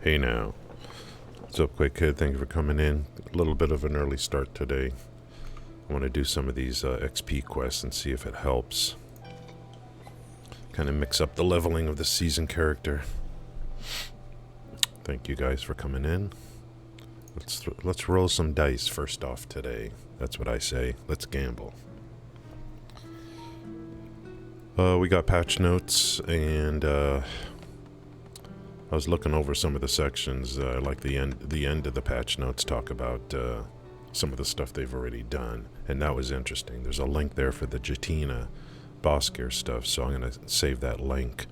Hey now. What's up, Quick Kid? Thank you for coming in. A little bit of an early start today. I want to do some of these XP quests and see if it helps. Kind of mix up the leveling of the season character. Thank you guys for coming in. Let's roll some dice first off today. That's what I say. Let's gamble. We got patch notes, and I was looking over some of the sections, like the end of the patch notes talk about some of the stuff they've already done, and that was interesting. There's a link there for the Jatina boss gear stuff, so I'm going to save that link.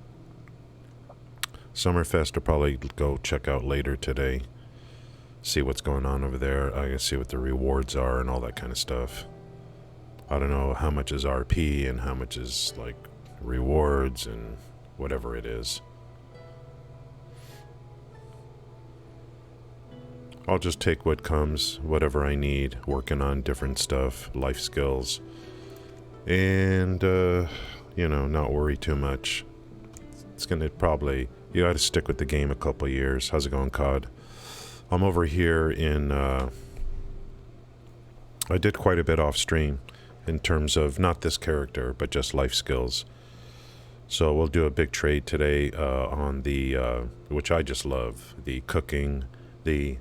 Summerfest I'll probably go check out later today, see what's going on over there. I can see what the rewards are and all that kind of stuff. I don't know how much is RP and how much is like rewards and whatever it is. I'll just take what comes, whatever I need, working on different stuff, life skills, and, not worry too much. It's gonna probably, you gotta stick with the game a couple years. How's it going, COD? I'm over here in, I did quite a bit off stream in terms of not this character, but just life skills. So we'll do a big trade today on the, which I just love, the cooking, the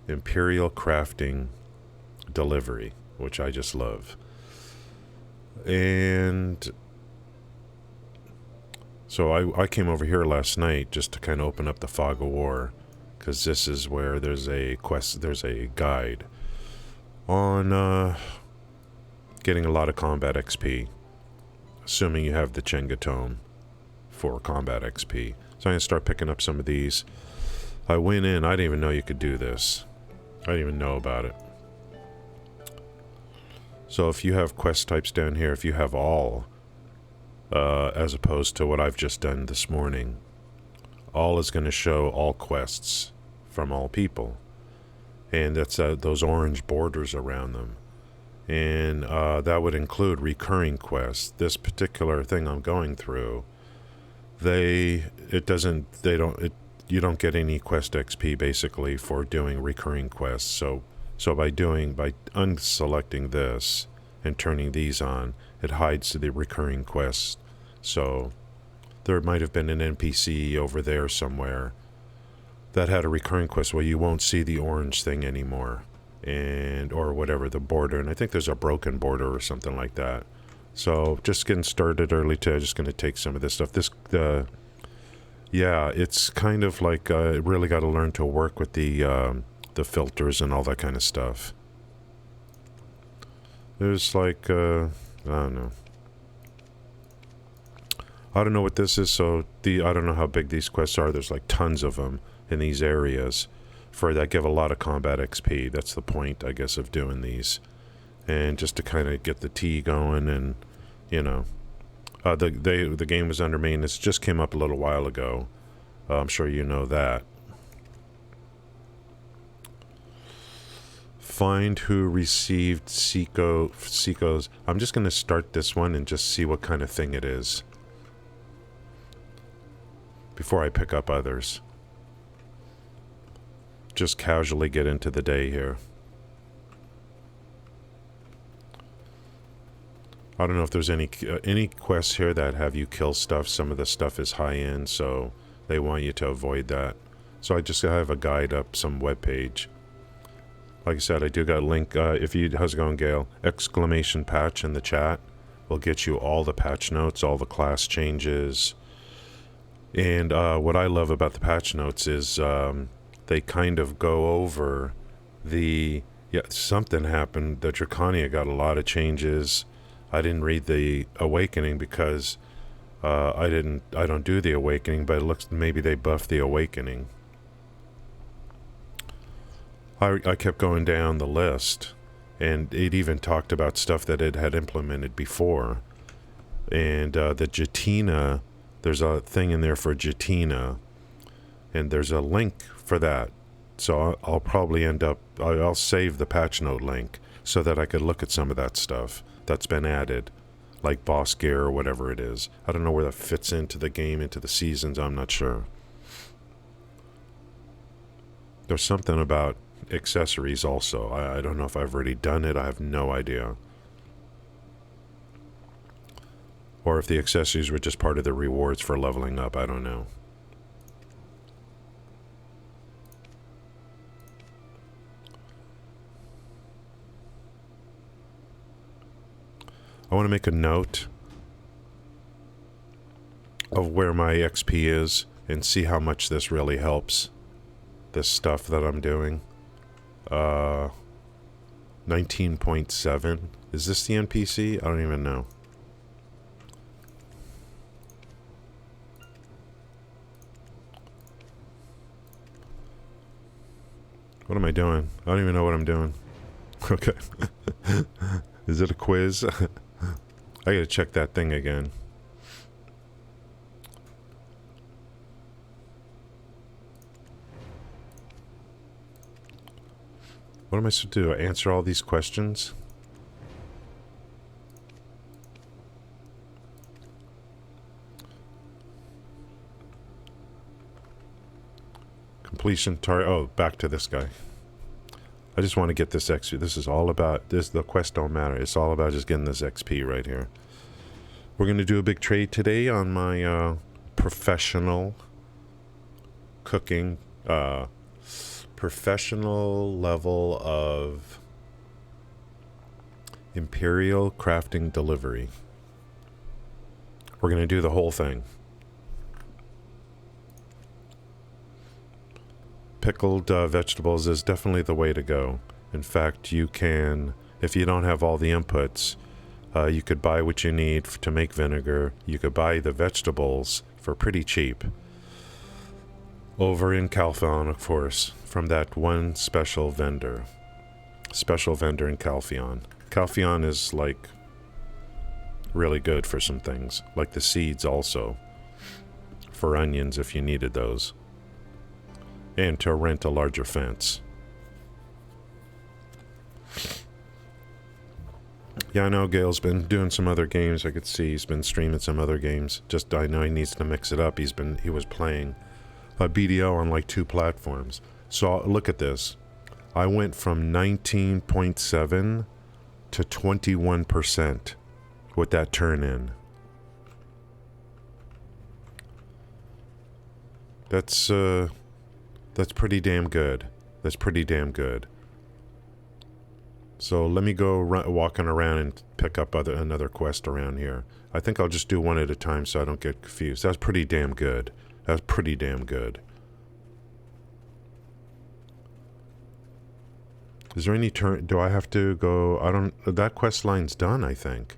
Imperial crafting delivery, which I just love. And so I came over here last night just to kind of open up the fog of war, because this is where there's a quest, there's a guide on getting a lot of combat XP, assuming you have the Chenga Tome for combat XP. So I'm going to start picking up some of these. I went in, I didn't even know you could do this. I didn't even know about it. So if you have quest types down here, if you have all, as opposed to what I've just done this morning, all is going to show all quests from all people. And that's those orange borders around them. And that would include recurring quests. This particular thing I'm going through, you don't get any quest XP basically for doing recurring quests. So by unselecting this and turning these on, it hides the recurring quests. So there might have been an NPC over there somewhere that had a recurring quest. Well, you won't see the orange thing anymore, or whatever, the border. And I think there's a broken border or something like that. So just getting started early today. Just going to take some of this stuff. Yeah, it's kind of like really got to learn to work with the filters and all that kind of stuff. There's like, I don't know. I don't know what this is, so I don't know how big these quests are. There's like tons of them in these areas that give a lot of combat XP. That's the point, I guess, of doing these. And just to kind of get the tea going and, the game was under maintenance. Just came up a little while ago. I'm sure you know that. Find who received Seiko's. I'm just going to start this one and just see what kind of thing it is before I pick up others. Just casually get into the day here. I don't know if there's any quests here that have you kill stuff. Some of the stuff is high end, so they want you to avoid that. So I just have a guide up, some webpage. Like I said, I do got a link. How's it going, Gail? Exclamation patch in the chat will get you all the patch notes, all the class changes. And what I love about the patch notes is they kind of go over something happened. The Drakania got a lot of changes. I didn't read the Awakening because I don't do the Awakening, but it looks maybe they buffed the Awakening. I kept going down the list, and it even talked about stuff that it had implemented before. And the Jatina, there's a thing in there for Jatina, and there's a link for that. So I'll probably I'll save the patch note link so that I could look at some of that stuff that's been added, like boss gear or whatever it is. I don't know where that fits into the game, into the seasons, I'm not sure. There's something about accessories also. I don't know if I've already done it. I have no idea. Or if the accessories were just part of the rewards for leveling up. I don't know. I want to make a note of where my XP is and see how much this really helps. This stuff that I'm doing. 19.7. Is this the NPC? I don't even know. What am I doing? I don't even know what I'm doing. Okay. Is it a quiz? I gotta check that thing again. What am I supposed to do? Answer all these questions? Completion target. Oh, back to this guy. I just want to get this XP. This is all about this. The quest don't matter. It's all about just getting this XP right here. We're going to do a big trade today on my professional cooking, professional level of Imperial Crafting Delivery. We're going to do the whole thing. Pickled vegetables is definitely the way to go. In fact, you can, if you don't have all the inputs, you could buy what you need to make vinegar. You could buy the vegetables for pretty cheap. Over in Calphion, of course, from that one special vendor. Special vendor in Calphion. Calphion is like really good for some things. Like the seeds also. For onions if you needed those. And to rent a larger fence. Yeah, I know Gail's been doing some other games. I could see he's been streaming some other games. Just I know he needs to mix it up. He was playing BDO on like 2 platforms. So look at this. I went from 19.7 to 21% with that turn in. That's pretty damn good. That's pretty damn good. So let me go walking around and pick up another quest around here. I think I'll just do one at a time so I don't get confused. That's pretty damn good. That's pretty damn good. Is there any turn? Do I have to go? I don't. That quest line's done, I think.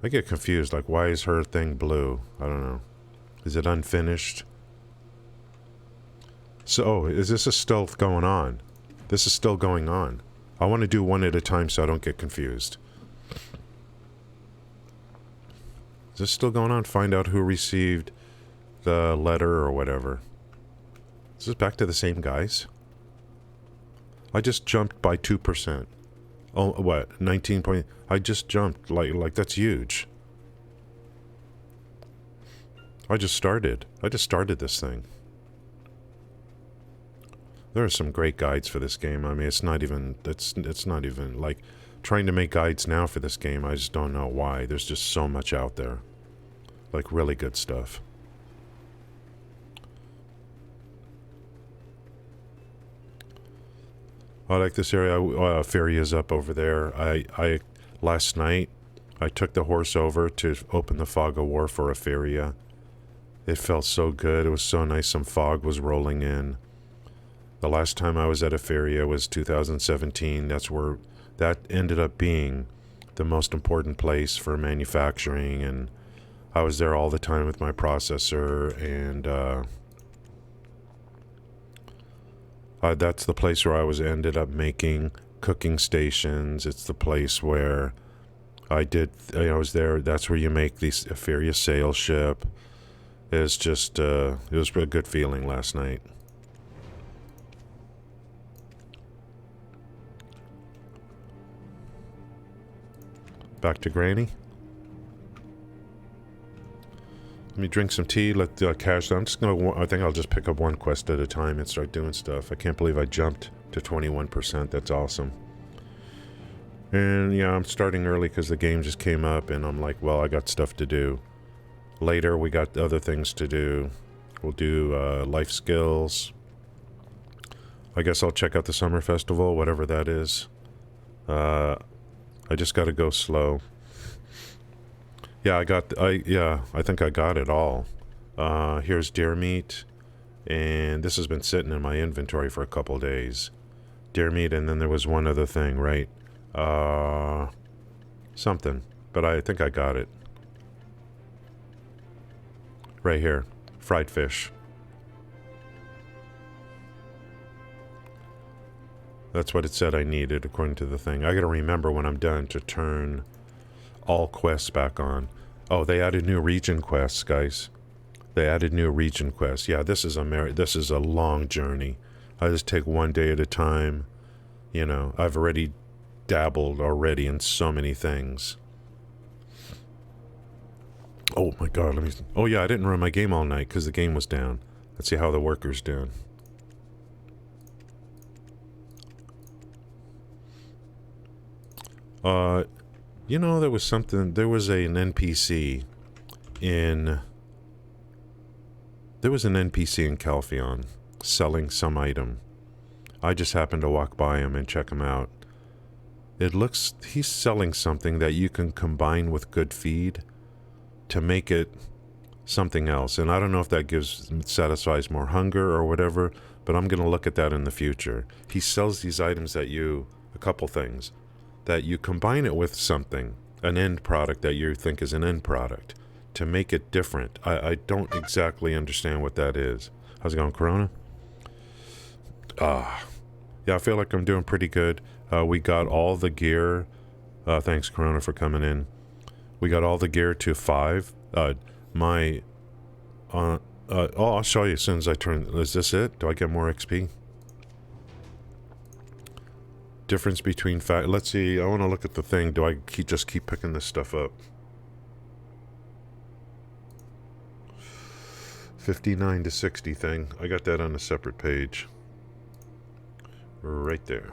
I get confused. Like, why is her thing blue? I don't know. Is it unfinished? So, is this a stealth going on? This is still going on. I want to do one at a time so I don't get confused. Is this still going on? Find out who received the letter or whatever. Is this back to the same guys? I just jumped by 2%. Oh, what? 19 point... I just jumped. Like that's huge. I just started this thing. There are some great guides for this game. I mean, it's not even like trying to make guides now for this game. I just don't know why. There's just so much out there. Like really good stuff. I like this area. Ferry is up over there. Last night I took the horse over to open the Fog of War for Etheria. It felt so good. It was so nice. Some fog was rolling in. The last time I was at Etheria was 2017. That ended up being the most important place for manufacturing, and I was there all the time with my processor, and that's the place where I ended up making cooking stations. It's the place where I was there. That's where you make the Etheria sail ship. It's just, it was a good feeling last night. Back to Granny. Let me drink some tea. Let cash. I'm just gonna. I think I'll just pick up one quest at a time and start doing stuff. I can't believe I jumped to 21%. That's awesome. And yeah, I'm starting early because the game just came up, and I'm like, well, I got stuff to do. Later, we got other things to do. We'll do life skills. I guess I'll check out the summer festival, whatever that is. I just got to go slow. Yeah, I think I got it all. Here's deer meat, and this has been sitting in my inventory for a couple days. Deer meat, and then there was one other thing, right? Something, but I think I got it. Right here, fried fish. That's what it said I needed, according to the thing. I gotta remember when I'm done to turn all quests back on. Oh, they added new region quests, guys. They added new region quests. Yeah, this is a long journey. I just take one day at a time. You know, I've already dabbled already in so many things. Oh my god, let me... Oh yeah, I didn't run my game all night because the game was down. Let's see how the worker's doing. You know, there was an NPC in... There was an NPC in Calpheon selling some item. I just happened to walk by him and check him out. It looks... He's selling something that you can combine with good feed to make it something else. And I don't know if that satisfies more hunger or whatever, but I'm going to look at that in the future. He sells these items that a couple things, that you combine it with something, an end product that you think is an end product, to make it different. I don't exactly understand what that is. How's it going, Corona? Yeah, I feel like I'm doing pretty good. We got all the gear. Thanks, Corona, for coming in. We got all the gear to 5. I'll show you as soon as I turn... Is this it? Do I get more XP? Difference between let's see, I want to look at the thing. Do I just keep picking this stuff up? 59 to 60 thing. I got that on a separate page. Right there.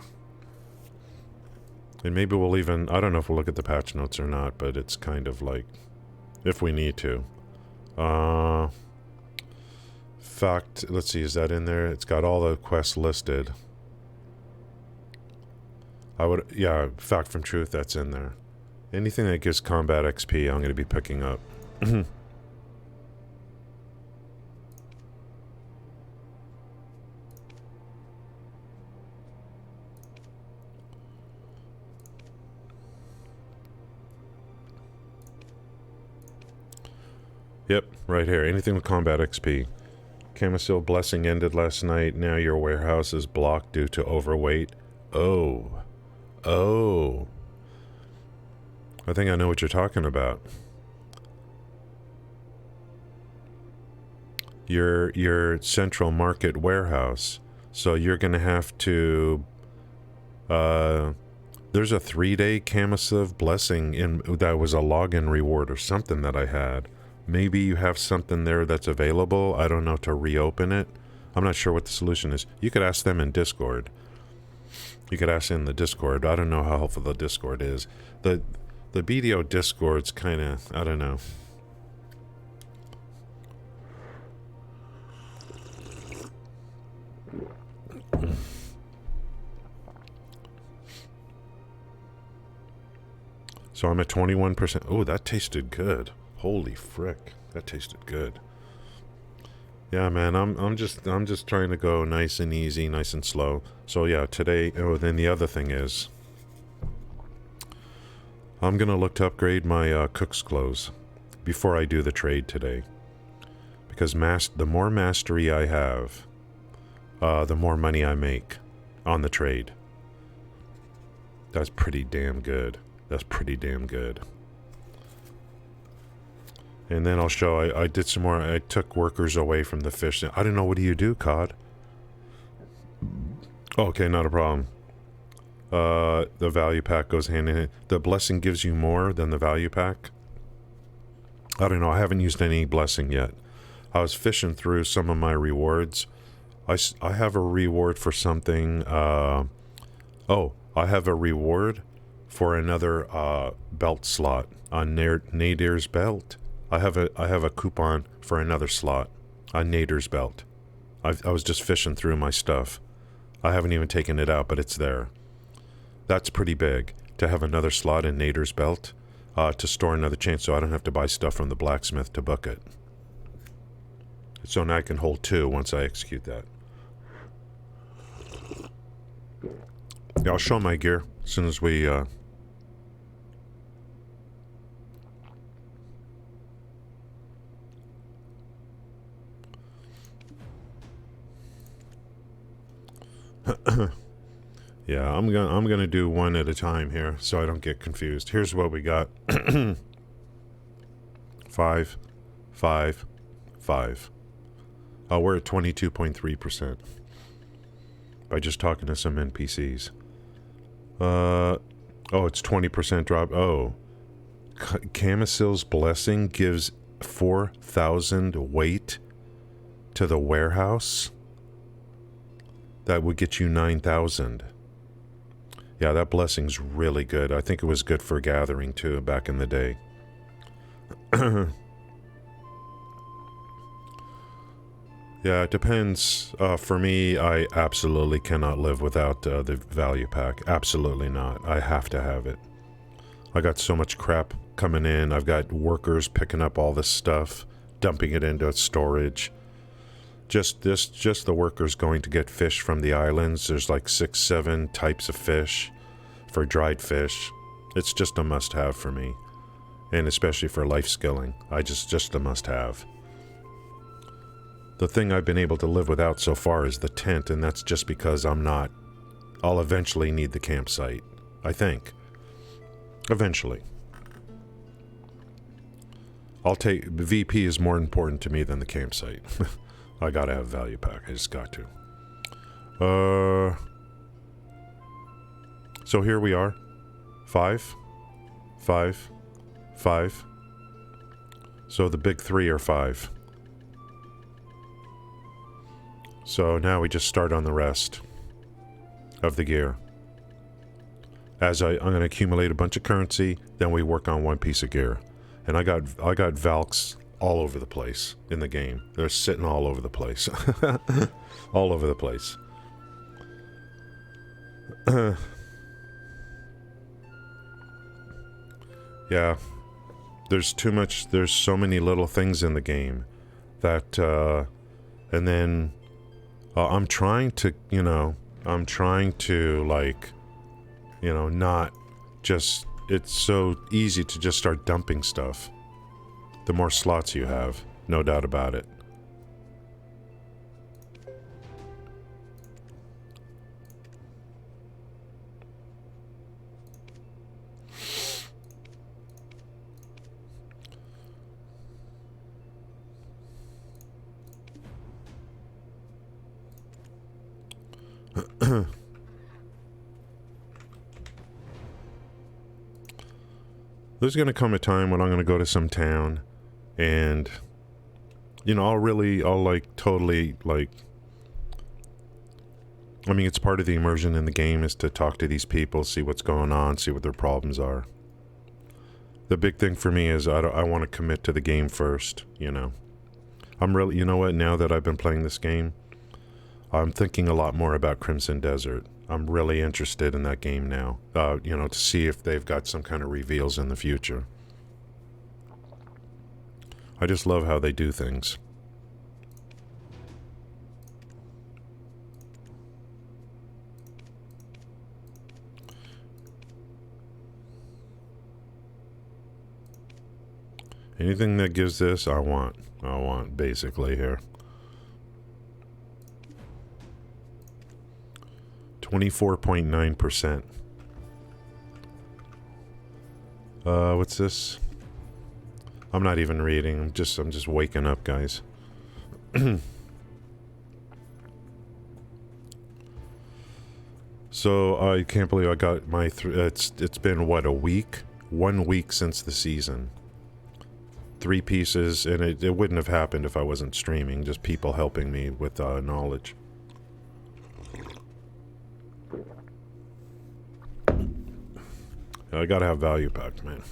And maybe we'll even... I don't know if we'll look at the patch notes or not, but it's kind of like... If we need to. Fact, let's see, is that in there? It's got all the quests listed. Yeah, Fact from Truth, that's in there. Anything that gives combat XP, I'm going to be picking up. Yep, right here. Anything with combat XP. Camisil Blessing ended last night. Now your warehouse is blocked due to overweight. Oh. Oh. I think I know what you're talking about. Your central market warehouse. So you're going to have to... there's a 3-day Camisil Blessing that was a login reward or something that I had. Maybe you have something there that's available. I don't know, to reopen it. I'm not sure what the solution is. You could ask them in Discord. You could ask in the Discord. I don't know how helpful the Discord is. The BDO Discord's kind of... I don't know. So I'm at 21%. Oh, that tasted good. Holy frick, that tasted good. Yeah, man, I'm just trying to go nice and easy, nice and slow. So yeah, today. Oh, then the other thing is, I'm gonna look to upgrade my cook's clothes before I do the trade today, because the more mastery I have, the more money I make on the trade. That's pretty damn good. That's pretty damn good. And then I'll show, I did some more, I took workers away from the fish. I don't know, what do you do, COD? Okay, not a problem. The value pack goes hand in hand. The blessing gives you more than the value pack. I don't know. I haven't used any blessing yet. I was fishing through some of my rewards. I have a reward for something. Oh, I have a reward for another belt slot on Nadir's belt. I have a coupon for another slot on Nadir's belt. I was just fishing through my stuff. I haven't even taken it out, but it's there. That's pretty big to have another slot in Nadir's belt to store another chain, so I don't have to buy stuff from the blacksmith to book it. So now I can hold 2 once I execute that. Yeah, I'll show my gear as soon as we... Yeah, I'm gonna do one at a time here so I don't get confused. Here's what we got. 5, 5, 5. Oh, we're at 22.3% by just talking to some NPCs. Oh, it's 20% drop. Oh, Camisil's blessing gives 4,000 weight to the warehouse. That would get you 9,000. Yeah, that blessing's really good. I think it was good for gathering too back in the day. Yeah, it depends. For me, I absolutely cannot live without the value pack. Absolutely not. I have to have it. I got so much crap coming in. I've got workers picking up all this stuff, dumping it into storage. Just the workers going to get fish from the islands. There's like 6, 7 types of fish for dried fish. It's just a must-have for me. And especially for life skilling. Just a must-have. The thing I've been able to live without so far is the tent, and that's just because I'll eventually need the campsite. I think. Eventually. VP is more important to me than the campsite. I gotta have value pack. I just got to. So here we are. 5, 5, 5. So the big 3 are 5. So now we just start on the rest of the gear. As I'm going to accumulate a bunch of currency, then we work on one piece of gear. And I got Valks all over the place in the game. They're sitting all over the place. All over the place. Yeah. There's so many little things in the game that, and then I'm trying to, not just, it's so easy to just start dumping stuff. The more slots you have, no doubt about it. There's going to come a time when I'm going to go to some town and, it's part of the immersion in the game is to talk to these people, see what's going on, see what their problems are. The big thing for me is I want to commit to the game first, I'm really, now that I've been playing this game, I'm thinking a lot more about Crimson Desert. I'm really interested in that game now, to see if they've got some kind of reveals in the future. I just love how they do things. Anything that gives this, I want, basically, here. 24.9%. What's this? I'm not even reading. I'm just waking up, guys. So I can't believe I got my. It's been what, a week? 1 week since the season. 3 pieces, and it wouldn't have happened if I wasn't streaming. Just people helping me with knowledge. I gotta have value pack, man.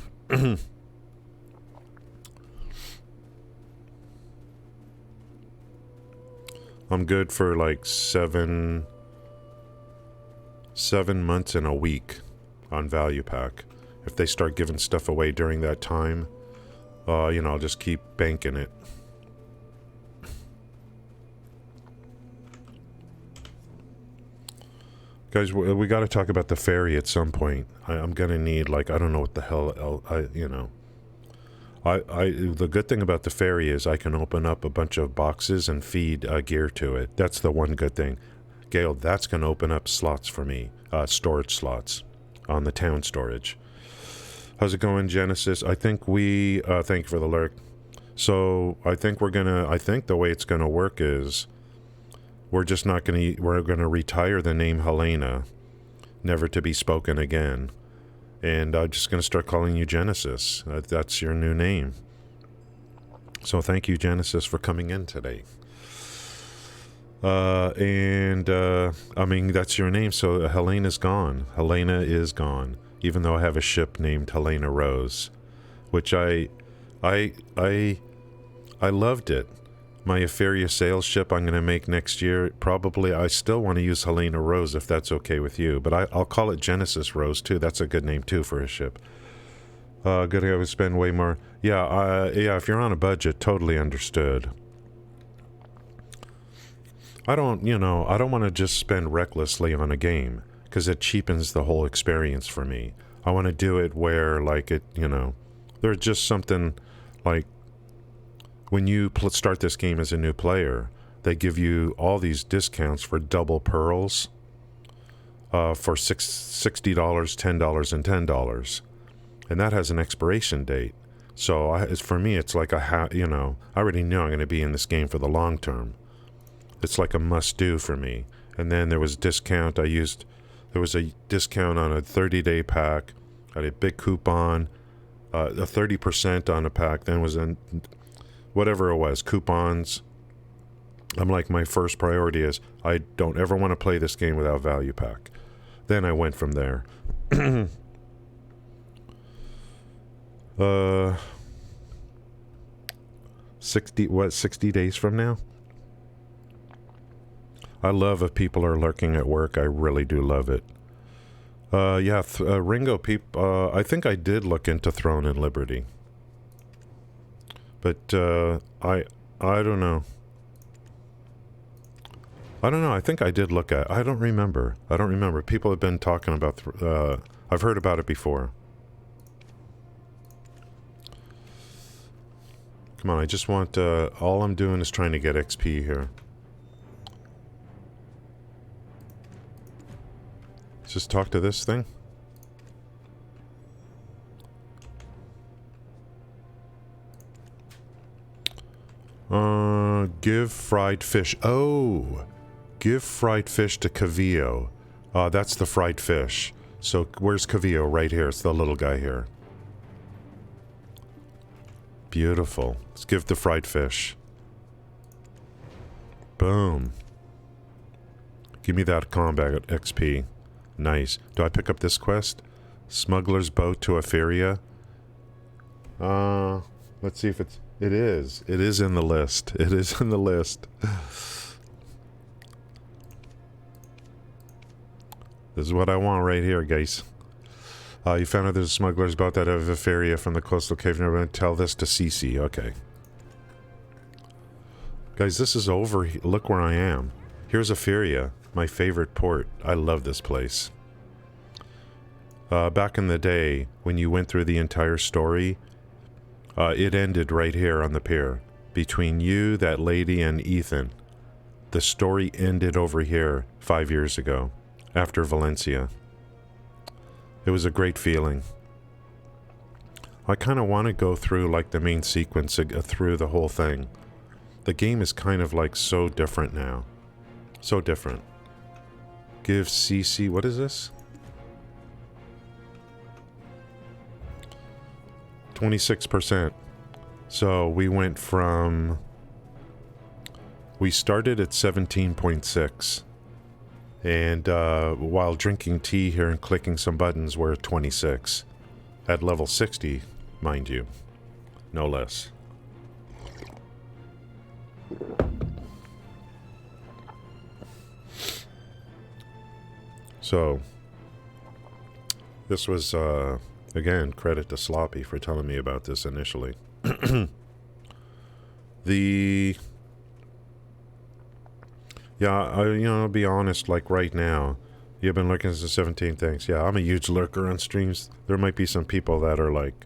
I'm good for like 7 months and a week on value pack. If they start giving stuff away during that time, you know, I'll just keep banking it. Guys, we got to talk about the ferry at some point. I'm gonna need, like, I don't know what the hell you know. The good thing about the ferry is I can open up a bunch of boxes and feed gear to it. That's the one good thing. Gail, that's going to open up slots for me, storage slots on the town storage. How's it going, Genesis? I think we, thank you for the lurk. So I think I think the way it's going to work is we're just not going to, we're going to retire the name Helena, never to be spoken again. And I'm just going to start calling you Genesis. That's your new name. So thank you, Genesis, for coming in today. I mean, that's your name. So Helena's gone. Helena is gone. Even though I have a ship named Helena Rose, which I loved it. My Etheria sales ship I'm going to make next year, probably I still want to use Helena Rose if that's okay with you. But I'll call it Genesis Rose too. That's a good name too for a ship. Good, I would spend way more. Yeah, if you're on a budget, totally understood. I don't want to just spend recklessly on a game, because it cheapens the whole experience for me. I want to do it where, like, there's just something, like, when you start this game as a new player, they give you all these discounts for double pearls for $60, $10, and $10. And that has an expiration date. So for me, it's like I already know I'm going to be in this game for the long term. It's like a must-do for me. And then there was discount. There was a discount on a 30-day pack. I had a big coupon, a 30% on a pack. Then was in whatever it was, coupons. I'm like, my first priority is I don't ever want to play this game without value pack. Then I went from there. 60 days from now? I love if people are lurking at work. I really do love it. Ringo, I think I did look into Throne and Liberty. But I don't know. I think I did look at. I don't remember. People have been talking about. I've heard about it before. Come on, I just want. All I'm doing is trying to get XP here. Just talk to this thing. Give fried fish. Oh, give fried fish to Cavillo. That's the fried fish. So where's Cavillo? Right here. It's the little guy here. Beautiful. Let's give the fried fish. Boom. Give me that combat XP. Nice. Do I pick up this quest? Smuggler's boat to Etheria. Let's see if it's... It is. It is in the list. It is in the list. This is what I want right here, guys. You found out there's a smuggler's boat that have Etheria from the coastal cave. Never going to tell this to Cece. Okay. Guys, this is over. Look where I am. Here's Etheria, my favorite port. I love this place. Back in the day, when you went through the entire story, it ended right here on the pier. Between you, that lady, and Ethan. The story ended over here 5 years ago, after Valencia. It was a great feeling. I kind of want to go through, like, the main sequence through the whole thing. The game is kind of, like, so different now. So different. Give CC... What is this? 26%. So we went from... We started at 17.6. And while drinking tea here and clicking some buttons, we're at 26. At level 60, mind you. No less. So, this was, again, credit to Sloppy for telling me about this initially. I'll be honest, like right now, you've been looking at the 17 things. Yeah, I'm a huge lurker on streams. There might be some people that are like,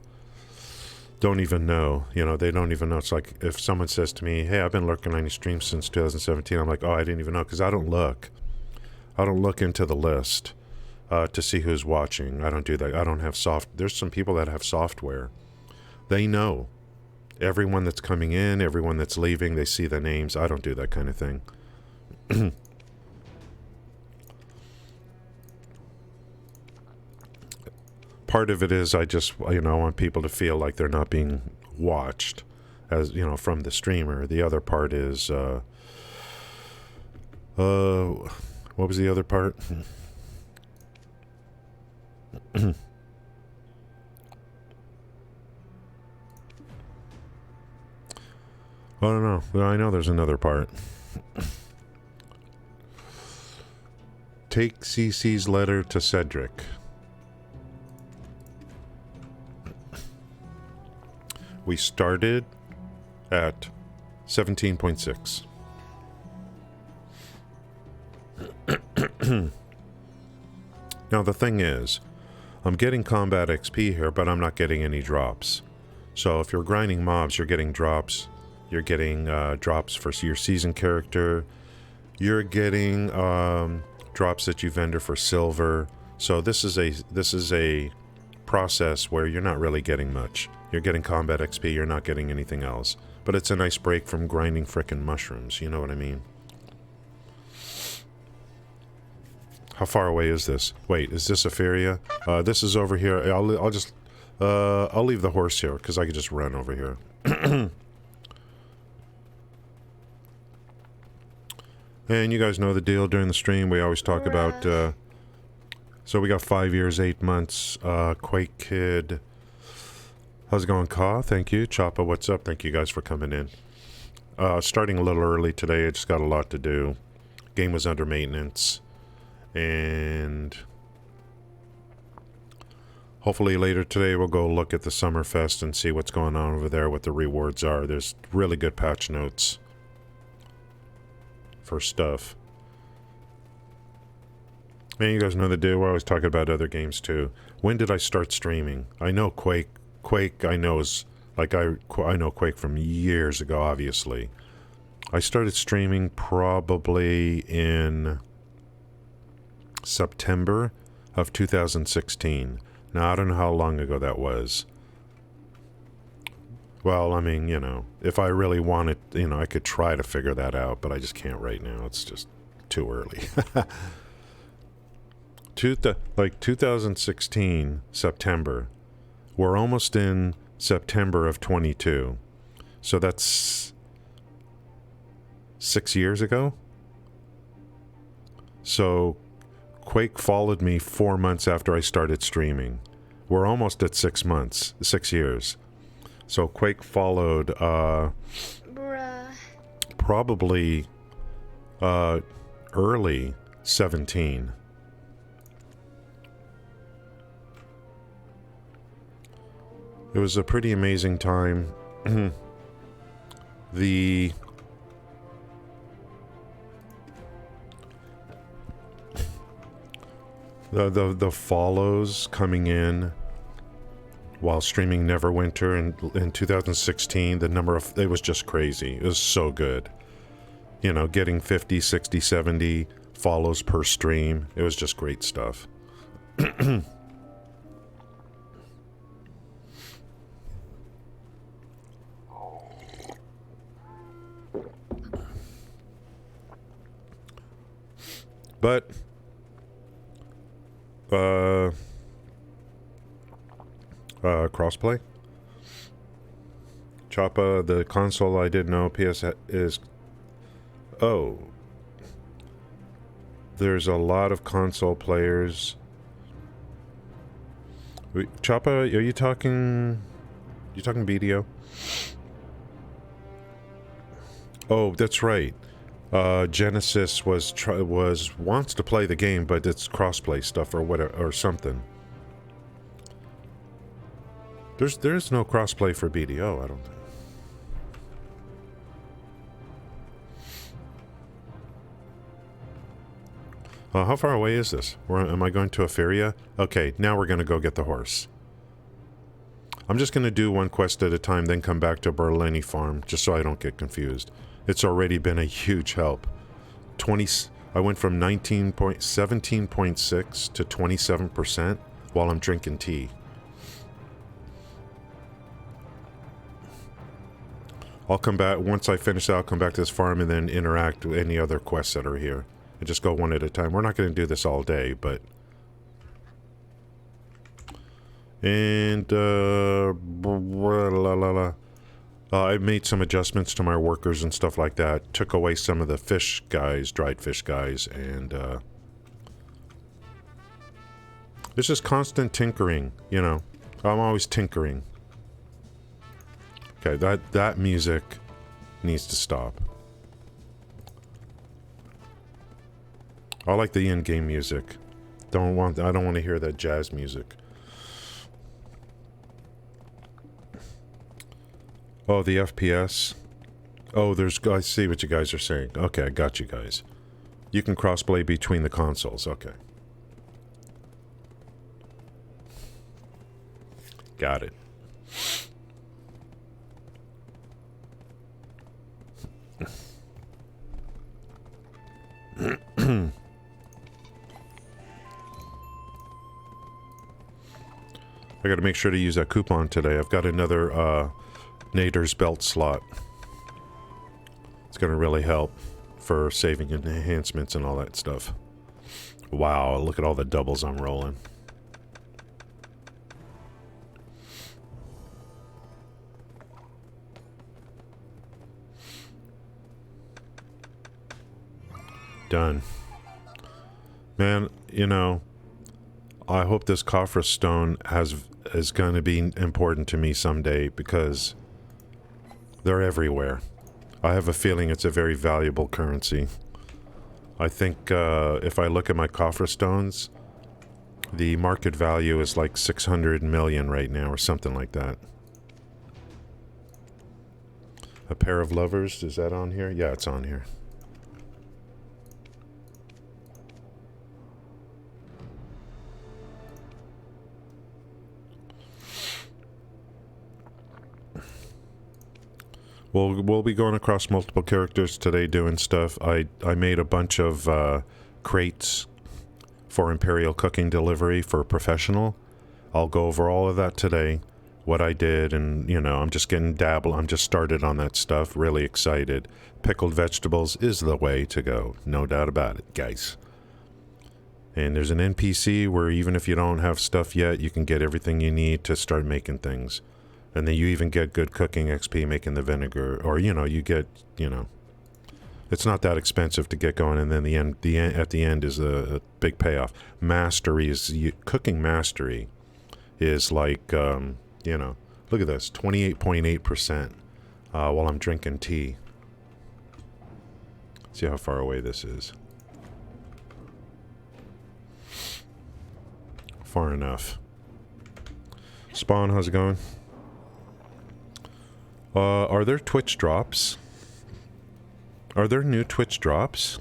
don't even know, they don't even know. It's like if someone says to me, hey, I've been lurking on your streams since 2017, I'm like, oh, I didn't even know, because I don't look into the list to see who's watching. I don't do that. I don't have there's some people that have software. They know everyone that's coming in, everyone that's leaving, they see the names. I don't do that kind of thing. Part of it is I just, want people to feel like they're not being watched, as, from the streamer. The other part is, what was the other part? I don't know. Well, I know there's another part. Take CC's letter to Cedric. We started at 17.6. Now the thing is, I'm getting combat XP here, but I'm not getting any drops. So if you're grinding mobs, you're getting drops. You're getting drops for your season character. You're getting drops that you vendor for silver. So this is a process where you're not really getting much. You're getting combat XP, you're not getting anything else. But it's a nice break from grinding frickin' mushrooms, you know what I mean? How far away is this? Wait, is this Etheria? This is over here. I'll leave the horse here, because I could just run over here. And you guys know the deal during the stream. We always talk about... so we got 5 years, 8 months. Quake Kid. How's it going, Ka? Thank you. Choppa, what's up? Thank you guys for coming in. Starting a little early today. I just got a lot to do. Game was under maintenance. And... hopefully later today we'll go look at the Summerfest and see what's going on over there, what the rewards are. There's really good patch notes for stuff. And you guys know the deal. We're always talking about other games too. When did I start streaming? I know Quake I know is like I know Quake from years ago, obviously. I started streaming probably in September of 2016. Now I don't know how long ago that was. Well, I mean, if I really wanted, I could try to figure that out, but I just can't right now. It's just too early. 2016, September. We're almost in September of 22. So that's 6 years ago? So Quake followed me 4 months after I started streaming. We're almost at 6 months, 6 years. So Quake followed, probably, early 17. It was a pretty amazing time. The follows coming in while streaming Neverwinter in 2016, the number of, it was just crazy. It was so good. Getting 50, 60, 70 follows per stream. It was just great stuff. But crossplay? Choppa, the console I didn't know PS is... Oh. There's a lot of console players. Choppa, are you talking... You talking BDO? Oh, that's right. Genesis wants to play the game, but it's crossplay stuff or whatever or something. There's no crossplay for BDO, I don't think. How far away is this? Am I going to Etheria? Okay, now we're going to go get the horse. I'm just going to do one quest at a time, then come back to Berlini Farm, just so I don't get confused. It's already been a huge help. I went from 17.6 to 27% while I'm drinking tea. I'll come back, once I finish that, I'll come back to this farm and then interact with any other quests that are here. And just go one at a time. We're not going to do this all day, but... And, I made some adjustments to my workers and stuff like that. Took away some of the fish guys, dried fish guys, and, it's just constant tinkering, you know. I'm always tinkering. Okay, that music needs to stop. I like the in-game music. I don't want to hear that jazz music. Oh, the FPS. Oh, I see what you guys are saying. Okay, I got you guys. You can crossplay between the consoles. Okay. Got it. I gotta make sure to use that coupon today. I've got another, Nader's belt slot. It's gonna really help for saving enhancements and all that stuff. Wow, look at all the doubles I'm rolling. Done. Man, you know, I hope this coffer stone is going to be important to me someday because they're everywhere. I have a feeling it's a very valuable currency. I think if I look at my coffer stones, the market value is like 600 million right now or something like that. A pair of lovers, is that on here? Yeah, it's on here. We'll be going across multiple characters today doing stuff. I made a bunch of crates for Imperial Cooking Delivery for Professional. I'll go over all of that today, what I did, and, you know, I'm just I'm just started on that stuff, really excited. Pickled vegetables is the way to go, no doubt about it, guys. And there's an NPC where even if you don't have stuff yet, you can get everything you need to start making things. And then you even get good cooking XP making the vinegar, or, you know, you get, you know, it's not that expensive to get going, and then at the end is a big payoff. Mastery is, cooking mastery is like, you know, look at this, 28.8% while I'm drinking tea. See how far away this is. Far enough. Spawn, how's it going? Are there Twitch drops? Are there new Twitch drops?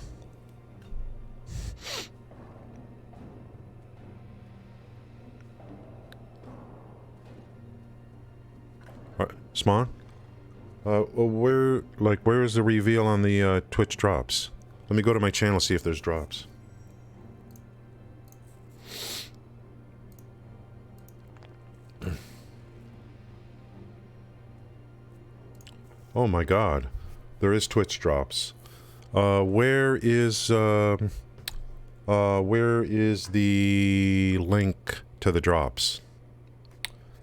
Spawn? Where is the reveal on the Twitch drops? Let me go to my channel, see if there's drops. Oh my god. There is Twitch drops. Where is the link to the drops?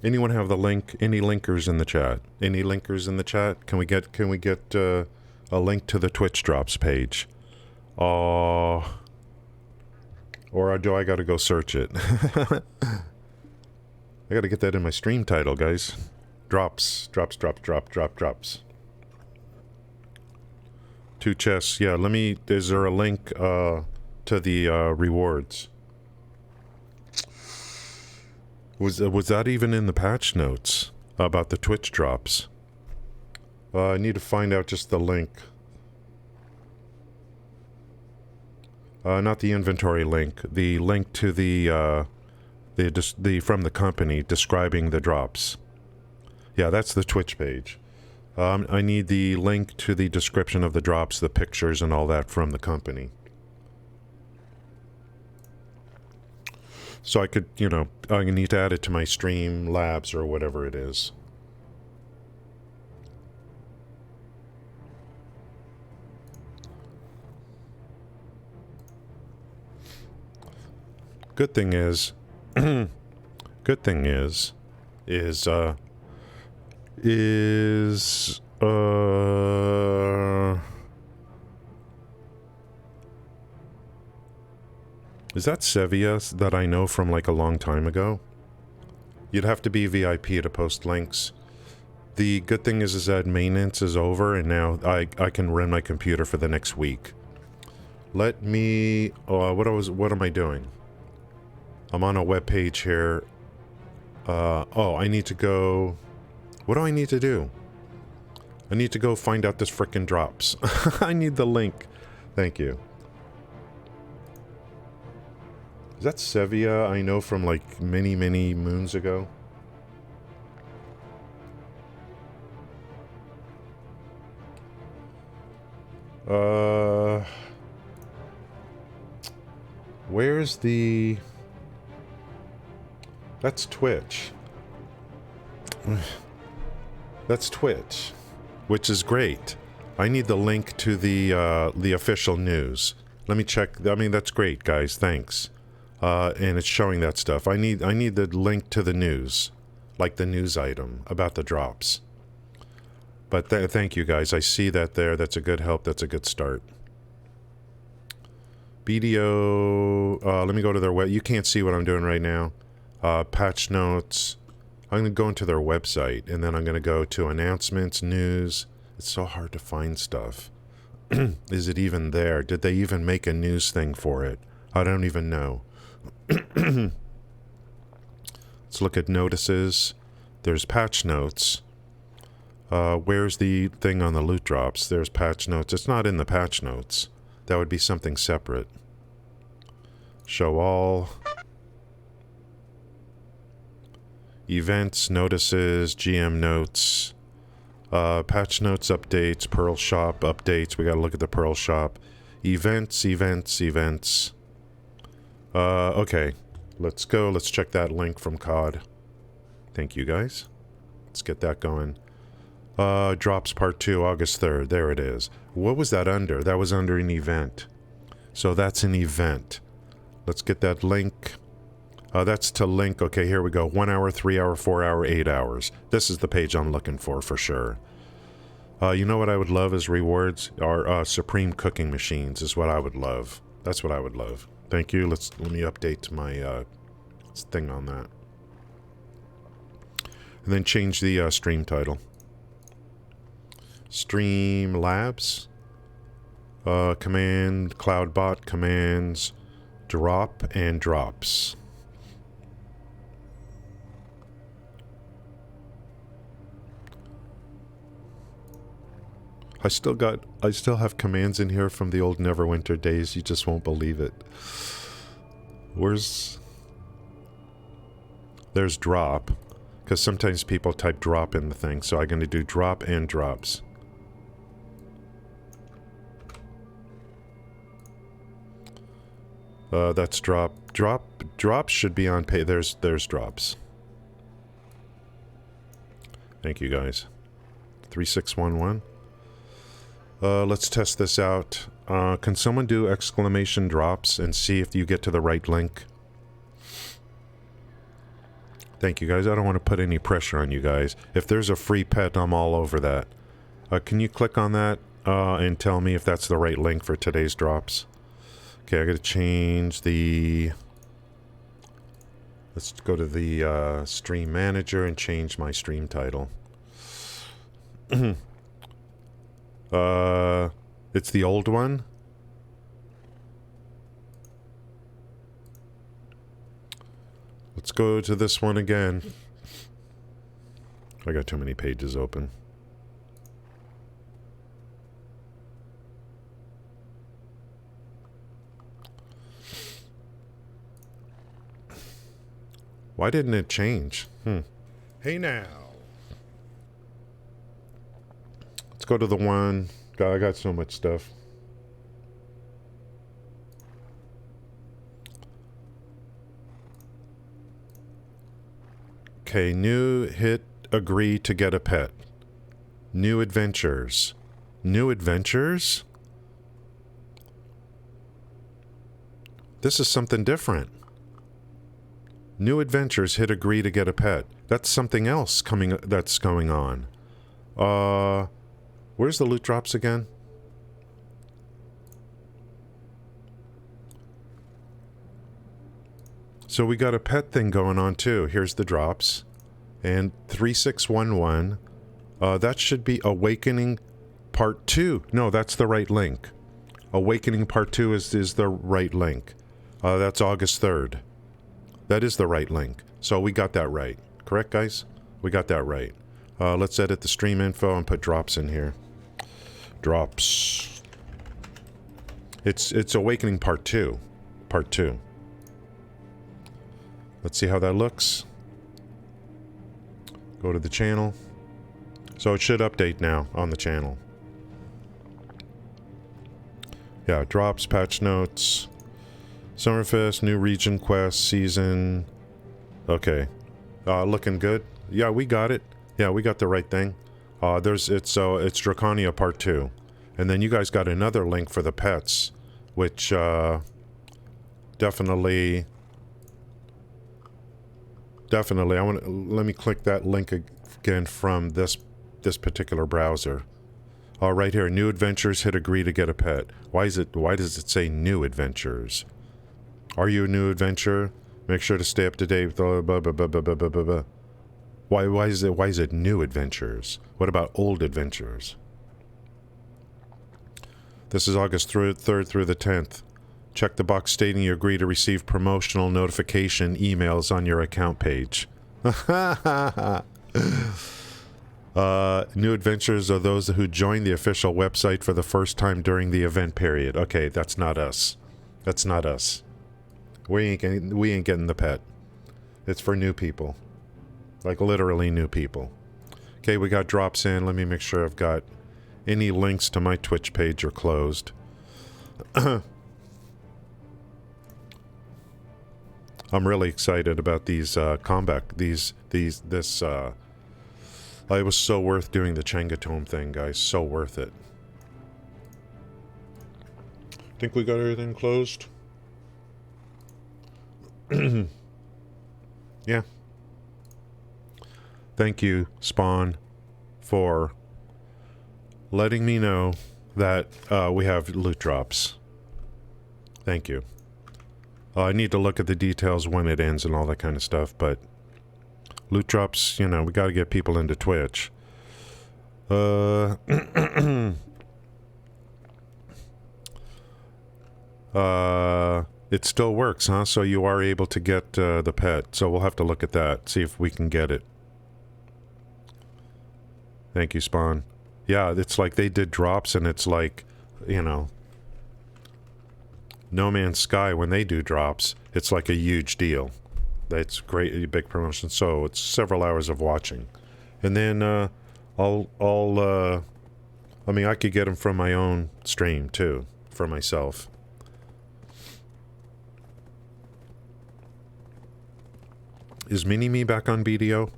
Anyone have the link? Any linkers in the chat? Any linkers in the chat? Can we get a link to the Twitch drops page? Or do I gotta go search it? I gotta get that in my stream title, guys. Drops. 2 chests. Yeah, is there a link to the rewards? Was that even in the patch notes about the Twitch drops? I need to find out just the link. Not the inventory link. The link to the from the company describing the drops. Yeah, that's the Twitch page. I need the link to the description of the drops, the pictures and all that from the company. So I could, you know, I need to add it to my stream labs or whatever it is. Good thing is, is that Sevilla that I know from like a long time ago? You'd have to be VIP to post links. The good thing is that maintenance is over and now I can run my computer for the next week. Let me, what am I doing? I'm on a web page here. Oh, I need to go, what do I need to do? I need to go find out this frickin' drops. I need the link. Thank you. Is that Sevilla I know from like many moons ago? Where's the... That's Twitch. That's Twitch, which is great. I need the link to the official news. Let me check. I mean, that's great, guys. Thanks. And it's showing that stuff. I need the link to the news, like the news item about the drops. But thank you, guys. I see that there. That's a good help. That's a good start. BDO. Let me go to their web. You can't see what I'm doing right now. Patch notes. I'm going to go into their website, and then I'm going to go to announcements, news. It's so hard to find stuff. Is it even there? Did they even make a news thing for it? I don't even know. Let's look at notices. There's patch notes. Where's the thing on the loot drops? There's patch notes. It's not in the patch notes. That would be something separate. Show all. Events, notices, GM notes, patch notes, updates, Pearl Shop updates. We gotta look at the Pearl Shop. Events. Okay. Let's go. Let's check that link from COD. Thank you, guys. Let's get that going. Drops part 2, August 3rd. There it is. What was that under? That was under an event. So that's an event. Let's get that link. That's to link. Okay, here we go. 1 hour, 3 hour, 4 hour, 8 hours. This is the page I'm looking for sure. You know what I would love as rewards? Our Supreme cooking machines is what I would love. That's what I would love. Thank you. Let me update my thing on that. And then change the stream title. Stream Labs. Command, CloudBot commands, drop and drops. I still have commands in here from the old Neverwinter days. You just won't believe it. There's drop, because sometimes people type drop in the thing, so I'm going to do drop and drops. That's drop. Drops should be on pay. There's drops. Thank you, guys. 3611. Let's test this out. Can someone do exclamation drops and see if you get to the right link? Thank you, guys. I don't want to put any pressure on you guys. If there's a free pet, I'm all over that. Can you click on that and tell me if that's the right link for today's drops? Okay, I got to change the... Let's go to the stream manager and change my stream title. It's the old one. Let's go to this one again. I got too many pages open. Why didn't it change? Hey now. Let's go to the one. God, I got so much stuff. Okay, new hit agree to get a pet. New adventures. New adventures? This is something different. New adventures hit agree to get a pet. That's something else that's going on. Where's the loot drops again? So we got a pet thing going on too. Here's the drops. And 3611. That should be Awakening Part 2. No, that's the right link. Awakening Part 2 is the right link. That's August 3rd. That is the right link. So we got that right. Correct, guys? We got that right. Let's edit the stream info and put drops in here. Drops. It's Awakening Part 2. Part 2. Let's see how that looks. Go to the channel. So it should update now on the channel. Yeah, drops, patch notes. Summerfest, new region quest, season. Okay. Looking good. Yeah, we got it. Yeah, we got the right thing. It's Drakania Part 2. And then you guys got another link for the pets, which definitely let me click that link again from this particular browser. Right here, new adventures, hit agree to get a pet. Why does it say new adventures? Are you a new adventurer? Make sure to stay up to date with blah, blah, blah, blah, blah, blah, blah, blah. Why is it new adventures? What about old adventures? This is August 3rd through the 10th. Check the box stating you agree to receive promotional notification emails on your account page. New adventures are those who join the official website for the first time during the event period. Okay, that's not us. That's not us. We ain't getting the pet. It's for new people. Like literally new people. Okay, we got drops in. Let me make sure I've got any links to my Twitch page are closed. I'm really excited about these combat. It was so worth doing the Changatome thing, guys. So worth it. Think we got everything closed? Yeah. Thank you, Spawn, for letting me know that we have loot drops. Thank you. I need to look at the details when it ends and all that kind of stuff, but loot drops, you know, we gotta get people into Twitch. It still works, huh? So you are able to get the pet. So we'll have to look at that, see if we can get it. Thank you, Spawn. Yeah, it's like they did drops, and it's like, you know, No Man's Sky, when they do drops, it's like a huge deal. That's great, a big promotion. So it's several hours of watching. And then I mean, I could get them from my own stream, too, for myself. Is Mini-Me back on BDO?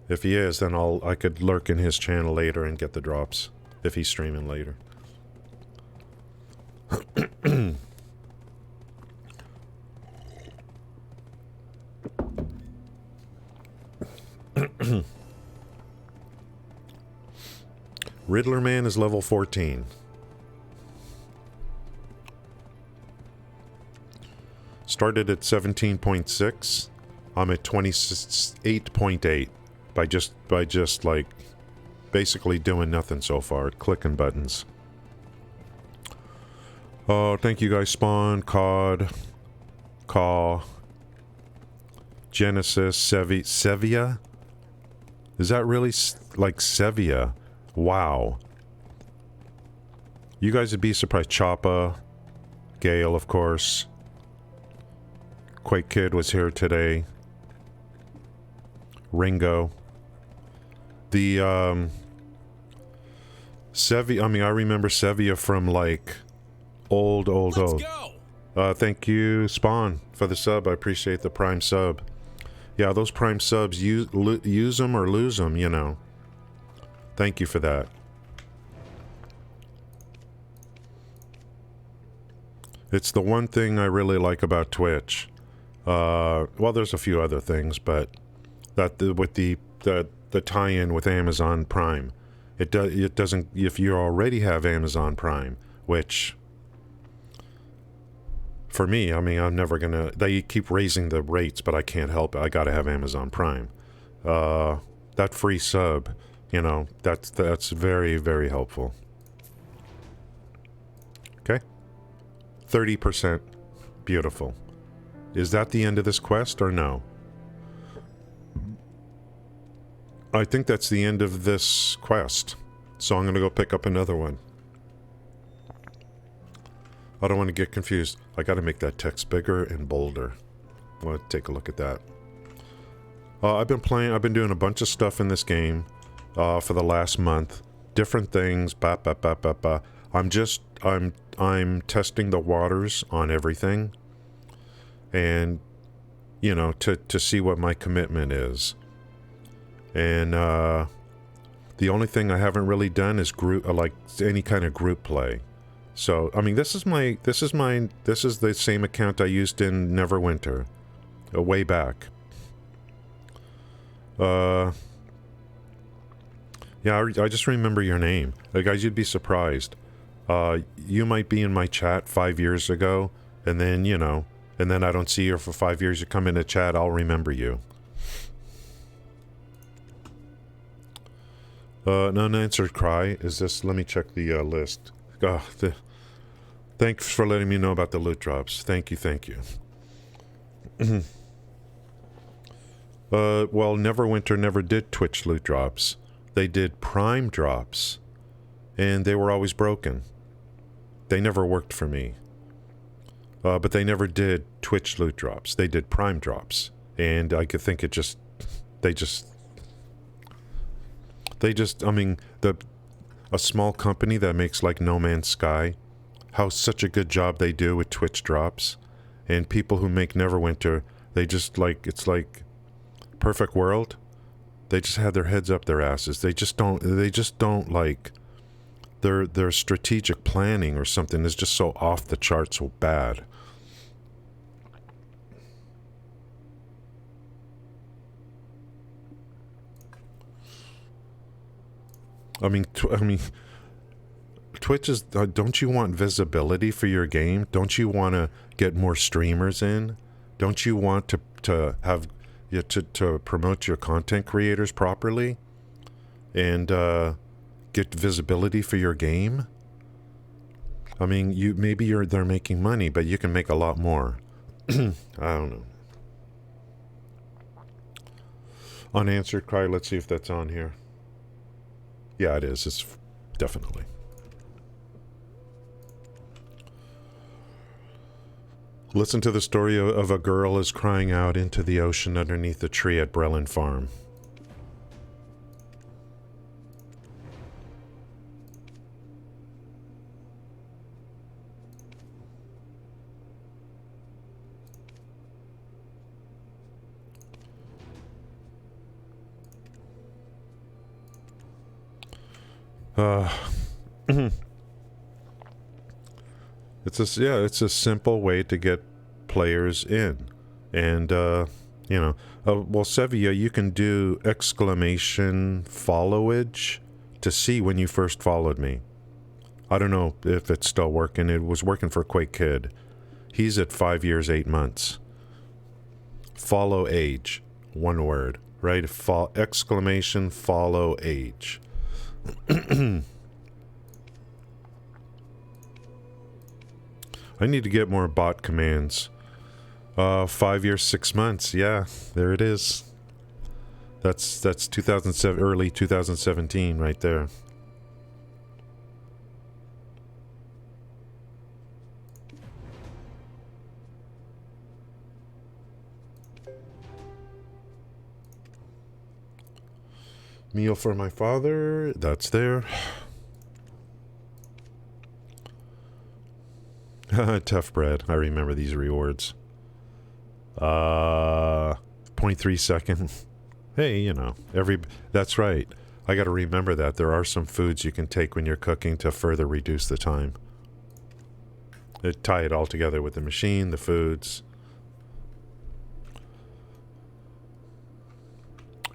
If he is, then I could lurk in his channel later and get the drops, if he's streaming later. Riddler Man is level 14. Started at 17.6. I'm at 28.8 by just like basically doing nothing so far, clicking buttons. Oh, thank you guys, Spawn, COD, Caw, Genesis, Sevia? Is that really like Sevia? Wow. You guys would be surprised. Choppa, Gale, of course. Quake Kid was here today. Ringo. The, Sevia, I mean, I remember Sevia from, like, old. Let's go. Thank you, Spawn, for the sub. I appreciate the Prime sub. Yeah, those Prime subs, use them or lose them, you know. Thank you for that. It's the one thing I really like about Twitch. Well, there's a few other things, but that with the tie-in with Amazon Prime, it doesn't. If you already have Amazon Prime, which for me, I mean, I'm never gonna. They keep raising the rates, but I can't help it. I gotta have Amazon Prime. That free sub, you know, that's very, very helpful. Okay, 30%, beautiful. Is that the end of this quest or no? I think that's the end of this quest. So I'm going to go pick up another one. I don't want to get confused. I got to make that text bigger and bolder. I want to take a look at that. I've been doing a bunch of stuff in this game for the last month. Different things. I'm testing the waters on everything. And, you know, to see what my commitment is. And the only thing I haven't really done is group, like any kind of group play. So, I mean, this is the same account I used in Neverwinter, way back. Yeah, I just remember your name. Guys, you'd be surprised. You might be in my chat 5 years ago, and then, you know, and then I don't see you for 5 years. You come in the chat, I'll remember you. Unanswered cry. Is this? Let me check the list. Thanks for letting me know about the loot drops. Thank you. Well, Neverwinter never did Twitch loot drops. They did Prime drops, and they were always broken. They never worked for me. But they never did Twitch loot drops. They did Prime drops, and I could think they just. I mean, a small company that makes like No Man's Sky, how such a good job they do with Twitch drops, and people who make Neverwinter, they just like, it's like Perfect World. They just have their heads up their asses. They just don't like their strategic planning or something is just so off the charts, so bad. I mean, Twitch is. Don't you want visibility for your game? Don't you want to get more streamers in? Don't you want to have to promote your content creators properly, and get visibility for your game? I mean, they're making money, but you can make a lot more. I don't know. Unanswered cry. Let's see if that's on here. Yeah, it is. It's definitely. Listen to the story of a girl is crying out into the ocean underneath a tree at Brelin Farm. It's a simple way to get players in, and You know, well, Sevilla, you can do exclamation followage to see when you first followed me. I don't know if it's still working. It was working for Quake Kid. He's at 5 years, 8 months. Follow age. One word, right? Exclamation follow age. I need to get more bot commands. 5 years, 6 months. Yeah, there it is. That's 2007, early 2017 right there. Meal for my father. That's there. Tough bread. I remember these rewards. 0.3 second. Hey, you know, that's right. I got to remember that there are some foods you can take when you're cooking to further reduce the time. Tie it all together with the machine, the foods.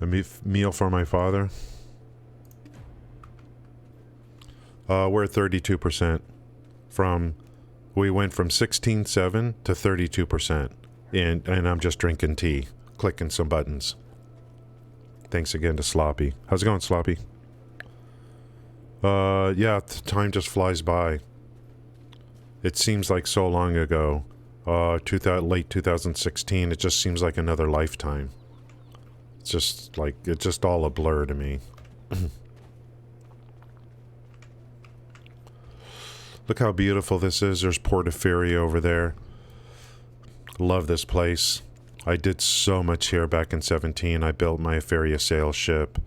A meal for my father. We're at 32%. We went from 16.7 to 32%. And I'm just drinking tea, clicking some buttons. Thanks again to Sloppy. How's it going, Sloppy? Yeah, time just flies by. It seems like so long ago. Late 2016, it just seems like another lifetime. It's just all a blur to me. Look how beautiful this is. There's Portaferry over there. Love this place. I did so much here back in 17. I built my Feria sail ship.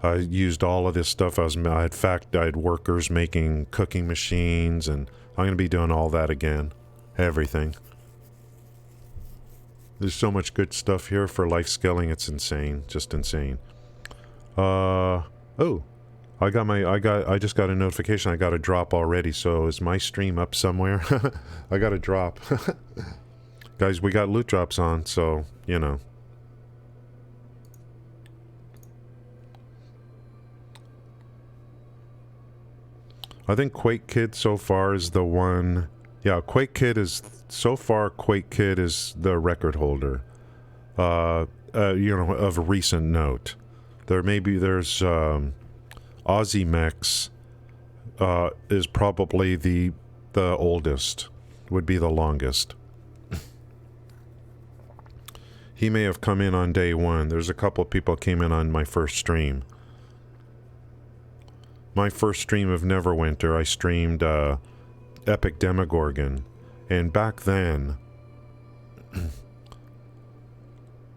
I used all of this stuff. I had workers making cooking machines, and I'm going to be doing all that again. Everything. There's so much good stuff here for life scaling. It's insane. Just insane. Oh. I just got a notification. I got a drop already. So is my stream up somewhere? I got a drop. Guys, we got loot drops on, so, you know. I think Quake Kid so far is the one. Yeah, Quake Kid is the record holder. You know, of recent note. There's Aussie Mex is probably the oldest, would be the longest. He may have come in on day one. There's a couple of people came in on my first stream. My first stream of Neverwinter, I streamed Epic Demogorgon. And back then,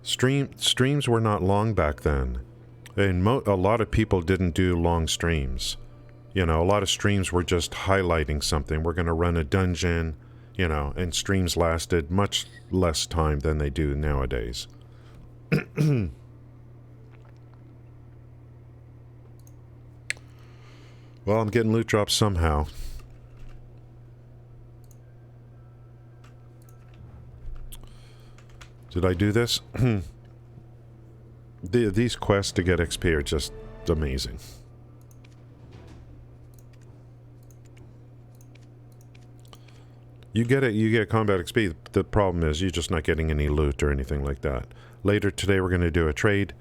streams were not long back then. And a lot of people didn't do long streams. You know, a lot of streams were just highlighting something. We're going to run a dungeon, you know, and streams lasted much less time than they do nowadays. Well, I'm getting loot drops somehow. Did I do this? These quests to get XP are just amazing. You get combat XP. The problem is you're just not getting any loot or anything like that. Later today we're going to do a trade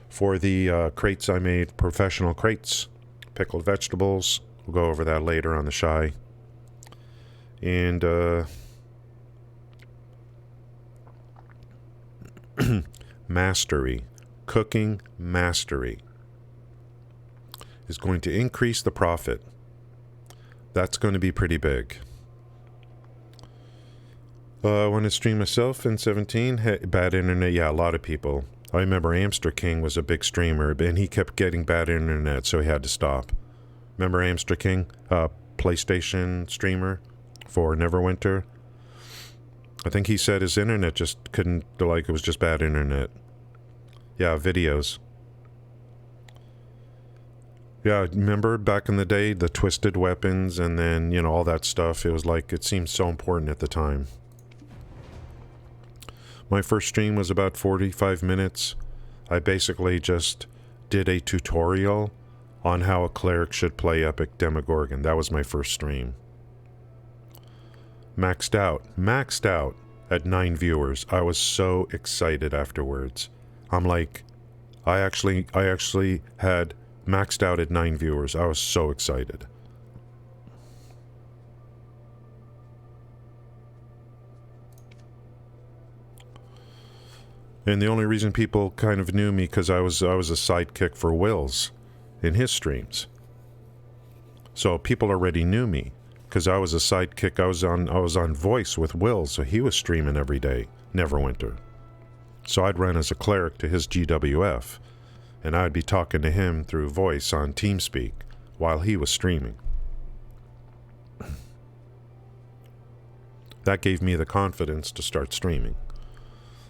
for the crates I made, professional crates, pickled vegetables. We'll go over that later on the Shy. And mastery, cooking mastery is going to increase the profit. That's going to be pretty big. I want to stream myself in 17. Hey, bad internet. Yeah, a lot of people. I remember Amster King was a big streamer, and he kept getting bad internet, so he had to stop. Remember Amster King? PlayStation streamer for Neverwinter? I think he said his internet just couldn't, like, it was just bad internet. Yeah, videos. Yeah, remember back in the day, the twisted weapons and then, you know, all that stuff. It was like, it seemed so important at the time. My first stream was about 45 minutes. I basically just did a tutorial on how a cleric should play Epic Demogorgon. That was my first stream. Maxed out at 9 viewers. I was so excited afterwards. I'm like, I actually had maxed out at 9 viewers. I was so excited. And the only reason people kind of knew me because I was a sidekick for Will's in his streams. So people already knew me because I was a sidekick. I was on voice with Will, so he was streaming every day, Neverwinter. So I'd run as a cleric to his GWF, and I'd be talking to him through voice on TeamSpeak while he was streaming. That gave me the confidence to start streaming.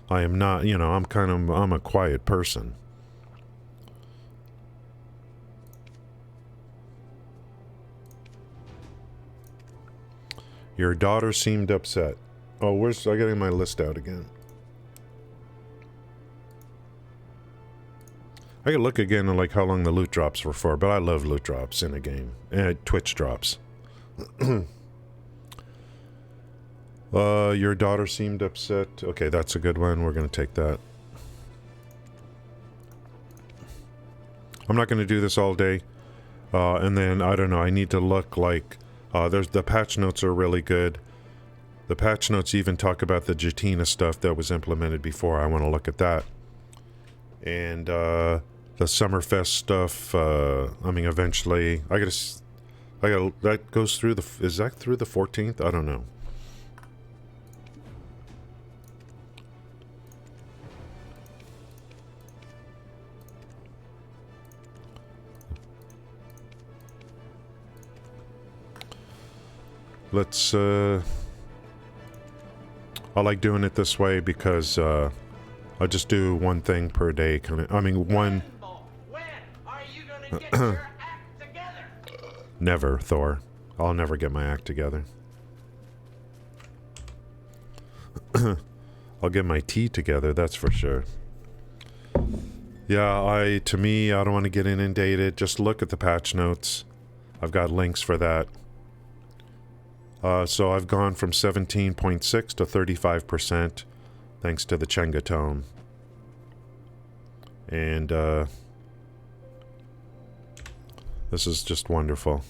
I am not, you know, I'm a quiet person. Your daughter seemed upset. Oh, I getting my list out again. I could look again at like how long the loot drops were for, but I love loot drops in a game. And Twitch drops. Your daughter seemed upset. Okay, that's a good one. We're going to take that. I'm not going to do this all day. And then, I don't know, I need to look like... the patch notes are really good. The patch notes even talk about the Jatina stuff that was implemented before. I want to look at that. And, the Summerfest stuff, I mean, eventually... that goes through the... Is that through the 14th? I don't know. Let's, I like doing it this way because, I just do one thing per day, kind of, I mean, one... When are you gonna get your act together? Never, Thor. I'll never get my act together. I'll get my tea together, that's for sure. Yeah, to me, I don't want to get inundated. Just look at the patch notes. I've got links for that. So I've gone from 17.6 to 35%, thanks to the Chenga tome. And, this is just wonderful.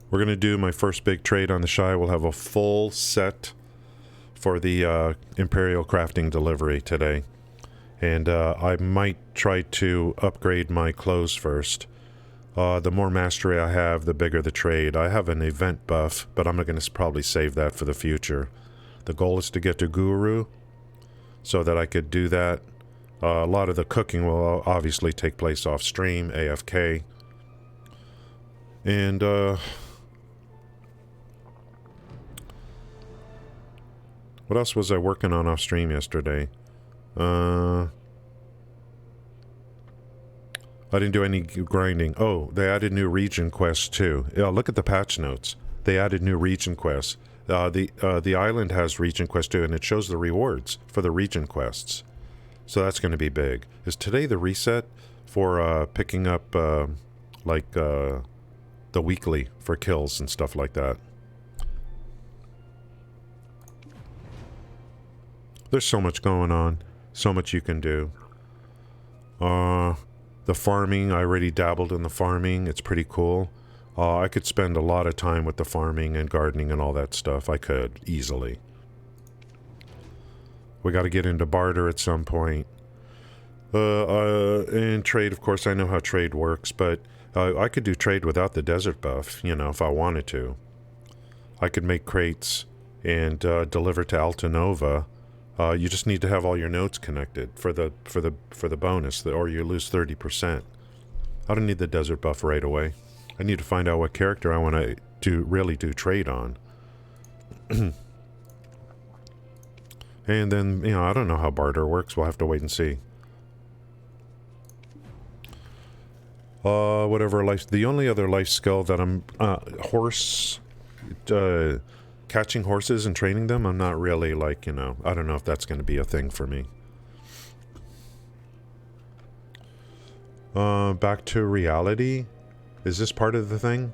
We're going to do my first big trade on the Shy. We'll have a full set for the, Imperial Crafting delivery today. And I might try to upgrade my clothes first. The more mastery I have, the bigger the trade. I have an event buff, but I'm going to probably save that for the future. The goal is to get to Guru, so that I could do that. A lot of the cooking will obviously take place off stream, AFK. And, what else was I working on off stream yesterday? I didn't do any grinding. Oh, they added new region quests too. Yeah, look at the patch notes. They added new region quests. The island has region quests too, and it shows the rewards for the region quests. So that's going to be big. Is today the reset for picking up the weekly for kills and stuff like that? There's so much going on. So much you can do. The farming, I already dabbled in the farming. It's pretty cool. I could spend a lot of time with the farming and gardening and all that stuff. I could, easily. We got to get into barter at some point. And trade, of course, I know how trade works, but I could do trade without the desert buff, you know, if I wanted to. I could make crates and deliver to Altanova. You just need to have all your nodes connected for the bonus, or you lose 30%. I don't need the desert buff right away. I need to find out what character I want to really do trade on. And then, you know, I don't know how barter works. We'll have to wait and see. Whatever life... The only other life skill that I'm... horse catching horses and training them, I'm not really like, I don't know if that's going to be a thing for me. Back to reality. Is this part of the thing?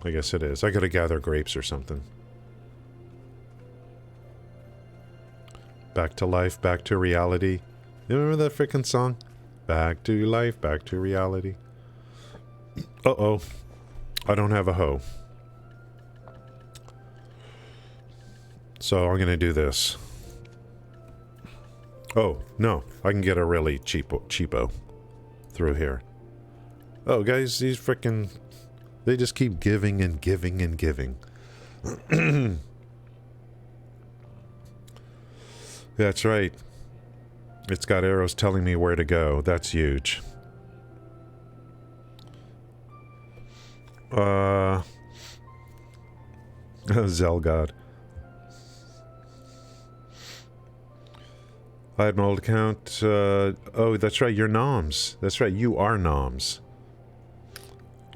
I guess it is. I gotta gather grapes or something. Back to life, back to reality. You remember that freaking song? Back to life, back to reality. Uh-oh. I don't have a hoe. So I'm gonna do this. Oh, no. I can get a really cheapo through here. Oh, guys, these freaking... They just keep giving and giving and giving. That's right. It's got arrows telling me where to go. That's huge. Zelgod. I had an old account. Oh, that's right. You're Noms. That's right. You are Noms.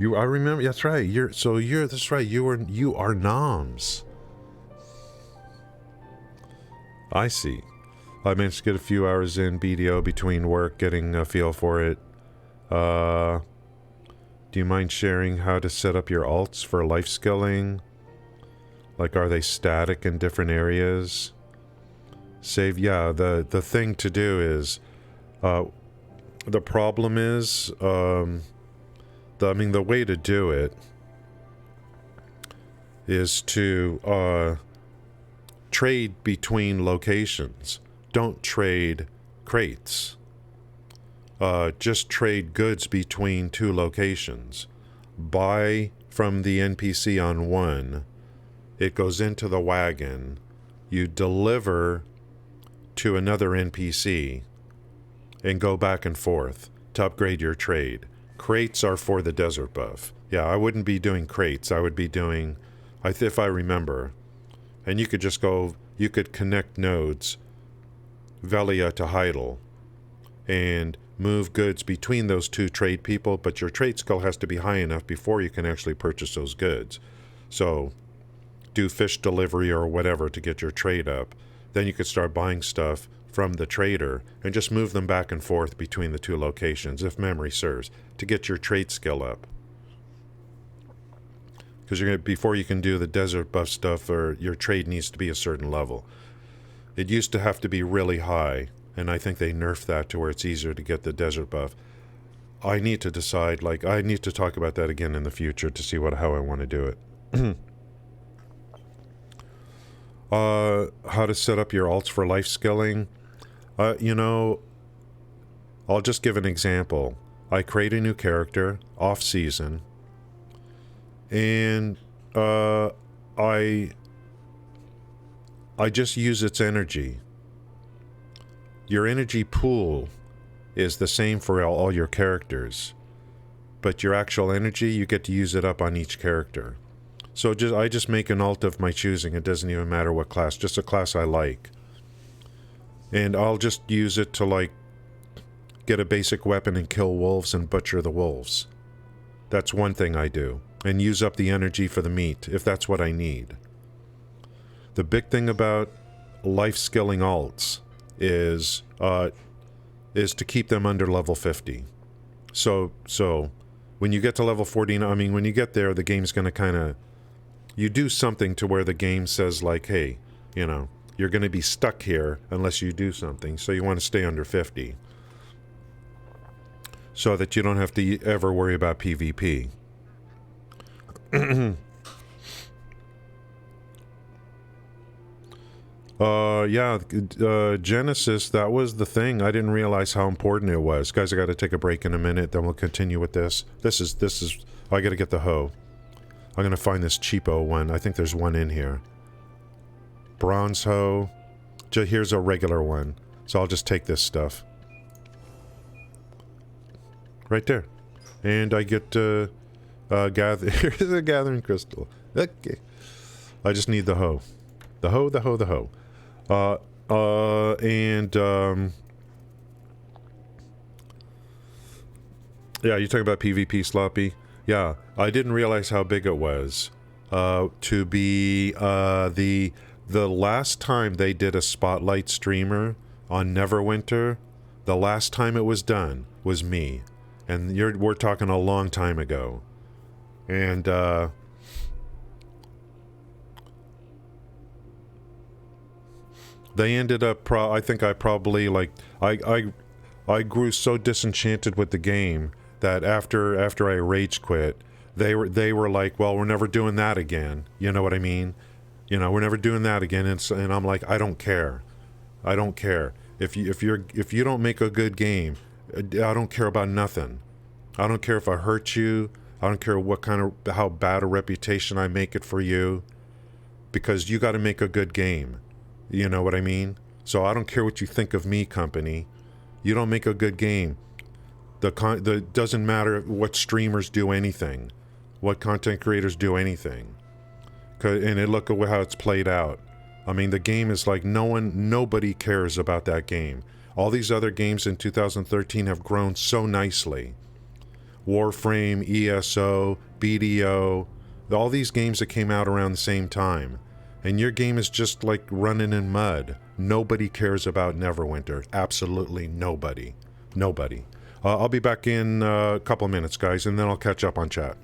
I remember. That's right. That's right. You are Noms. I see. I managed to get a few hours in BDO between work, getting a feel for it. Do you mind sharing how to set up your alts for life skilling? Like, are they static in different areas? Save, yeah, the thing to do is, the problem is, the way to do it is to, trade between locations. Don't trade crates. Just trade goods between two locations. Buy from the NPC on one. It goes into the wagon. You deliver to another NPC and go back and forth to upgrade your trade. Crates are for the desert buff. Yeah, I wouldn't be doing crates. I would be doing, if I remember. And you could just go, you could connect nodes, Velia to Heidel, and move goods between those two trade people, but your trade skill has to be high enough before you can actually purchase those goods. So, do fish delivery or whatever to get your trade up. Then you could start buying stuff from the trader and just move them back and forth between the two locations, if memory serves, to get your trade skill up. Because before you can do the desert buff stuff, or your trade needs to be a certain level. It used to have to be really high, and I think they nerfed that to where it's easier to get the desert buff. I need to decide, I need to talk about that again in the future to see how I want to do it. How to set up your alts for life skilling. I'll just give an example. I create a new character off season, and I just use its energy. Your energy pool is the same for all your characters, but your actual energy, you get to use it up on each character. So I just make an alt of my choosing. It doesn't even matter what class, just a class I like. And I'll just use it to, get a basic weapon and kill wolves and butcher the wolves. That's one thing I do. And use up the energy for the meat, if that's what I need. The big thing about life skilling alts is to keep them under level 50. So when you get to level 49, when you get there, the game's going to you do something to where the game says, hey, you're going to be stuck here unless you do something. So you want to stay under 50. So that you don't have to ever worry about PvP. Genesis, that was the thing. I didn't realize how important it was. Guys, I got to take a break in a minute, then we'll continue with this. This is, I got to get the hoe. I'm going to find this cheapo one. I think there's one in here. Bronze hoe. Here's a regular one. So I'll just take this stuff. Right there. And I get here's a gathering crystal. Okay. I just need the hoe. The hoe, the hoe, the hoe. Yeah, you're talking about PvP sloppy? Yeah, I didn't realize how big it was. To be the last time they did a spotlight streamer on Neverwinter, the last time it was done was me, and we're talking a long time ago, and they ended up. I think I probably like I grew so disenchanted with the game that after I rage quit, they were like, well, we're never doing that again. You know what I mean? You know, we're never doing that again. And I'm like, I don't care. I don't care. If you don't make a good game, I don't care about nothing. I don't care if I hurt you. I don't care how bad a reputation I make it for you, because you got to make a good game. You know what I mean? So I don't care what you think of me, company. You don't make a good game. The doesn't matter what streamers do anything, what content creators do anything. And look at how it's played out. I mean, the game is like nobody cares about that game. All these other games in 2013 have grown so nicely. Warframe, ESO, BDO, all these games that came out around the same time. And your game is just like running in mud. Nobody cares about Neverwinter. Absolutely nobody. Nobody. I'll be back in a couple of minutes, guys, and then I'll catch up on chat.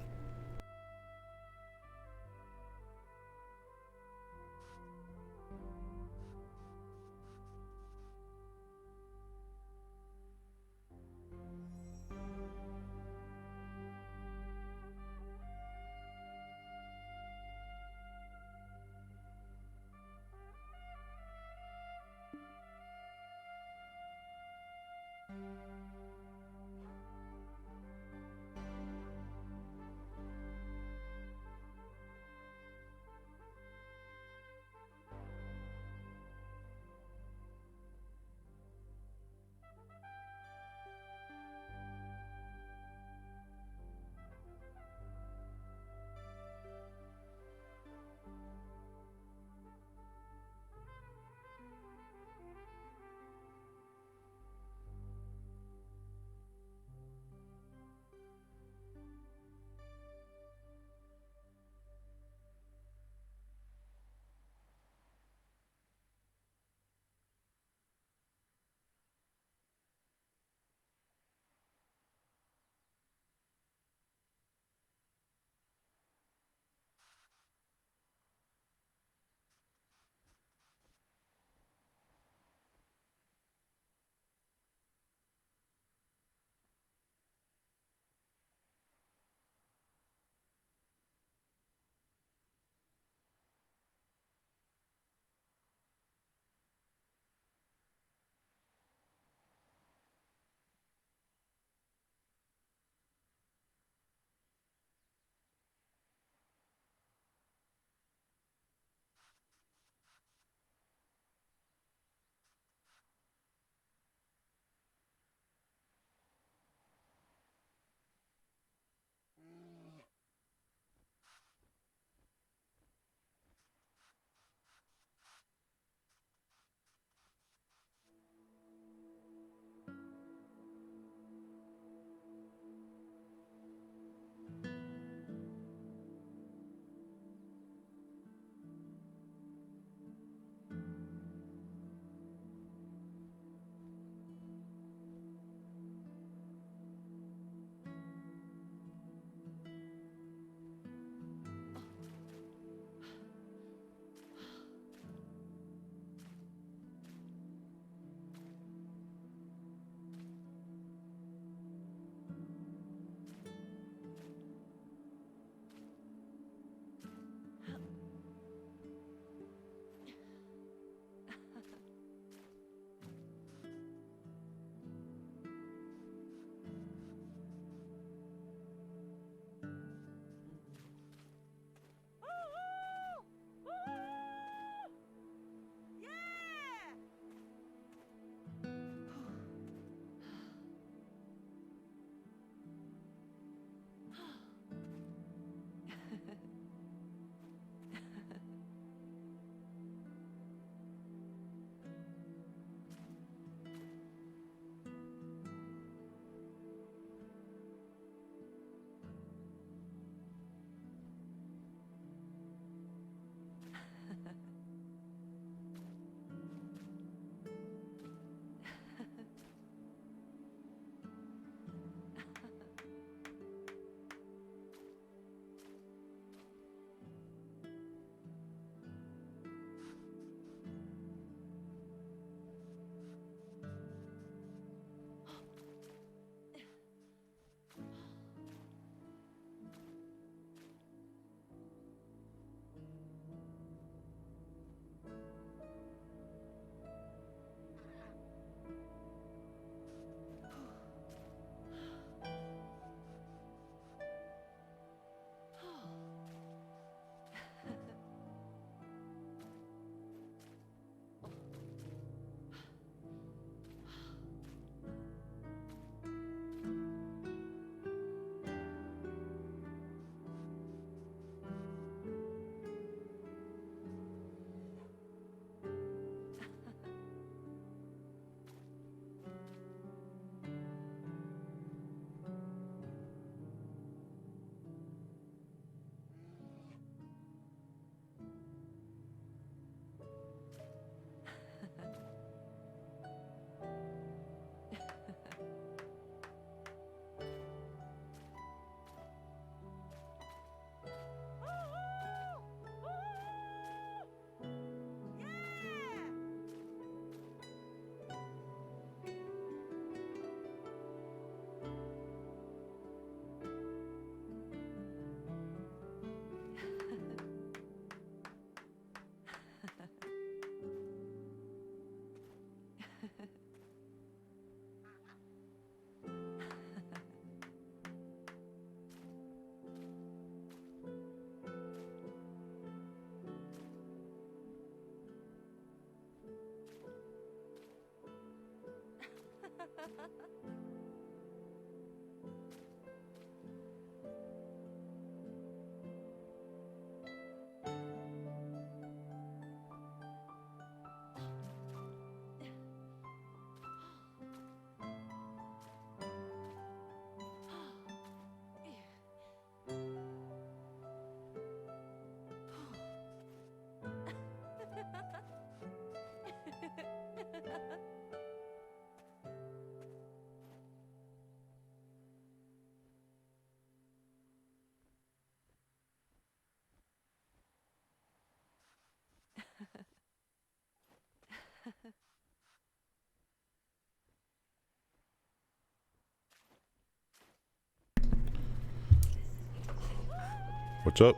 What's up?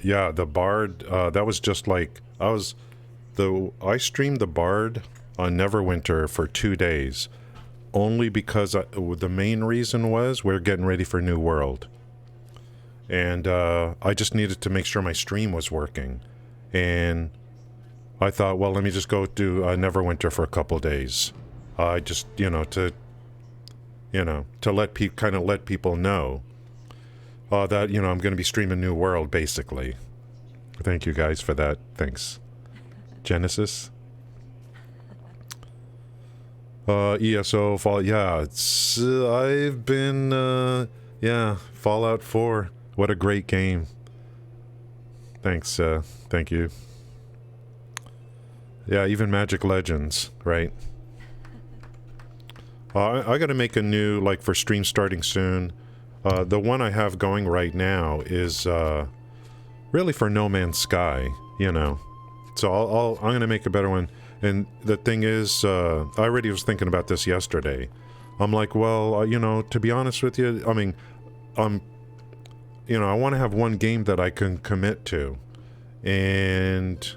Yeah, the Bard, that was just like, I streamed the Bard on Neverwinter for 2 days, only because the main reason was we're getting ready for New World. And, I just needed to make sure my stream was working. And I thought, well, let me just go do Neverwinter for a couple days. Just, to let people know that, I'm going to be streaming New World, basically. Thank you guys for that. Thanks. Genesis? ESO, I've been, Fallout 4. What a great game. Thanks, thank you. Yeah, even Magic Legends, right? I gotta make a new, like, for stream starting soon. The one I have going right now is, really for No Man's Sky, So I'm gonna make a better one. And the thing is, I already was thinking about this yesterday. I'm like, well, to be honest with you, I mean, I want to have one game that I can commit to. And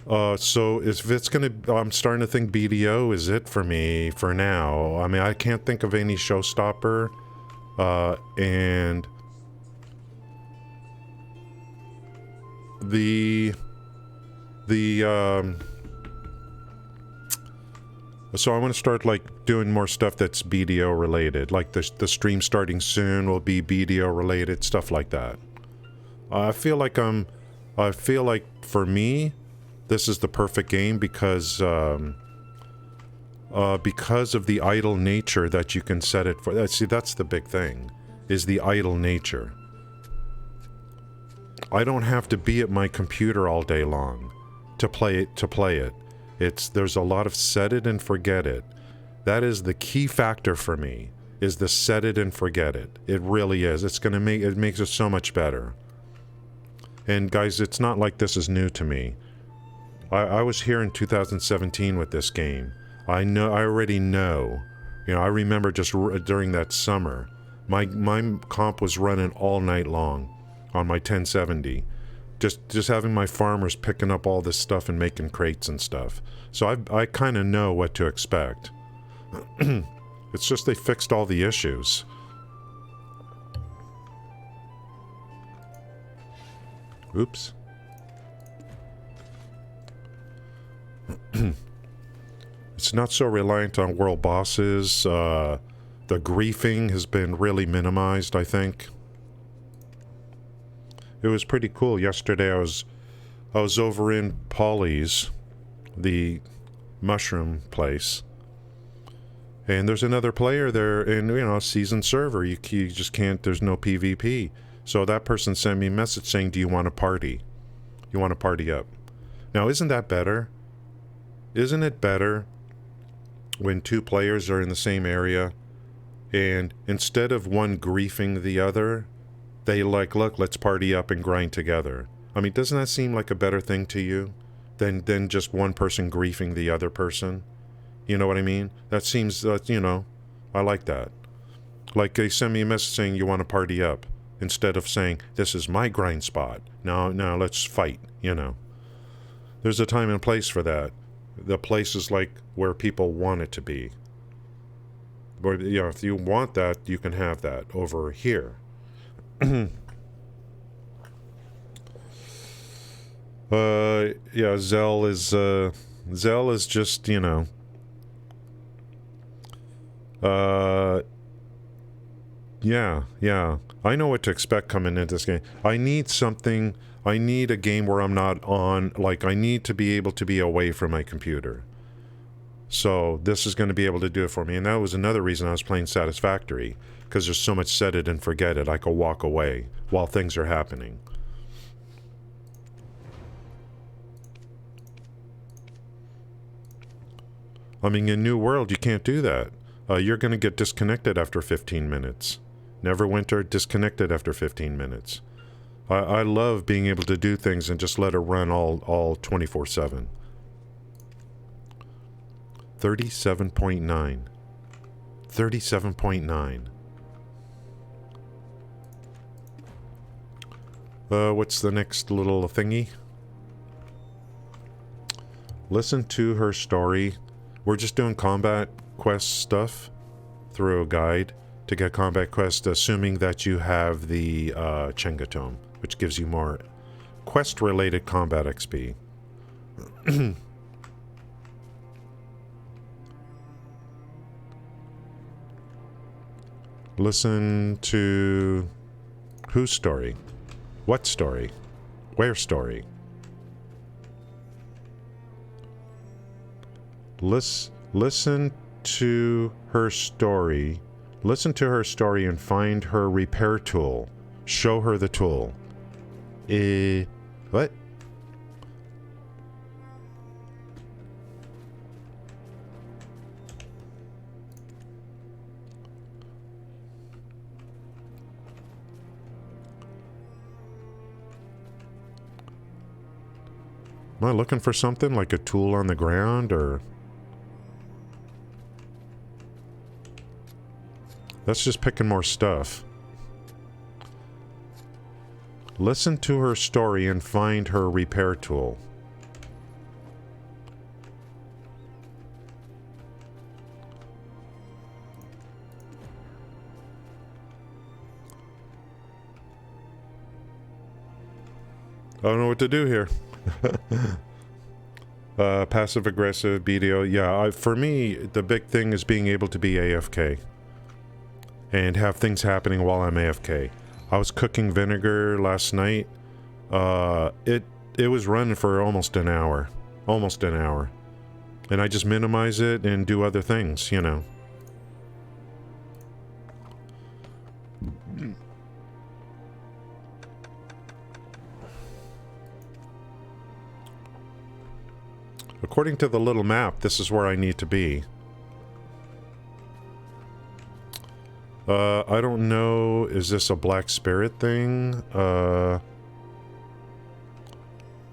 so if it's gonna, I'm starting to think BDO is it for me for now. I mean, I can't think of any showstopper, and so I want to start, like, doing more stuff that's BDO related, like the stream starting soon will be BDO related, stuff like that. I feel like for me, this is the perfect game because of the idle nature that you can set it for. See, that's the big thing, is the idle nature. I don't have to be at my computer all day long to play it. There's a lot of set it and forget it. That is the key factor for me, is the set it and forget it. It really is. It makes it so much better. And guys, it's not like this is new to me. I was here in 2017 with this game. I already know. I remember just during that summer, my comp was running all night long on my 1070. Just having my farmers picking up all this stuff and making crates and stuff. So I kind of know what to expect. It's just they fixed all the issues. Oops. It's not so reliant on world bosses. The griefing has been really minimized, I think. It was pretty cool. Yesterday I was over in Polly's, the mushroom place, and there's another player there in seasoned server. You just can't. There's no PvP. So that person sent me a message saying, "Do you want to party? You want to party up?" Now, isn't that better? Isn't it better when two players are in the same area, and instead of one griefing the other, they look, let's party up and grind together? I mean, doesn't that seem like a better thing to you than just one person griefing the other person? You know what I mean? That seems, I like that. Like, they send me a message saying, "You want to party up?" Instead of saying, "This is my grind spot. Now let's fight," There's a time and place for that. The place is like where people want it to be. But, if you want that, you can have that over here. Yeah, Zell is just, you know, yeah. I know what to expect coming into this game. I need a game where I'm not on, like, I need to be able to be away from my computer. So this is going to be able to do it for me. And that was another reason I was playing Satisfactory, because there's so much set it and forget it. I could walk away while things are happening. I mean, in New World, you can't do that. You're going to get disconnected after 15 minutes. Neverwinter, disconnected after 15 minutes. I love being able to do things and just let it run all 24/7. 37.9. 37.9. What's the next little thingy? Listen to her story. We're just doing combat quest stuff through a guide to get combat quest, assuming that you have the Chenga Tome, which gives you more quest-related combat XP. Listen to whose story? What story? Where story? Listen to her story. Listen to her story and find her repair tool. Show her the tool. What? Am I looking for something like a tool on the ground, or... That's just picking more stuff. Listen to her story and find her repair tool. I don't know what to do here. Passive aggressive BDO. Yeah, for me, the big thing is being able to be AFK. And have things happening while I'm AFK. I was cooking vinegar last night. It was running for almost an hour. Almost an hour. And I just minimize it and do other things, you know. According to the little map, this is where I need to be. I don't know, is this a black spirit thing?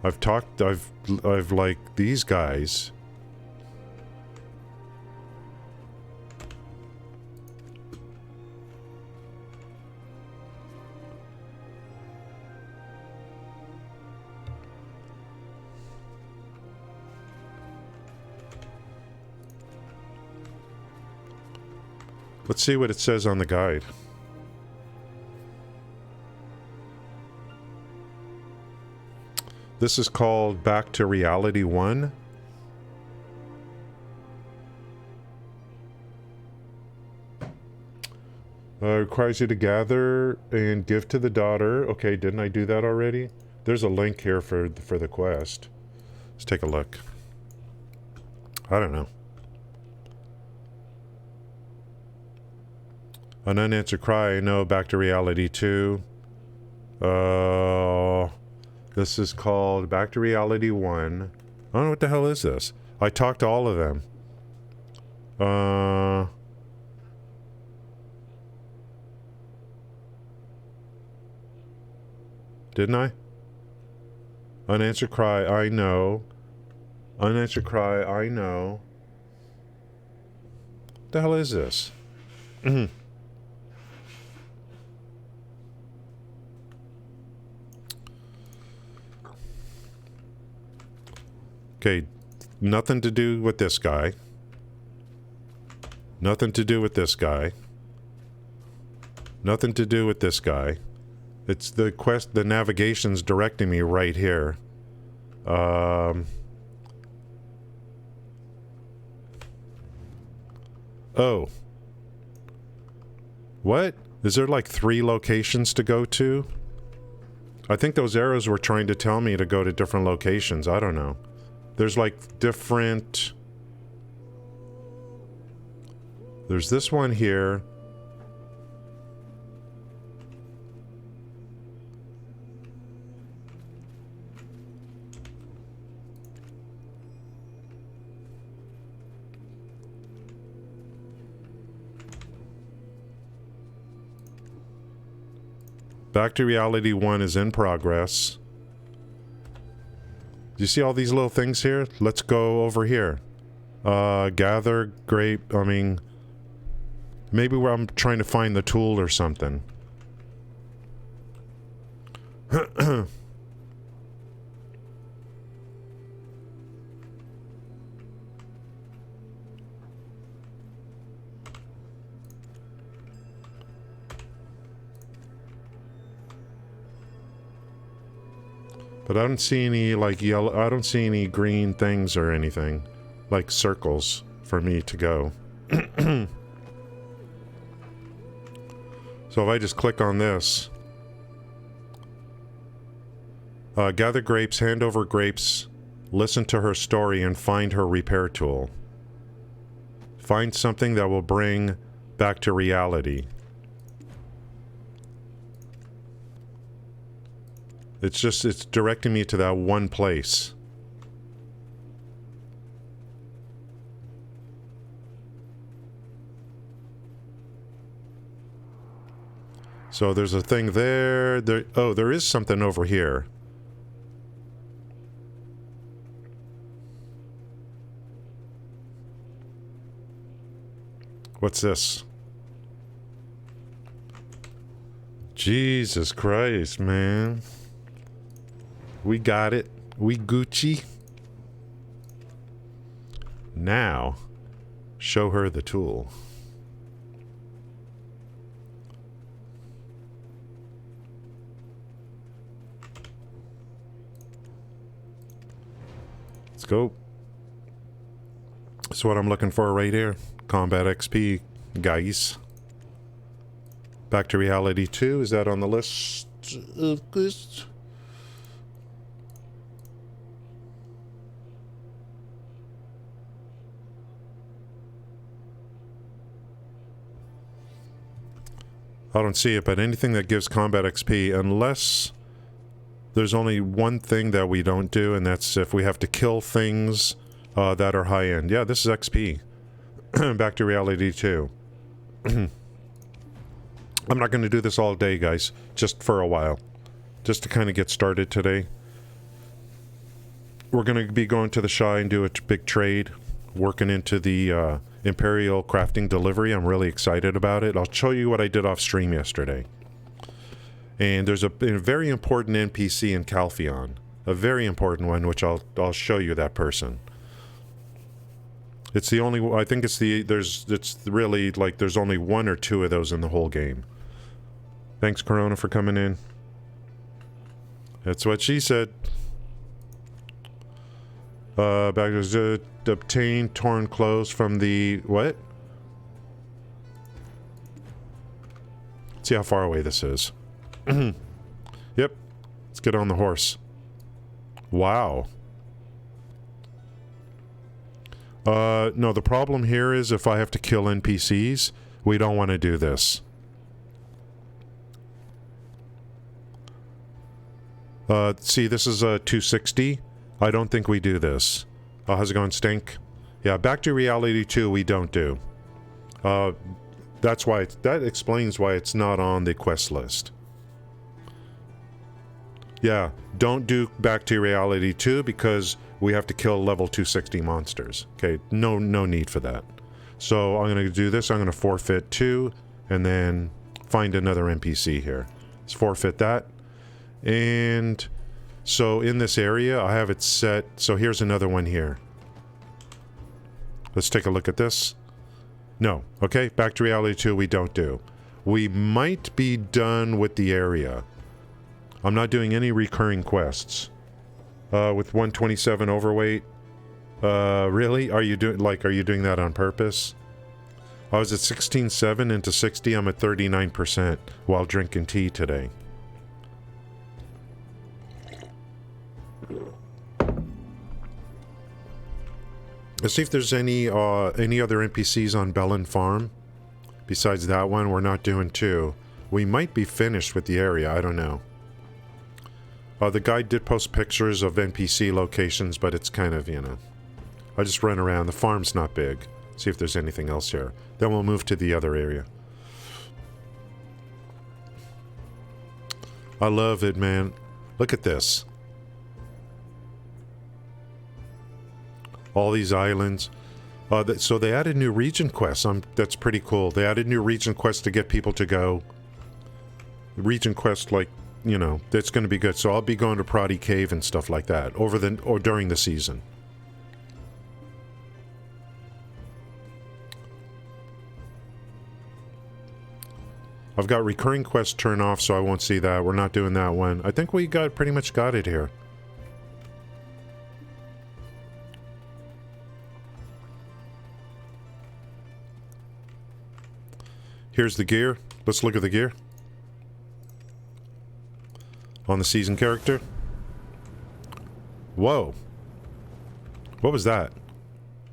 I've like these guys. Let's see what it says on the guide. This is called Back to Reality 1. Requires you to gather and give to the daughter. Okay, didn't I do that already? There's a link here for the quest. Let's take a look. I don't know. An unanswered cry. No, Back to Reality 2. This is called Back to Reality 1. I don't know what the hell is this. I talked to all of them. Didn't I? Unanswered cry, I know. Unanswered cry, I know. What the hell is this? Okay, nothing to do with this guy. Nothing to do with this guy. Nothing to do with this guy. It's the quest, the navigation's directing me right here. Oh. What? Is there like 3 locations to go to? I think those arrows were trying to tell me to go to different locations. I don't know. There's like different... There's this one here. Back to Reality 1 is in progress. Do you see all these little things here? Let's go over here. Gather grape... I mean... Maybe where I'm trying to find the tool or something. But I don't see any, like, yellow... I don't see any green things or anything. Like circles for me to go. So if I just click on this... gather grapes, hand over grapes, listen to her story, and find her repair tool. Find something that will bring back to reality. It's just, it's directing me to that one place. So there's a thing there. Oh, there is something over here. What's this? Jesus Christ, man. We got it. We Gucci. Now, show her the tool. Let's go. That's what I'm looking for right here. Combat XP, guys. Back to Reality 2. Is that on the list of this? I don't see it, but anything that gives combat XP, unless there's only one thing that we don't do, and that's if we have to kill things that are high-end. Yeah, this is XP. Back to Reality 2. I'm not going to do this all day, guys. Just for a while. Just to kind of get started today. We're going to be going to the Shy and do a big trade. Working into the Imperial Crafting Delivery. I'm really excited about it. I'll show you what I did off stream yesterday. And there's a very important NPC in Calpheon. A very important one, which I'll show you that person. It's the only, I think it's really like there's only 1 or 2 of those in the whole game. Thanks, Corona, for coming in. That's what she said. Back to obtain torn clothes from the, what? Let's see how far away this is. Yep. Let's get on the horse. Wow. No, the problem here is if I have to kill NPCs, we don't want to do this. See, this is a 260. I don't think we do this. How's it going, Stink? Yeah, back to Reality 2 we don't do. That's why, that explains why it's not on the quest list. Yeah, don't do Back to Reality 2 because we have to kill level 260 monsters. Okay, no need for that. So I'm going to do this. I'm going to forfeit 2 and then find another NPC here. Let's forfeit that. And so in this area, I have it set. So here's another one here. Let's take a look at this. No. Okay, Back to Reality 2 we don't do. We might be done with the area. I'm not doing any recurring quests. with 127 overweight. Really? Are you doing that on purpose? I was at 16.7 into 60. I'm at 39% while drinking tea today. Let's see if there's any other NPCs on Bellin Farm. Besides that one, we're not doing 2. We might be finished with the area, I don't know. The guide did post pictures of NPC locations, but it's kind of, you know... I just run around. The farm's not big. See if there's anything else here. Then we'll move to the other area. I love it, man. Look at this. All these islands. So they added new region quests. That's pretty cool. They added new region quests to get people to go. Region quests, like, you know, that's going to be good. So I'll be going to Proddy Cave and stuff like that during the season. I've got recurring quests turned off, so I won't see that. We're not doing that one. I think we pretty much got it here. Here's the gear. Let's look at the gear. On the season character. Whoa. What was that?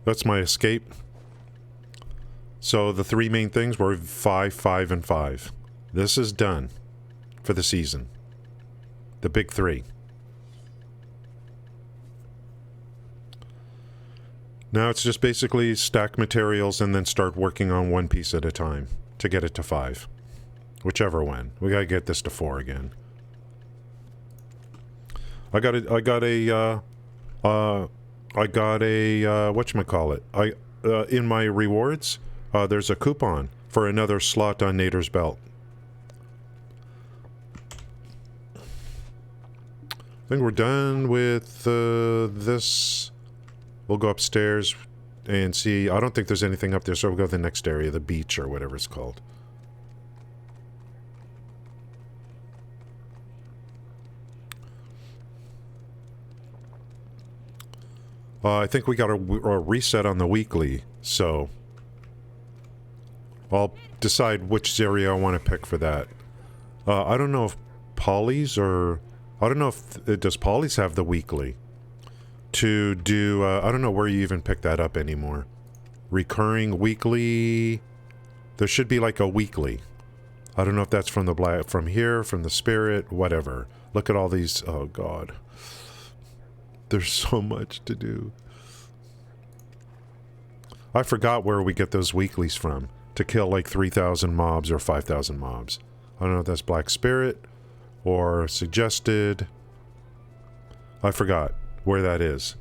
That's my escape. So the 3 main things were 5, 5, and 5. This is done for the season. The big 3. Now it's just basically stack materials and then start working on one piece at a time to get it to 5. Whichever one. We gotta get this to 4 again. I got a whatchamacallit? In my rewards, there's a coupon for another slot on Nader's Belt. I think we're done with this. We'll go upstairs and see. I don't think there's anything up there, so we'll go to the next area, the beach or whatever it's called. I think we got a reset on the weekly, so I'll decide which area I want to pick for that. I don't know if Polly's or... I don't know if... does Polly's have the weekly? To do... I don't know where you even pick that up anymore. Recurring weekly... There should be like a weekly. I don't know if that's from the from here, from the spirit, whatever. Look at all these... Oh, God. There's so much to do. I forgot where we get those weeklies from. To kill like 3,000 mobs or 5,000 mobs. I don't know if that's Black Spirit or suggested. I forgot where that is.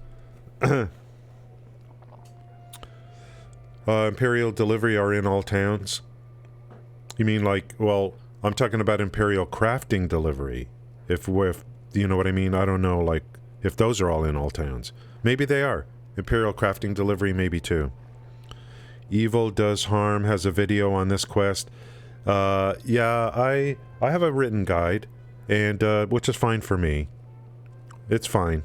Imperial delivery are in all towns. You mean like, well, I'm talking about Imperial crafting delivery. If you know what I mean? I don't know, like, if those are all in all towns. Maybe they are. Imperial crafting delivery, maybe too. Evil Does Harm has a video on this quest. Yeah, I have a written guide, and which is fine for me. It's fine.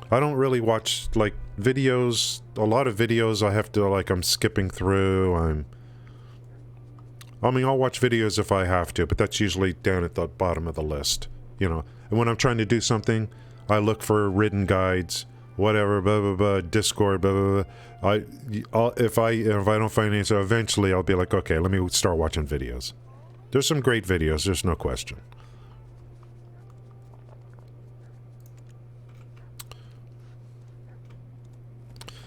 I don't really watch, like, videos. A lot of videos I have to, like, I'm skipping through. I mean, I'll watch videos if I have to, but that's usually down at the bottom of the list, you know. And when I'm trying to do something, I look for written guides, whatever, blah, blah, blah, Discord, blah, blah, blah. If I don't find an answer, eventually I'll be like, okay, let me start watching videos. There's some great videos, there's no question.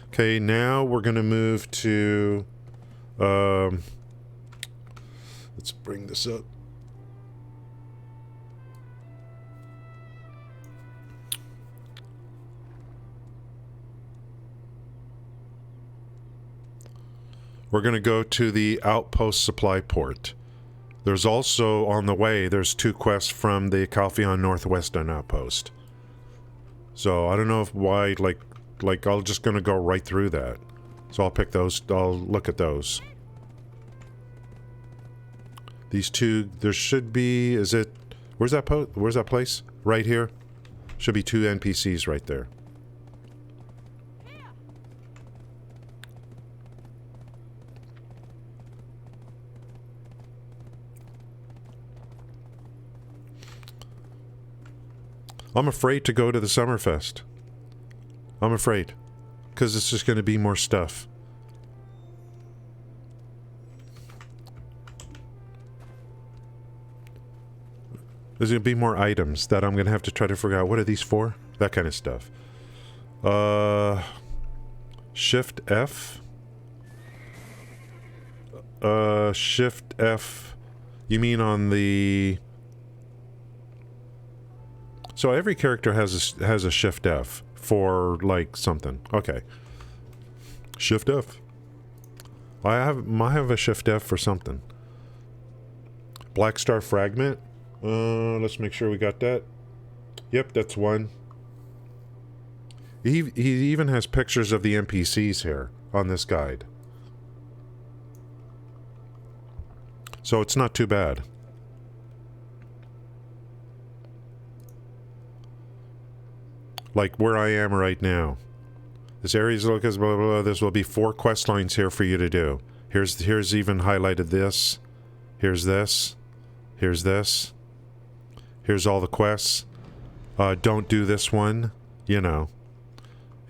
Okay, now we're going to move to... let's bring this up. We're going to go to the Outpost Supply Port. There's also, on the way, there's 2 quests from the Calpheon Northwestern Outpost. So, I don't know why, like, I'm just going to go right through that. So I'll pick those, I'll look at those. These 2, there should be, is it, where's that place? Right here? Should be 2 NPCs right there. I'm afraid to go to the Summerfest. I'm afraid. Because it's just going to be more stuff. There's going to be more items that I'm going to have to try to figure out. What are these for? That kind of stuff. Shift F. Shift F. You mean on the... So every character has a Shift F for, like, something. Okay. Shift F. I have a Shift F for something. Black Star Fragment. Let's make sure we got that. Yep, that's one. He even has pictures of the NPCs here on this guide. So it's not too bad. Like where I am right now. This area is located, blah, blah, blah. This will be 4 quest lines here for you to do. Here's even highlighted this. Here's this. Here's this. Here's all the quests. Don't do this one, you know.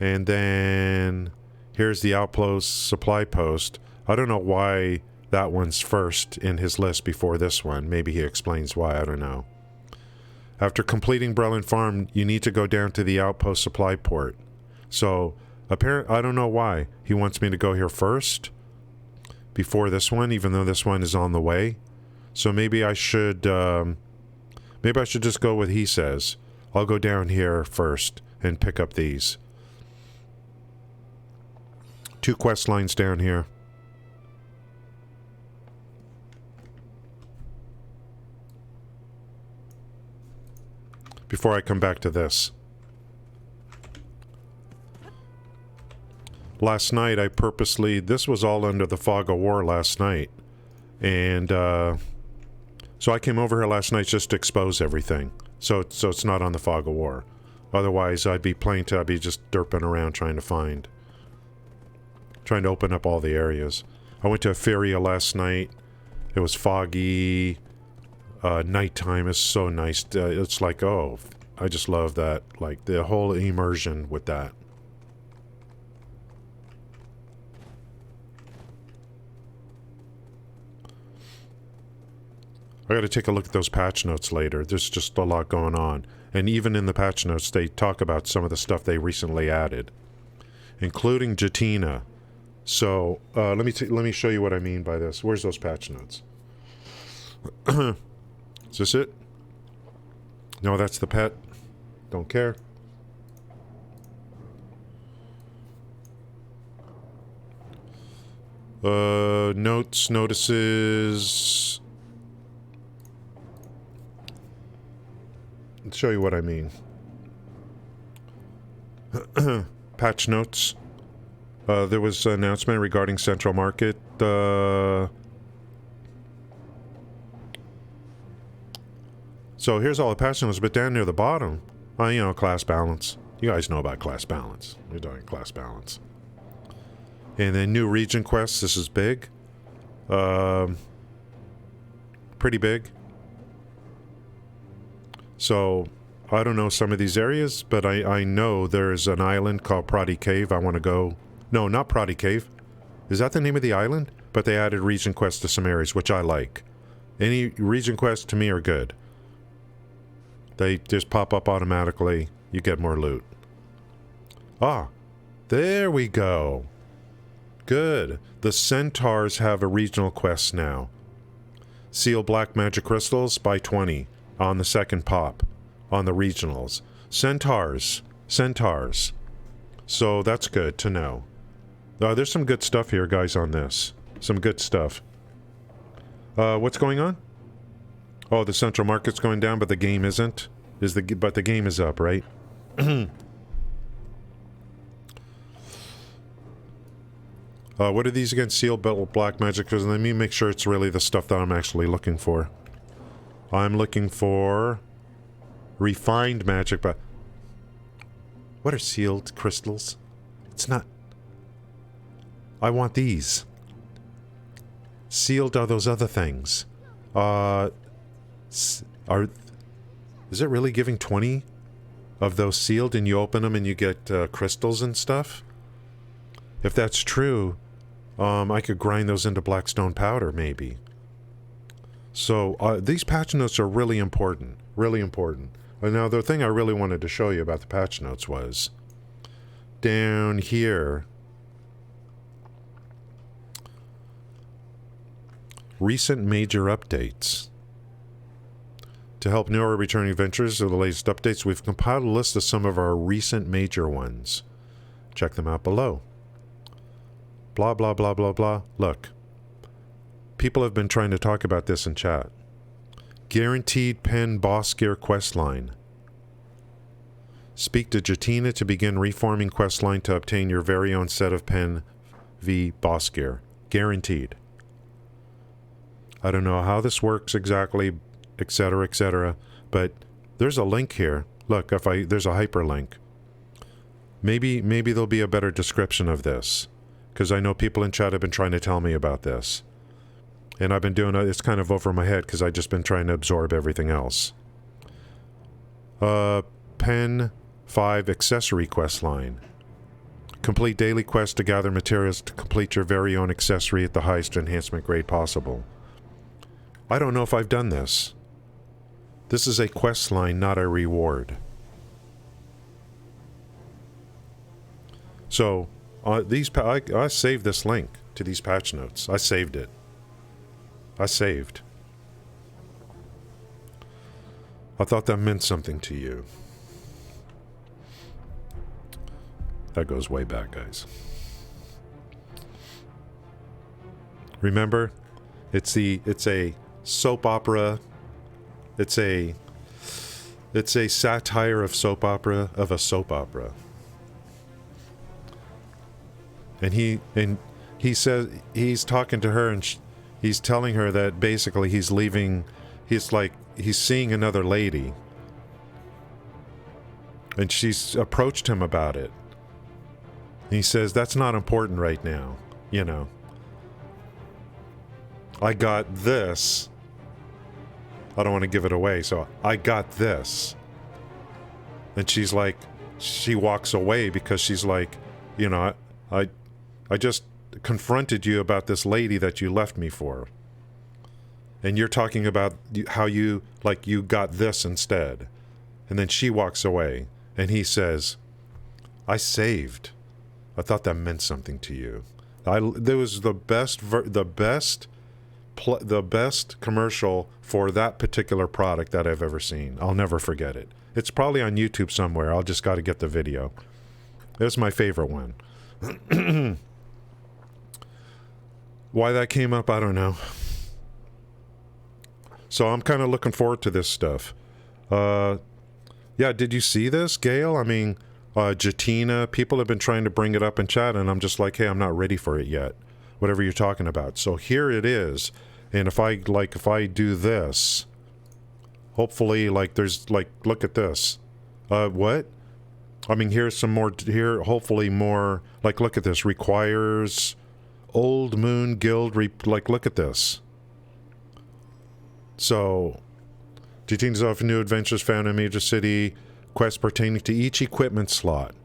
And then here's the outpost supply post. I don't know why that one's first in his list before this one. Maybe he explains why, I don't know. After completing Brelin Farm, you need to go down to the outpost supply port. So, apparently, I don't know why. He wants me to go here first before this one, even though this one is on the way. So maybe I should just go with he says. I'll go down here first and pick up these. 2 quest lines down here. Before I come back to this. Last night I purposely... This was all under the fog of war last night. And, so I came over here last night just to expose everything. So it's not on the fog of war. Otherwise, I'd be just derping around trying to open up all the areas. I went to Etheria last night. It was foggy. Nighttime is so nice. It's like, oh, I just love that. Like, the whole immersion with that. I gotta take a look at those patch notes later. There's just a lot going on. And even in the patch notes, they talk about some of the stuff they recently added. Including Jatina. So, let me show you what I mean by this. Where's those patch notes? Is this it? No, that's the pet. Don't care. Notes, notices... Let's show you what I mean. Patch notes. There was an announcement regarding Central Market. So here's all the patch notes, but down near the bottom, you know, class balance. You guys know about class balance. We're doing class balance. And then new region quests. This is big. Pretty big. So, I don't know some of these areas, but I know there's an island called Prodi Cave. I want to go... No, not Prodi Cave. Is that the name of the island? But they added region quests to some areas, which I like. Any region quests to me are good. They just pop up automatically. You get more loot. Ah, there we go. Good. The Centaurs have a regional quest now. Seal black magic crystals by 20 on the second pop on the regionals. Centaurs. So that's good to know. There's some good stuff here, guys, on this. Some good stuff. What's going on? Oh, the Central Market's going down, but the game isn't. But the game is up, right? What are these again? Seal black magic. Let me make sure it's really the stuff that I'm actually looking for. I'm looking for refined magic, but What are sealed crystals? It's not... I want these. Sealed are those other things. Is it really giving 20 of those sealed and you open them and you get crystals and stuff? If that's true, I could grind those into blackstone powder maybe. So these patch notes are really important. Really important. Now the thing I really wanted to show you about the patch notes was down here. Recent major updates. To help new or returning adventurers with the latest updates, we've compiled a list of some of our recent major ones. Check them out below. Blah, blah, blah, blah, blah. Look. People have been trying to talk about this in chat. Guaranteed pen boss gear questline. Speak to Jatina to begin reforming questline to obtain your very own set of pen V boss gear. Guaranteed. I don't know how this works exactly, etc., but there's a link here. Look, there's a hyperlink. Maybe there'll be a better description of this, because I know people in chat have been trying to tell me about this. And I've been doing it's kind of over my head because I've just been trying to absorb everything else. Pen 5 accessory quest line. Complete daily quests to gather materials to complete your very own accessory at the highest enhancement grade possible. I don't know if I've done this. This is a quest line, not a reward. So, I saved this link to these patch notes. I saved it. I saved. I thought that meant something to you. That goes way back, guys. Remember? It's a soap opera. It's a satire of soap opera, of a soap opera. And he says, he's talking to her and he's telling her that basically he's leaving, he's seeing another lady. And she's approached him about it. And he says, that's not important right now, you know. I got this. I don't want to give it away, so I got this. And she's like, she walks away because she's like, you know, I just confronted you about this lady that you left me for. And you're talking about how you got this instead. And then she walks away and he says, I saved. I thought that meant something to you. There was the best commercial for that particular product that I've ever seen. I'll never forget it. It's probably on YouTube somewhere. I'll just got to get the video. It's my favorite one. Why that came up, I don't know. So I'm kind of looking forward to this stuff. Yeah, did you see this, Gail? I mean, Jatina, people have been trying to bring it up in chat, and I'm just like, hey, I'm not ready for it yet. Whatever you're talking about. So here it is. And if I do this, hopefully, there's, look at this. What? I mean, here's some more, hopefully more, look at this. Requires Old Moon Guild, look at this. So, Jatina's offer new adventures found in a major city, quests pertaining to each equipment slot.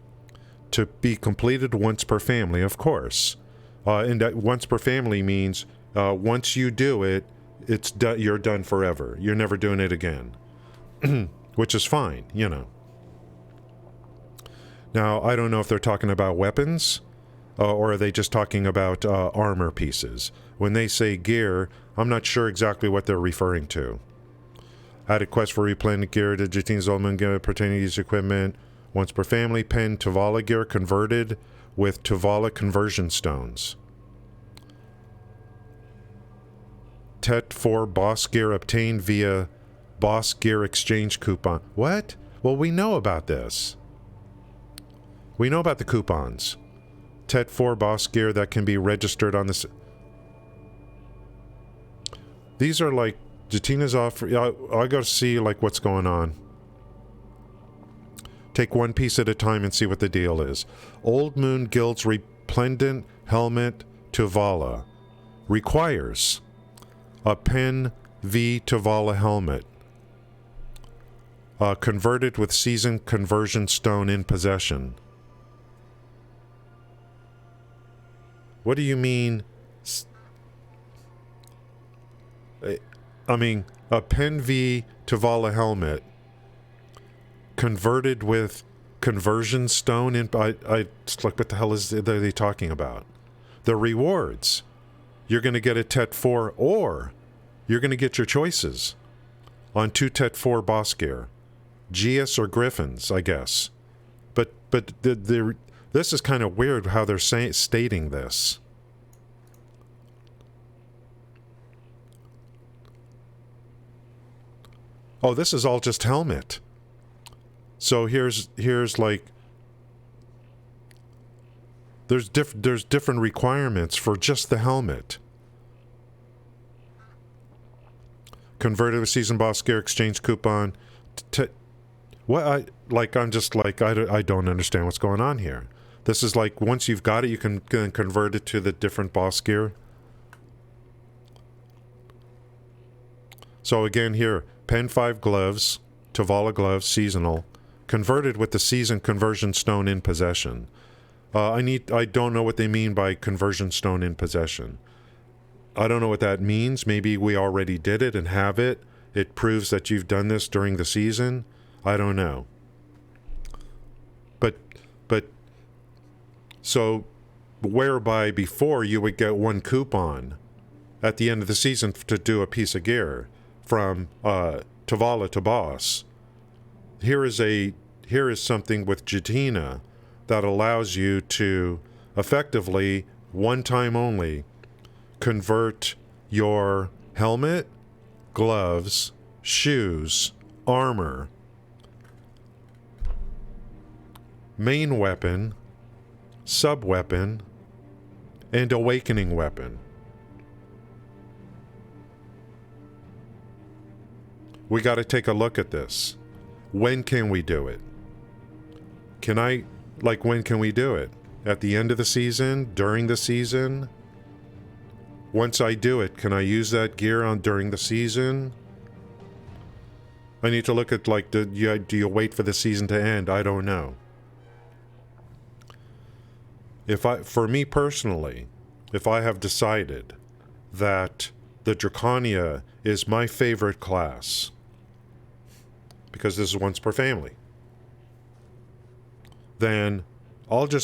To be completed once per family, of course. And that once per family means once you do it, it's you're done forever. You're never doing it again. Which is fine, you know. Now, I don't know if they're talking about weapons, or are they just talking about armor pieces. When they say gear, I'm not sure exactly what they're referring to. Added quest for replanting gear to Jatina's Old Moon gear pertaining to each equipment. Once per family, pen Tuvala gear converted with Tuvala conversion stones. Tet 4 boss gear obtained via boss gear exchange coupon. What? Well, we know about this. We know about the coupons. Tet 4 boss gear that can be registered on this. These are Jatina's offer. I gotta see what's going on. Take one piece at a time and see what the deal is. Old Moon Guild's Resplendent Helmet Tuvala requires a Pen V Tuvala helmet, converted with Season Conversion Stone in possession. What do you mean? I mean, a Pen V Tuvala helmet converted with conversion stone in. It's like, what the hell are they talking about? The rewards. You're going to get a Tet 4, or you're going to get your choices on 2 Tet 4 boss gear. Geas or Griffins, I guess. But this is kind of weird how they're stating this. Oh, this is all just helmet. So here's like there's different requirements for just the helmet. Converted with season boss gear, exchange coupon. I'm just like I don't understand what's going on here. This is like once you've got it, you can convert it to the different boss gear. So again here, Pen 5 gloves, Tuvala gloves, seasonal, converted with the season conversion stone in possession. I don't know what they mean by conversion stone in possession. I don't know what that means. Maybe we already did it and have it. It proves that you've done this during the season. I don't know. But so whereby before you would get 1 coupon at the end of the season to do a piece of gear from Tuvala to boss. Here is something with Jatina that allows you to effectively, one time only, convert your helmet, gloves, shoes, armor, main weapon, sub-weapon, and awakening weapon. We got to take a look at this. When can we do it? When can we do it? At the end of the season? During the season? Once I do it, can I use that gear during the season? I need to look at, do you wait for the season to end? I don't know. For me personally, if I have decided that the Drakania is my favorite class, because this is once per family, then I'll do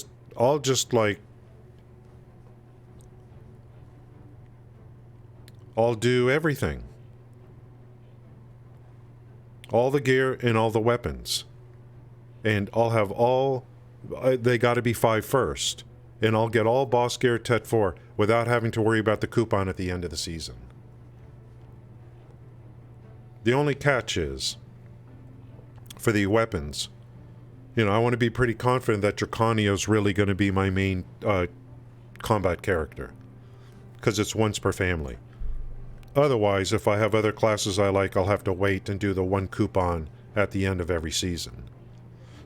everything. All the gear and all the weapons. And I'll have they gotta be 5 first. And I'll get all boss gear Tet 4 without having to worry about the coupon at the end of the season. The only catch is, for the weapons, I want to be pretty confident that Drakania is really going to be my main combat character, because it's once per family. Otherwise, if I have other classes I like, I'll have to wait and do the 1 coupon at the end of every season.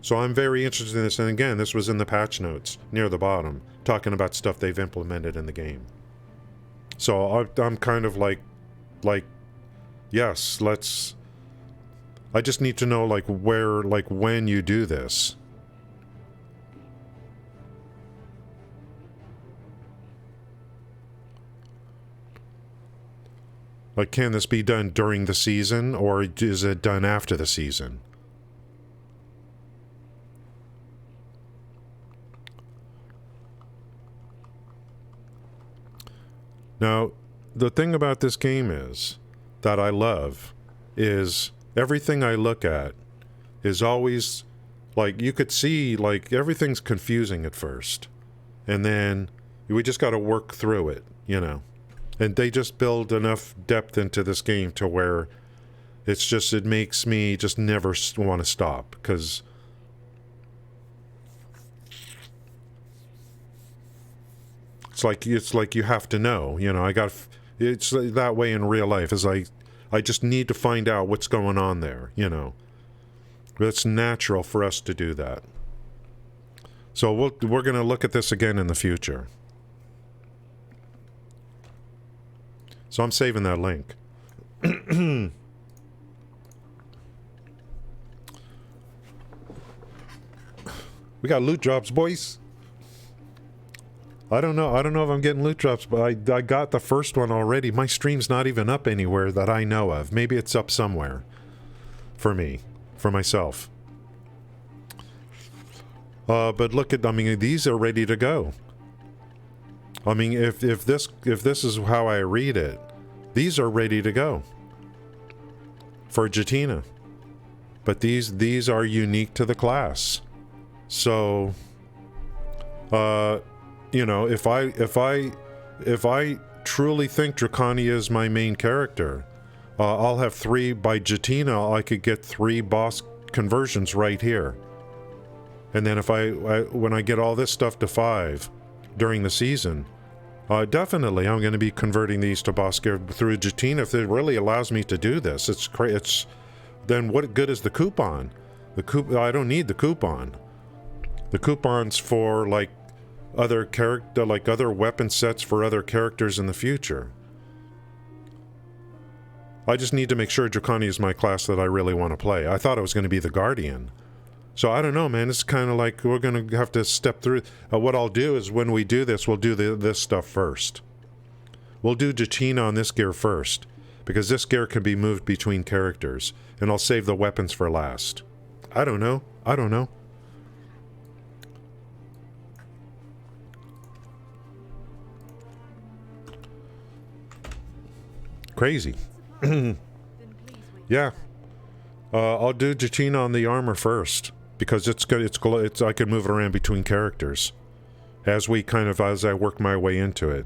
So I'm very interested in this, and again, this was in the patch notes near the bottom, talking about stuff they've implemented in the game. So I'm kind of like, yes, let's... I just need to know, when you do this. Can this be done during the season, or is it done after the season? Now, the thing about this game is, that I love, is everything I look at is always, you could see, everything's confusing at first. And then we just got to work through it, And they just build enough depth into this game to where it makes me just never want to stop, because it's like you have to know, it's that way in real life, I just need to find out what's going on there, It's natural for us to do that. So we're going to look at this again in the future. So I'm saving that link. We got loot drops, boys. I don't know if I'm getting loot drops, but I got the first one already. My stream's not even up anywhere that I know of. Maybe it's up somewhere. For me. For myself. But look at, I mean, these are ready to go. I mean, if this is how I read it, these are ready to go. For Jatina. But these are unique to the class. So, you know, if I truly think Drakania is my main character, I'll have 3 by Jatina. I could get 3 boss conversions right here. And then if when I get all this stuff to 5 during the season, definitely I'm going to be converting these to boss gear through Jatina if it really allows me to do this. It's then what good is the coupon? I don't need the coupon. The coupon's for like other other weapon sets for other characters in the future. I just need to make sure Drakania is my class that I really want to play. I thought it was going to be the Guardian. So I don't know, man. It's kind of like we're going to have to step through. What I'll do is when we do this, we'll do this stuff first. We'll do Jatina on this gear first, because this gear can be moved between characters, and I'll save the weapons for last. I don't know. Crazy. Yeah. I'll do Jatina on the armor first, because it's good. I can move it around between characters as I work my way into it.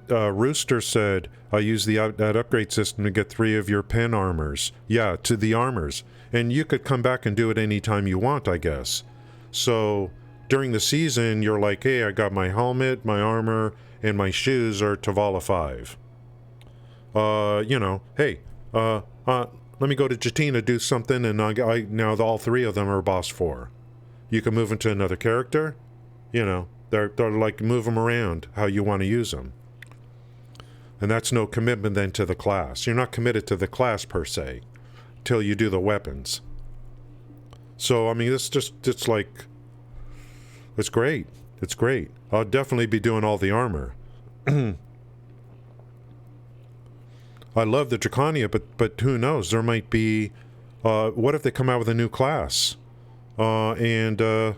Rooster said, I use that upgrade system to get 3 of your pen armors. Yeah, to the armors. And you could come back and do it anytime you want, I guess. So during the season, you're like, hey, I got my helmet, my armor, and my shoes are Tavala 5. You know, hey, let me go to Jatina, do something, and now all 3 of them are boss 4. You can move into another character. You know, they're like, move them around how you want to use them. And that's no commitment then to the class. You're not committed to the class per se till you do the weapons. So, I mean, it's great. It's great. I'll definitely be doing all the armor. I love the Drakania, but who knows? There might be... what if they come out with a new class? You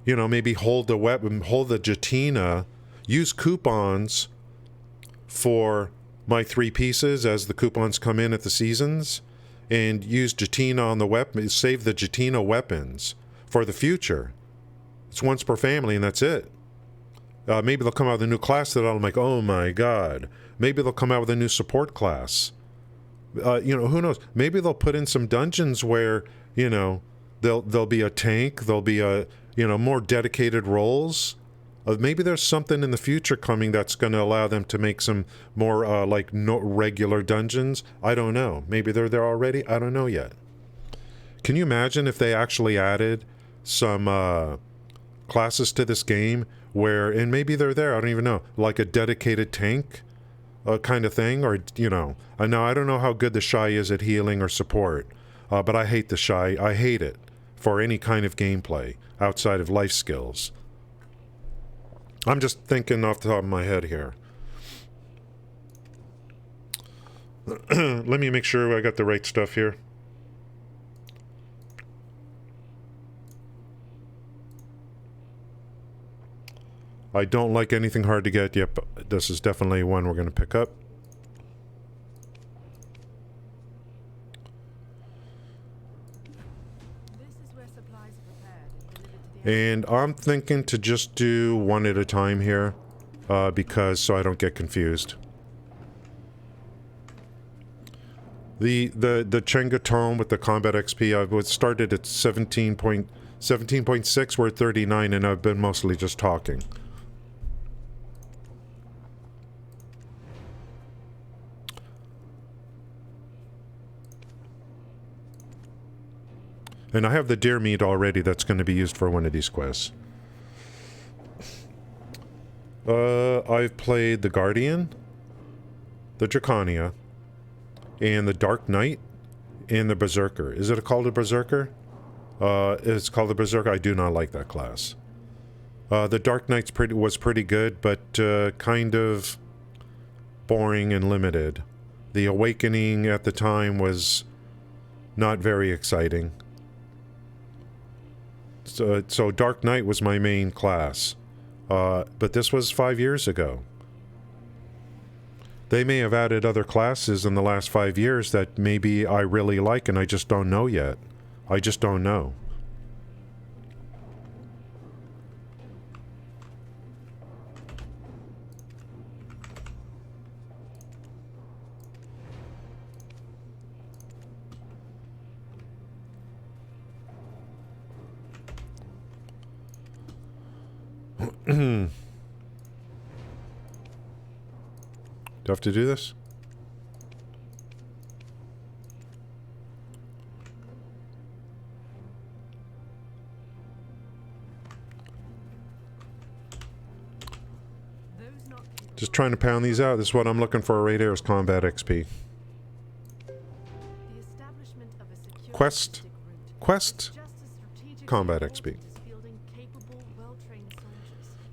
know, maybe hold the Jatina, use coupons for my 3 pieces as the coupons come in at the seasons, and use Jatina on the weapon, save the Jatina weapons for the future. It's once per family, and that's it. Maybe they'll come out with a new class that I'm like, oh my god. Maybe they'll come out with a new support class. You know, who knows? Maybe they'll put in some dungeons where, you know, there'll be a tank, there'll be more dedicated roles. Maybe there's something in the future coming that's going to allow them to make some more regular dungeons. I don't know. Maybe they're there already. I don't know yet. Can you imagine if they actually added some classes to this game and maybe they're there, I don't even know, like a dedicated tank kind of thing, or, you know, I don't know how good the Shy is at healing or support, but I hate the Shy. I hate it for any kind of gameplay outside of life skills. I'm just thinking off the top of my head here. Let me make sure I got the right stuff here. I don't like anything hard to get. Yep, this is definitely one we're going to pick up. And I'm thinking to just do one at a time here, so I don't get confused. The Chenga Tome with the combat XP, I started at 17.6, we're at 39, and I've been mostly just talking. And I have the deer meat already that's going to be used for one of these quests. I've played the Guardian, the Drakania, and the Dark Knight, and the Berserker. Is it called a Berserker? It's called the Berserker. I do not like that class. The Dark Knight's was pretty good, but kind of boring and limited. The Awakening at the time was not very exciting. So Dark Knight was my main class. But this was 5 years ago. They may have added other classes in the last 5 years that maybe I really like and I just don't know yet. I just don't know. Do I have to do this? Just trying to pound these out. This is what I'm looking for right here is combat XP. Quest. Quest. Combat XP.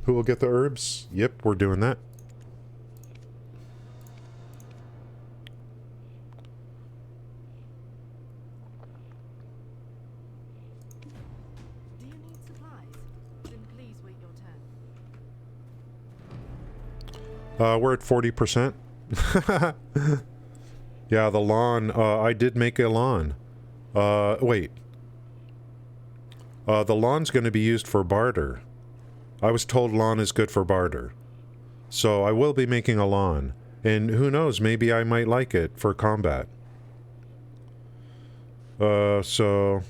Who will get the herbs? Yep, we're doing that. Do you need supplies? Then please wait your turn. We're at 40%. Yeah, the lawn. I did make a lawn. Wait. The lawn's going to be used for barter. I was told lawn is good for barter. So I will be making a lawn. And who knows, maybe I might like it for combat. So...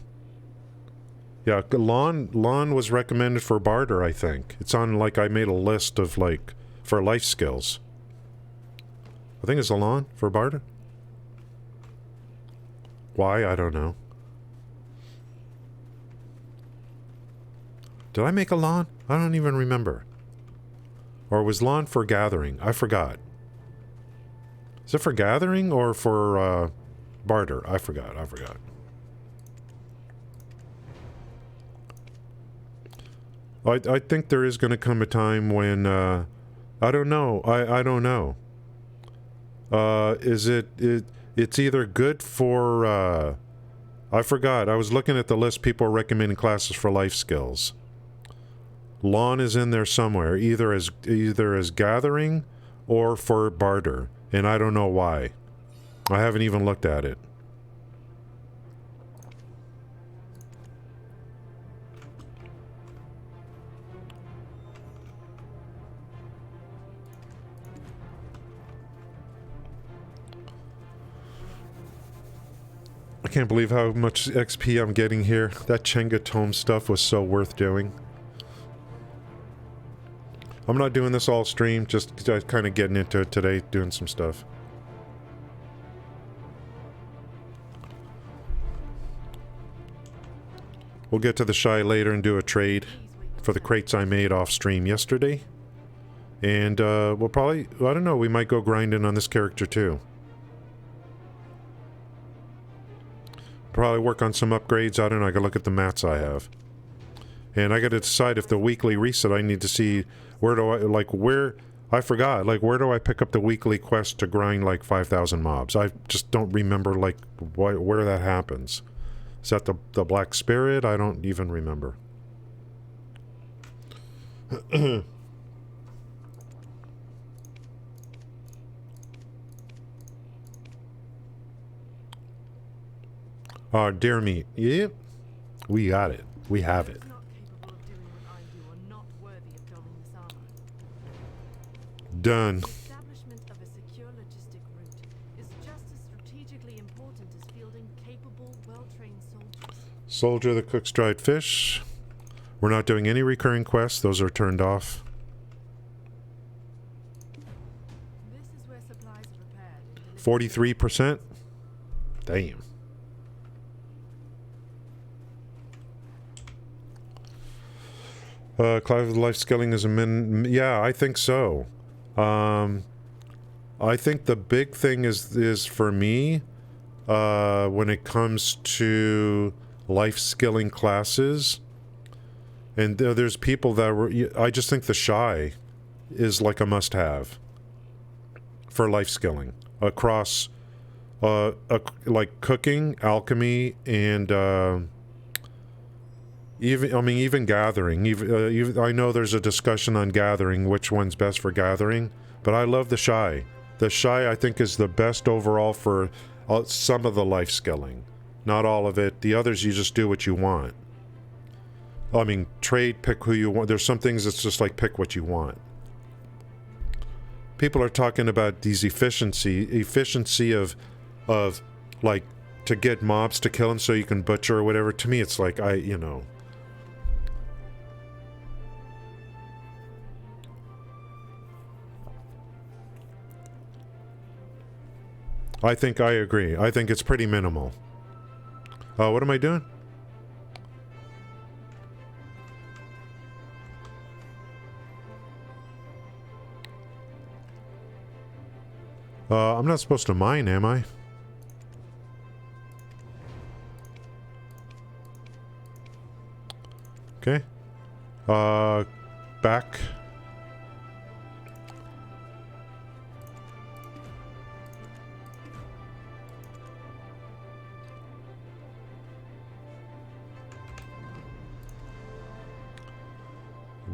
yeah, lawn was recommended for barter, I think. It's on, like, I made a list of, like, for life skills. I think it's a lawn for barter. Why? I don't know. Did I make a lawn? I don't even remember. Or was lawn for gathering? I forgot. Is it for gathering or for barter? I forgot. I think there is going to come a time when I don't know. I don't know. It's either good for I forgot. I was looking at the list. People are recommending classes for life skills. Lawn is in there somewhere, either as gathering or for barter, and I don't know why. I haven't even looked at it. I can't believe how much XP I'm getting here. That Chenga Tome stuff was so worth doing. I'm not doing this all stream, just kind of getting into it today, doing some stuff. We'll get to the shy later and do a trade for the crates I made off stream yesterday. And we'll probably, I don't know, we might go grinding on this character too. Probably work on some upgrades. I don't know, I gotta look at the mats I have. And I gotta decide if the weekly reset, I need to see where do I, like, where, I forgot, like, where do I pick up the weekly quest to grind, like, 5,000 mobs? I just don't remember, like, where that happens. Is that the Black Spirit? I don't even remember. Deer meat. Yep. We got it. We have it. Done. The establishment of a secure logistic route is just as strategically important as fielding capable, well-trained soldiers. Soldier that cooks dried fish. We're not doing any recurring quests. Those are turned off. This is where supplies are prepared. 43%. Damn. Cloud life skilling is a yeah, I think so. I think the big thing is for me, when it comes to life skilling classes, and there's people that were, I just think the shy is like a must-have for life skilling across, like cooking, alchemy, and even gathering. Even I know there's a discussion on gathering, which one's best for gathering, but I love the shy. The shy, I think, is the best overall for some of the life skilling. Not all of it. The others, you just do what you want. I mean, trade, pick who you want. There's some things that's just like pick what you want. People are talking about these efficiency of like to get mobs to kill them so you can butcher or whatever. To me, it's like, I think I agree. I think it's pretty minimal. What am I doing? I'm not supposed to mine, am I? Okay. Back.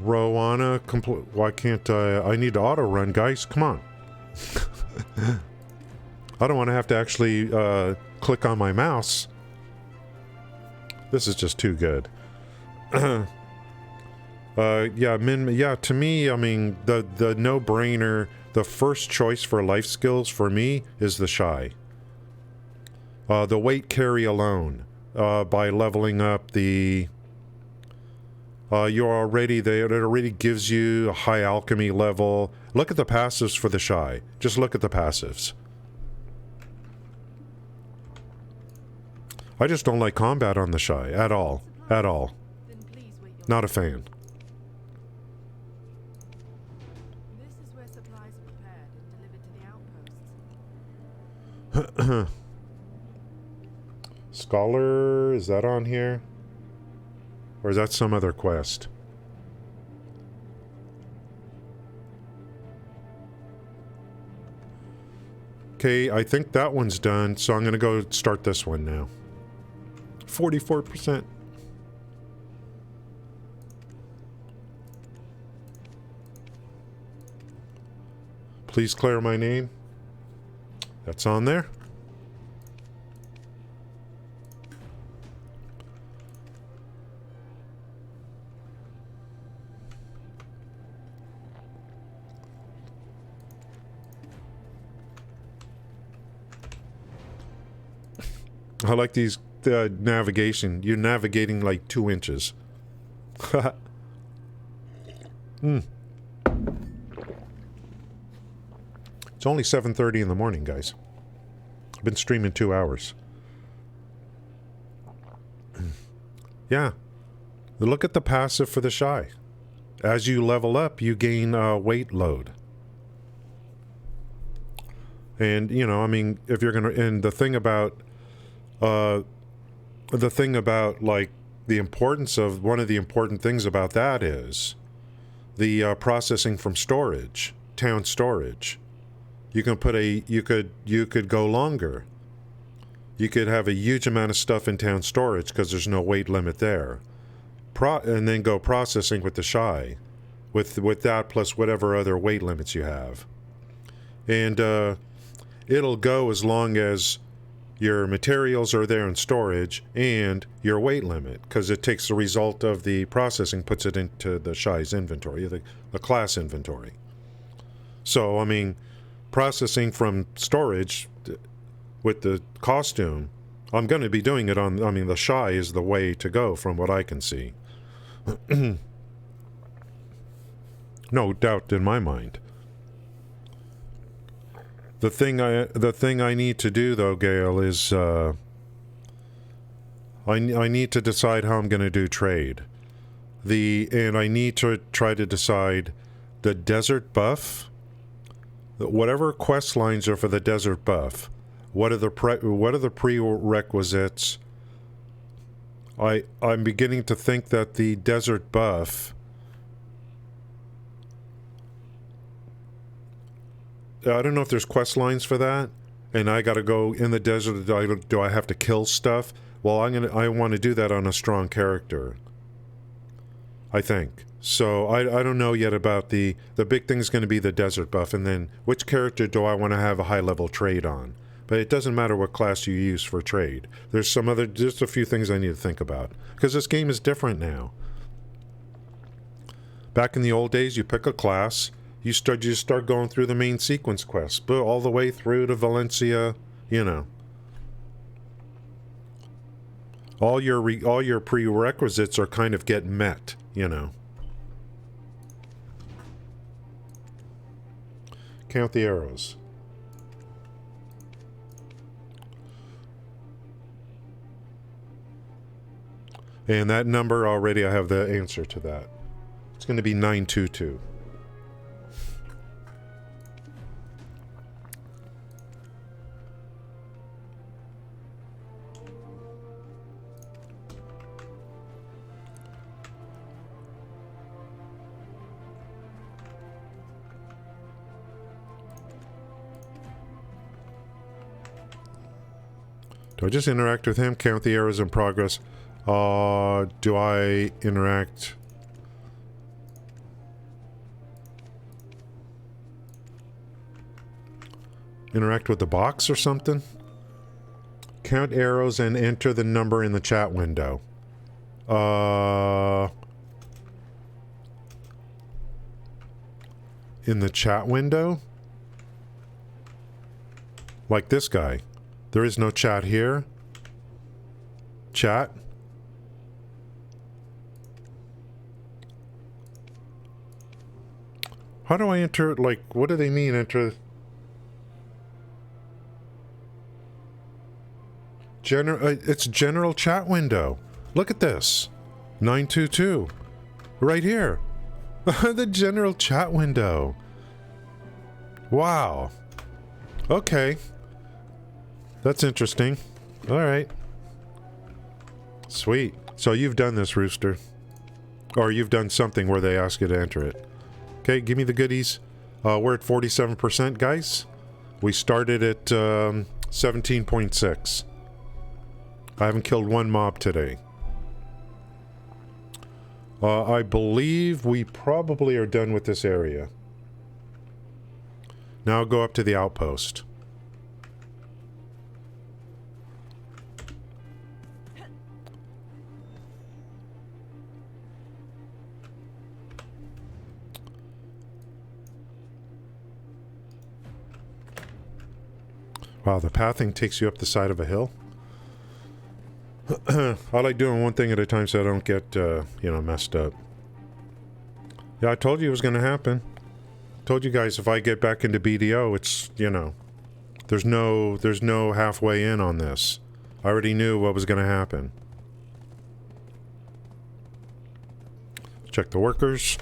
Rowana, why can't I need to auto run, guys? Come on. I don't want to have to actually click on my mouse. This is just too good. Yeah, to me, I mean, the no-brainer, the first choice for life skills for me is the shy. The weight carry alone, by leveling up the... it already gives you a high alchemy level. Look at the passives for the shy. Just look at the passives. I just don't like combat on the shy at all. At all. Not a fan. This is where supplies are prepared and delivered to the outposts. Scholar, is that on here? Or is that some other quest? Okay, I think that one's done, so I'm going to go start this one now. 44%. Please clear my name. That's on there. I like these navigation. You're navigating like 2 inches. It's only 7:30 in the morning, guys. I've been streaming 2 hours. Yeah. Look at the passive for the shy. As you level up, you gain weight load. And, you know, I mean, if you're going to... And the thing about, like, the importance of... One of the important things about that is the processing from storage, town storage. You can put you could go longer. You could have a huge amount of stuff in town storage because there's no weight limit there. And then go processing with the shy, with that plus whatever other weight limits you have. And it'll go as long as your materials are there in storage and your weight limit, because it takes the result of the processing, puts it into the shy's inventory, the class inventory. So, I mean, processing from storage with the costume, I'm going to be doing it on, I mean, the shy is the way to go from what I can see. No doubt in my mind. The thing I need to do, though, Gail, is I need to decide how I'm going to do trade. And I need to try to decide the desert buff, whatever quest lines are for the desert buff. What are the prerequisites? I'm beginning to think that the desert buff, I don't know if there's quest lines for that, and I got to go in the desert. Do I have to kill stuff? Well, I want to do that on a strong character, I think. So I don't know yet about the big thing is going to be the desert buff, and then which character do I want to have a high level trade on? But it doesn't matter what class you use for trade. There's just a few things I need to think about, because this game is different now. Back in the old days, you pick a class, you start going through the main sequence quests, but all the way through to Valencia, you know. All your prerequisites are kind of get met, you know. Count the arrows. And that number already, I have the answer to that. It's going to be 922. Do I just interact with him? Count the arrows in progress. Do I interact? Interact with the box or something? Count arrows and enter the number in the chat window. In the chat window? Like this guy. There is no chat here. Chat. How do I enter, like, what do they mean, enter? It's general chat window. Look at this. 922. Right here. The general chat window. Wow. Okay. That's interesting. Alright. Sweet. So you've done this, Rooster. Or you've done something where they ask you to enter it. Okay, give me the goodies. We're at 47%, guys. We started at 17.6. I haven't killed one mob today. I believe we probably are done with this area. Now I'll go up to the outpost. Wow, the pathing takes you up the side of a hill. I like doing one thing at a time so I don't get, you know, messed up. Yeah, I told you it was going to happen. Told you guys if I get back into BDO, it's, you know, there's no halfway in on this. I already knew what was going to happen. Check the workers.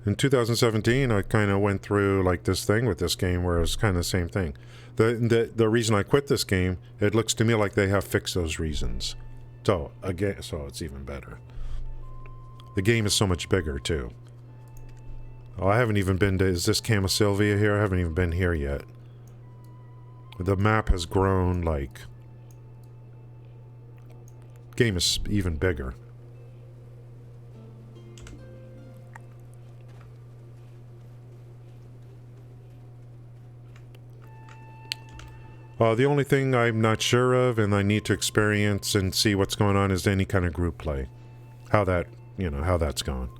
In 2017, I kind of went through like this thing with this game where it was kind of the same thing. The reason I quit this game, it looks to me like they have fixed those reasons. So, again, so it's even better. The game is so much bigger, too. Oh, I haven't even been to... Is this Camasilvia here? I haven't even been here yet. The map has grown, like... Game is even bigger. The only thing I'm not sure of and I need to experience and see what's going on is any kind of group play. How that, you know, how that's gone.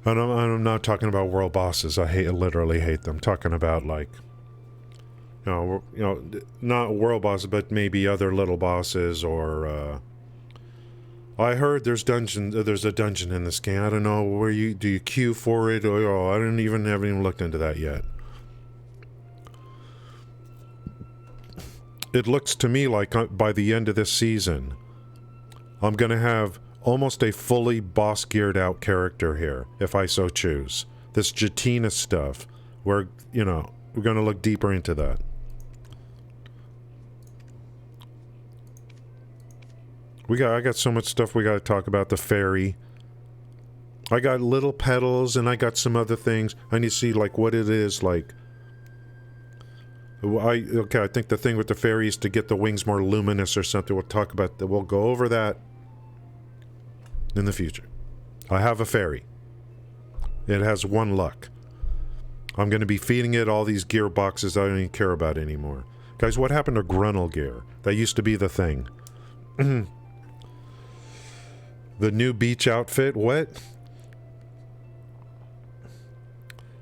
And I'm not talking about world bosses. I literally hate them. I'm talking about like, you know, not world bosses, but maybe other little bosses or, I heard there's a dungeon in this game. I don't know where do you queue for it or I haven't even looked into that yet. it looks to me like by the end of this season, I'm going to have almost a fully boss geared out character here, if I so choose. This Jatina stuff, we're going to look deeper into that. I got so much stuff we got to talk about. The ferry. I got little petals, and I got some other things. I need to see, like, what it is, like. I think the thing with the ferry is to get the wings more luminous or something. We'll talk about that. We'll go over that in the future. I have a ferry. It has 1 luck. I'm going to be feeding it all these gear boxes I don't even care about anymore. Guys, what happened to Gruntle gear? That used to be the thing. The new beach outfit, what?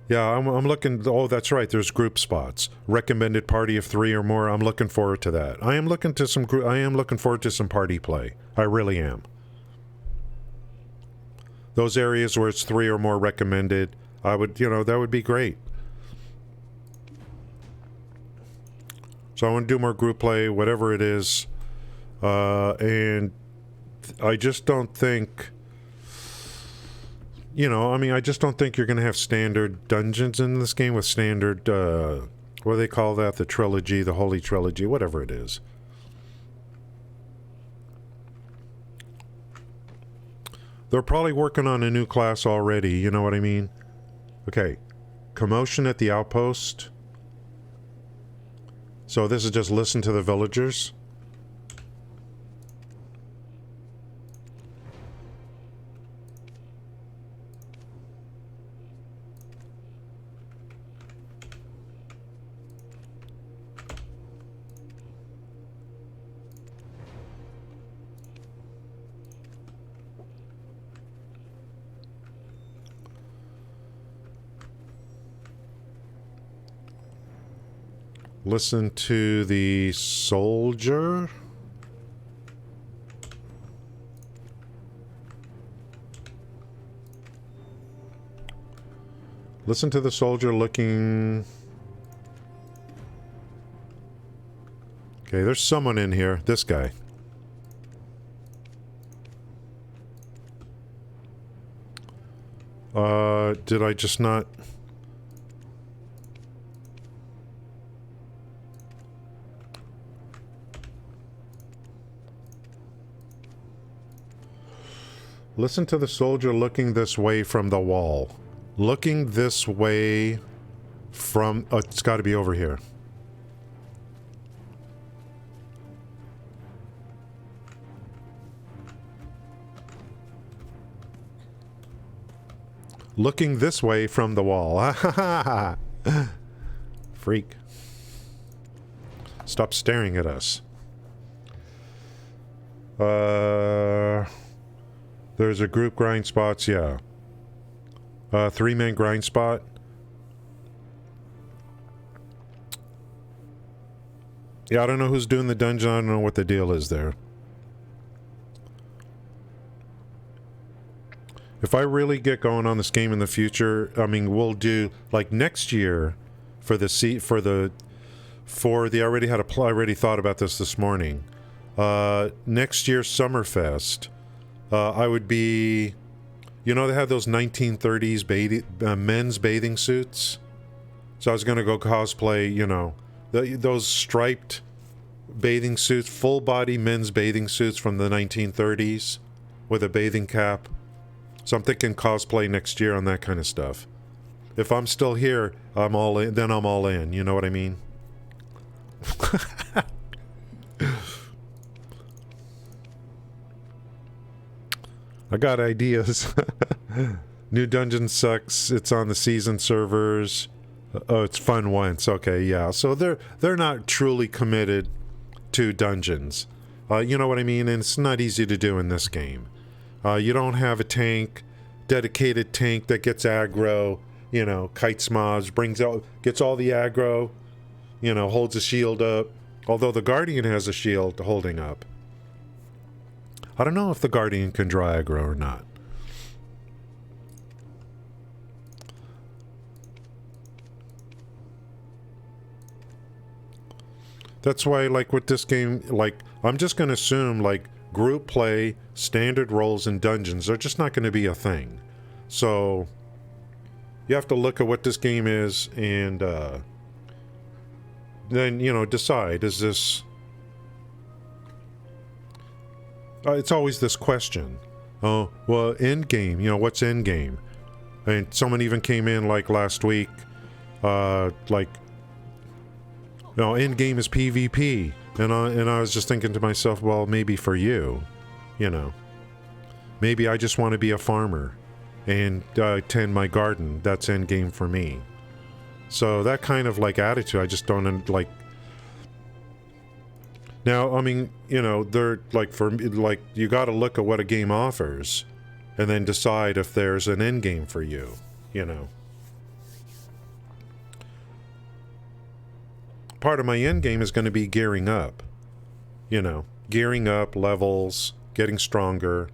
Yeah, I'm looking. Oh, that's right. There's group spots. Recommended party of 3 or more. I'm looking forward to that. I am looking forward to some party play. I really am. Those areas where it's 3 or more recommended, I would, that would be great. So I want to do more group play, whatever it is, and I just don't think. I just don't think you're going to have standard dungeons in this game with standard, what do they call that? The trilogy, the Holy Trilogy, whatever it is. They're probably working on a new class already, you know what I mean? Okay. Commotion at the outpost. So this is just listen to the villagers. Listen to the soldier. Listen to the soldier looking. Okay, there's someone in here. This guy. Did I just not... Listen to the soldier looking this way from the wall. Looking this way from... Oh, it's got to be over here. Looking this way from the wall. Freak. Stop staring at us. There's a group grind spots, yeah. 3-man grind spot. Yeah, I don't know who's doing the dungeon. I don't know what the deal is there. If I really get going on this game in the future, I mean, we'll do like next year for the I already thought about this morning. Next year's Summerfest. I would be, they have those 1930s men's bathing suits. So I was going to go cosplay, those striped bathing suits, full body men's bathing suits from the 1930s with a bathing cap. So I'm thinking cosplay next year on that kind of stuff. If I'm still here, I'm all in, then I'm all in, you know what I mean? I got ideas. New Dungeon sucks. It's on the season servers. Oh, it's fun once. Okay, yeah. So they're not truly committed to dungeons. You know what I mean? And it's not easy to do in this game. You don't have a dedicated tank that gets aggro, kites mobs, gets all the aggro, holds a shield up. Although the Guardian has a shield holding up. I don't know if the Guardian can draw aggro or not. That's why, like, with this game, like, I'm just going to assume, like, group play, standard roles, and dungeons are just not going to be a thing. So, you have to look at what this game is and, then, you know, decide, is this... it's always this question. Oh, well, end game, you know, what's end game? And someone even came in, like, last week, like, no, end game is PvP, and I was just thinking to myself, well, maybe for you, you know, maybe I just want to be a farmer and tend my garden. That's end game for me. So that kind of like attitude, I just don't like. Now, I mean, you know, they're like for me, like you got to look at what a game offers, and then decide if there's an end game for you. You know. Part of my end game is going to be gearing up. You know, gearing up, levels, getting stronger,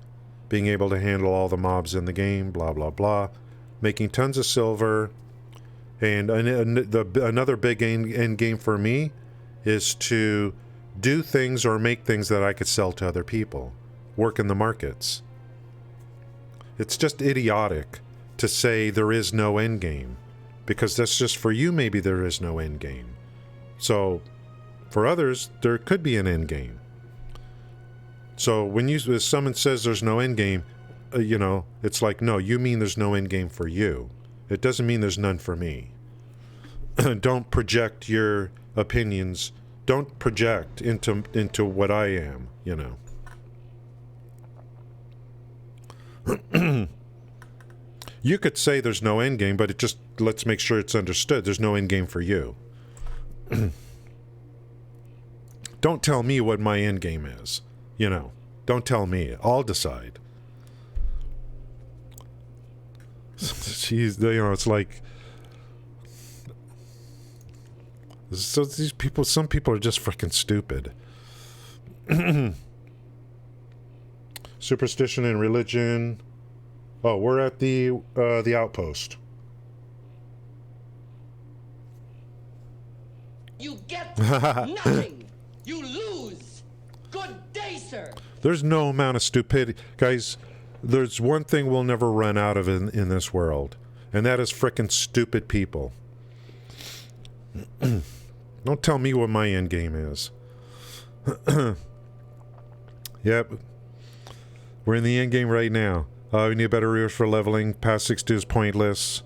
being able to handle all the mobs in the game, blah, blah, blah. Making tons of silver. And another big end game for me is to do things or make things that I could sell to other people. Work in the markets. It's just idiotic to say there is no end game. Because that's just for you, maybe there is no end game. So, for others, there could be an end game. So, when someone says there's no end game, you know, it's like, no, you mean there's no end game for you. It doesn't mean there's none for me. Don't project your opinions. Don't project into what I am, you know. You could say there's no end game, but it just, let's make sure it's understood. There's no end game for you. Don't tell me what my end game is. You know, don't tell me. I'll decide. Jeez, you know, it's like... So these people, some people are just freaking stupid. Superstition and religion. Oh, we're at the outpost. You get nothing. You lose. Good day, sir. There's no amount of stupidity. Guys, there's one thing we'll never run out of in this world, and that is frickin' stupid people. Don't tell me what my end game is. Yep. We're in the end game right now. We need better rears for leveling. Past 62 is pointless.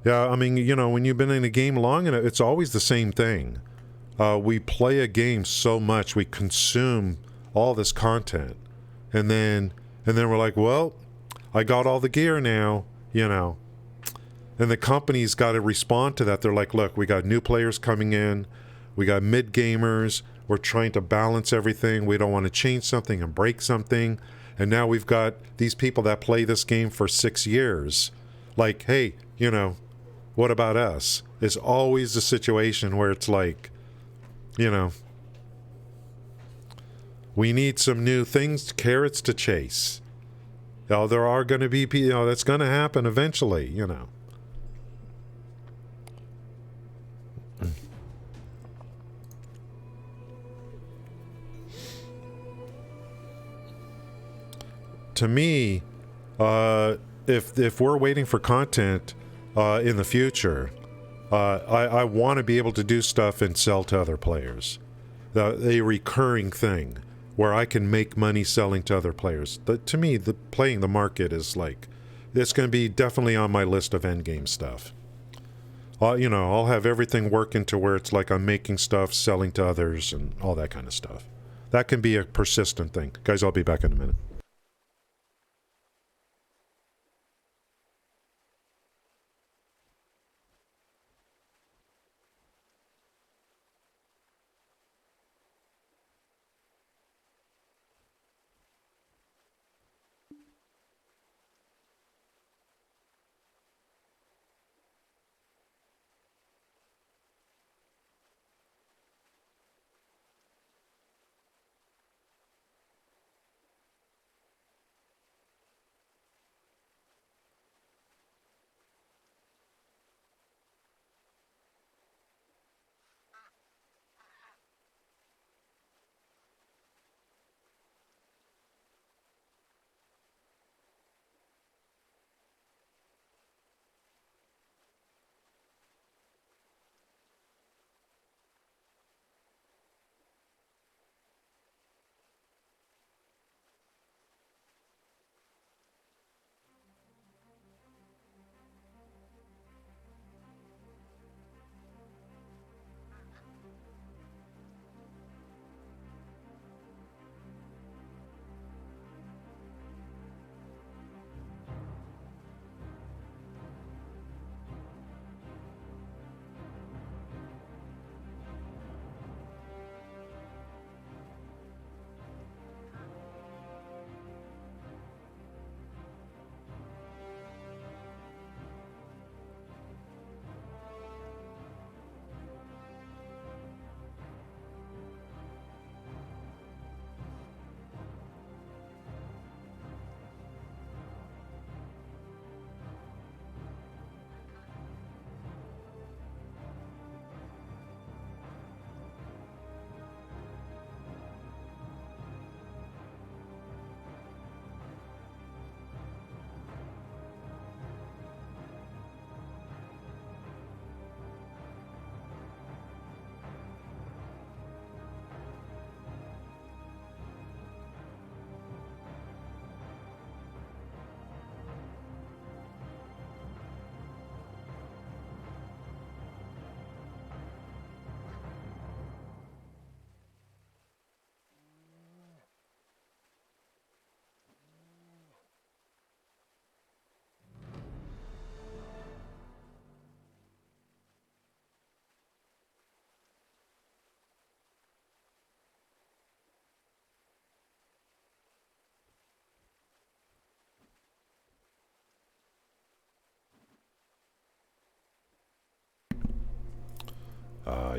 Yeah, I mean, you know, when you've been in a game long enough, it's always the same thing. We play a game so much, we consume all this content, and then we're like, well, I got all the gear now, you know. And the company's got to respond to that. They're like, look, we got new players coming in, we got mid gamers, we're trying to balance everything, we don't want to change something and break something, and now we've got these people that play this game for 6 years. Like, hey, you know, what about us? It's always the situation where it's like, you know, we need some new things, carrots to chase. Now, there are going to be, you know, that's going to happen eventually, you know. To me, if we're waiting for content in the future, I want to be able to do stuff and sell to other players. A recurring thing where I can make money selling to other players. To me, playing the market is like, it's going to be definitely on my list of endgame stuff. You know, I'll have everything work into where it's like I'm making stuff, selling to others, and all that kind of stuff. That can be a persistent thing. Guys, I'll be back in a minute.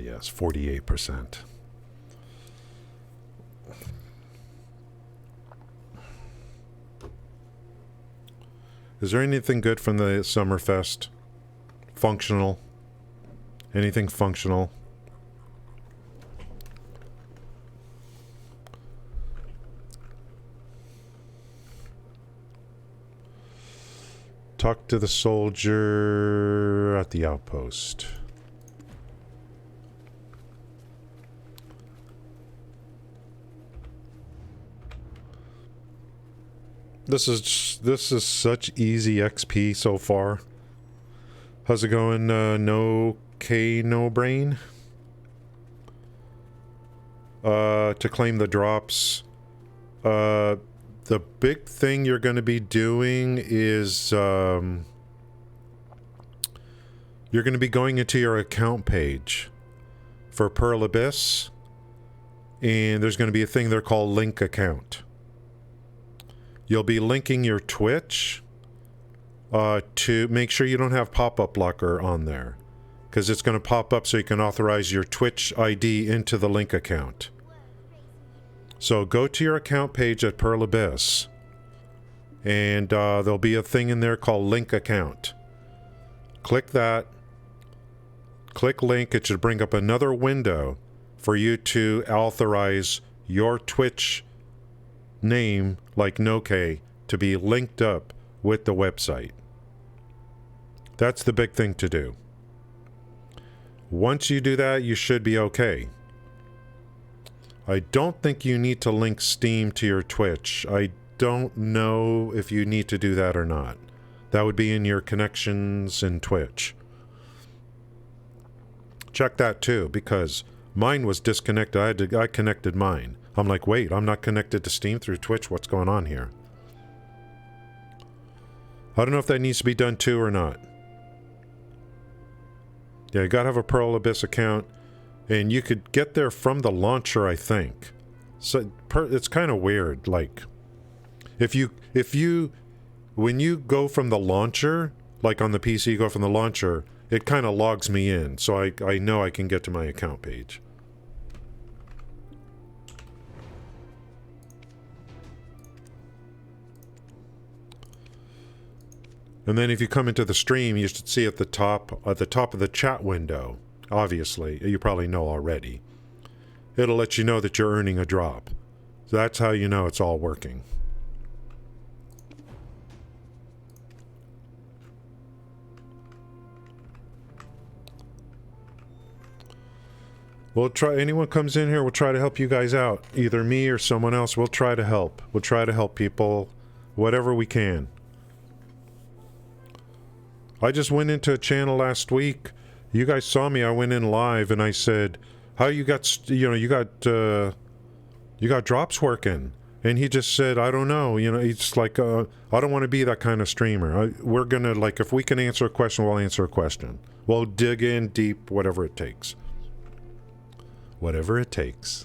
Yes, 48%. Is there anything good from the Summerfest? Functional? Anything functional? Talk to the soldier at the outpost. This is such easy XP so far. How's it going? No K, no brain. To claim the drops. The big thing you're going to be doing is you're going to be going into your account page for Pearl Abyss, and there's going to be a thing there called link account. You'll be linking your Twitch to make sure you don't have pop-up blocker on there, because it's going to pop up so you can authorize your Twitch ID into the link account. So go to your account page at Pearl Abyss, and there'll be a thing in there called link account. Click that. Click link. It should bring up another window for you to authorize your Twitch name, like NoK, to be linked up with the website. That's the big thing to do. Once you do that, you should be okay. I don't think you need to link Steam to your Twitch. I don't know if you need to do that or not. That would be in your connections in Twitch. Check that too, because mine was disconnected. I connected mine. I'm like, wait, I'm not connected to Steam through Twitch. What's going on here? I don't know if that needs to be done too or not. Yeah, you gotta have a Pearl Abyss account, and you could get there from the launcher, I think. So it's kind of weird. Like, when you go from the launcher, like on the PC, you go from the launcher, it kind of logs me in, so I know I can get to my account page. And then if you come into the stream, you should see at the top of the chat window, obviously, you probably know already, it'll let you know that you're earning a drop. So that's how you know it's all working. We'll try, anyone comes in here, we'll try to help you guys out. Either me or someone else, we'll try to help. We'll try to help people, whatever we can. I just went into a channel last week. You guys saw me. I went in live and I said, "How you got? You got drops working?" And he just said, "I don't know." He's like, "I don't want to be that kind of streamer. We're gonna, like, if we can answer a question, we'll answer a question. We'll dig in deep, whatever it takes. Whatever it takes."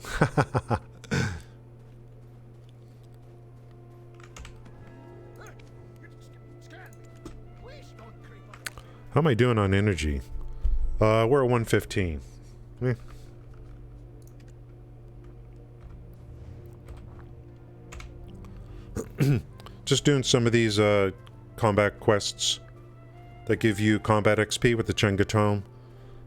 How am I doing on energy? We're at 115. Just doing some of these combat quests that give you combat XP with the Chenga Tome.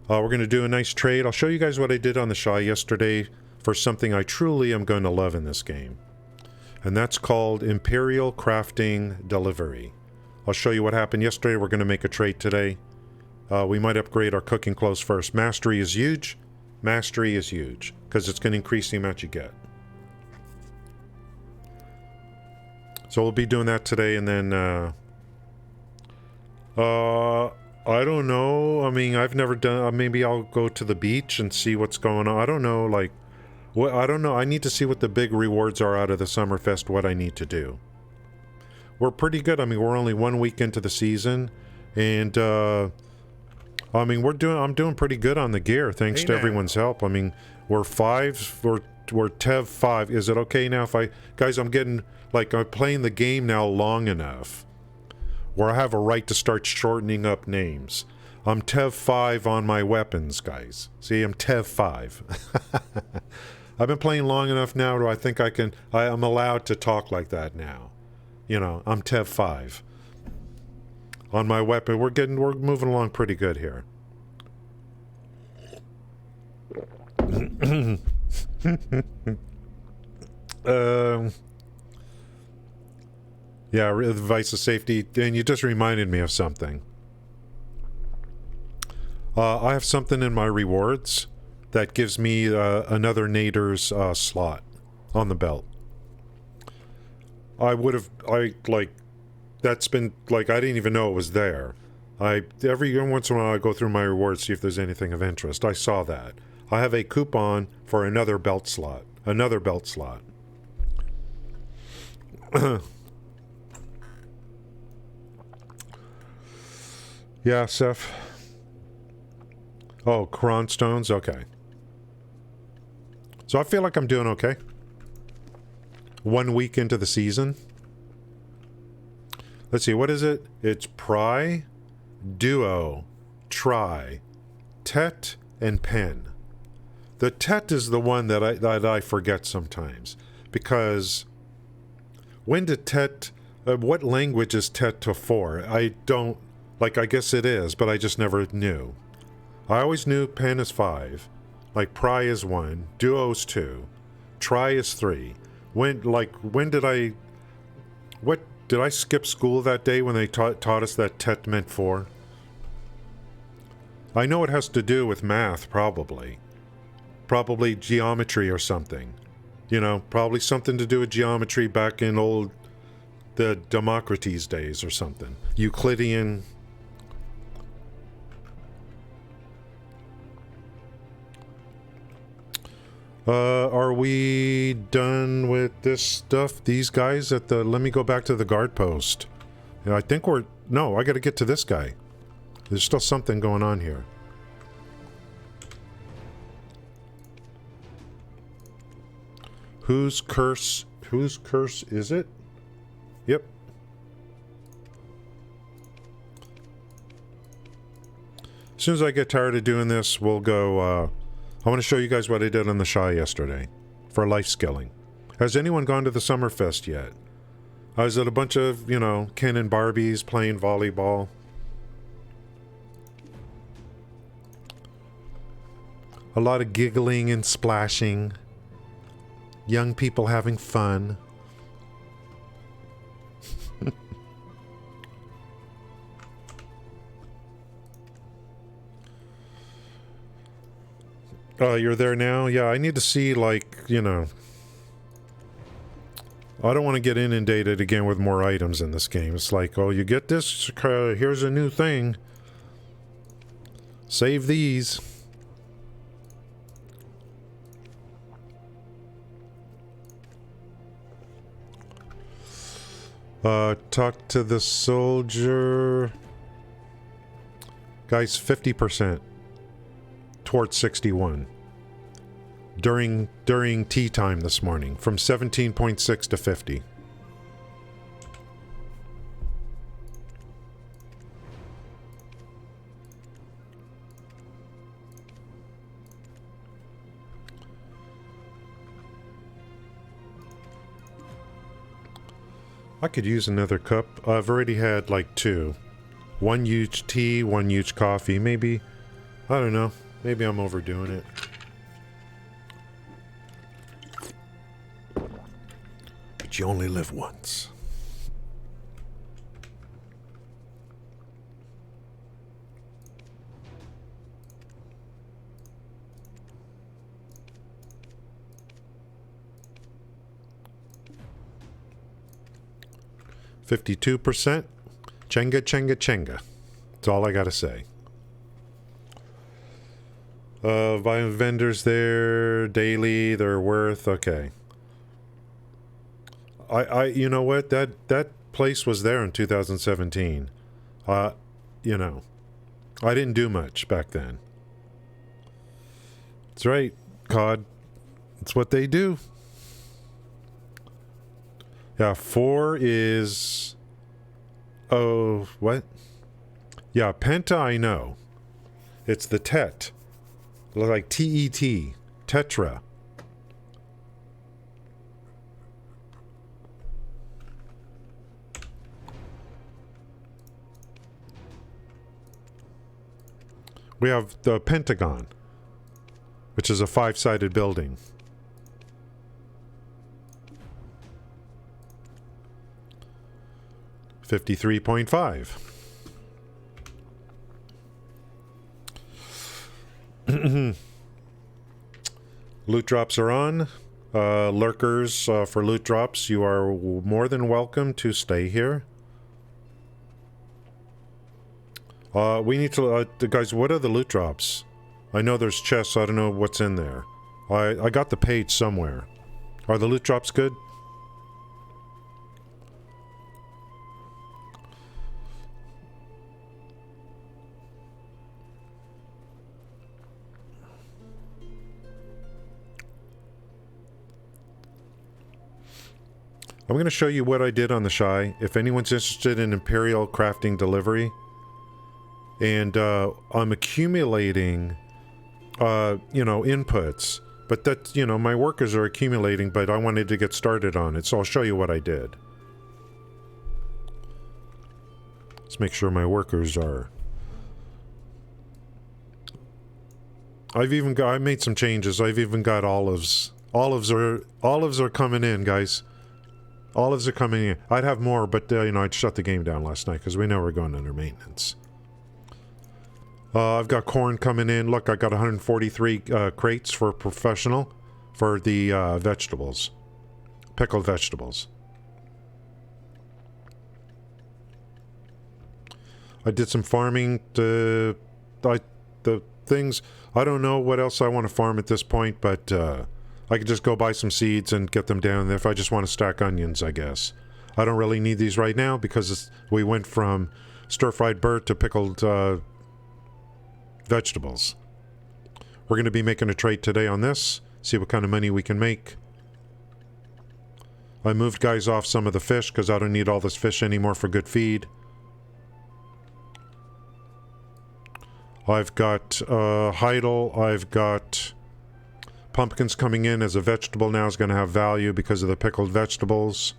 We're going to do a nice trade. I'll show you guys what I did on the Shy yesterday for something I truly am going to love in this game. And that's called Imperial Crafting Delivery. I'll show you what happened yesterday. We're going to make a trade today. We might upgrade our cooking clothes first. Mastery is huge. Mastery is huge, because it's going to increase the amount you get. So we'll be doing that today, and then, I don't know. I mean, I've never done, maybe I'll go to the beach and see what's going on. I don't know, like, what, I don't know. I need to see what the big rewards are out of the Summerfest, what I need to do. We're pretty good. I mean, we're only 1 week into the season, and, I mean, I'm doing pretty good on the gear, thanks to everyone's help. I mean, we're Tev 5. Is it okay now if guys, I'm playing the game now long enough where I have a right to start shortening up names. I'm Tev 5 on my weapons, guys. See, I'm Tev 5. I've been playing long enough now to I think I'm allowed to talk like that now. You know, I'm Tev 5. On my weapon, we're moving along pretty good here. Yeah, advice of safety, and you just reminded me of something. I have something in my rewards that gives me another Nader's slot on the belt. That's been, I didn't even know it was there. Every once in a while I go through my rewards, see if there's anything of interest. I saw that. I have a coupon for another belt slot. Yeah, Seth. Oh, Quran stones? Okay. So I feel like I'm doing okay. 1 week into the season. Let's see, what is it? It's Pry, Duo, Try, Tet, and Pen. The Tet is the one that I forget sometimes. Because when did Tet... what language is Tet to 4? I don't... I guess it is, but I just never knew. I always knew Pen is 5. Pry is 1. Duo's 2. Try is 3. When did I... What... Did I skip school that day when they taught us that Tet meant 4? I know it has to do with math, probably. Probably geometry or something. You know, probably something to do with geometry back in the Democritus days or something. Euclidean... Are we done with this stuff? These guys at the... Let me go back to the guard post. Yeah, I think we're... No, I gotta get to this guy. There's still something going on here. Whose curse is it? Yep. As soon as I get tired of doing this, we'll go... I want to show you guys what I did on the Shy yesterday for life skilling. Has anyone gone to the Summerfest yet? I was at a bunch of, Ken and Barbies playing volleyball. A lot of giggling and splashing. Young people having fun. You're there now? Yeah, I need to see, I don't want to get inundated again with more items in this game. It's like, oh, you get this, here's a new thing. Save these. Talk to the soldier. Guys, 50%. Towards 61 during tea time this morning, from 17.6 to 50. I could use another cup. I've already had 2. One huge tea, one huge coffee, maybe. I don't know. Maybe I'm overdoing it. But you only live once. %. Chenga, chenga, chenga. That's all I gotta say. Buying vendors there daily, they're worth, okay. You know what, that place was there in 2017. I didn't do much back then. That's right, COD. That's what they do. Yeah, 4 is... Oh, what? Yeah, Penta I know. It's the Tet. Like T-E-T. Tetra. We have the Pentagon, which is a 5-sided building. $53.5. Loot drops are on. Lurkers for loot drops, you are more than welcome to stay here. We need to, guys, what are the loot drops? I know there's chests, so I don't know what's in there. I got the page somewhere. Are the loot drops good? I'm going to show you what I did on the Shy. If anyone's interested in Imperial crafting delivery, and I'm accumulating, you know, inputs. But that, you know, my workers are accumulating, but I wanted to get started on it, so I'll show you what I did. Let's make sure my workers are... I made some changes. I've even got olives. Olives are coming in, guys. Olives are coming in. I'd have more, but, you know, I'd shut the game down last night, because we know we're going under maintenance. I've got corn coming in. Look, I got 143 crates for professional for the vegetables. Pickled vegetables. I did some farming to... the things... I don't know what else I want to farm at this point, but I could just go buy some seeds and get them down if I just want to stack onions, I guess. I don't really need these right now because we went from stir-fried bird to pickled... vegetables. We're going to be making a trade today on this, see what kind of money we can make. I moved guys off some of the fish because I don't need all this fish anymore for good feed. I've got Heidel, I've got pumpkins coming in as a vegetable now is going to have value because of the pickled vegetables.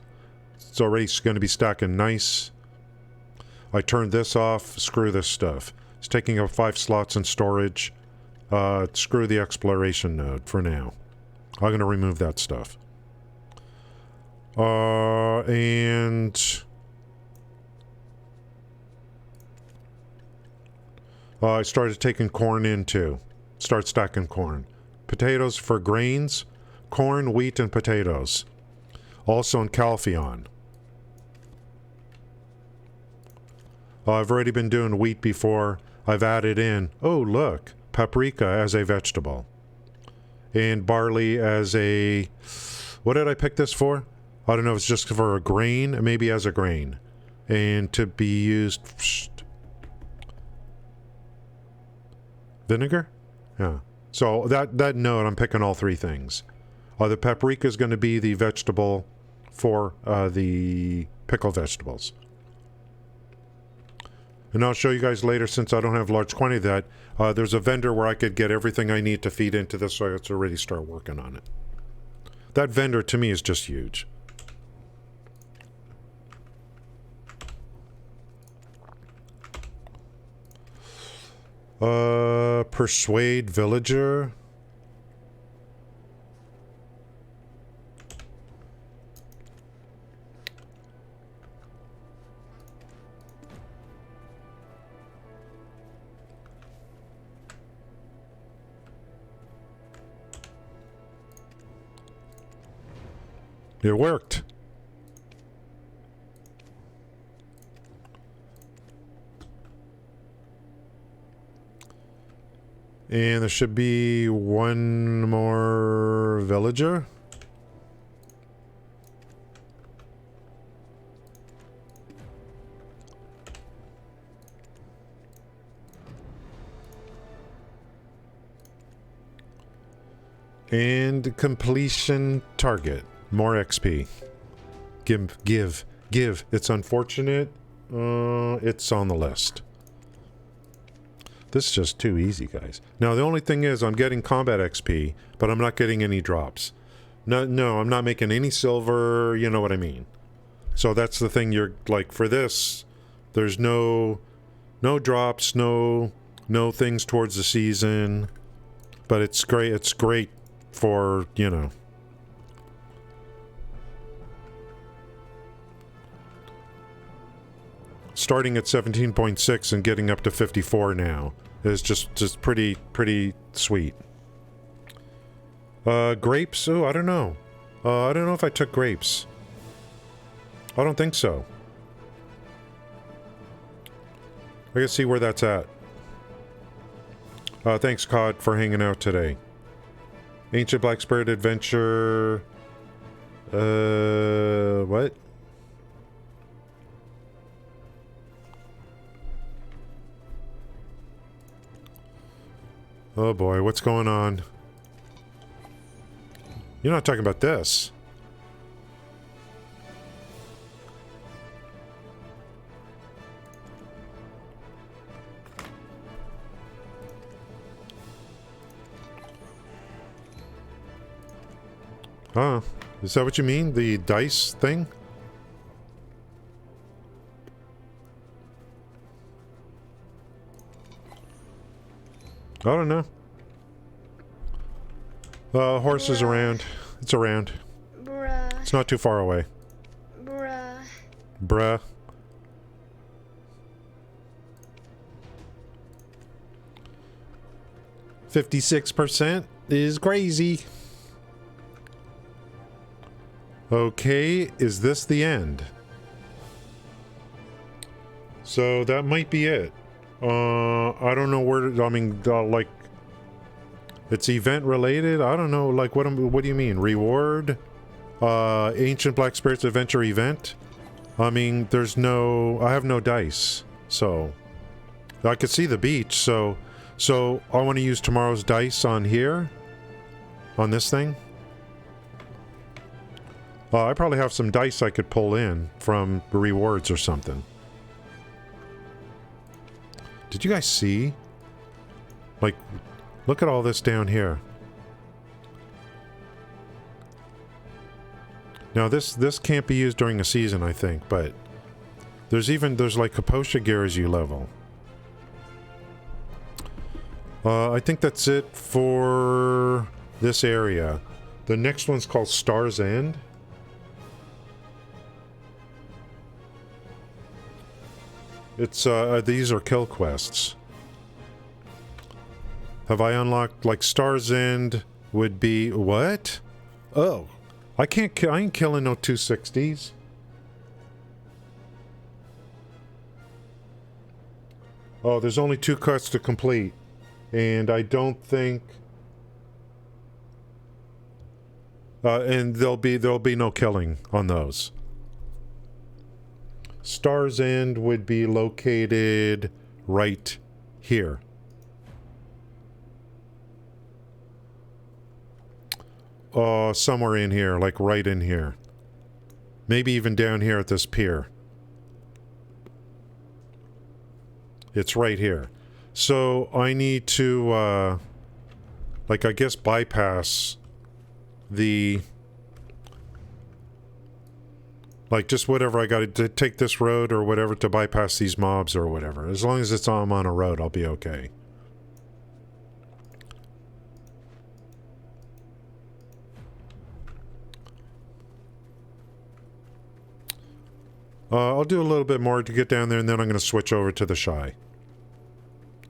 It's already going to be stacking nice. I turned this off, screw this stuff. It's taking up 5 slots in storage. Screw the exploration node for now. I'm going to remove that stuff. And... I started taking corn in too. Start stacking corn. Potatoes for grains. Corn, wheat, and potatoes. Also in Calpheon. I've already been doing wheat before. I've added in, oh look, paprika as a vegetable. And barley as a... What did I pick this for? I don't know if it's just for a grain, maybe as a grain. And to be used... Vinegar? Yeah. So that note, I'm picking all 3 things. The paprika is going to be the vegetable for the pickled vegetables. And I'll show you guys later, since I don't have large quantity of that, there's a vendor where I could get everything I need to feed into this, so I have to already start working on it. That vendor, to me, is just huge. Persuade villager. It worked. And there should be one more villager. And completion target. More XP. Give. It's unfortunate. It's on the list. This is just too easy, guys. Now, the only thing is I'm getting combat XP, but I'm not getting any drops. No, I'm not making any silver, you know what I mean. So that's the thing, you're like, for this, there's no drops, no things towards the season, but it's great for, you know. Starting at 17.6 and getting up to 54 now is just pretty sweet. Grapes? Oh, I don't know. I don't know if I took grapes. I don't think so. I can see where that's at. Thanks, COD, for hanging out today. Ancient Black Spirit Adventure... what? Oh boy, what's going on? You're not talking about this. Huh? Is that what you mean? The dice thing? I don't know. Horse is around. It's around. Bruh. It's not too far away. Bruh. Bruh. %56 is crazy. Okay, is this the end? So that might be it. I don't know where to, I mean, like, it's event related? I don't know, like, what do you mean? Reward? Ancient Black Spirits Adventure event? I mean, I have no dice, so. I could see the beach, so I want to use tomorrow's dice on here? On this thing? I probably have some dice I could pull in from rewards or something. Did you guys see? Like, look at all this down here. Now this can't be used during a season, I think, but there's like Kaposha gear as you level. I think that's it for this area. The next one's called Star's End. It's, these are kill quests. Have I unlocked, like, Star's End would be, what? Oh. I ain't killing no 260s. Oh, there's only 2 quests to complete. And I don't think... and there'll be no killing on those. Star's End would be located right here. Somewhere in here, like right in here. Maybe even down here at this pier. It's right here. So I need to, like, I guess bypass the... Like, just whatever, I gotta take this road or whatever to bypass these mobs or whatever. As long as I'm on a road, I'll be okay. I'll do a little bit more to get down there, and then I'm going to switch over to the Shy.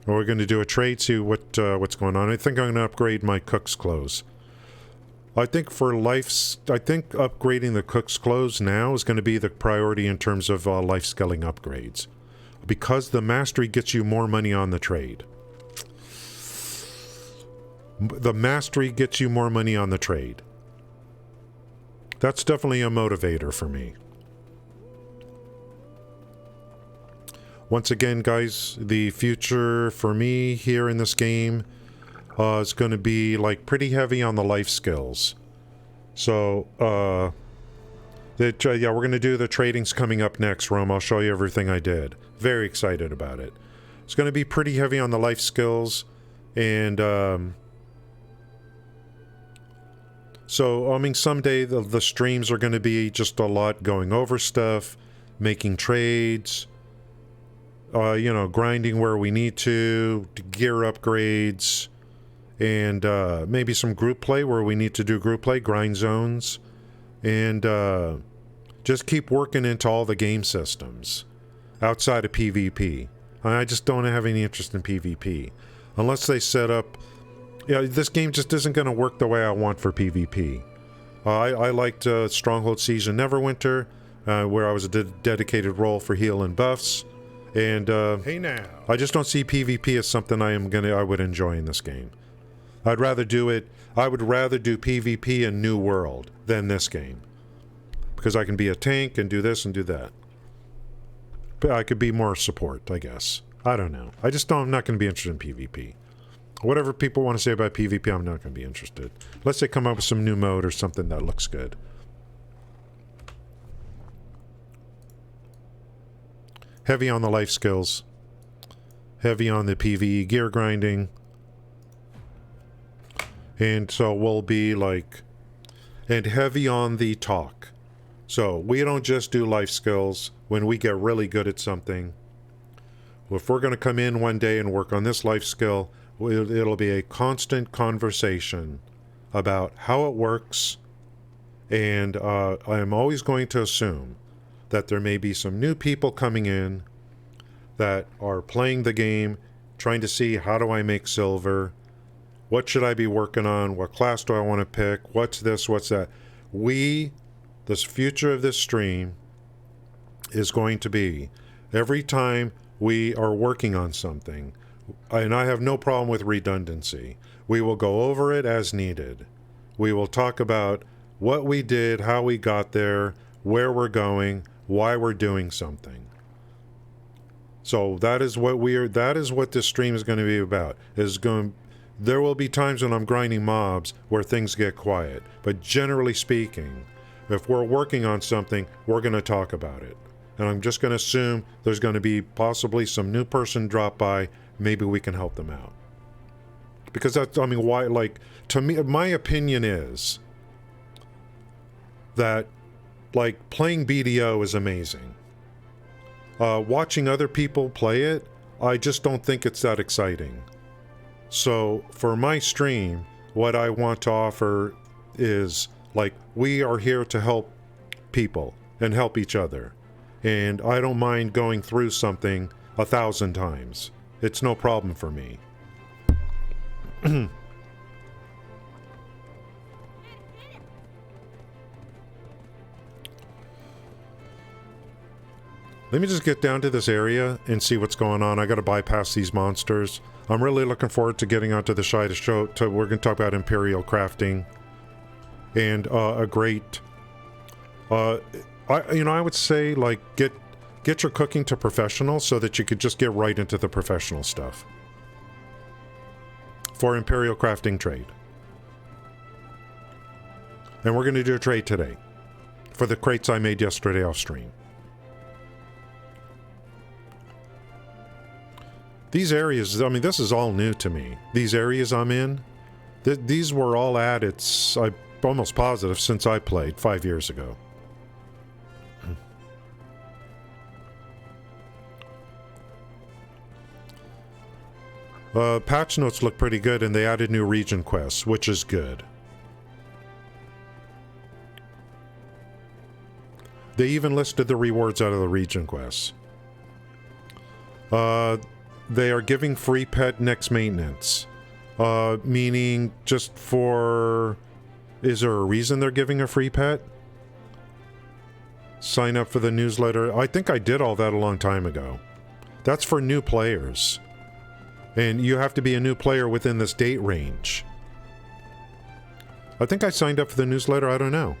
We're going to do a trade, see what's going on. I think I'm going to upgrade my cook's clothes. I think upgrading the cook's clothes now is going to be the priority in terms of life scaling upgrades. Because the mastery gets you more money on the trade. The mastery gets you more money on the trade. That's definitely a motivator for me. Once again, guys, the future for me here in this game is going to be, like, pretty heavy on the life skills. So, yeah, we're going to do the tradings coming up next, Rome. I'll show you everything I did. Very excited about it. It's going to be pretty heavy on the life skills. And so, I mean, someday the streams are going to be just a lot going over stuff, making trades, you know, grinding where we need to gear upgrades, and maybe some group play where we need to do group play, grind zones, and just keep working into all the game systems outside of PvP. I just don't have any interest in PvP. Unless they set up... Yeah, this game just isn't going to work the way I want for PvP. I liked Stronghold Siege and Neverwinter, where I was a dedicated role for heal and buffs. And hey now, I just don't see PvP as something I would enjoy in this game. I would rather do PvP in New World than this game. Because I can be a tank and do this and do that. But I could be more support, I guess. I don't know. I'm not going to be interested in PvP. Whatever people want to say about PvP, I'm not going to be interested. Unless they come up with some new mode or something that looks good. Heavy on the life skills. Heavy on the PvE gear grinding. And so we'll be like... And heavy on the talk. So we don't just do life skills when we get really good at something. If we're going to come in one day and work on this life skill, it'll be a constant conversation about how it works. And I'm always going to assume that there may be some new people coming in that are playing the game, trying to see how do I make silver, what should I be working on, what class do I want to pick, what's this, what's that. This future of this stream is going to be every time we are working on something, and I have no problem with redundancy, we will go over it as needed. We will talk about what we did, how we got there, where we're going, why we're doing something. So that is what this stream is going to be about. There will be times when I'm grinding mobs where things get quiet, but generally speaking, if we're working on something, we're going to talk about it. And I'm just going to assume there's going to be possibly some new person drop by. Maybe we can help them out. Because that's, I mean, why, like, to me, my opinion is that, like, playing BDO is amazing. Watching other people play it, I just don't think it's that exciting. So, for my stream, what I want to offer is, like, we are here to help people and help each other. And I don't mind going through something 1,000 times. It's no problem for me. Let me just get down to this area and see what's going on. I gotta bypass these monsters. I'm really looking forward to getting onto the Shida show. We're gonna talk about Imperial crafting. And a great... I would say, like, get your cooking to professional so that you could just get right into the professional stuff. For Imperial crafting trade. And we're going to do a trade today. For the crates I made yesterday off stream. These areas, I mean, this is all new to me. These areas I'm in, these were all added, I'm almost positive, since I played 5 years ago. Patch notes look pretty good, and they added new region quests, which is good. They even listed the rewards out of the region quests. They are giving free pet next maintenance. Meaning just for... Is there a reason they're giving a free pet? Sign up for the newsletter. I think I did all that a long time ago. That's for new players. And you have to be a new player within this date range. I think I signed up for the newsletter, I don't know.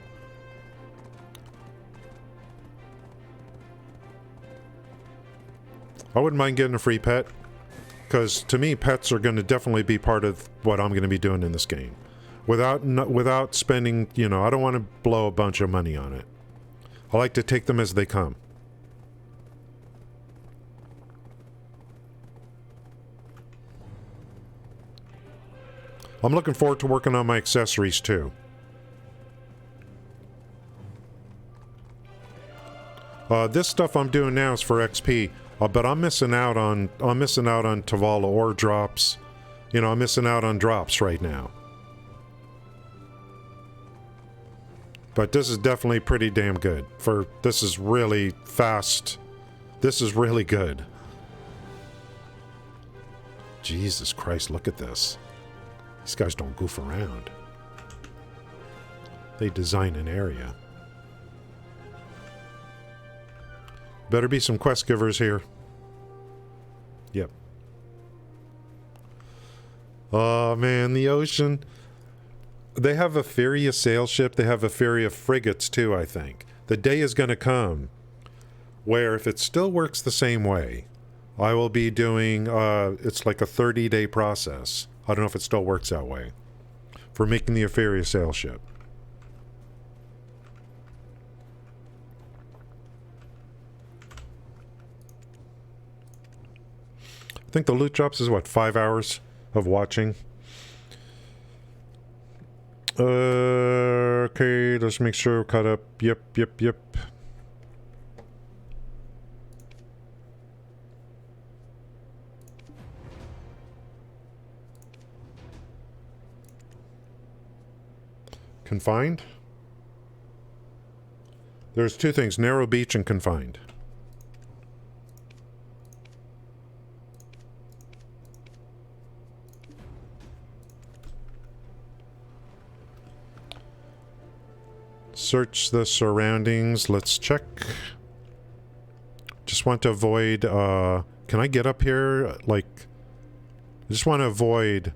I wouldn't mind getting a free pet. Because to me, pets are going to definitely be part of what I'm going to be doing in this game. Without spending, you know, I don't want to blow a bunch of money on it. I like to take them as they come. I'm looking forward to working on my accessories too. This stuff I'm doing now is for XP, but I'm missing out on Tavala ore drops. You know, I'm missing out on drops right now. But this is definitely pretty damn good. This is really fast. This is really good. Jesus Christ, look at this. These guys don't goof around. They design an area. Better be some quest givers here. Yep. Oh man, the ocean. They have a Feria sail ship. They have a Feria frigates too, I think. The day is going to come where if it still works the same way, I will be doing, it's like a 30-day process. I don't know if it still works that way. For making the Feria sail ship. I think the loot drops is what, 5 hours of watching? Okay, let's make sure we're caught up. Yep. Confined? There's two things, narrow beach and confined. Search the surroundings. Let's check. Just want to avoid, can I get up here? Like, I just want to avoid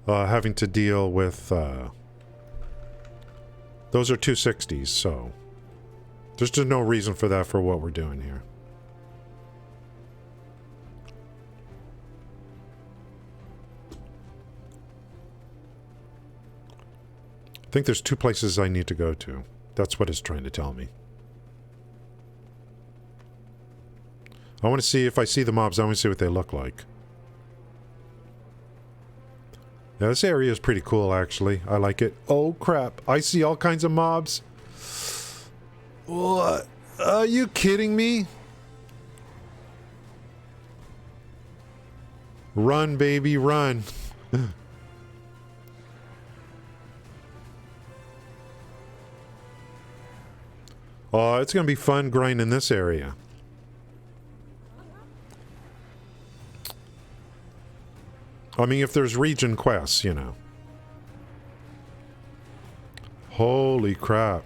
having to deal with, those are 260s, so there's just no reason for that for what we're doing here. I think there's two places I need to go to. That's what it's trying to tell me. I want to see if I see the mobs. I want to see what they look like. Yeah, this area is pretty cool, actually. I like it. Oh, crap. I see all kinds of mobs. What? Are you kidding me? Run, baby, run. Oh, it's going to be fun grinding this area. I mean, if there's region quests, you know. Holy crap.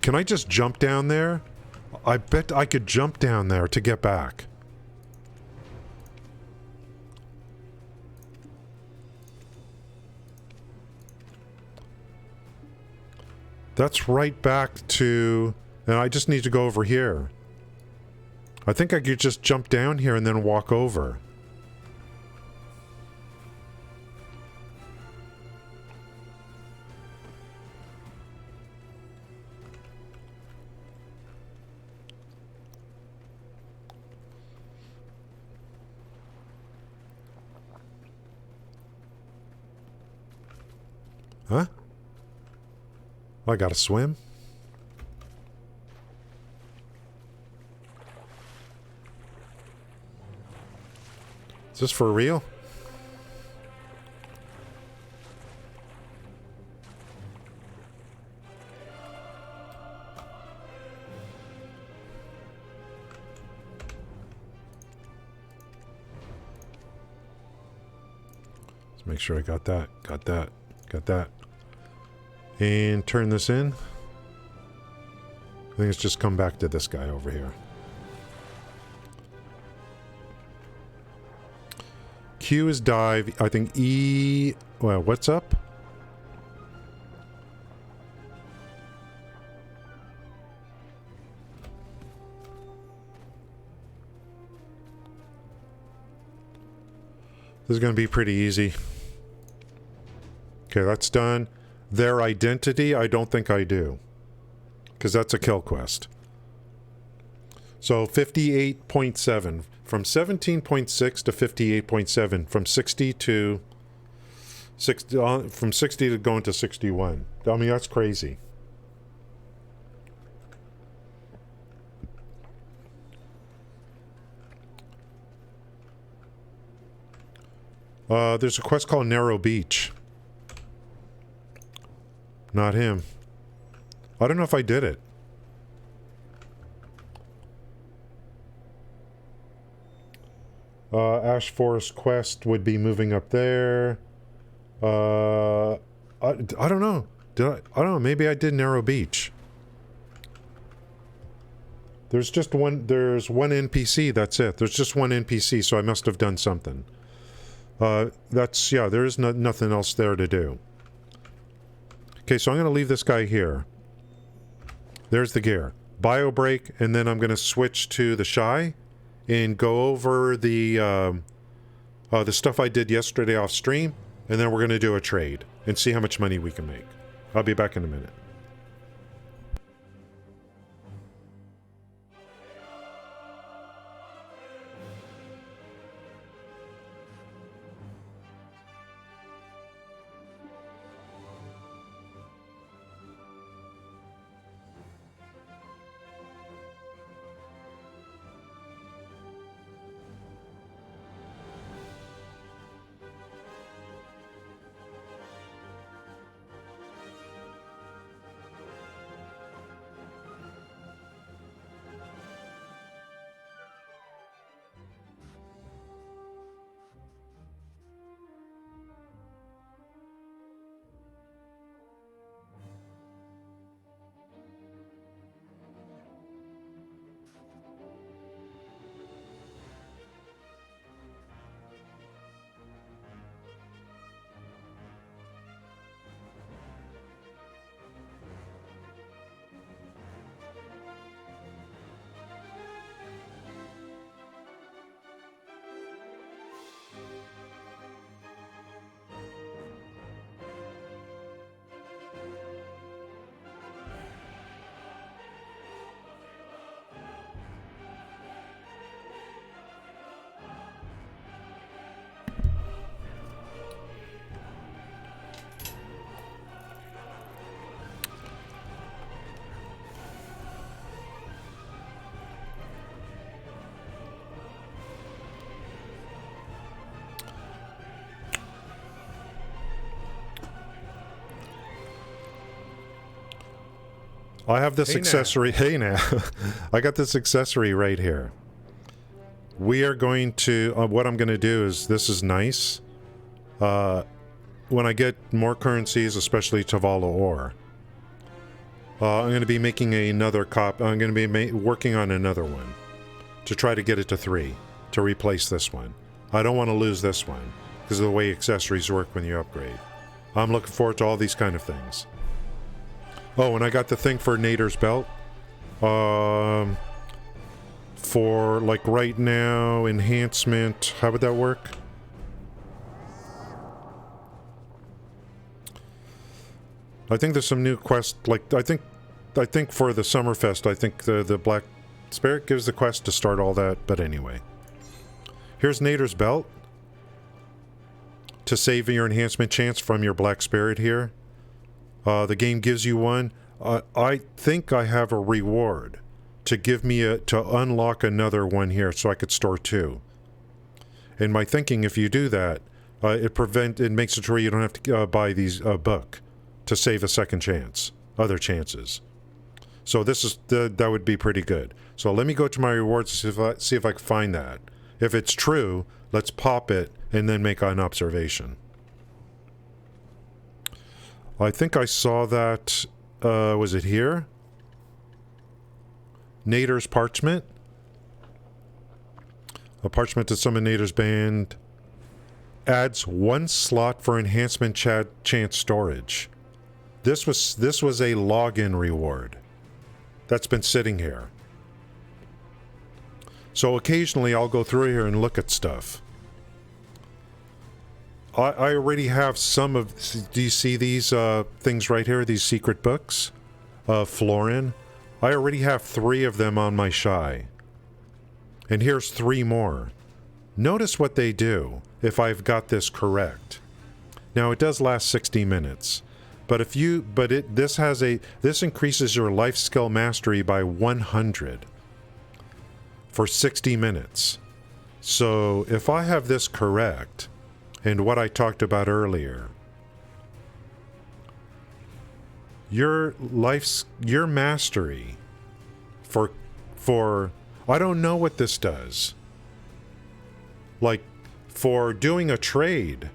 Can I just jump down there? I bet I could jump down there to get back. That's right back to... And I just need to go over here. I think I could just jump down here and then walk over. Huh? I gotta swim? Is this for real? Let's make sure I got that. Got that. Got that. And turn this in. I think it's just come back to this guy over here. Q is dive. I think E... Well, what's up? This is going to be pretty easy. Okay, that's done. Their identity, I don't think I do. Because that's a kill quest. So 58.7 from 17.6 to 58.7 from 60 to 60 from 60 to going to 61. I mean, that's crazy. There's a quest called Narrow Beach. Not him. I don't know if I did it. Ash Forest Quest would be moving up there. I don't know. I don't know. Maybe I did Narrow Beach. There's just one. There's one NPC. That's it. There's just one NPC. So I must have done something. That's yeah. There is nothing else there to do. Okay, so I'm going to leave this guy here. There's the gear. Bio break, and then I'm going to switch to the Shy and go over the stuff I did yesterday off stream, and then we're going to do a trade and see how much money we can make. I'll be back in a minute. I have this accessory. Hey now. I got this accessory right here. We are going to, what I'm going to do is, this is nice. When I get more currencies, especially Tavalla ore, I'm going to be making another cop. I'm going to be working on another one to try to get it to 3 to replace this one. I don't want to lose this one because of the way accessories work when you upgrade. I'm looking forward to all these kind of things. Oh, and I got the thing for Nader's belt. For like right now, enhancement. How would that work? I think there's some new quest. Like I think for the Summerfest, I think the Black Spirit gives the quest to start all that. But anyway, here's Nader's belt to save your enhancement chance from your Black Spirit here. The game gives you one. I think I have a reward to give me to unlock another one here, so I could store 2. And my thinking, if you do that, it makes it to where you don't have to buy these book to save a second chance, other chances. So this is that would be pretty good. So let me go to my rewards and see if I can find that. If it's true, let's pop it and then make an observation. I think I saw that, was it here? Nader's Parchment. A parchment to summon Nader's band. Adds 1 slot for enhancement chance storage. This was a login reward. That's been sitting here. So occasionally I'll go through here and look at stuff. I already have some of... Do you see these things right here? These secret books? Florin? I already have 3 of them on my Shy. And here's 3 more. Notice what they do if I've got this correct. Now it does last 60 minutes. But this increases your life skill mastery by 100 for 60 minutes. So if I have this correct, and what I talked about earlier, your mastery for I don't know what this does. Like for doing a trade,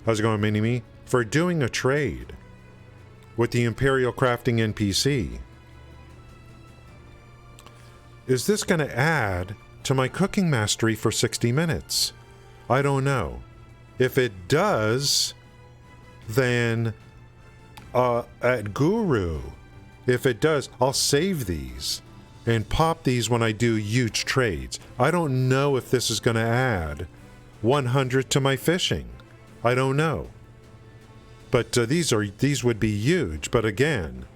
how's it going, Mini-Me? For doing a trade with the Imperial Crafting NPC, is this going to add to my cooking mastery for 60 minutes? I don't know. If it does, then at Guru, if it does, I'll save these and pop these when I do huge trades. I don't know if this is going to add 100 to my fishing. I don't know. But these would be huge. But again,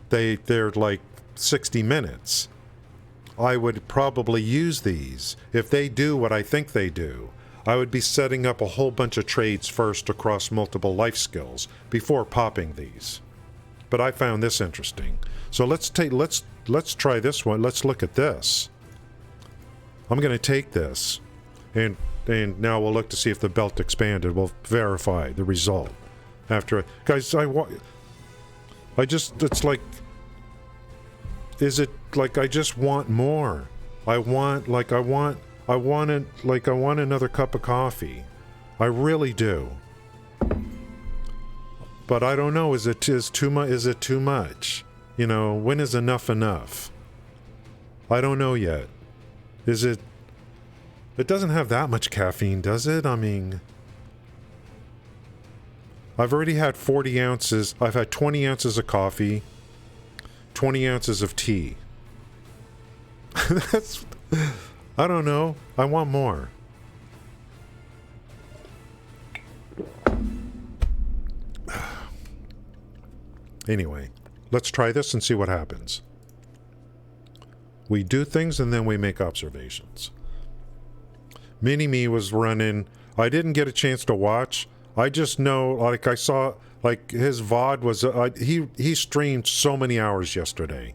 they're like 60 minutes. I would probably use these. If they do what I think they do, I would be setting up a whole bunch of trades first across multiple life skills before popping these. But I found this interesting. So let's try this one. Let's look at this. I'm going to take this, and now we'll look to see if the belt expanded. We'll verify the result after. Guys, it's like, is it like I just want more? I want another cup of coffee. I really do. But I don't know, is it too much? Is it too much? You know, when is enough enough? I don't know yet. Is it... It doesn't have that much caffeine, does it? I mean... I've already had 40 ounces. I've had 20 ounces of coffee. 20 ounces of tea. That's... I don't know. I want more. Anyway, let's try this and see what happens. We do things and then we make observations. Mini-Me was running. I didn't get a chance to watch. I just know, like I saw, like his VOD was, he streamed so many hours yesterday.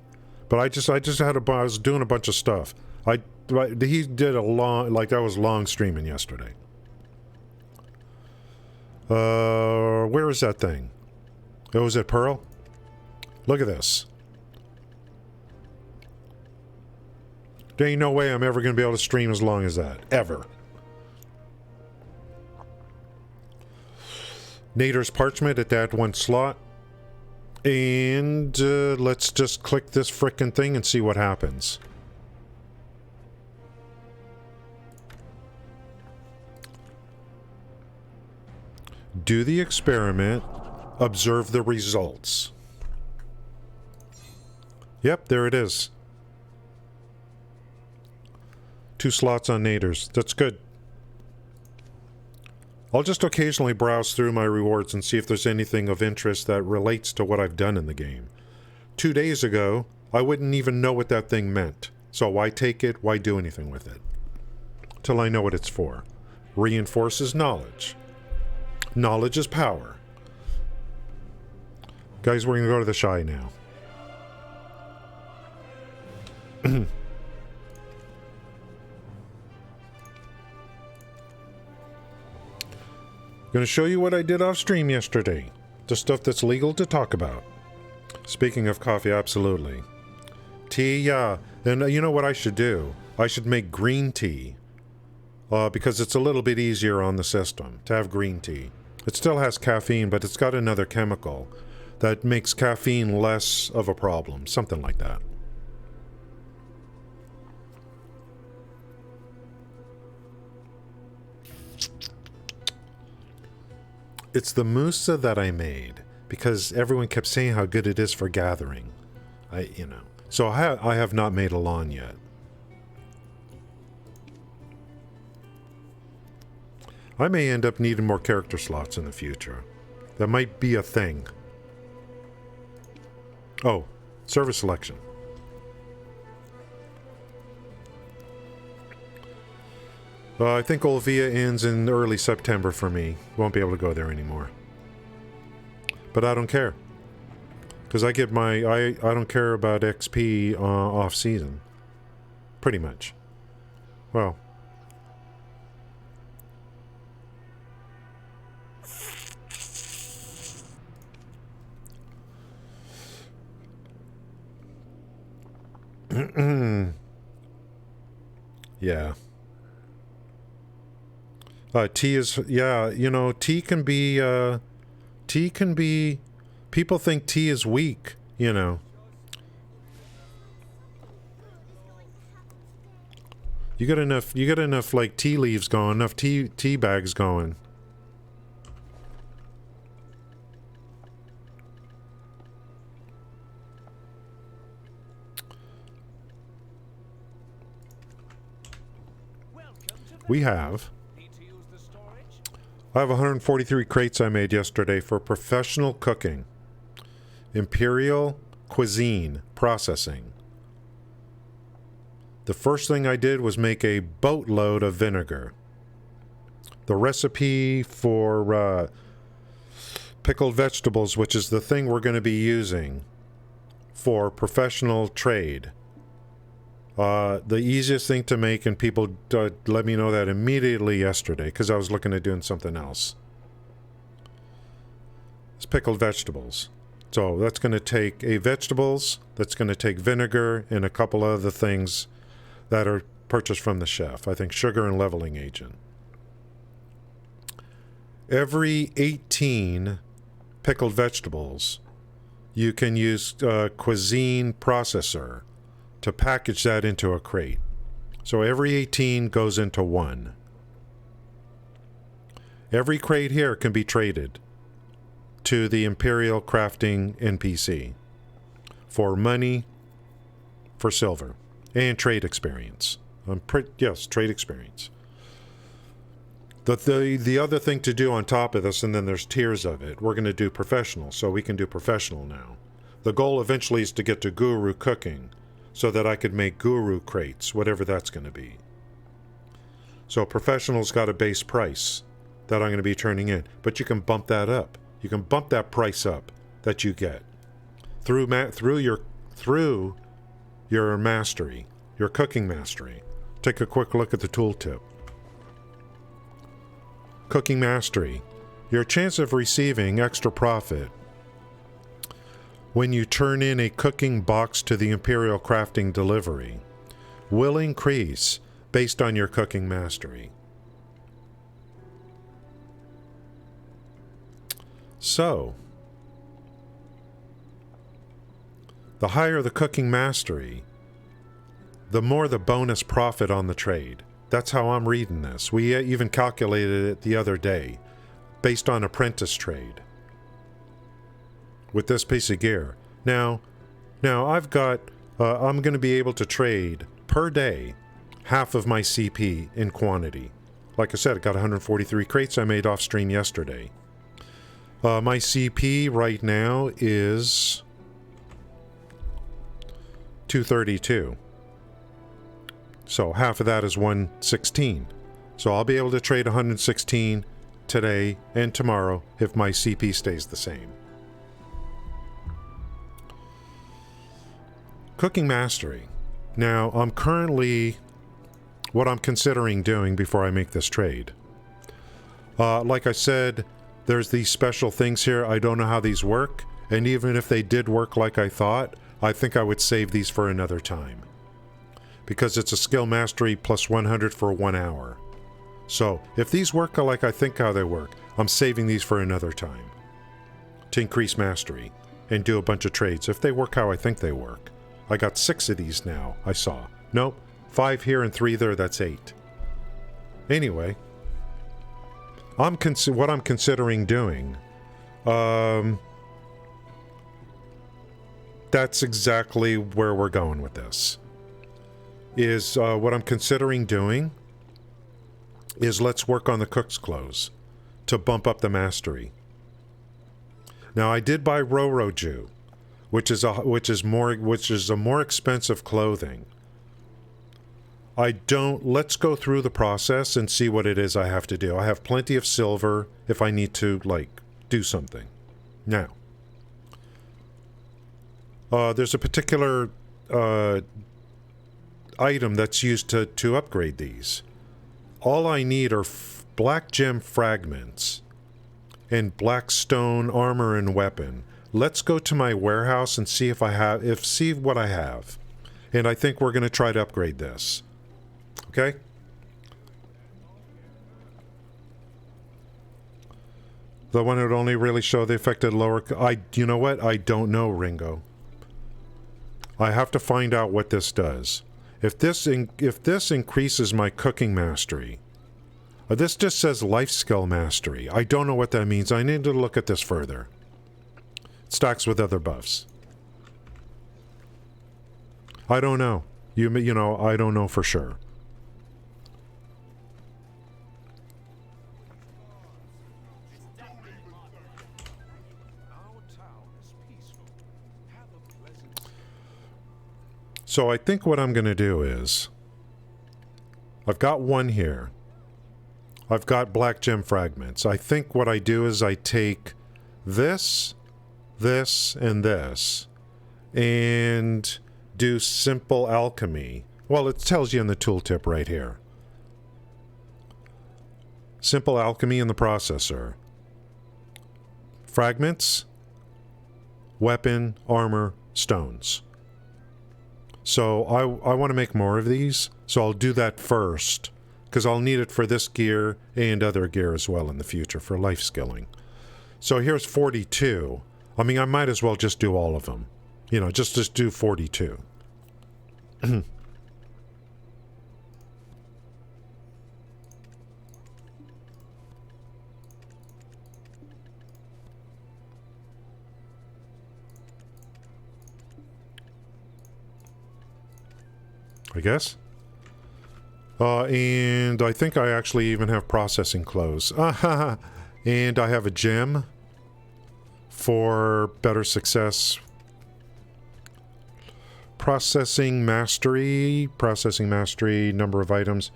But I just had I was doing a bunch of stuff. He did a long, like that was long streaming yesterday. Where is that thing? Oh, is it Pearl? Look at this. There ain't no way I'm ever going to be able to stream as long as that. Ever. Nader's Parchment at that one slot. And let's just click this frickin' thing and see what happens. Do the experiment. Observe the results. Yep, there it is. 2 slots on Naders. That's good. I'll just occasionally browse through my rewards and see if there's anything of interest that relates to what I've done in the game. 2 days ago, I wouldn't even know what that thing meant. So why take it? Why do anything with it? Till I know what it's for. Reinforces knowledge. Knowledge is power. Guys, we're going to go to the Shy now. Going to show you what I did off stream yesterday. The stuff that's legal to talk about. Speaking of coffee, absolutely. Tea, yeah. And you know what I should do? I should make green tea. Because it's a little bit easier on the system to have green tea. It still has caffeine, but it's got another chemical that makes caffeine less of a problem. Something like that. It's the Musa that I made because everyone kept saying how good it is for gathering. So I have not made a lawn yet. I may end up needing more character slots in the future. That might be a thing. Oh, service selection. I think Olvia ends in early September for me. Won't be able to go there anymore. But I don't care. Because I get my... I don't care about XP off-season. Pretty much. Well... yeah. T is... Yeah, you know, T can be... T can be... People think T is weak, you know. You get enough like tea leaves going, enough tea bags going. We have... I have 143 crates I made yesterday for professional cooking. Imperial cuisine processing. The first thing I did was make a boatload of vinegar. The recipe for pickled vegetables, which is the thing we're going to be using for professional trade. The easiest thing to make, and people let me know that immediately yesterday because I was looking at doing something else. It's pickled vegetables. So that's going to take vegetables, that's going to take vinegar, and a couple other things that are purchased from the chef. I think sugar and leveling agent. Every 18 pickled vegetables, you can use cuisine processor to package that into a crate. So every 18 goes into one. Every crate here can be traded to the Imperial Crafting NPC for money, for silver, and trade experience. Yes, trade experience. The other thing to do on top of this, and then there's tiers of it, we're going to do professional, so we can do professional now. The goal eventually is to get to guru cooking, so that I could make guru crates, whatever that's going to be. So professional's got a base price that I'm going to be turning in, but you can bump that up. You can bump that price up that you get through your mastery, your cooking mastery. Take a quick look at the tooltip. Cooking mastery. Your chance of receiving extra profit when you turn in a cooking box to the Imperial Crafting delivery will increase based on your cooking mastery. So, the higher the cooking mastery, the more the bonus profit on the trade. That's how I'm reading this. We even calculated it the other day, based on apprentice trade. With this piece of gear. Now I've got, I'm going to be able to trade per day half of my CP in quantity. Like I said, I got 143 crates I made off stream yesterday. My CP right now is 232. So half of that is 116. So I'll be able to trade 116 today and tomorrow if my CP stays the same. Cooking mastery. Now, I'm currently, what I'm considering doing before I make this trade. Like I said, there's these special things here. I don't know how these work. And even if they did work like I thought, I think I would save these for another time. Because it's a skill mastery plus 100 for 1 hour. So, if these work like I think how they work, I'm saving these for another time. To increase mastery. And do a bunch of trades if they work how I think they work. I got 6 of these now, I saw. Nope, 5 here and 3 there, that's 8. Anyway, what I'm considering doing, that's exactly where we're going with this. What I'm considering doing is let's work on the cook's clothes to bump up the mastery. Now I did buy Roroju, which is a more expensive clothing. I don't... Let's go through the process and see what it is I have to do. I have plenty of silver if I need to, like, do something. Now, there's a particular item that's used to upgrade these. All I need are black gem fragments and black stone armor and weapon. Let's go to my warehouse and see if I have... see what I have. And I think we're going to try to upgrade this. Okay? The one that would only really show the affected lower... you know what? I don't know, Ringo. I have to find out what this does. If this increases my cooking mastery... this just says life skill mastery. I don't know what that means. I need to look at this further. It stacks with other buffs. I don't know. You know, I don't know for sure. So I think what I'm going to do is... I've got one here. I've got black gem fragments. I think what I do is I take this, this, and this, and do simple alchemy. Well, it tells you in the tooltip right here. Simple alchemy in the processor. Fragments, weapon, armor, stones. So I want to make more of these, so I'll do that first, because I'll need it for this gear and other gear as well in the future for life skilling. So here's 42. I mean, I might as well just do all of them. You know, just do 42. I guess. And I think I actually even have processing clothes. And I have a gem for better success. Processing mastery, number of items.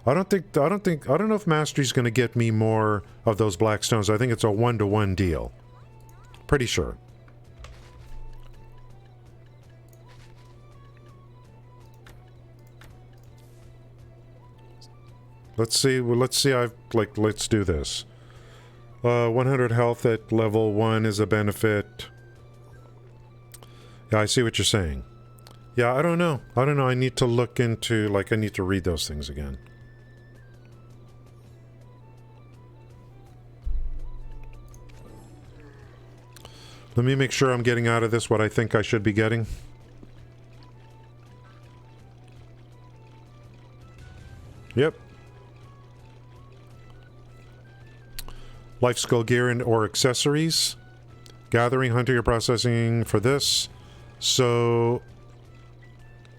I don't know if mastery's going to get me more of those black stones. I think it's a 1-to-1 deal. Pretty sure. Let's see, let's do this. 100 health at level 1 is a benefit. Yeah, I see what you're saying. Yeah, I don't know. I need to look into, I need to read those things again. Let me make sure I'm getting out of this what I think I should be getting. Yep. Life skill gear and or accessories. Gathering, hunting, or processing for this. So,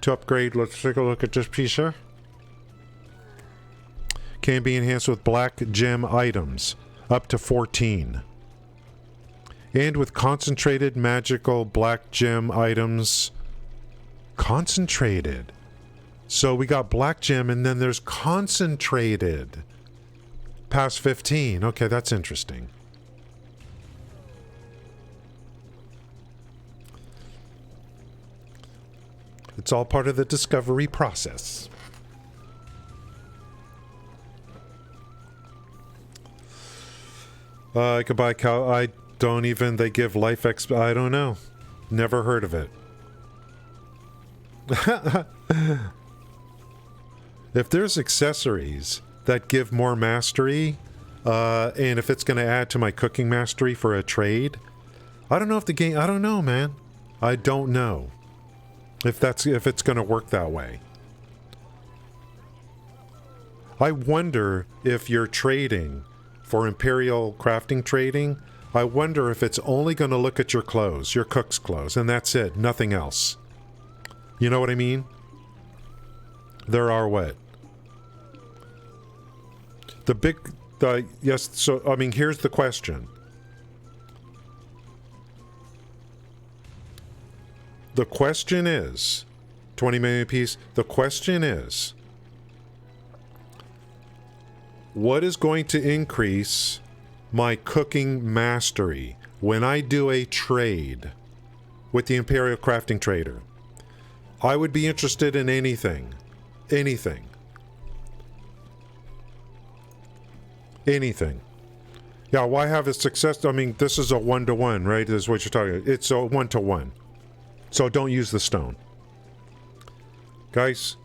to upgrade, let's take a look at this piece here. Can be enhanced with black gem items. Up to 14. And with concentrated magical black gem items. Concentrated. So we got black gem and then there's concentrated. Past 15. Okay, that's interesting. It's all part of the discovery process. I could buy cow. I don't even. They give life exp. I don't know. Never heard of it. If there's accessories that give more mastery, and if it's going to add to my cooking mastery for a trade, I don't know if the game. I don't know, man. I don't know if it's going to work that way. I wonder if you're trading for Imperial crafting trading. I wonder if it's only going to look at your clothes, your cook's clothes, and that's it, nothing else. You know what I mean? There are what? Yes, so, I mean, here's the question. The question is, 20 million apiece, the question is, what is going to increase my cooking mastery when I do a trade with the Imperial Crafting Trader? I would be interested in anything. Anything. Anything. Yeah, why have a success? I mean, this is a 1-to-1, right? This is what you're talking about. It's a 1-to-1. So don't use the stone. Guys.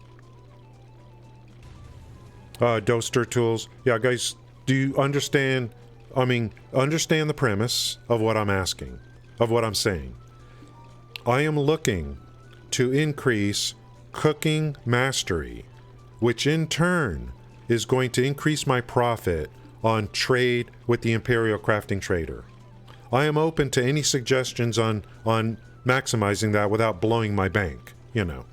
Doster tools. Yeah, guys, do you understand? I mean, understand the premise of what I'm asking, of what I'm saying. I am looking to increase cooking mastery, which in turn is going to increase my profit on trade with the Imperial Crafting Trader. I am open to any suggestions on maximizing that without blowing my bank, you know.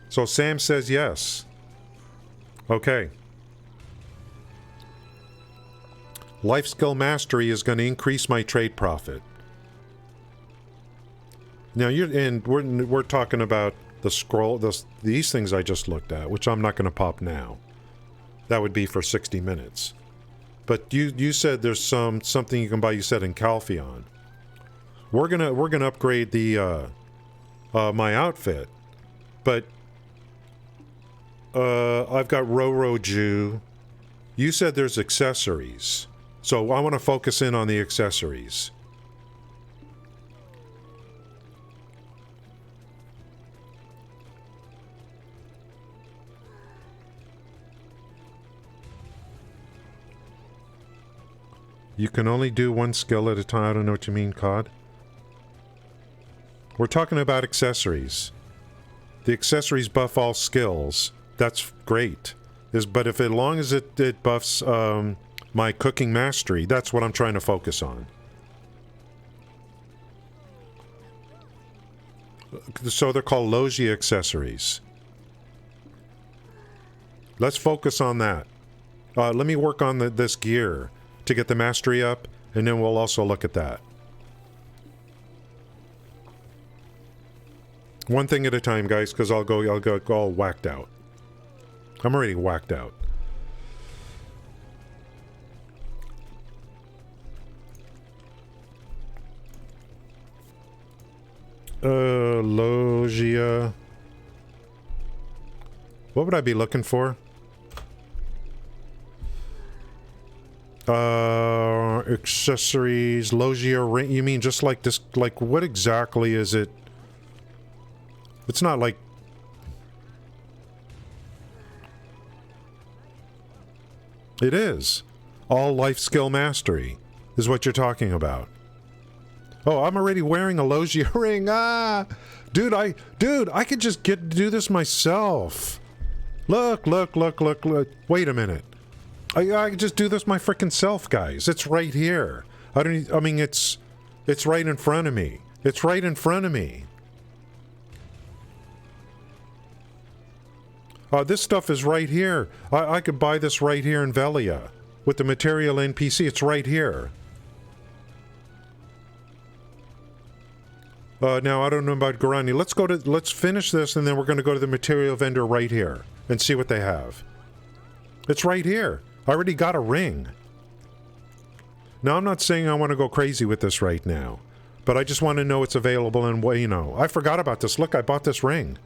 So Sam says yes. Okay. Life skill mastery is going to increase my trade profit. Now we're talking about the scroll, these things I just looked at, which I'm not going to pop now. That would be for 60 minutes. But you said there's something you can buy. You said in Calpheon. We're gonna upgrade the my outfit, but I've got Roro-Ju. You said there's accessories, so I want to focus in on the accessories. You can only do one skill at a time. I don't know what you mean, COD. We're talking about accessories. The accessories buff all skills. That's great. But if as long as it buffs my cooking mastery, that's what I'm trying to focus on. So they're called Logia accessories. Let's focus on that. Let me work on this gear to get the mastery up, and then we'll also look at that. One thing at a time, guys, because I'll go all whacked out. I'm already whacked out. Logia. What would I be looking for? Accessories, Logia ring. You mean just like this? Like, what exactly is it? It's not like... It is. All life skill mastery is what you're talking about. Oh, I'm already wearing a Logia ring. Ah! Dude, I could just do this myself. Look. Wait a minute. I could just do this my frickin' self, guys. It's right here. I mean, it's right in front of me. It's right in front of me. This stuff is right here. I could buy this right here in Velia with the material NPC. It's right here. Now, I don't know about Drakania. Let's finish this, and then we're going to go to the material vendor right here and see what they have. It's right here. I already got a ring. Now, I'm not saying I want to go crazy with this right now, but I just want to know it's available and, you know, I forgot about this. Look, I bought this ring.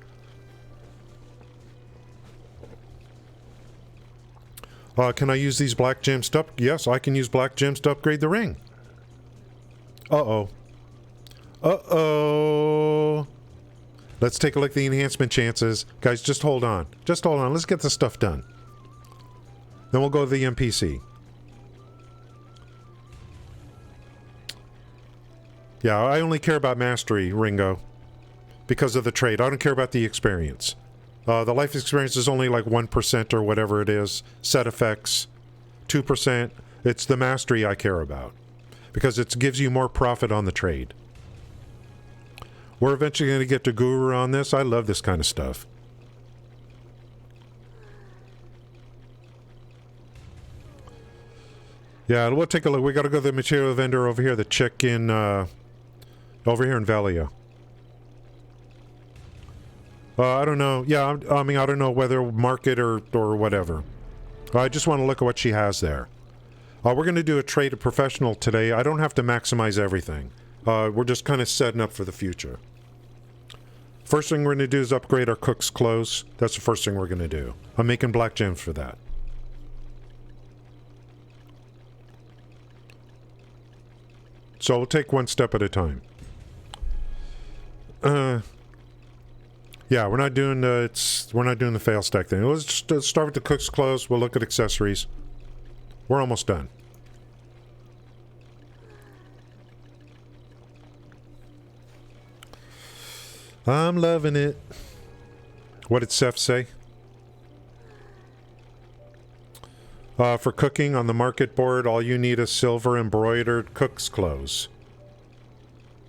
Can I use these black gems to Yes, I can use black gems to upgrade the ring. Uh-oh. Uh-oh. Let's take a look at the enhancement chances. Guys, just hold on. Just hold on. Let's get this stuff done. Then we'll go to the NPC. Yeah, I only care about mastery, Ringo. Because of the trade. I don't care about the experience. The life experience is only like 1% or whatever it is. Set effects, 2%. It's the mastery I care about. Because it gives you more profit on the trade. We're eventually going to get to Guru on this. I love this kind of stuff. Yeah, we'll take a look. We got to go to the material vendor over here. The chick in, over here in Velia. I don't know. Yeah, I mean, I don't know whether market or whatever. I just want to look at what she has there. We're going to do a trade of professional today. I don't have to maximize everything. We're just kind of setting up for the future. First thing we're going to do is upgrade our cook's clothes. That's the first thing we're going to do. I'm making black gems for that. So we'll take one step at a time. Yeah, we're not doing the fail stack thing. Let's just start with the cook's clothes. We'll look at accessories. We're almost done. I'm loving it. What did Seth say? For cooking on the market board, all you need is silver embroidered cook's clothes.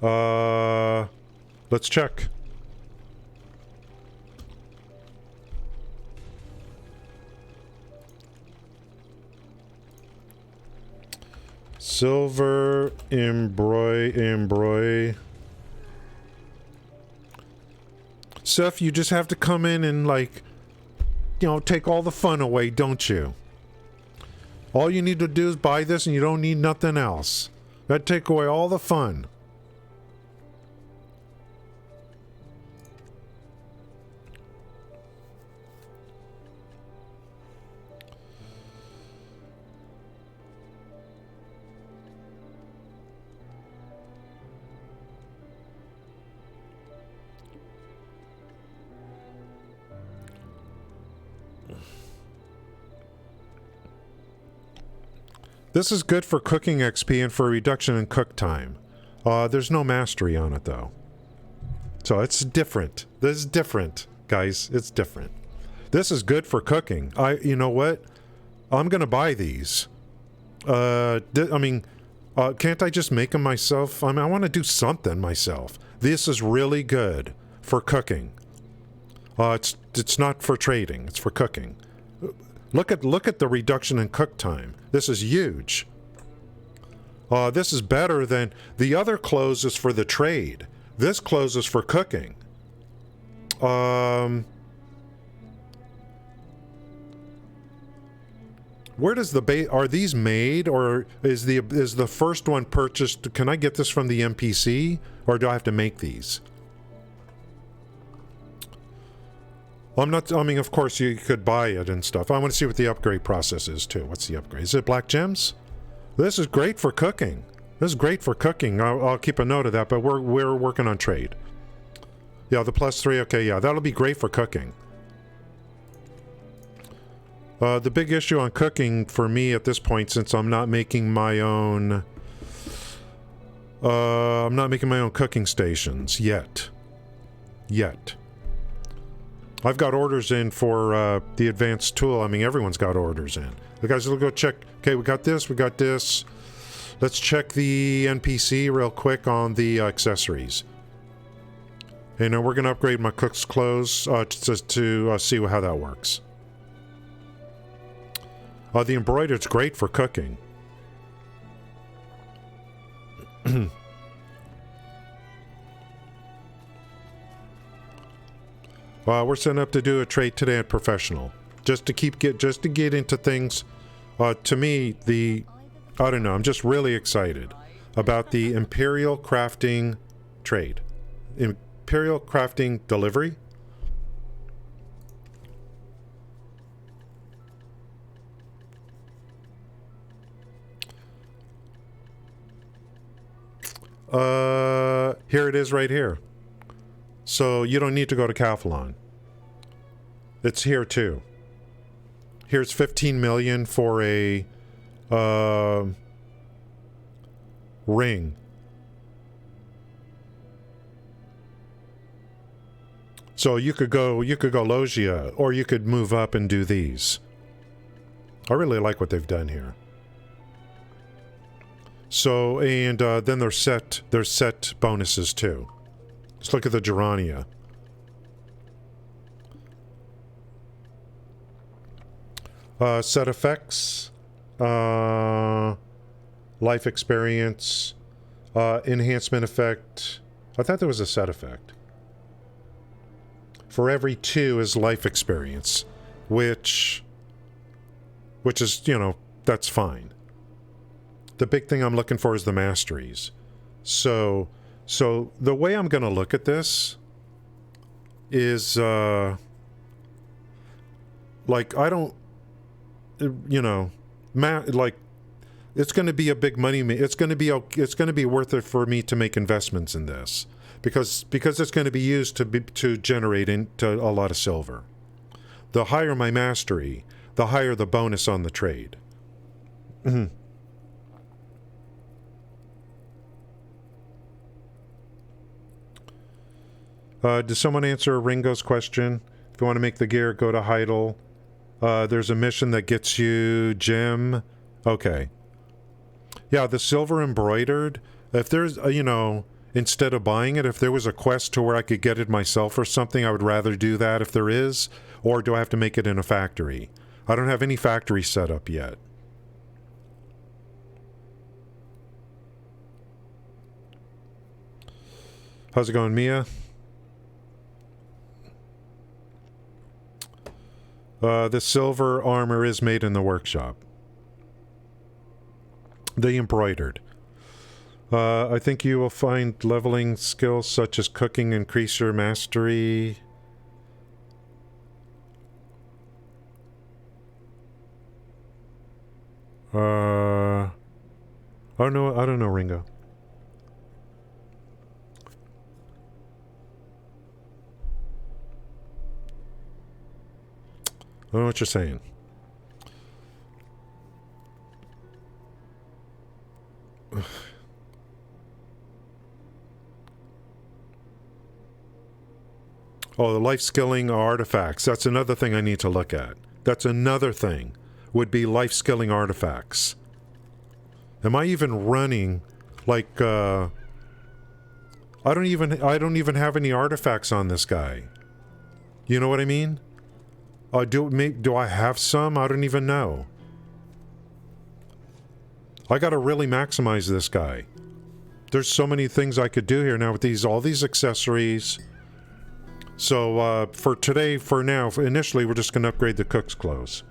Let's check. Silver embroidery. Seth, you just have to come in and, like, you know, take all the fun away, don't you? All you need to do is buy this and you don't need nothing else. That'd take away all the fun. This is good for cooking XP and for a reduction in cook time. There's no mastery on it, though. So it's different. This is different, guys. It's different. This is good for cooking. You know what? I'm gonna buy these. I mean, can't I just make them myself? I mean, I want to do something myself. This is really good for cooking. It's not for trading. It's for cooking. Look at the reduction in cook time. This is huge. This is better than the other clothes is for the trade. This clothes is for cooking. Where does the base? Are these made, or is the first one purchased? Can I get this from the NPC, or do I have to make these? I'm not, I mean, of course you could buy it and stuff. I want to see what the upgrade process is too. What's the upgrade? Is it black gems? This is great for cooking. This is great for cooking. I'll keep a note of that, but we're working on trade. Yeah, the +3, okay, yeah, that'll be great for cooking. The big issue on cooking for me at this point, since I'm not making my own, cooking stations yet. I've got orders in for the advanced tool. I mean, everyone's got orders in. The guys will go check. Okay, we got this. Let's check the NPC real quick on the accessories. And we're going to upgrade my cook's clothes to see how that works. The embroidered's great for cooking. We're setting up to do a trade today at professional, just to get into things. To me, I don't know. I'm just really excited about the Imperial crafting trade, Imperial crafting delivery. Here it is right here. So you don't need to go to Calphalon. It's here too. Here's 15 million for a ring. So you could go Logia, or you could move up and do these. I really like what they've done here. So, and then there's set bonuses too. Let's look at the Drakania. Set effects, life experience, enhancement effect. I thought there was a set effect. for every 2 is life experience, which is, you know, that's fine. The big thing I'm looking for is the masteries. So the way I'm going to look at this is, like, I don't, you know, like, it's going to be a big money. It's going to be worth it for me to make investments in this because it's going to be used to generate into a lot of silver. The higher my mastery, the higher the bonus on the trade. Does someone answer Ringo's question? If you want to make the gear, go to Heidel. There's a mission that gets you gem. Okay. Yeah, the silver embroidered. If there's, you know, instead of buying it, if there was a quest to where I could get it myself or something, I would rather do that if there is. Or do I have to make it in a factory? I don't have any factory set up yet. How's it going, Mia? The silver armor is made in the workshop. The embroidered. I think you will find leveling skills such as cooking increase your mastery. I don't know, Ringo. I don't know what you're saying. Oh, the life skilling artifacts. That's another thing I need to look at. That's another thing. Would be life skilling artifacts. Am I even running like I don't even have any artifacts on this guy. You know what I mean? Do I have some? I don't even know. I gotta really maximize this guy. There's so many things I could do here now with all these accessories. So for today, for now, initially we're just gonna upgrade the cook's clothes.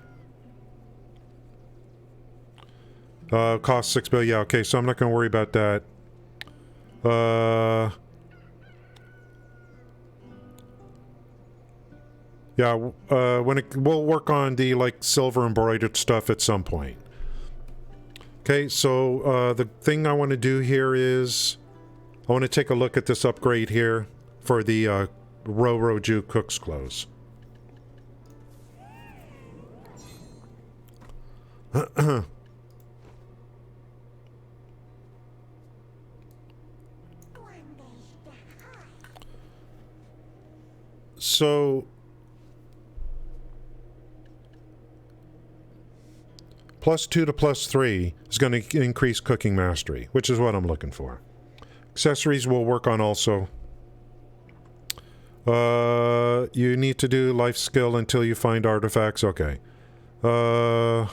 Cost 6 billion. Yeah, okay, so I'm not gonna worry about that. Yeah, we'll work on the like silver embroidered stuff at some point. Okay, so the thing I want to do here is I want to take a look at this upgrade here for the Roroju cook's clothes. So +2 to +3 is going to increase cooking mastery, which is what I'm looking for. Accessories we'll work on also. You need to do life skill until you find artifacts. Okay. I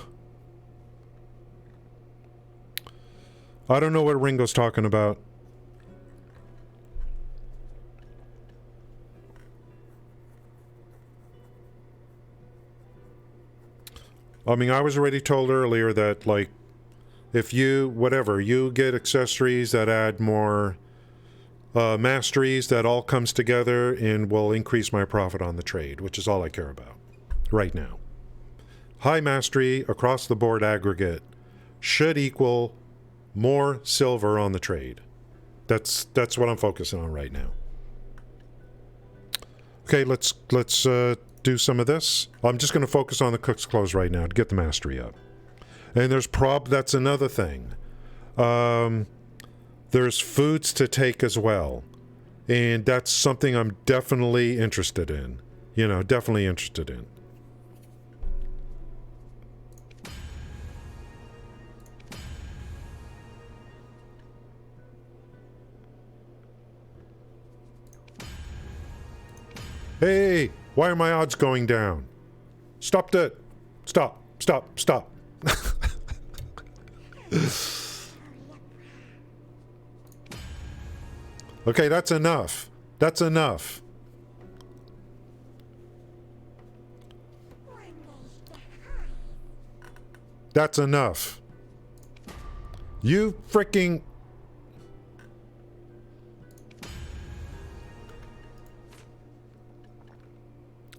don't know what Ringo's talking about. I mean, I was already told earlier that, like, if you get accessories that add more masteries, that all comes together and will increase my profit on the trade, which is all I care about right now. High mastery across the board aggregate should equal more silver on the trade. That's what I'm focusing on right now. Okay, let's do some of this. I'm just going to focus on the cook's clothes right now to get the mastery up. And that's another thing. There's foods to take as well. And that's something I'm definitely interested in. You know, definitely interested in. Hey! Why are my odds going down? Stop that! Stop! Stop! Stop! Okay, that's enough. That's enough. That's enough. You freaking...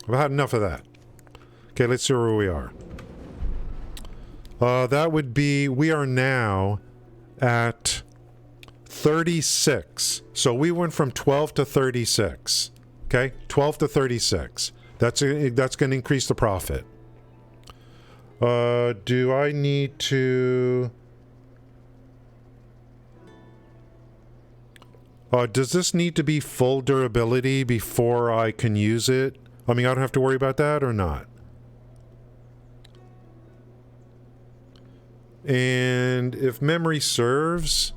I've had enough of that. Okay, let's see where we are. That would be... We are now at 36. So we went from 12 to 36. Okay? 12 to 36. That's going to increase the profit. Do I need to... does this need to be full durability before I can use it? I mean, I don't have to worry about that or not? And if memory serves,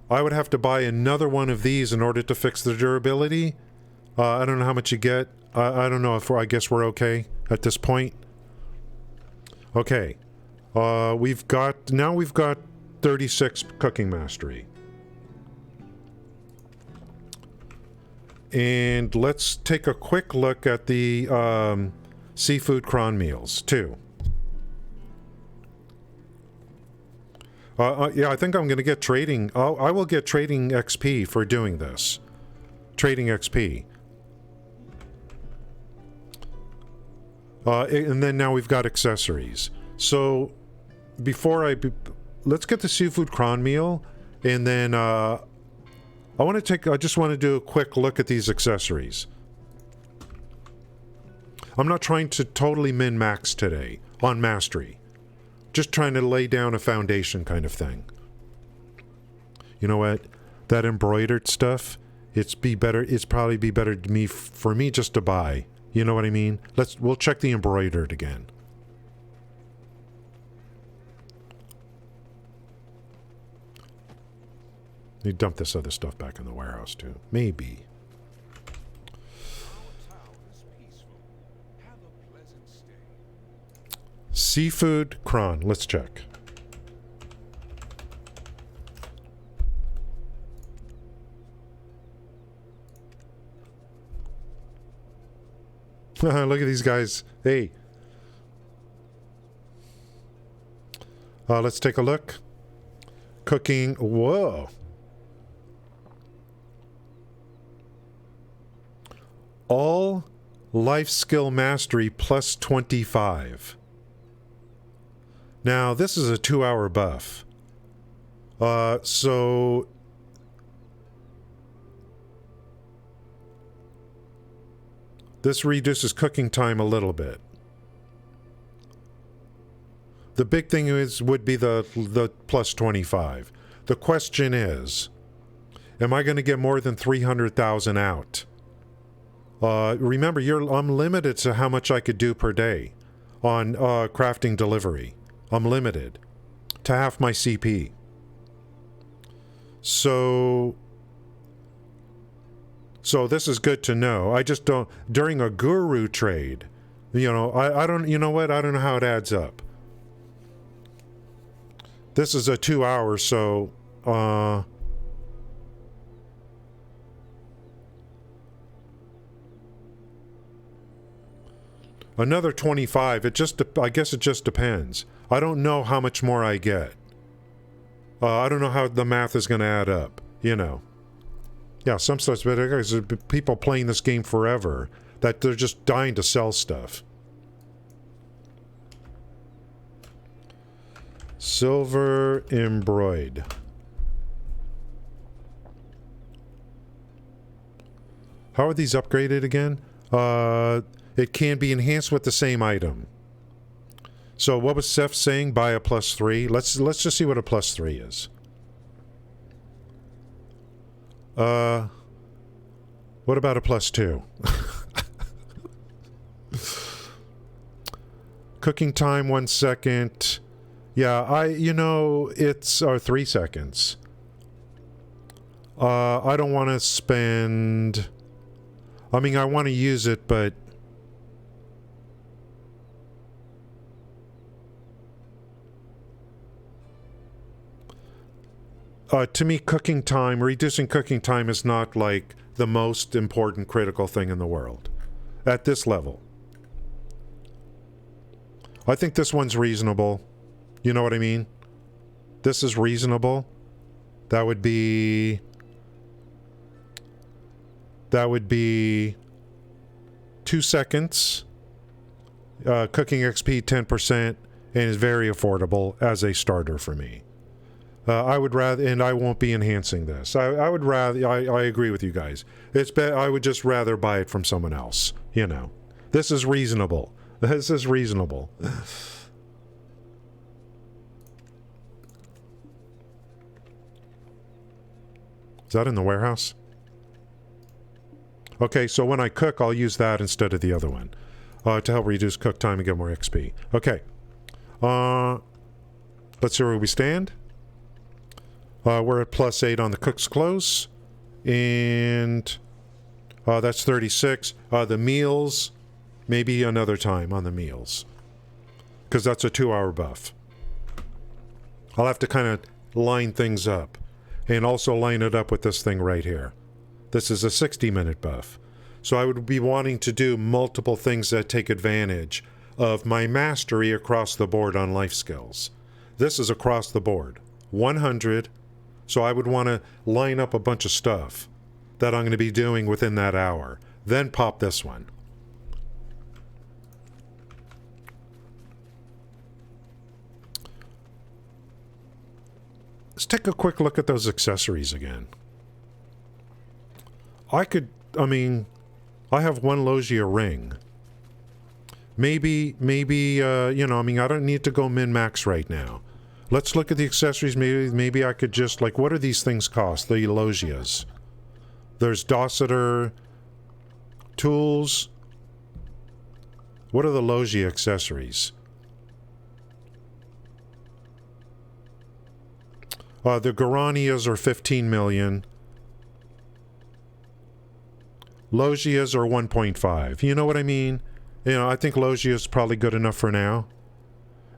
I would have to buy another one of these in order to fix the durability. I don't know how much you get. I don't know if I guess we're okay at this point. Okay. We've got 36 cooking mastery. And let's take a quick look at the seafood cron meals, too. Yeah, I think I'm going to get trading. I will get trading XP for doing this. Trading XP. And then now we've got accessories. So, let's get the seafood cron meal, and then, I just want to do a quick look at these accessories. I'm not trying to totally min-max today on mastery. Just trying to lay down a foundation kind of thing. You know what? That embroidered stuff, it's probably be better for me just to buy. You know what I mean? We'll check the embroidered again. You dump this other stuff back in the warehouse too. Maybe. Seafood cron. Let's check. Look at these guys. Hey. Let's take a look. Cooking. Whoa. All life skill mastery plus 25. Now, this is a 2-hour buff. So... This reduces cooking time a little bit. The big thing would be the plus 25. The question is, am I going to get more than 300,000 out? Remember, I'm limited to how much I could do per day on crafting delivery. I'm limited to half my CP. So this is good to know. I just don't, during a guru trade, you know, I don't, you know what? I don't know how it adds up. This is a 2 hour, so, another 25. I guess it just depends. I don't know how much more I get. I don't know how the math is going to add up, you know. Yeah, some stuff's better because there are people playing this game forever that they're just dying to sell stuff. Silver embroidered. How are these upgraded again? It can be enhanced with the same item. So what was Seth saying? Buy a plus 3. Let's just see what a plus 3 is. What about a plus 2? Cooking time 1 second. Yeah, it's 3 seconds. I don't want to spend... I mean, I want to use it, but... to me, reducing cooking time is not like the most important critical thing in the world. At this level. I think this one's reasonable. You know what I mean? This is reasonable. That would be 2 seconds. Cooking XP 10%, and is very affordable as a starter for me. I would rather, and I won't be enhancing this. I would rather, I agree with you guys. I would just rather buy it from someone else. You know, this is reasonable. This is reasonable. Is that in the warehouse? Okay, so when I cook, I'll use that instead of the other one. To help reduce cook time and get more XP. Okay. Let's see where we stand. We're at +8 on the cook's close. And that's 36. The meals, maybe another time on the meals. Because that's a 2-hour buff. I'll have to kind of line things up. And also line it up with this thing right here. This is a 60-minute buff. So I would be wanting to do multiple things that take advantage of my mastery across the board on life skills. This is across the board. 100. So I would want to line up a bunch of stuff that I'm going to be doing within that hour. Then pop this one. Let's take a quick look at those accessories again. I have one Logia ring. Maybe, you know, I mean, I don't need to go min-max right now. Let's look at the accessories. Maybe I could just, like, what do these things cost? The Logias. There's Dosseter tools. What are the Logia accessories? The Drakanias are 15 million. Logias are 1.5. You know what I mean? You know, I think Logia is probably good enough for now.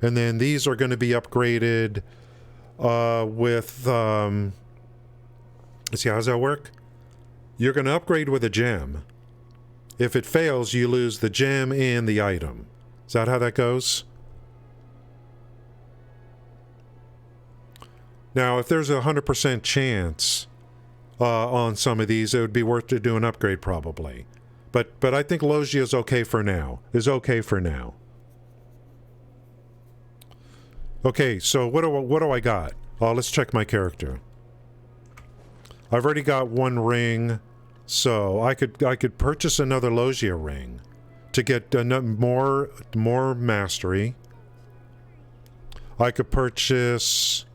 And then these are going to be upgraded with... let's see, how does that work? You're going to upgrade with a gem. If it fails, you lose the gem and the item. Is that how that goes? Now, if there's a 100% chance on some of these, it would be worth to do an upgrade probably. But I think Logia is okay for now. Okay, so what do I got? Let's check my character. I've already got one ring, so I could purchase another Logia ring to get more mastery. I could purchase...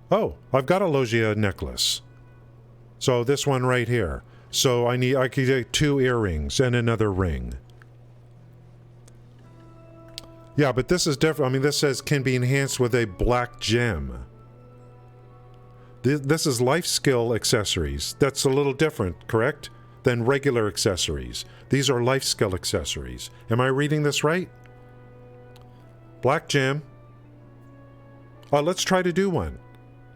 Oh, I've got a Logia necklace. So this one right here. So I could get 2 earrings and another ring. Yeah, but this is different. I mean, this says can be enhanced with a black gem. This is life skill accessories. That's a little different, correct? Than regular accessories. These are life skill accessories. Am I reading this right? Black gem. Let's try to do one.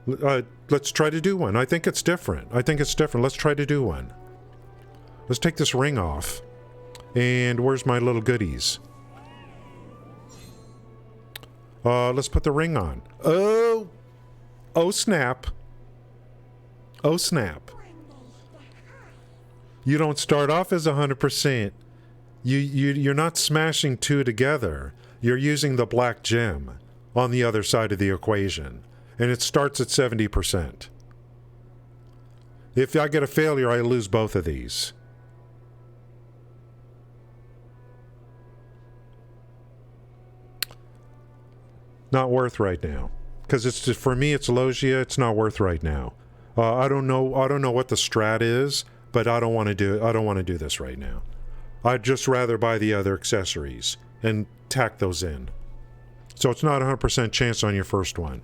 Let's try to do one. I think it's different. Let's try to do one. Let's take this ring off. And where's my little goodies? Let's put the ring on. Oh snap. Oh snap. You don't start off as 100%. You're not smashing 2 together. You're using the black gem on the other side of the equation. And it starts at 70%. If I get a failure, I lose both of these. Not worth right now. Because it's just, for me, it's Logia. It's not worth right now. I don't know what the strat is, but I don't want to do this right now. I'd just rather buy the other accessories and tack those in. So it's not a 100% chance on your first one.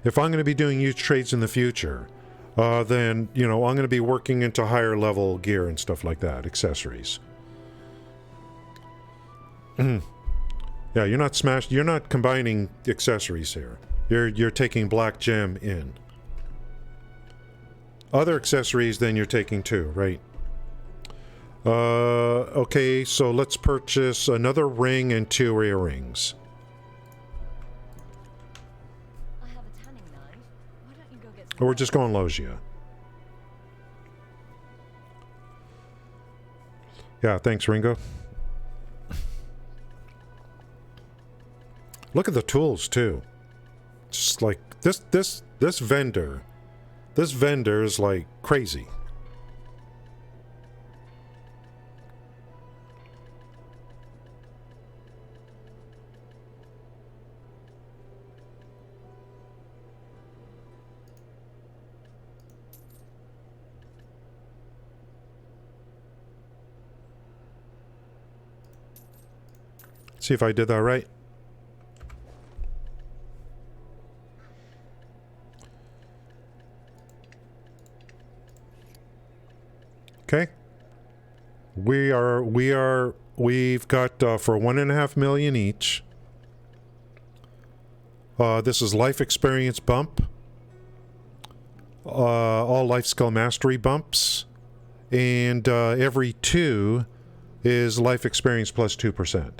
If I'm going to be doing huge trades in the future, then, you know, I'm going to be working into higher level gear and stuff like that, accessories. Yeah, you're not combining accessories here. You're taking black gem in. Other accessories, then you're taking 2, right? Okay, so let's purchase another ring and 2 earrings. I have a tanning knife. Why don't you go get some? Or we're just going Logia. Yeah, thanks, Ringo. Look at the tools too. Just like this vendor. This vendor is like crazy. See if I did that right. Okay. We've got for 1.5 million each. This is life experience bump. All life skill mastery bumps. And every 2 is life experience plus 2%.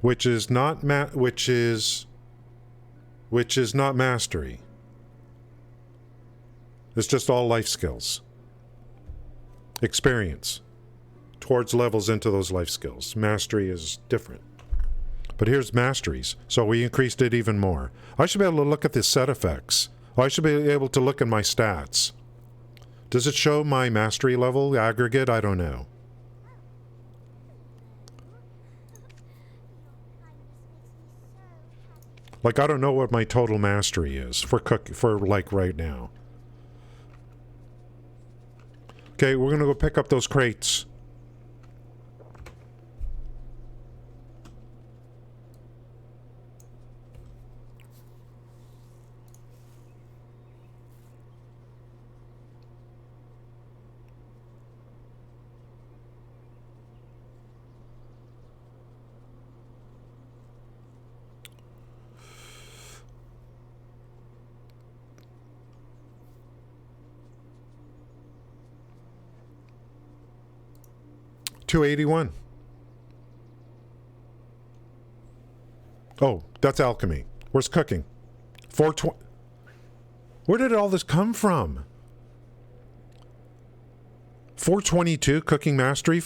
Which is not not mastery. It's just all life skills. Experience towards levels into those life skills. Mastery is different. But here's masteries. So we increased it even more. I should be able to look at the set effects. I should be able to look at my stats. Does it show my mastery level aggregate? I don't know. Like, I don't know what my total mastery is for like right now. Okay, we're gonna go pick up those crates. $281. Oh, that's alchemy. Where's cooking? 420. Where did all this come from? 422 cooking mastery.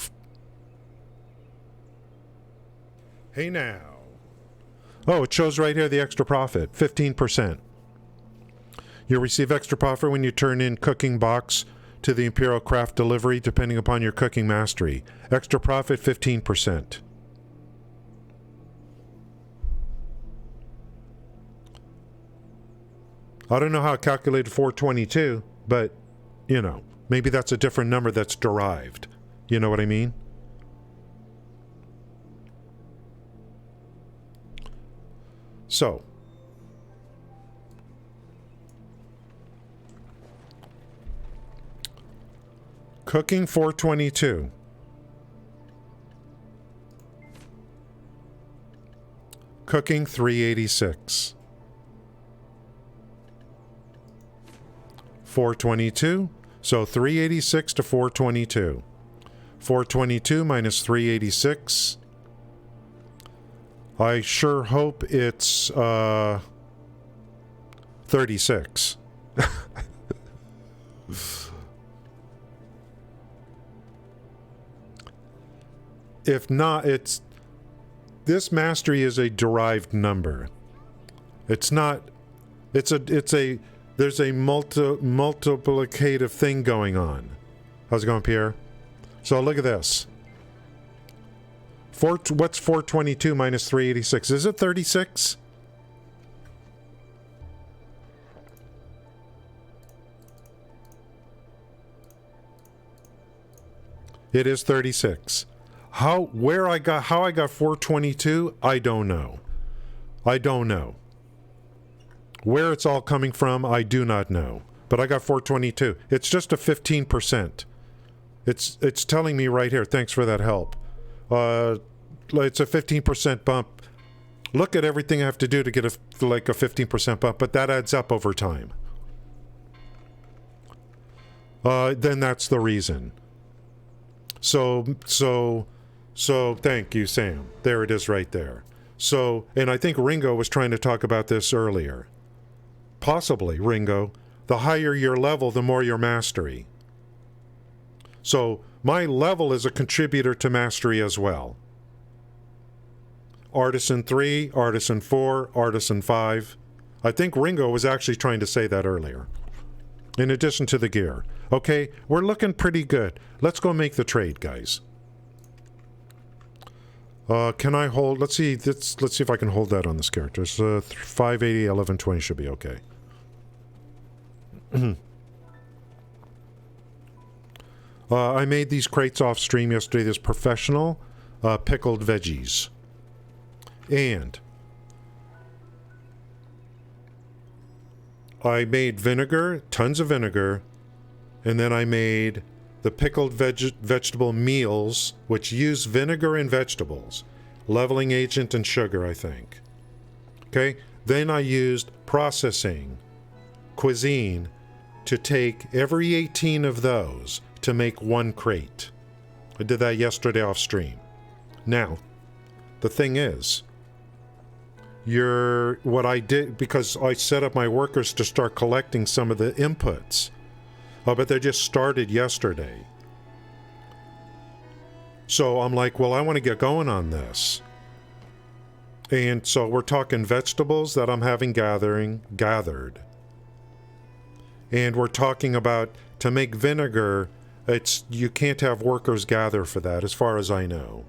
Hey now. Oh, it shows right here the extra profit, 15%. You'll receive extra profit when you turn in cooking box to the Imperial Craft delivery, depending upon your cooking mastery. Extra profit, 15%. I don't know how it calculated 422, but, you know, maybe that's a different number that's derived. You know what I mean? So, cooking 422. Cooking 386. 422. So 386 to 422. 422 minus 386. I sure hope it's 36. If not, it's this mastery is a derived number. It's not. It's a. There's a multiplicative thing going on. How's it going, Pierre? So look at this. What's 422 minus 386? Is it 36? It is 36. How I got 422, I don't know. I don't know. Where it's all coming from, I do not know. But I got 422. It's just a 15%. It's telling me right here. Thanks for that help. It's a 15% bump. Look at everything I have to do to get a 15% bump, but that adds up over time. then that's the reason. So thank you, Sam. There it is right there. So, and I think Ringo was trying to talk about this earlier. Possibly, Ringo. The higher your level, the more your mastery. So, my level is a contributor to mastery as well. Artisan 3, Artisan 4, Artisan 5. I think Ringo was actually trying to say that earlier. In addition to the gear. Okay, we're looking pretty good. Let's go make the trade, guys. Can I hold... Let's see if I can hold that on this character. So 580, 1120 should be okay. I made these crates off stream yesterday. This professional pickled veggies. And I made vinegar, tons of vinegar, and then I made the pickled vegetable meals, which use vinegar and vegetables, leveling agent and sugar, I think. Okay? Then I used processing, cuisine, to take every 18 of those to make one crate. I did that yesterday off stream. Now, the thing is, what I did, because I set up my workers to start collecting some of the inputs. But they just started yesterday. So I'm like, well, I want to get going on this. And so we're talking vegetables that I'm having gathered. And we're talking about, to make vinegar, you can't have workers gather for that, as far as I know.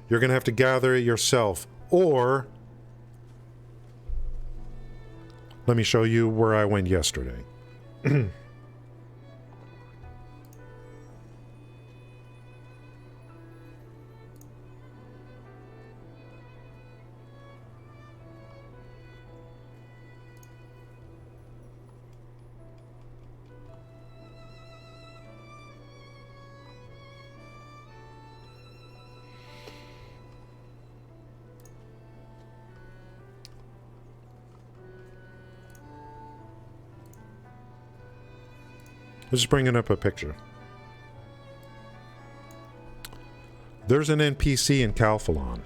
You're going to have to gather it yourself. Or, let me show you where I went yesterday. Just bringing up a picture. There's an NPC in Calphalon.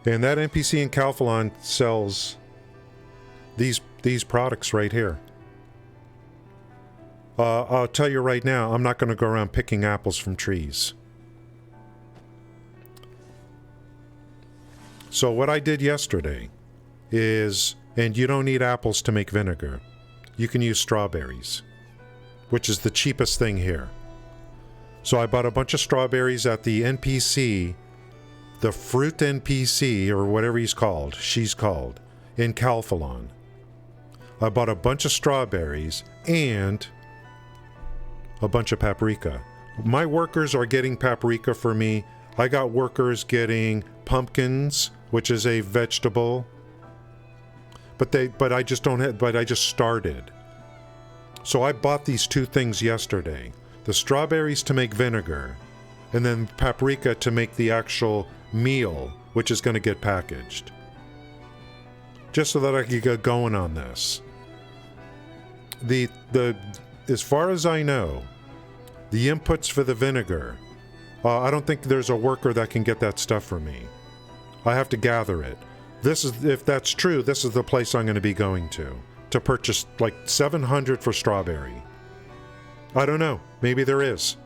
And that NPC in Calphalon sells these products right here. I'll tell you right now, I'm not going to go around picking apples from trees. So what I did yesterday is, and you don't need apples to make vinegar. You can use strawberries, which is the cheapest thing here. So I bought a bunch of strawberries at the NPC, the fruit NPC, or whatever she's called, in Calphalon. I bought a bunch of strawberries and a bunch of paprika. My workers are getting paprika for me. I got workers getting pumpkins, which is a vegetable. But I just started. So I bought these two things yesterday. The strawberries to make vinegar, and then paprika to make the actual meal, which is going to get packaged. Just so that I can get going on this. As far as I know, the inputs for the vinegar, I don't think there's a worker that can get that stuff for me. I have to gather it. If that's true, this is the place I'm going to be going to purchase like 700 for strawberry. I don't know. Maybe there is.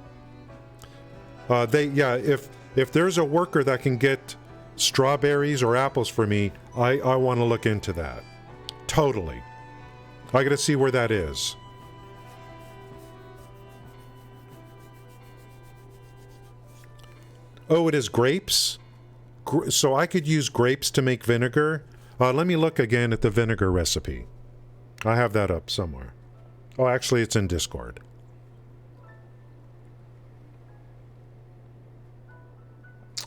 If there's a worker that can get strawberries or apples for me, I want to look into that. Totally. I got to see where that is. Oh, it is grapes? So I could use grapes to make vinegar? Let me look again at the vinegar recipe. I have that up somewhere. Oh, actually, it's in Discord.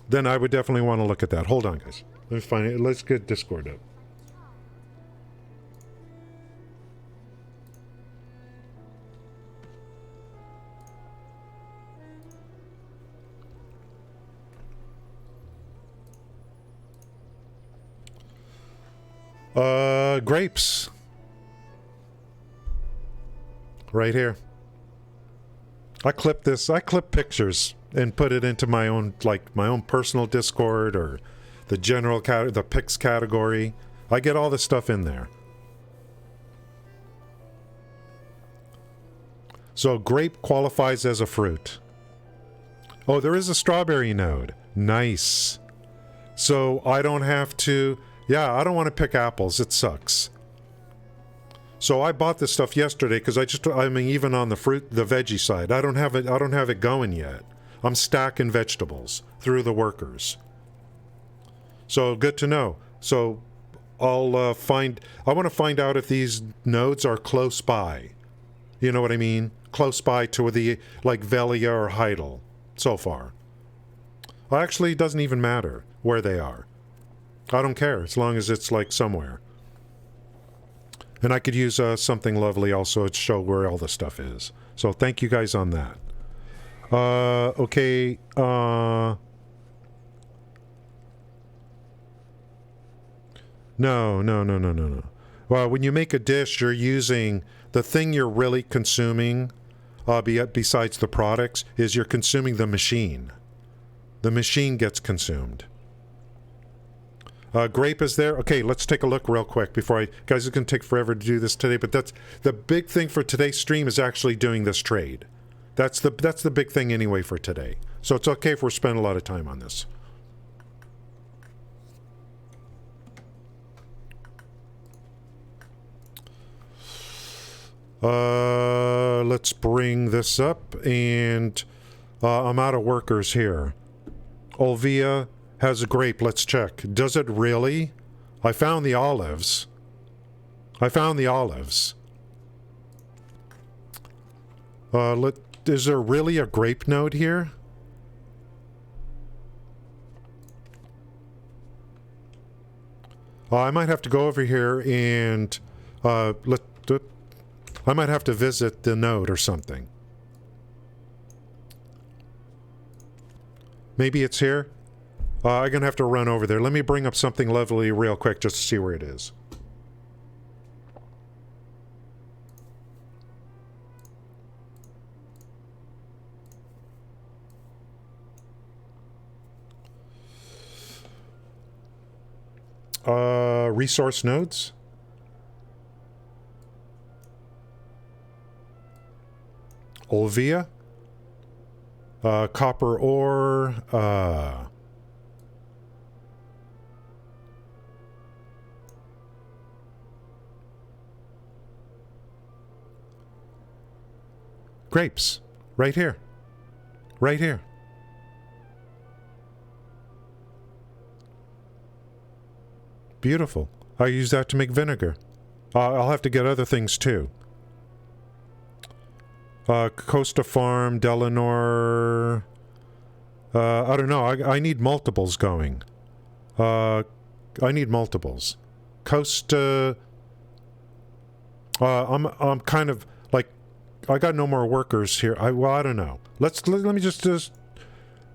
Then I would definitely want to look at that. Hold on, guys. Let me find it. Let's get Discord up. Grapes. Right here. I clip pictures and put it into my own, like, my own personal Discord or the general the picks category. I get all this stuff in there. So grape qualifies as a fruit. Oh, there is a strawberry node. Nice. So I don't have to... Yeah, I don't want to pick apples. It sucks. So I bought this stuff yesterday because I mean, even on the veggie side, I don't have it going yet. I'm stacking vegetables through the workers. So good to know. So I'll I want to find out if these nodes are close by. You know what I mean? Close by to the, like, Velia or Heidel so far. Actually, it doesn't even matter where they are. I don't care as long as it's, like, somewhere. And I could use something lovely also to show where all the stuff is. So thank you guys on that. Okay. No. Well, when you make a dish, you're using the thing you're really consuming, besides the products, is you're consuming the machine. The machine gets consumed. Grape is there. Okay, let's take a look real quick before guys, it's going to take forever to do this today, but that's the big thing for today's stream is actually doing this trade. That's the big thing anyway for today. So it's okay if we're spending a lot of time on this. Let's bring this up, and I'm out of workers here. Olvia has a grape. Let's check. Does it really? I found the olives. Is there really a grape node here? I might have to go over here and I might have to visit the node or something. Maybe it's here. I'm going to have to run over there. Let me bring up something lovely real quick just to see where it is. Resource nodes. Olvia. Copper ore. Grapes. Right here. Right here. Beautiful. I use that to make vinegar. I'll have to get other things too. Costa Farm, Delanor. I don't know. I need multiples going. I need multiples. Costa. I'm kind of like, I got no more workers here. I don't know. Let me just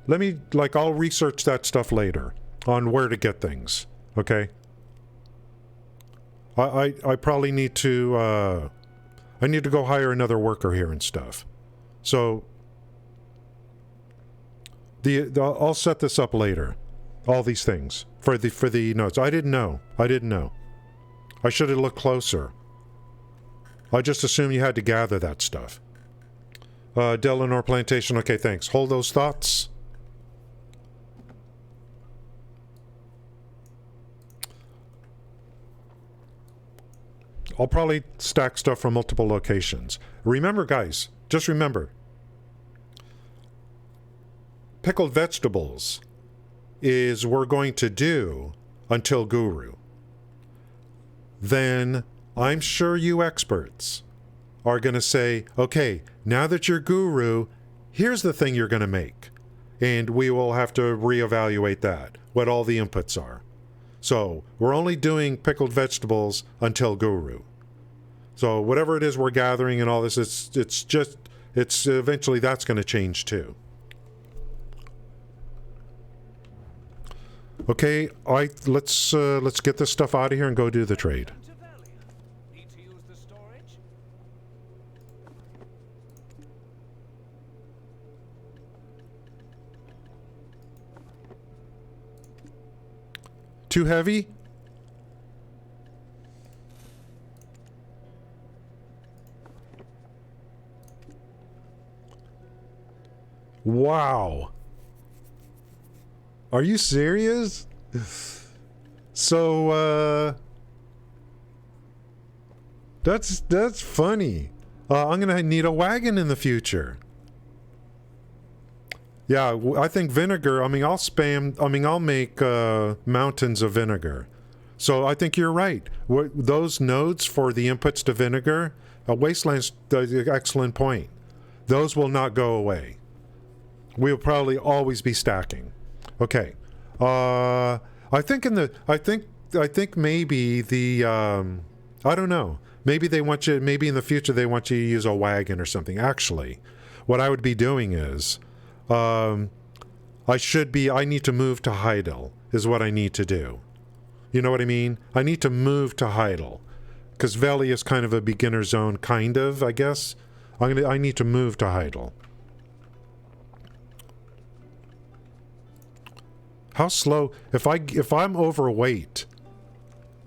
let me, like, I'll research that stuff later on where to get things. Okay. I probably need to I need to go hire another worker here and stuff. So I'll set this up later. All these things for the notes. I didn't know. I should have looked closer. I just assumed you had to gather that stuff. Delanor Plantation. Okay, thanks. Hold those thoughts. I'll probably stack stuff from multiple locations. Remember, guys, just remember, pickled vegetables is we're going to do until Guru. Then I'm sure you experts are going to say, okay, now that you're Guru, here's the thing you're going to make. And we will have to reevaluate that, what all the inputs are. So we're only doing pickled vegetables until Guru. So whatever it is we're gathering and all this, it's eventually that's going to change too. Okay, let's get this stuff out of here and go do the trade. Need to use the storage? Too heavy? Wow. Are you serious? So, that's funny. I'm gonna need a wagon in the future. Yeah, I think vinegar, I mean, I'll make mountains of vinegar. So I think you're right. Those nodes for the inputs to vinegar, Wasteland's excellent point. Those will not go away. We'll probably always be stacking. Okay. I think maybe the, I don't know. Maybe maybe in the future they want you to use a wagon or something. Actually, what I would be doing is, I need to move to Heidel, is what I need to do. You know what I mean? I need to move to Heidel. Because Valley is kind of a beginner zone, kind of, I guess. I need to move to Heidel. How slow? If I'm overweight,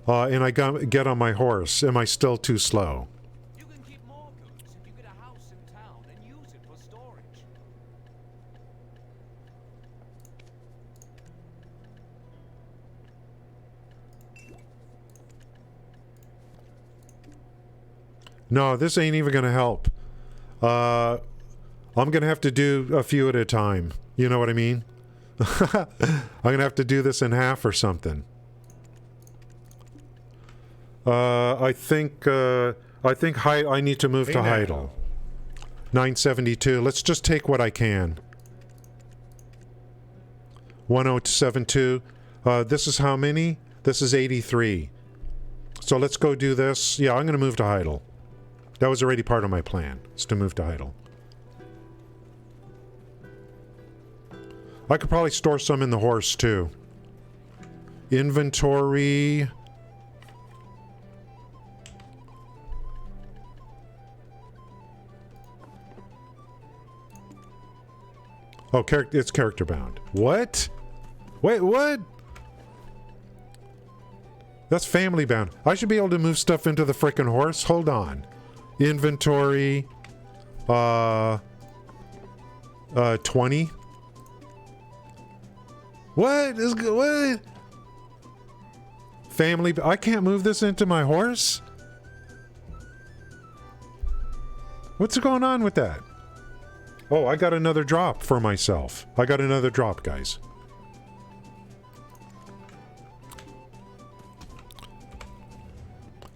and I get on my horse, am I still too slow? You can keep more goods if you get a house in town and use it for storage. No, this ain't even gonna help. I'm gonna have to do a few at a time. You know what I mean? I'm gonna have to do this in half or something. I think I need to move to Heidel. 972. Let's just take what I can. 1072. This is how many? This is 83. So let's go do this. Yeah, I'm gonna move to Heidel. That was already part of my plan, is to move to Heidel. I could probably store some in the horse, too. Inventory. Oh, it's character bound. What? Wait, what? That's family bound. I should be able to move stuff into the frickin' horse? Hold on. Inventory. 20. What? Family, I can't move this into my horse? What's going on with that? Oh, I got another drop for myself. I got another drop, guys.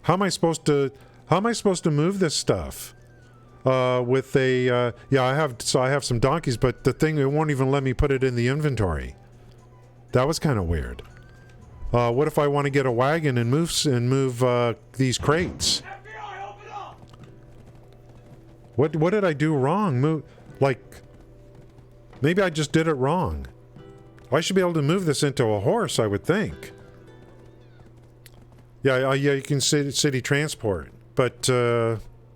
How am I supposed to move this stuff? With a yeah, I have some donkeys, but the thing, it won't even let me put it in the inventory. That was kind of weird. What if I want to get a wagon and move these crates? FBI, open up! What did I do wrong? Maybe I just did it wrong. I should be able to move this into a horse, I would think. Yeah, you can city transport, but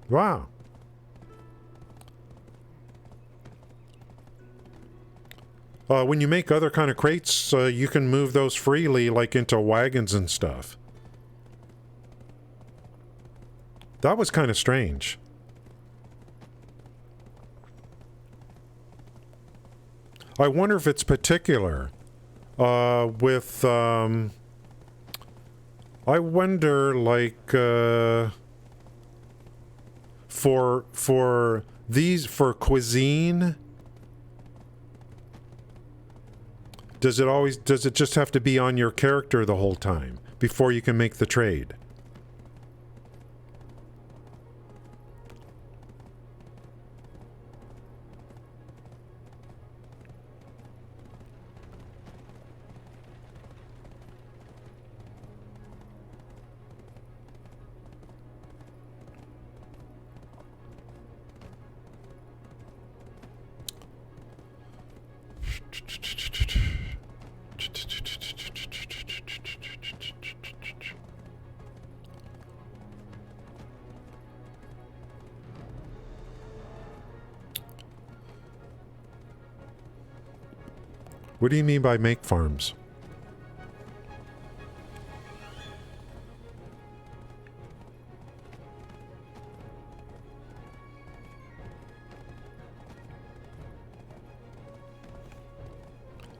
wow. When you make other kind of crates, you can move those freely, like into wagons and stuff. That was kind of strange. I wonder if it's particular with. I wonder, like, for cuisine. Does it just have to be on your character the whole time before you can make the trade? What do you mean by make farms?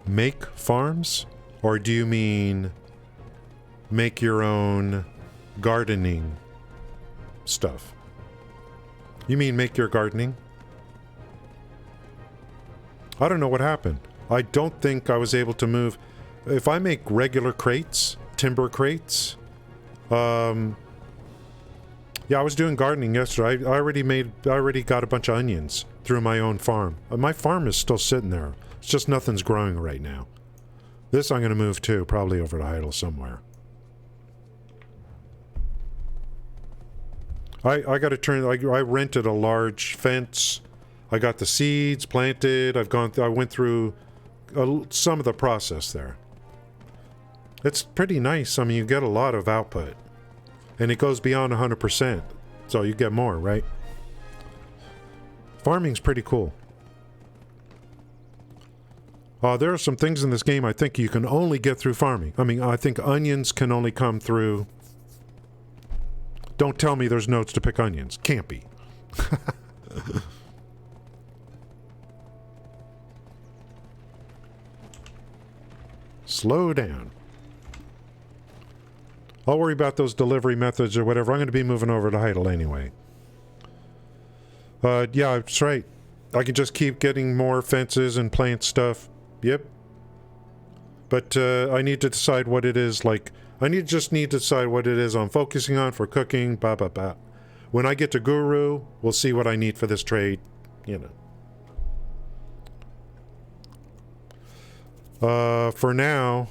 Make farms? Or do you mean make your own gardening stuff? You mean make your gardening? I don't know what happened. I don't think I was able to move. If I make regular crates, timber crates, yeah, I was doing gardening yesterday. I already got a bunch of onions through my own farm. My farm is still sitting there. It's just nothing's growing right now. This I'm going to move too, probably over to Heidel somewhere. I got to turn. I rented a large fence. I got the seeds planted. I went through some of the process there. It's pretty nice. I mean, you get a lot of output, and it goes beyond 100%, so you get more, right? Farming's pretty cool. There are some things in this game I think you can only get through farming. I mean, I think onions can only come through... Don't tell me there's notes to pick onions. Can't be. Slow down. I'll worry about those delivery methods or whatever. I'm going to be moving over to Heidel anyway. Yeah, that's right. I can just keep getting more fences and plant stuff. Yep. But I need to decide what it is, like... I just need to decide what it is I'm focusing on for cooking, blah, blah, blah. When I get to Guru, we'll see what I need for this trade, you know. For now,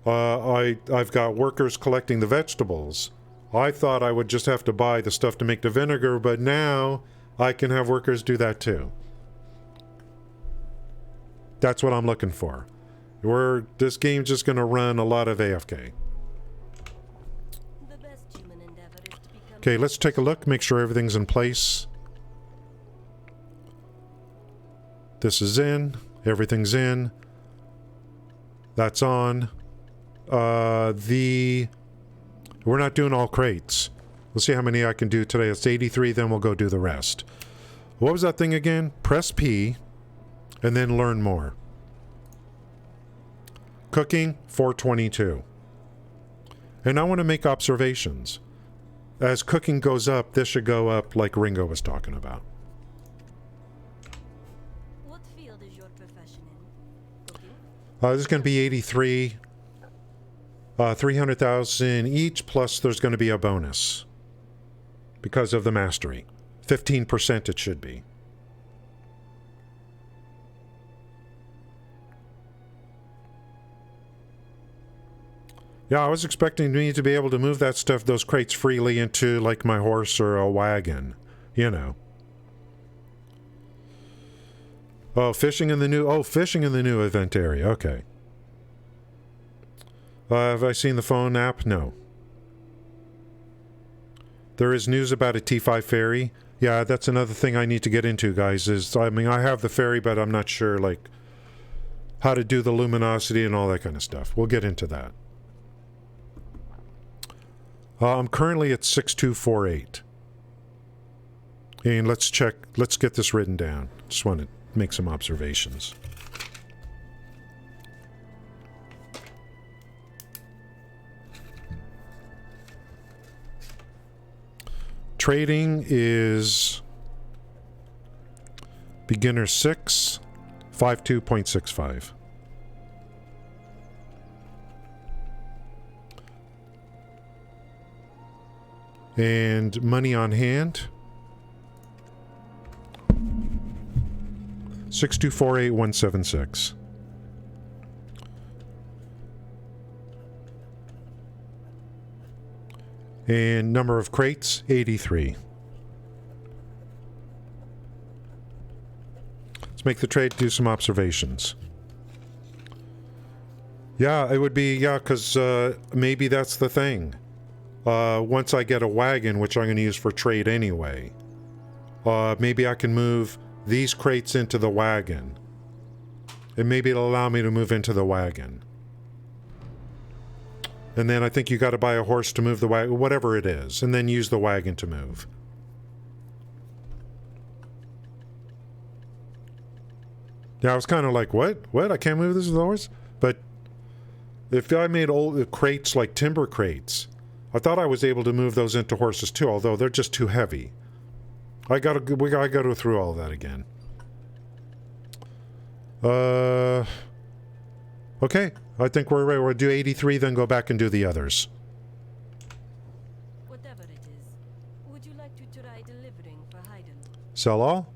I've got workers collecting the vegetables. I thought I would just have to buy the stuff to make the vinegar, but now I can have workers do that too. That's what I'm looking for. This game's just going to run a lot of AFK. Okay, let's take a look, make sure everything's in place. This is in, everything's in. That's on. We're not doing all crates. We'll see how many I can do today. It's 83, then we'll go do the rest. What was that thing again? Press P, and then learn more. Cooking, 422. And I want to make observations. As cooking goes up, this should go up like Ringo was talking about. What field is your profession in? Cooking? This is going to be 83. 300,000 each, plus there's going to be a bonus. Because of the mastery. 15% it should be. Yeah, I was expecting me to be able to move that stuff, those crates freely into, like, my horse or a wagon. You know. Oh, fishing in the new event area. Okay. Have I seen the phone app? No. There is news about a T5 ferry. Yeah, that's another thing I need to get into, guys, I mean, I have the ferry, but I'm not sure, like, how to do the luminosity and all that kind of stuff. We'll get into that. I'm currently at 6248. And let's get this written down. Just want to make some observations. Trading is beginner 6, 52.65. And money on hand, 6248176. And number of crates, 83. Let's make the trade, do some observations. Yeah, it would be, yeah, because maybe that's the thing. Once I get a wagon, which I'm going to use for trade anyway, maybe I can move these crates into the wagon and maybe it'll allow me to move into the wagon. And then I think you got to buy a horse to move the wagon, whatever it is, and then use the wagon to move. Yeah, I was kind of like, what? What? I can't move this with the horse? But if I made old crates like timber crates, I thought I was able to move those into horses too, although they're just too heavy. I gotta go through all that again. Okay, I think we're ready. We'll do 83, then go back and do the others. Whatever it is, would you like to try delivering for Haydn? Sell all?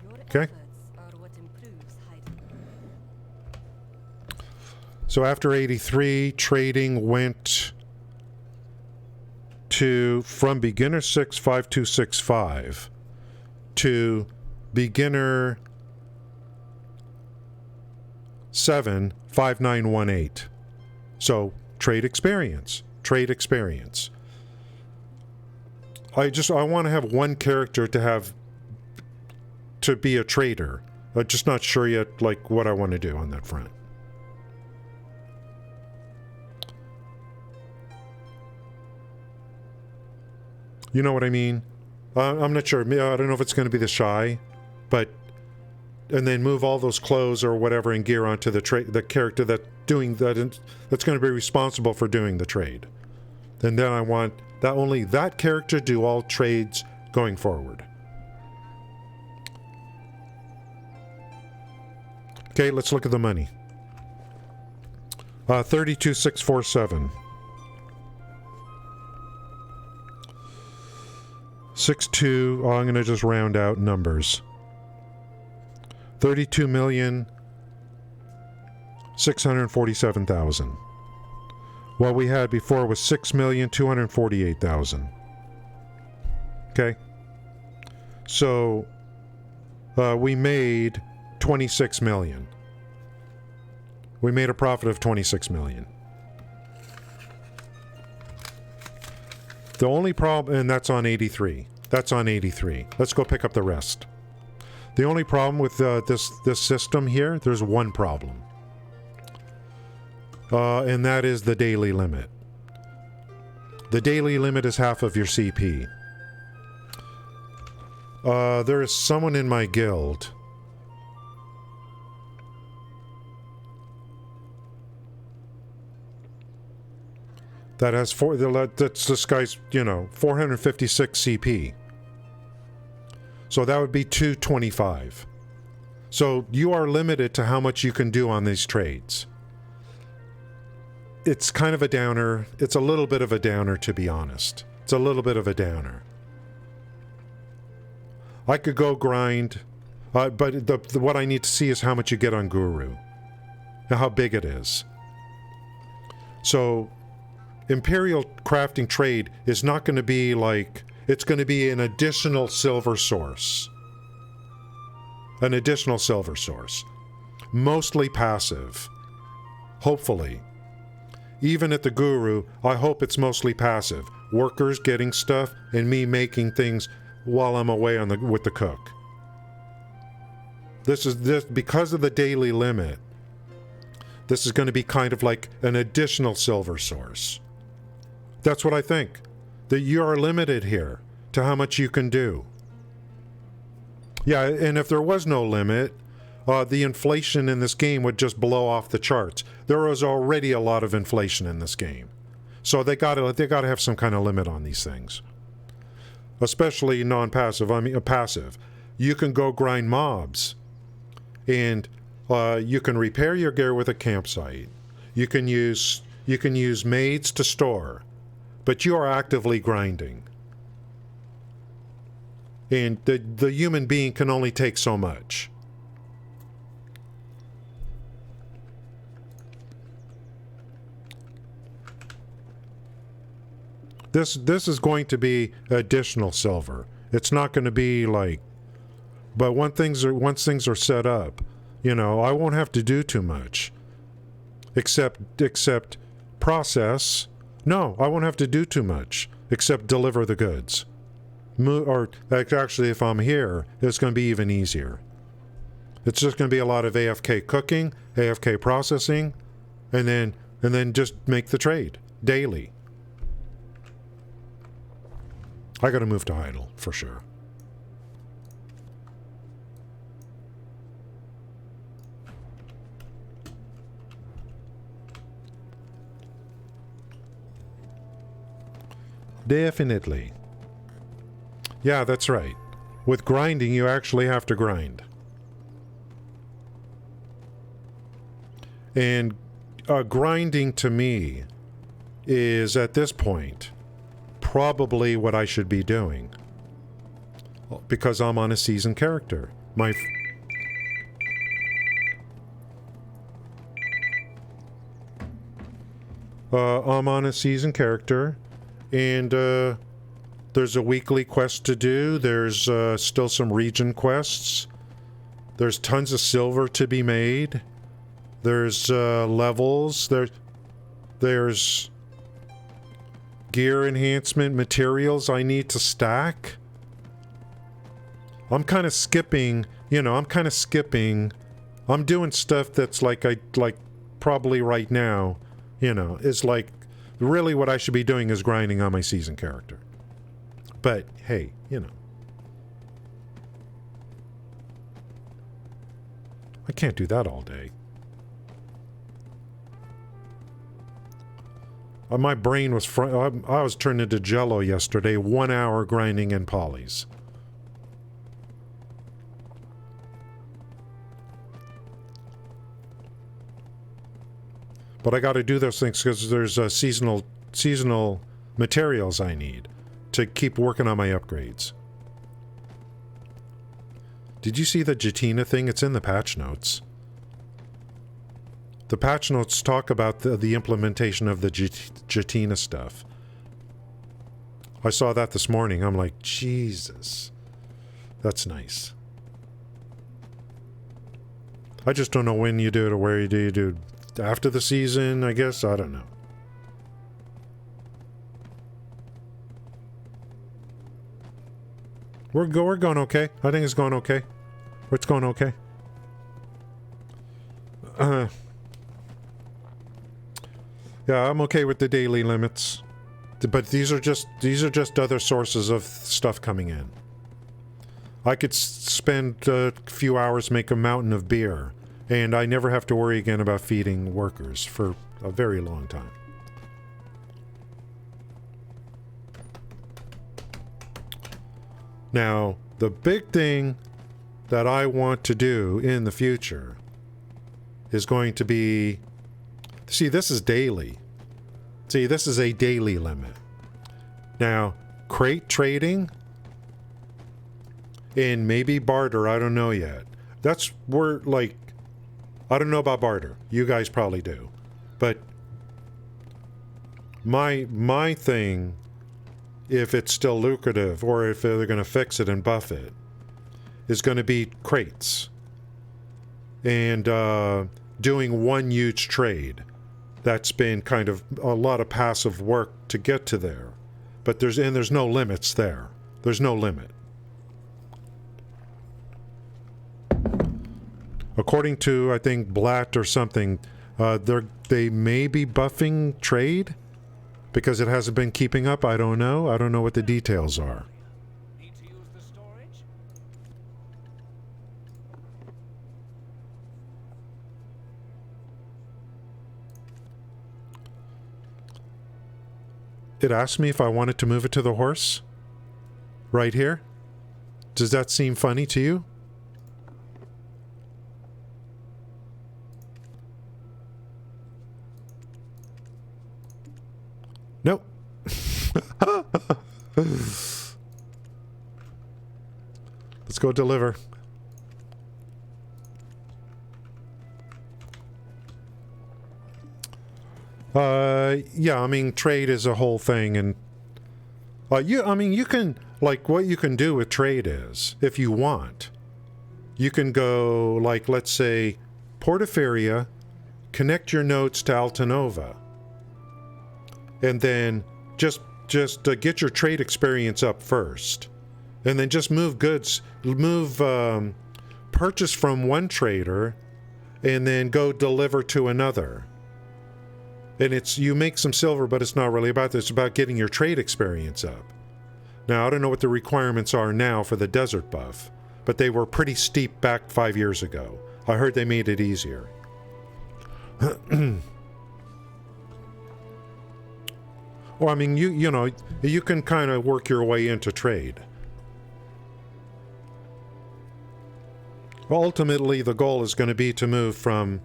Your Okay. efforts are what improves Haydn. So after 83, trading went to from beginner 65265 to beginner 75918. So trade experience. Trade experience. I want to have one character to be a trader. I'm just not sure yet like what I want to do on that front. You know what I mean? I'm not sure. I don't know if it's going to be the shy, but and then move all those clothes or whatever and gear onto the character that's going to be responsible for doing the trade. And then I want that only that character do all trades going forward. Okay, let's look at the money. 32,647. 6.2. Oh, I'm going to just round out numbers. 32,647,000. What we had before was 6,248,000. Okay. So we made 26 million. We made a profit of 26 million. The only problem, and that's on 83. That's on 83. Let's go pick up the rest. The only problem with this system here, there's one problem. And that is the daily limit. The daily limit is half of your CP. There is someone in my guild that has that's this guy's, 456 CP. So that would be 225. So you are limited to how much you can do on these trades. It's kind of a downer. It's a little bit of a downer, to be honest. It's a little bit of a downer. I could go grind, but what I need to see is how much you get on Guru. And how big it is. So Imperial crafting trade is not going to be like, it's going to be an additional silver source. An additional silver source. Mostly passive. Hopefully. Even at the Guru, I hope it's mostly passive. Workers getting stuff and me making things while I'm away with the cook. This because of the daily limit. This is going to be kind of like an additional silver source. That's what I think. That you are limited here to how much you can do. Yeah, and if there was no limit, the inflation in this game would just blow off the charts. There was already a lot of inflation in this game. So they gotta have some kind of limit on these things. Especially non-passive, passive. You can go grind mobs. And you can repair your gear with a campsite. You can use maids to store. But you are actively grinding. And the human being can only take so much. This is going to be additional silver. It's not going to be like, but once things are set up, I won't have to do too much. Except process. No, I won't have to do too much except deliver the goods. or actually if I'm here, it's going to be even easier. It's just going to be a lot of AFK cooking, AFK processing, and then just make the trade daily. I got to move to idle for sure. Definitely. Yeah, that's right. With grinding, you actually have to grind. And grinding to me is, at this point, probably what I should be doing. Because I'm on a seasoned character. I'm on a seasoned character, and there's a weekly quest to do. There's still some region quests. There's tons of silver to be made. There's levels. There's gear enhancement materials I need to stack. I'm kind of skipping, I'm doing stuff that's like probably right now, is like really what I should be doing is grinding on my season character. But hey, I can't do that all day. My brain was I was turned into jello yesterday, 1 hour grinding in polys. But I got to do those things because there's seasonal materials I need to keep working on my upgrades. Did you see the Jatina thing? It's in the patch notes. The patch notes talk about the implementation of the Jatina stuff. I saw that this morning. I'm like, Jesus. That's nice. I just don't know when you do it or where you do it. After the season, I guess? I don't know. We're going okay. I think it's going okay. It's going okay. Yeah, I'm okay with the daily limits. But these are just other sources of stuff coming in. I could spend a few hours, make a mountain of beer, and I never have to worry again about feeding workers for a very long time. Now, the big thing that I want to do in the future is going to be... See, this is daily. See, this is a daily limit. Now, crate trading and maybe barter, I don't know yet. That's where, like... I don't know about barter. You guys probably do. But my thing, if it's still lucrative or if they're going to fix it and buff it, is going to be crates. And doing one huge trade. That's been kind of a lot of passive work to get to there. But there's no limits there. There's no limit. According to, I think, Blatt or something, they may be buffing trade because it hasn't been keeping up. I don't know. I don't know what the details are. Need to use the storage? It asked me if I wanted to move it to the horse. Right here. Does that seem funny to you? Nope. Let's go deliver. Yeah, I mean, trade is a whole thing, and you can, like, what you can do with trade is, if you want, you can go, like, let's say, Portaferia, connect your nodes to Altanova, and then just get your trade experience up first, and then just move goods, purchase from one trader, and then go deliver to another. And you make some silver, but it's not really about this. It's about getting your trade experience up. Now, I don't know what the requirements are now for the desert buff, but they were pretty steep back 5 years ago. I heard they made it easier. Well, I mean, you know, you can kind of work your way into trade. Ultimately, the goal is going to be to move from,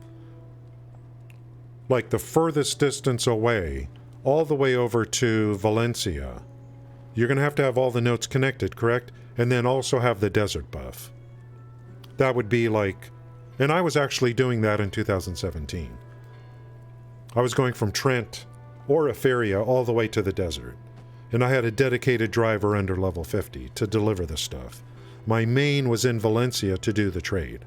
like, the furthest distance away all the way over to Valencia. You're going to have all the notes connected, correct? And then also have the desert buff. That would be like... And I was actually doing that in 2017. I was going from Trent or Eferia all the way to the desert. And I had a dedicated driver under level 50 to deliver the stuff. My main was in Valencia to do the trade.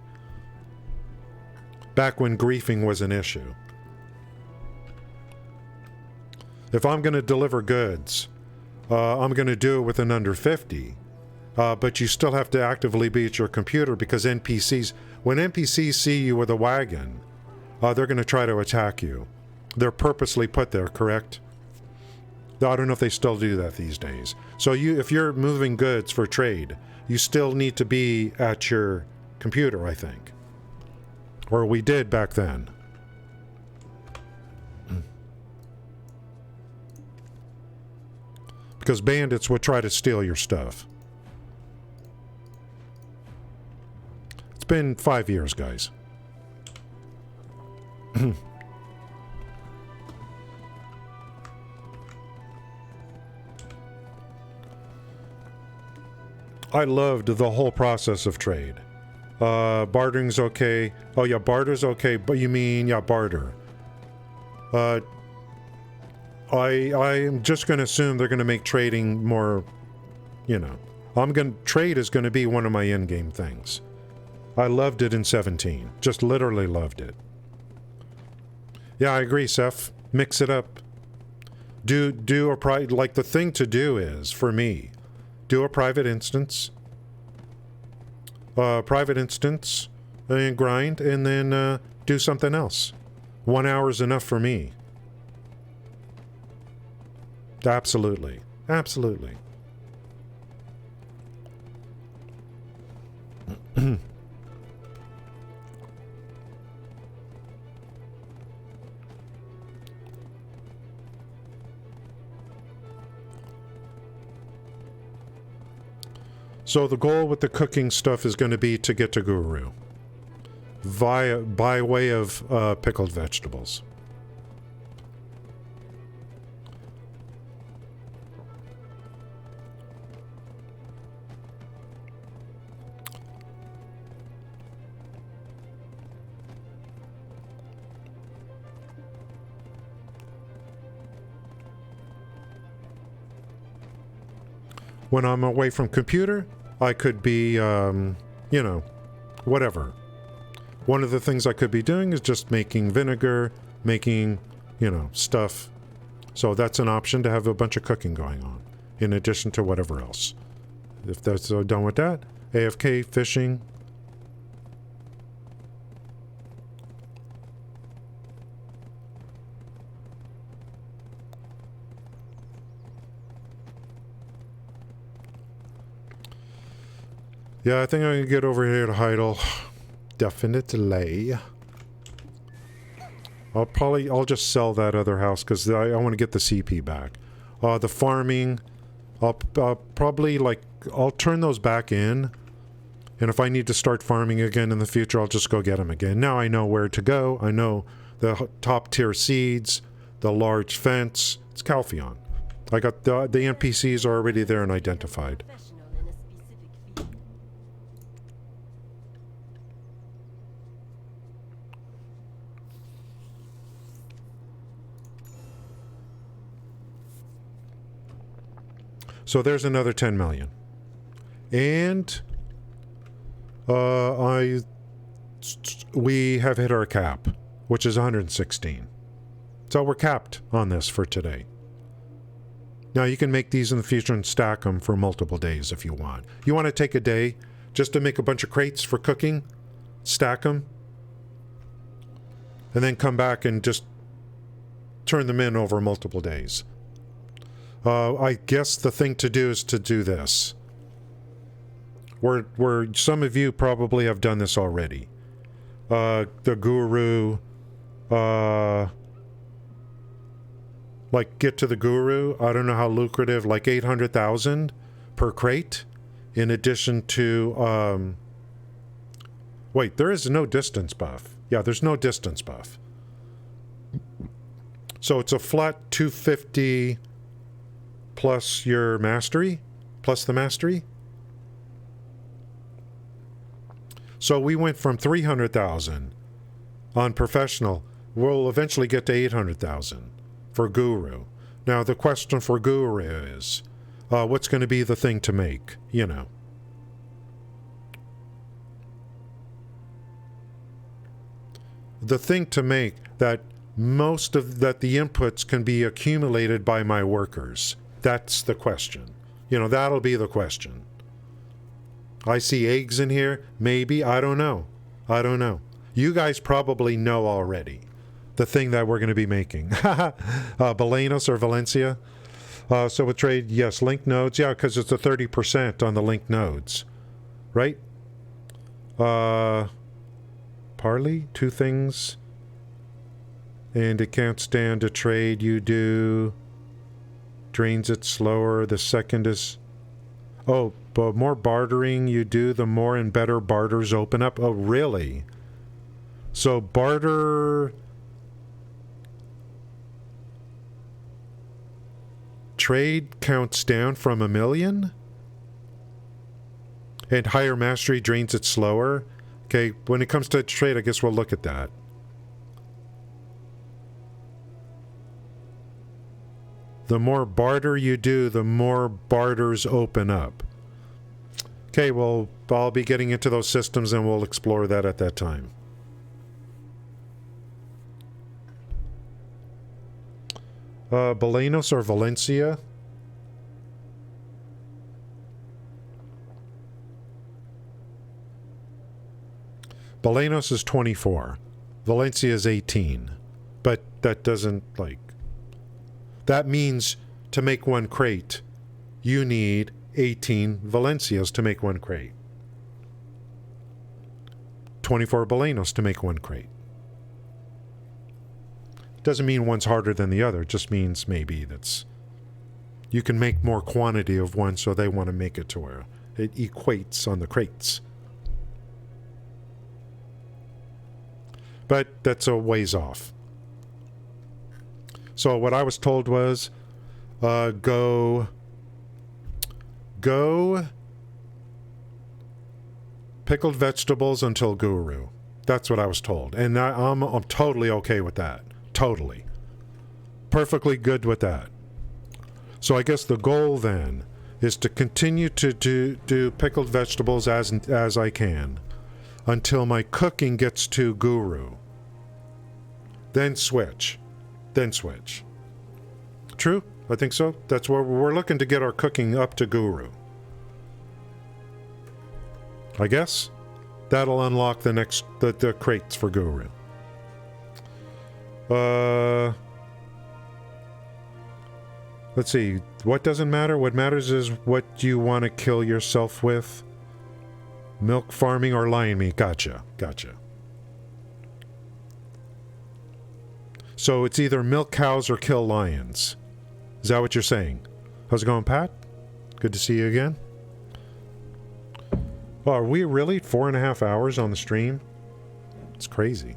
Back when griefing was an issue. If I'm going to deliver goods, I'm going to do it with an under 50. But you still have to actively be at your computer because NPCs, when NPCs see you with a wagon, they're going to try to attack you. They're purposely put there, correct? I don't know if they still do that these days. So if you're moving goods for trade, you still need to be at your computer, I think. Or we did back then. Because bandits would try to steal your stuff. It's been 5 years, guys. I loved the whole process of trade. Bartering's okay. Oh yeah, barter's okay, but you mean, yeah, barter. I'm just going to assume they're going to make trading more, you know. Trade is going to be one of my in-game things. I loved it in 17. Just literally loved it. Yeah, I agree, Seth. Mix it up. Do a private, like the thing to do is, for me, do a private instance. And grind, and then do something else. 1 hour is enough for me. Absolutely. Absolutely. So the goal with the cooking stuff is going to be to get to Guru by way of pickled vegetables. When I'm away from computer, I could be, you know, whatever. One of the things I could be doing is just making vinegar, making, you know, stuff. So that's an option to have a bunch of cooking going on, in addition to whatever else. If that's done with that, AFK, fishing. Yeah, I think I'm gonna get over here to Heidel. Definitely. I'll just sell that other house because I want to get the CP back. The farming, I'll probably, like, I'll turn those back in. And if I need to start farming again in the future, I'll just go get them again. Now I know where to go. I know the top tier seeds, the large fence. It's Calpheon. I got the NPCs are already there and identified. Professional in a specific field. So there's another 10 million. And we have hit our cap, which is 116. So we're capped on this for today. Now you can make these in the future and stack them for multiple days if you want. You want to take a day just to make a bunch of crates for cooking, stack them, and then come back and just turn them in over multiple days. I guess the thing to do is to do this. Where some of you probably have done this already. The guru, like get to the guru, I don't know how lucrative, like 800,000 per crate, in addition to, wait, there is no distance buff. Yeah, there's no distance buff. So it's a flat 250 plus your mastery, plus the mastery. So we went from 300,000 on professional. We'll eventually get to 800,000 for guru. Now the question for guru is, what's going to be the thing to make? You know. The thing to make that that the inputs can be accumulated by my workers. That's the question. You know, that'll be the question. I see eggs in here. Maybe. I don't know. I don't know. You guys probably know already the thing that we're going to be making. Belenos or Valencia. So with trade, yes, link nodes. Yeah, because it's a 30% on the link nodes. Right? Parley, 2 things. And it can't stand a trade you do. Drains it slower. The second is... Oh, but more bartering you do, the more and better barters open up. Oh, really? So barter... Trade counts down from 1 million? And higher mastery drains it slower? Okay, when it comes to trade, I guess we'll look at that. The more barter you do, the more barters open up. Okay, well, I'll be getting into those systems and we'll explore that at that time. Belenos or Valencia? Belenos is 24. Valencia is 18. But that doesn't, like... That means to make 1 crate, you need 18 Valencias to make 1 crate. 24 Belenos to make 1 crate. Doesn't mean one's harder than the other. It just means maybe that's... You can make more quantity of one, so they want to make it to where it equates on the crates. But that's a ways off. So what I was told was, go pickled vegetables until guru. That's what I was told. And I'm totally okay with that. Totally. Perfectly good with that. So I guess the goal then is to continue to do pickled vegetables as I can until my cooking gets to guru. Then switch. Then switch. True? I think so. That's where we're looking to get our cooking up to guru. I guess that'll unlock the next the crates for guru. Let's see. What doesn't matter? What matters is what you want to kill yourself with. Milk farming or lion meat. Gotcha. Gotcha. So it's either milk cows or kill lions. Is that what you're saying? How's it going, Pat? Good to see you again. Oh, are we really 4.5 hours on the stream? It's crazy.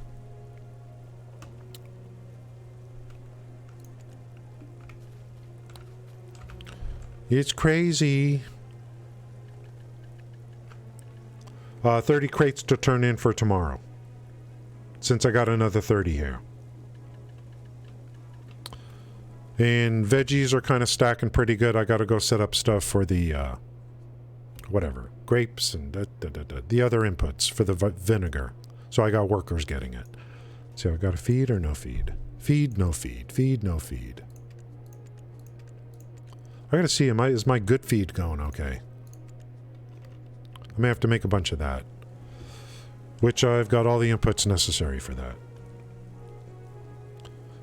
It's crazy. 30 crates to turn in for tomorrow. Since I got another 30 here. And veggies are kind of stacking pretty good. I got to go set up stuff for the, whatever, grapes and the other inputs for the vinegar. So I got workers getting it. So I got to feed or no feed? Feed, no feed. Feed, no feed. I gotta see, is my good feed going okay? I may have to make a bunch of that. Which I've got all the inputs necessary for that.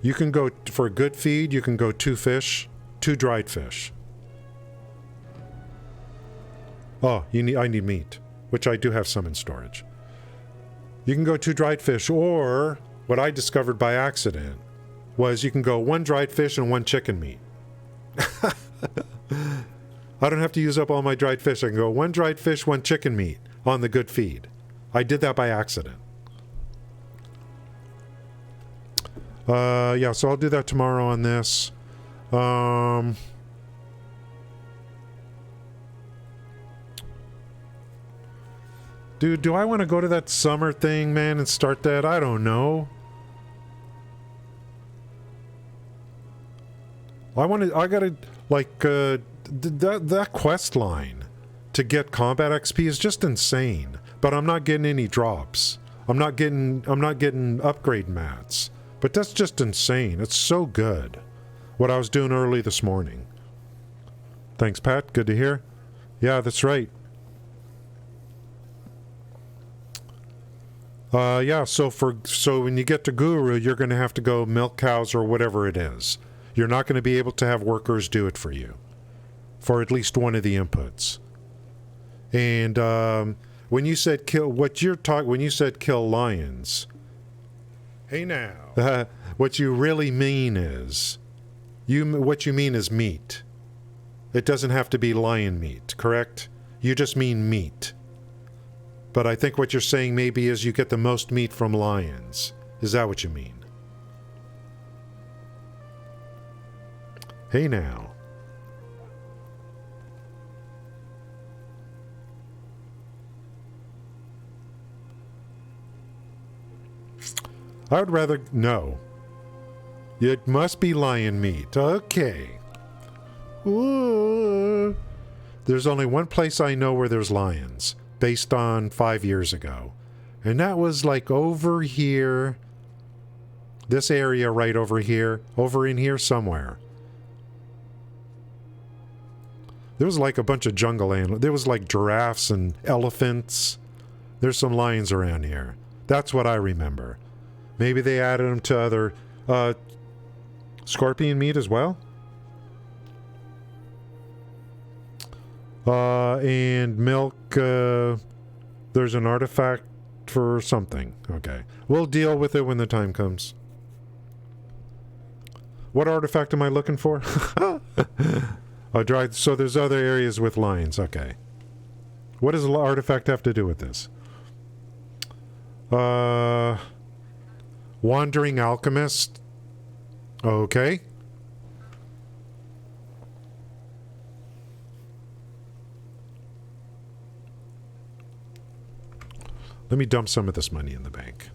You can go, for a good feed, you can go 2 fish, 2 dried fish. Oh, I need meat, which I do have some in storage. You can go 2 dried fish, or what I discovered by accident was you can go 1 dried fish and 1 chicken meat. I don't have to use up all my dried fish. I can go 1 dried fish, 1 chicken meat on the good feed. I did that by accident. Yeah, so I'll do that tomorrow on this. Dude, do I want to go to that summer thing, man, and start that? I don't know. I gotta, like, that quest line to get combat XP is just insane. But I'm not getting any drops. I'm not getting upgrade mats. But that's just insane. It's so good. What I was doing early this morning. Thanks, Pat. Good to hear. Yeah, that's right. Yeah, so when you get to Guru, you're going to have to go milk cows or whatever it is. You're not going to be able to have workers do it for you. For at least one of the inputs. And, when you said kill lions, hey now, what you really mean is, what you mean is meat. It doesn't have to be lion meat, correct? You just mean meat. But I think what you're saying maybe is you get the most meat from lions. Is that what you mean? Hey now. I would rather... No. It must be lion meat. Okay. Ooh. There's only one place I know where there's lions, based on 5 years ago. And that was like over here. This area right over here. Over in here somewhere. There was like a bunch of jungle animals. There was like giraffes and elephants. There's some lions around here. That's what I remember. Maybe they added them to other scorpion meat as well. And milk, there's an artifact for something. Okay. We'll deal with it when the time comes. What artifact am I looking for? So there's other areas with lions. Okay. What does the artifact have to do with this? Wandering Alchemist. Okay. Let me dump some of this money in the bank.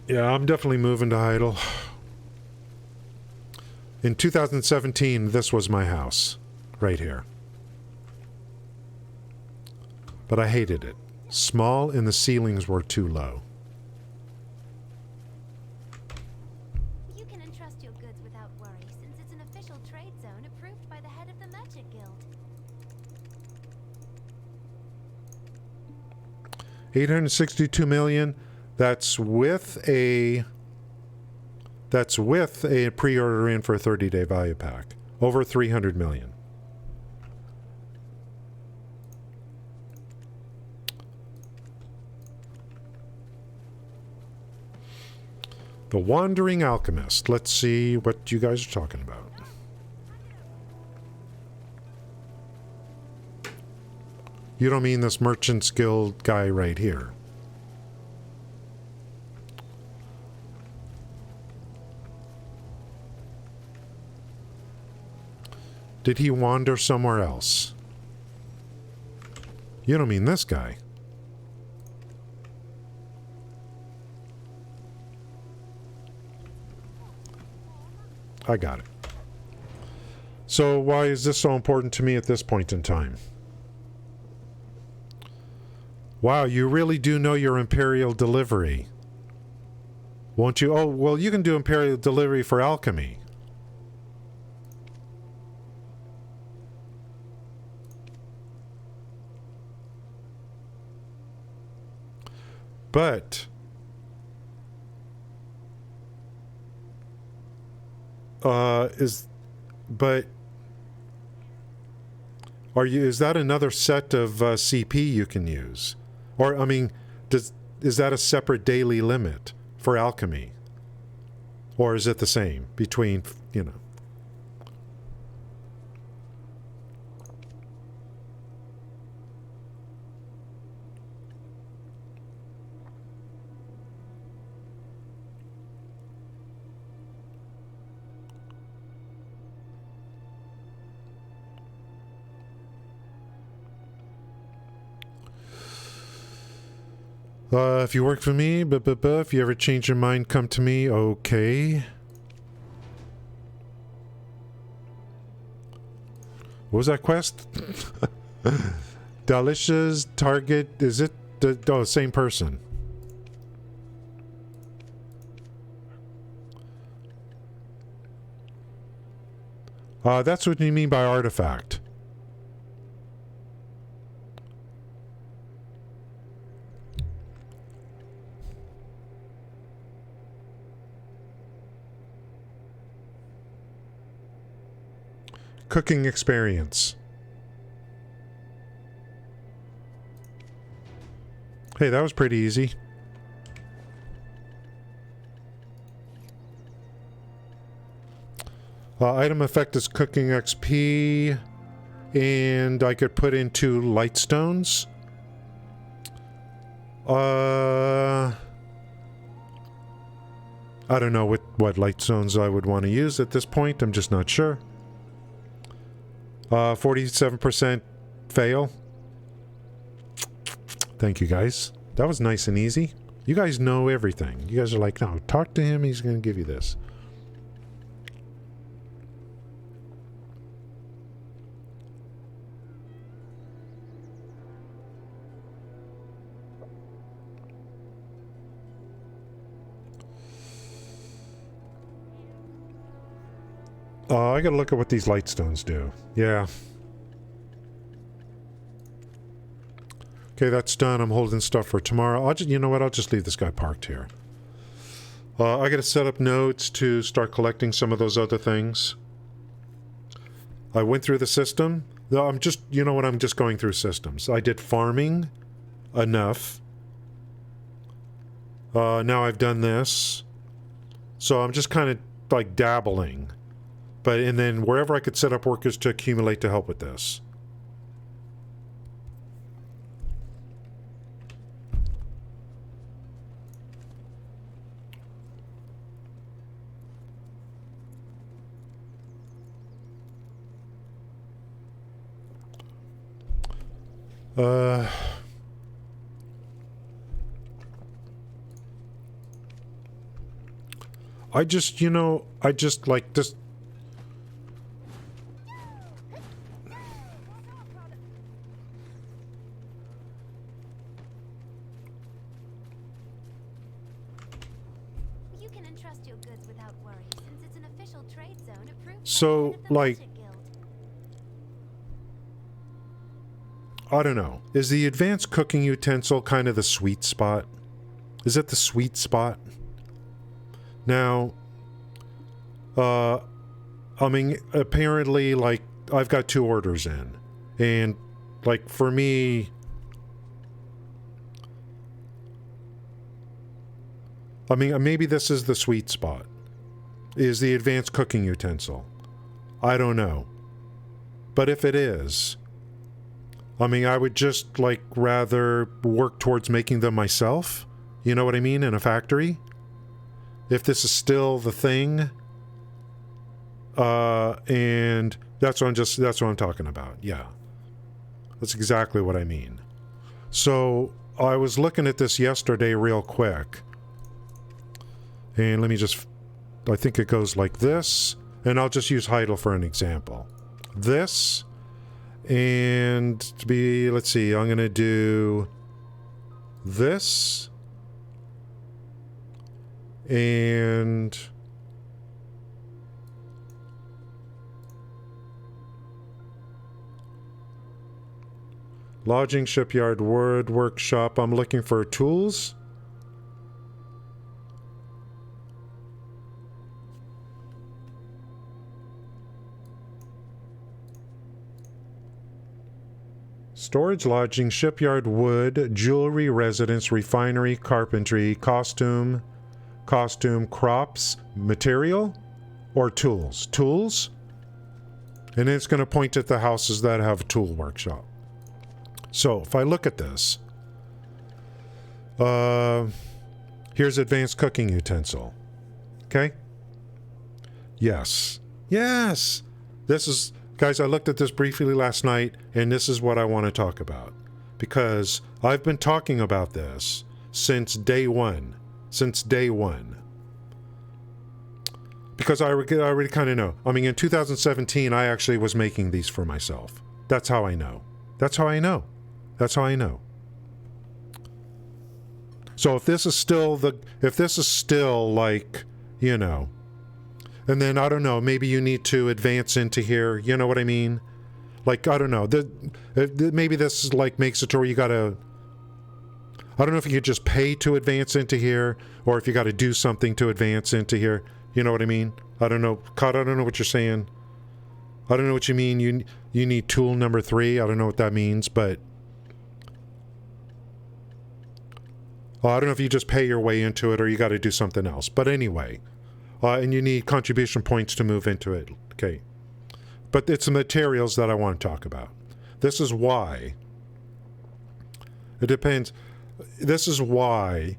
Yeah, I'm definitely moving to Heidel. In 2017, this was my house. Right here. But I hated it. Small and the ceilings were too low. You can entrust your goods without worry, since it's an official trade zone approved by the head of the Merchant Guild. 862 million. That's with a pre-order in for a 30-day value pack. Over 300 million. The Wandering Alchemist. Let's see what you guys are talking about. You don't mean this Merchant's Guild guy right here? Did he wander somewhere else? You don't mean this guy. I got it. So why is this so important to me at this point in time? Wow, you really do know your Imperial delivery. Won't you? Oh, well, you can do Imperial delivery for alchemy. But is that another set of CP you can use? Or I mean, is that a separate daily limit for alchemy? Or is it the same between, you know? If you work for me, if you ever change your mind, come to me. Okay. What was that quest? Delicious target. Is it the same person? That's what you mean by artifact. Cooking experience. Hey, that was pretty easy. Item effect is cooking XP, and I could put in 2 light stones. I don't know what light stones I would want to use at this point. I'm just not sure. 47% fail. Thank you, guys. That was nice and easy. You guys know everything. You guys are like, no, talk to him. He's going to give you this. I gotta look at what these light stones do. Yeah. Okay, that's done. I'm holding stuff for tomorrow. You know what? I'll just leave this guy parked here. I gotta set up notes to start collecting some of those other things. I went through the system. I'm just, you know what? I'm just going through systems. I did farming enough. Now I've done this. So I'm just kind of like dabbling. And then wherever I could set up workers to accumulate to help with this. I just, you know, I just like this. So, like, I don't know. Is the advanced cooking utensil kind of the sweet spot? Is it the sweet spot? Now, I mean, apparently, like, I've got 2 orders in. And, like, for me, I mean, maybe this is the sweet spot. Is the advanced cooking utensil. I don't know. But if it is, I mean, I would just, like, rather work towards making them myself. You know what I mean? In a factory. If this is still the thing. And that's what I'm talking about. Yeah. That's exactly what I mean. So, I was looking at this yesterday real quick. And let me just, I think it goes like this. And I'll just use Heidel for an example. This, and to be, let's see, I'm going to do this and lodging, shipyard, wood, workshop. I'm looking for tools. Storage, lodging, shipyard, wood, jewelry, residence, refinery, carpentry, costume, crops, material, or tools. Tools. And it's going to point at the houses that have a tool workshop. So if I look at this, here's advanced cooking utensil. Okay? Yes. Yes! This is, guys, I looked at this briefly last night, and this is what I want to talk about. Because I've been talking about this since day one. Since day one. Because I already kind of know. I mean, in 2017, I actually was making these for myself. That's how I know. That's how I know. That's how I know. So if this is still like, you know, and then I don't know, maybe you need to advance into here, you know what I mean? Like, I don't know, maybe this is like makes it to where you gotta, I don't know if you could just pay to advance into here, or if you gotta do something to advance into here, you know what I mean? I don't know, Cod, I don't know what you're saying. I don't know what you mean, you need tool number 3, I don't know what that means, but I don't know if you just pay your way into it or you got to do something else. But anyway, and you need contribution points to move into it. Okay. But it's the materials that I want to talk about. This is why. It depends. This is why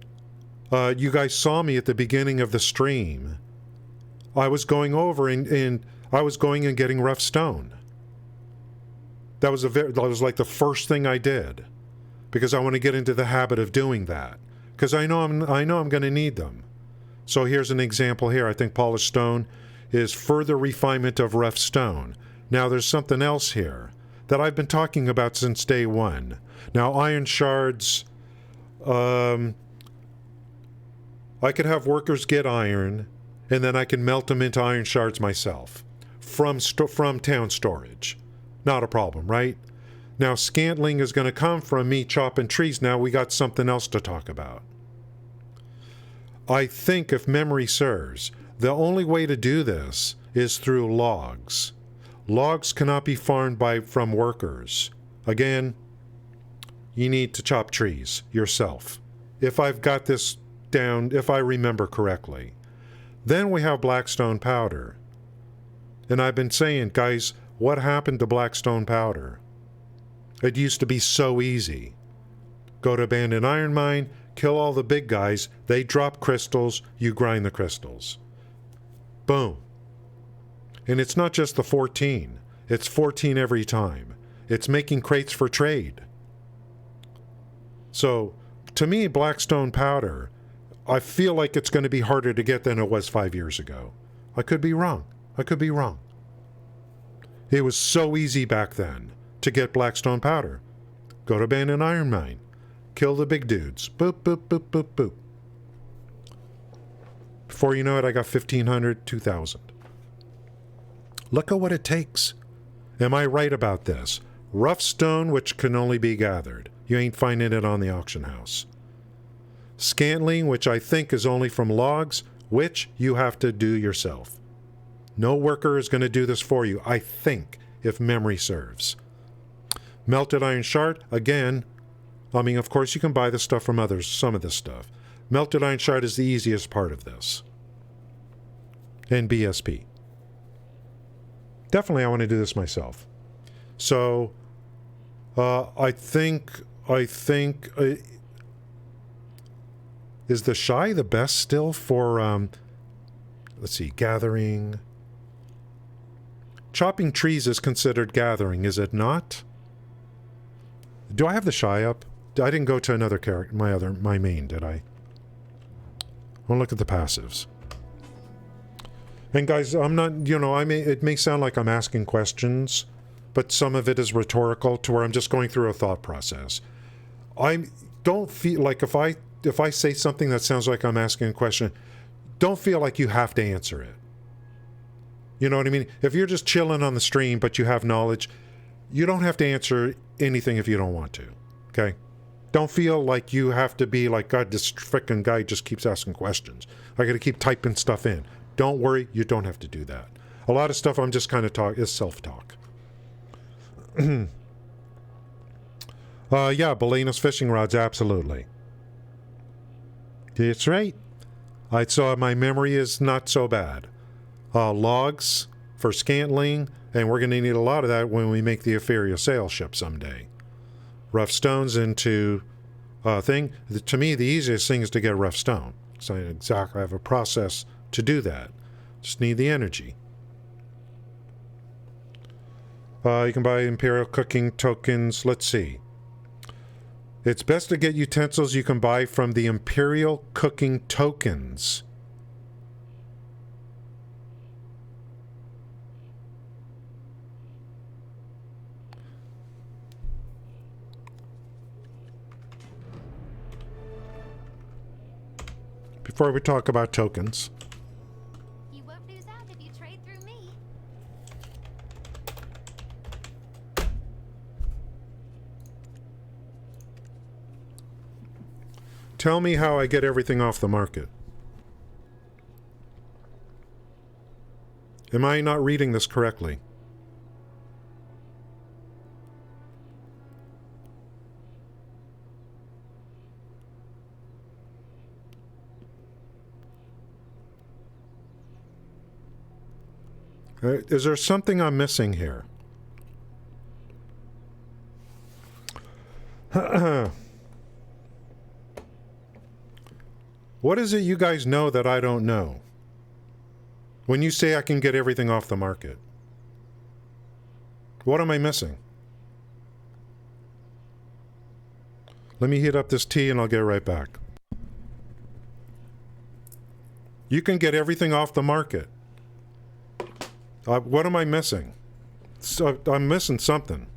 you guys saw me at the beginning of the stream. I was going over and I was going and getting rough stone. That was like the first thing I did, because I want to get into the habit of doing that. Because I know I'm going to need them. So here's an example here. I think polished stone is further refinement of rough stone. Now there's something else here that I've been talking about since day one. Now iron shards, I could have workers get iron, and then I can melt them into iron shards myself from town storage. Not a problem, right? Now scantling is going to come from me chopping trees. Now we got something else to talk about. I think, if memory serves, the only way to do this is through logs. Logs cannot be farmed from workers. Again, you need to chop trees yourself. If I've got this down, if I remember correctly. Then we have blackstone powder. And I've been saying, guys, what happened to blackstone powder? It used to be so easy. Go to abandoned iron mine, kill all the big guys, they drop crystals, you grind the crystals. Boom. And it's not just the 14. It's 14 every time. It's making crates for trade. So, to me, blackstone powder, I feel like it's going to be harder to get than it was 5 years ago. I could be wrong. I could be wrong. It was so easy back then to get blackstone powder. Go to abandoned iron mine. Kill the big dudes. Boop, boop, boop, boop, boop. Before you know it, I got 1,500, 2,000. Look at what it takes. Am I right about this? Rough stone which can only be gathered. You ain't finding it on the auction house. Scantling, which I think is only from logs, which you have to do yourself. No worker is going to do this for you, I think, if memory serves. Melted iron shard, again, I mean, of course, you can buy the stuff from others, some of this stuff. Melted iron shard is the easiest part of this. And BSP. Definitely, I want to do this myself. So, I think, is the shy the best still for, let's see, gathering? Chopping trees is considered gathering, is it not? Do I have the shy up? I didn't go to another character, my main, did I? I want to look at the passives. And guys, I'm not, you know, it may sound like I'm asking questions, but some of it is rhetorical to where I'm just going through a thought process. don't feel like if I say something that sounds like I'm asking a question, don't feel like you have to answer it. You know what I mean? If you're just chilling on the stream but you have knowledge, you don't have to answer anything if you don't want to. Okay? Don't feel like you have to be like, God, this frickin' guy just keeps asking questions. I got to keep typing stuff in. Don't worry, you don't have to do that. A lot of stuff I'm just kind of is self-talk. Yeah, Balena's fishing rods, absolutely. That's right. I saw my memory is not so bad. Logs for scantling, and we're going to need a lot of that when we make the Ethereal sail ship someday. Rough stones into thing. To me, the easiest thing is to get rough stone. So I have a process to do that. Just need the energy. You can buy Imperial cooking tokens. Let's see. It's best to get utensils you can buy from the Imperial cooking tokens. Before we talk about tokens. You won't lose out if you trade through me. Tell me how I get everything off the market. Am I not reading this correctly? Is there something I'm missing here? What is it you guys know that I don't know? When you say I can get everything off the market, what am I missing? Let me heat up this tea and I'll get right back. You can get everything off the market. What am I missing? So, I'm missing something.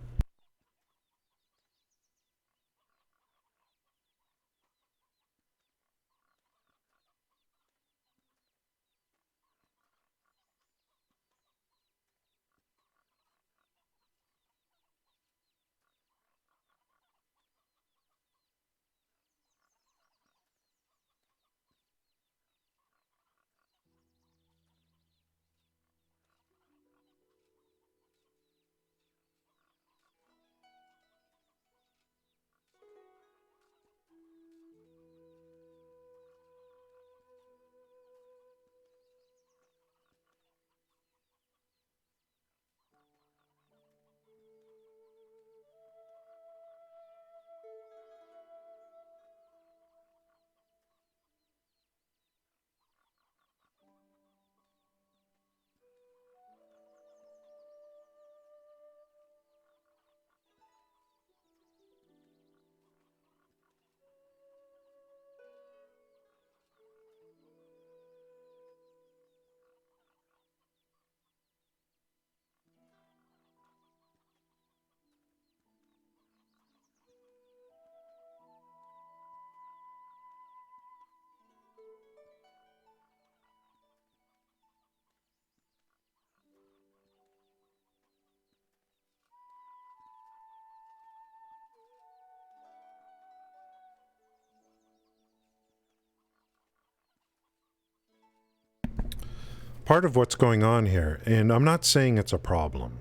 Part of what's going on here, and I'm not saying it's a problem.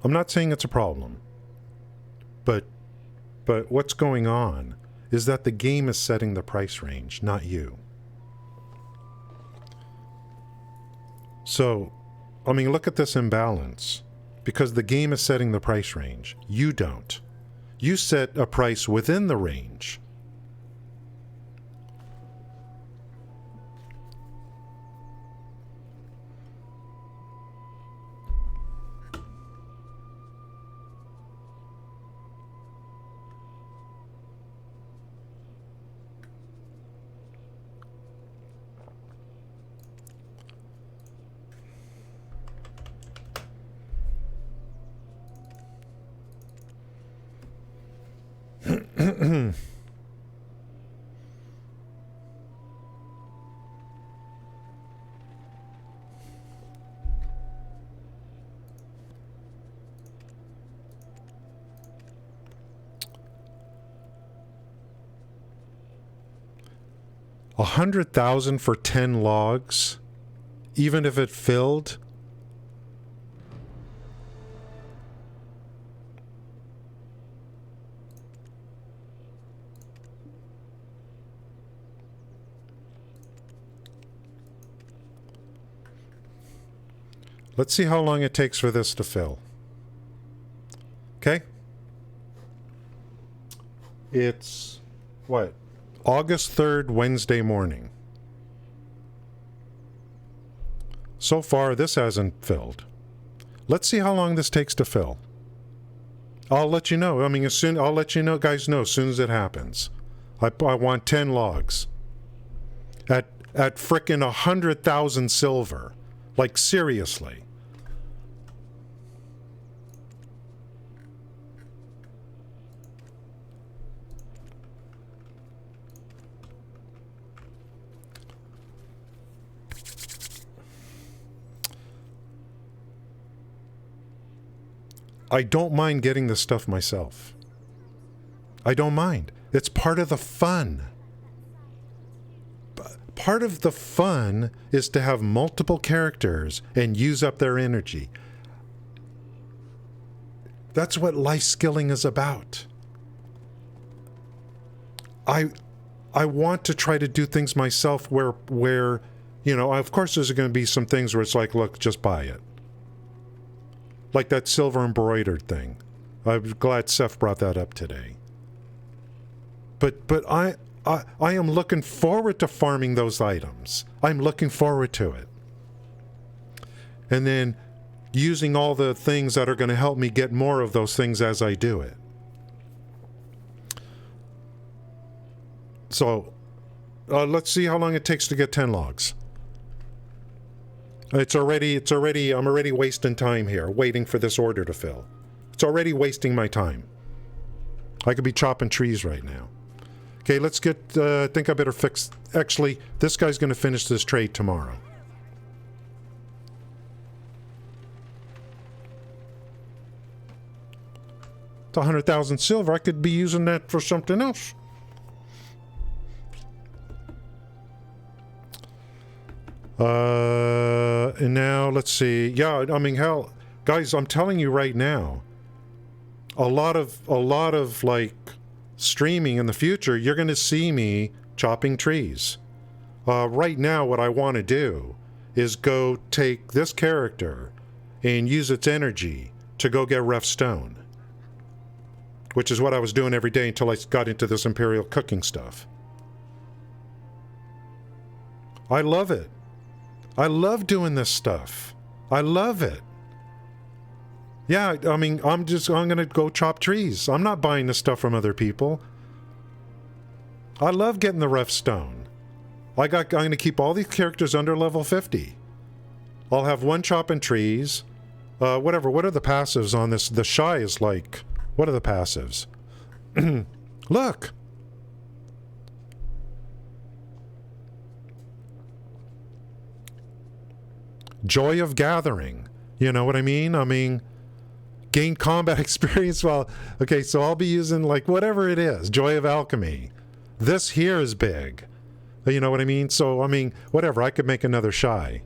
I'm not saying it's a problem. But what's going on is that the game is setting the price range, not you. So, I mean, look at this imbalance. Because the game is setting the price range. You don't. You set a price within the range. $100,000 for 10 logs, even if it filled. Let's see how long it takes for this to fill. Okay? It's what? August 3rd, Wednesday morning. So far, this hasn't filled. Let's see how long this takes to fill. I'll let you know. I mean, I'll let you know, guys know as soon as it happens. I want 10 logs. At frickin' 100,000 silver. Like, seriously. I don't mind getting this stuff myself. I don't mind. It's part of the fun. Part of the fun is to have multiple characters and use up their energy. That's what life skilling is about. I want to try to do things myself where you know, of course there's going to be some things where it's like, look, just buy it. Like that silver embroidered thing. I'm glad Seth brought that up today. But I am looking forward to farming those items. I'm looking forward to it. And then using all the things that are going to help me get more of those things as I do it. So, let's see how long it takes to get 10 logs. I'm already wasting time here, waiting for this order to fill. It's already wasting my time. I could be chopping trees right now. Okay, let's get, I think I better fix, actually, this guy's going to finish this trade tomorrow. It's 100,000 silver. I could be using that for something else. And now, let's see. Yeah, I mean, hell, guys, I'm telling you right now, a lot of like streaming in the future, you're going to see me chopping trees. Right now, what I want to do is go take this character and use its energy to go get rough stone, which is what I was doing every day until I got into this Imperial cooking stuff. I love it. I love doing this stuff. I love it. Yeah, I mean, I'm gonna go chop trees. I'm not buying this stuff from other people. I love getting the rough stone. I'm gonna keep all these characters under level 50. I'll have one chopping trees. Whatever, what are the passives on this? The shy is like, what are the passives? Look! Joy of Gathering. You know what I mean? I mean, gain combat experience while... Okay, so I'll be using, like, whatever it is. Joy of Alchemy. This here is big. You know what I mean? So, I mean, whatever. I could make another shy.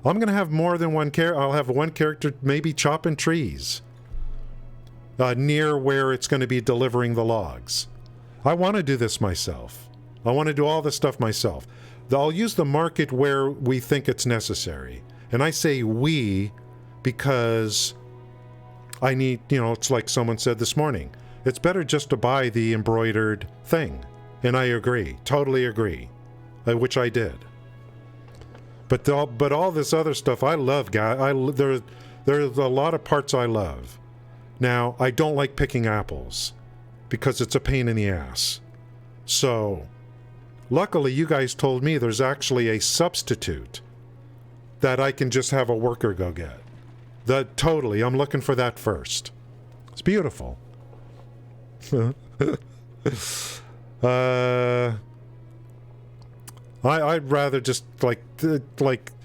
I'm going to have more than one character. I'll have one character maybe chopping trees. Near where it's going to be delivering the logs. I want to do this myself. I want to do all this stuff myself. I'll use the market where we think it's necessary. And I say we because I need, you know, it's like someone said this morning. It's better just to buy the embroidered thing. And I agree. Totally agree. Which I did. But all this other stuff I love, guys. There's a lot of parts I love. Now, I don't like picking apples because it's a pain in the ass. So, luckily you guys told me there's actually a substitute that I can just have a worker go get. Totally, I'm looking for that first. It's beautiful. I'd rather just like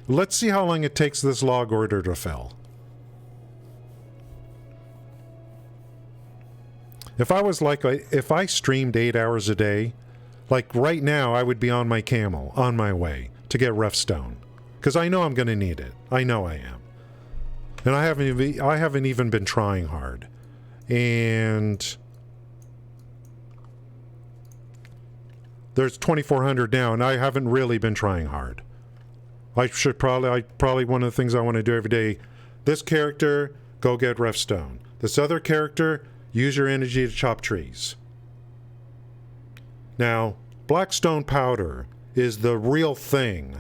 let's see how long it takes this log order to fill. If I was like if I streamed 8 hours a day, like right now I would be on my camel on my way to get rough stone because I know I'm going to need it. I know I am. And I haven't even been trying hard. And there's 2,400 now, and I haven't really been trying hard. Probably one of the things I want to do every day, this character, go get rough stone. This other character, use your energy to chop trees. Now, blackstone powder is the real thing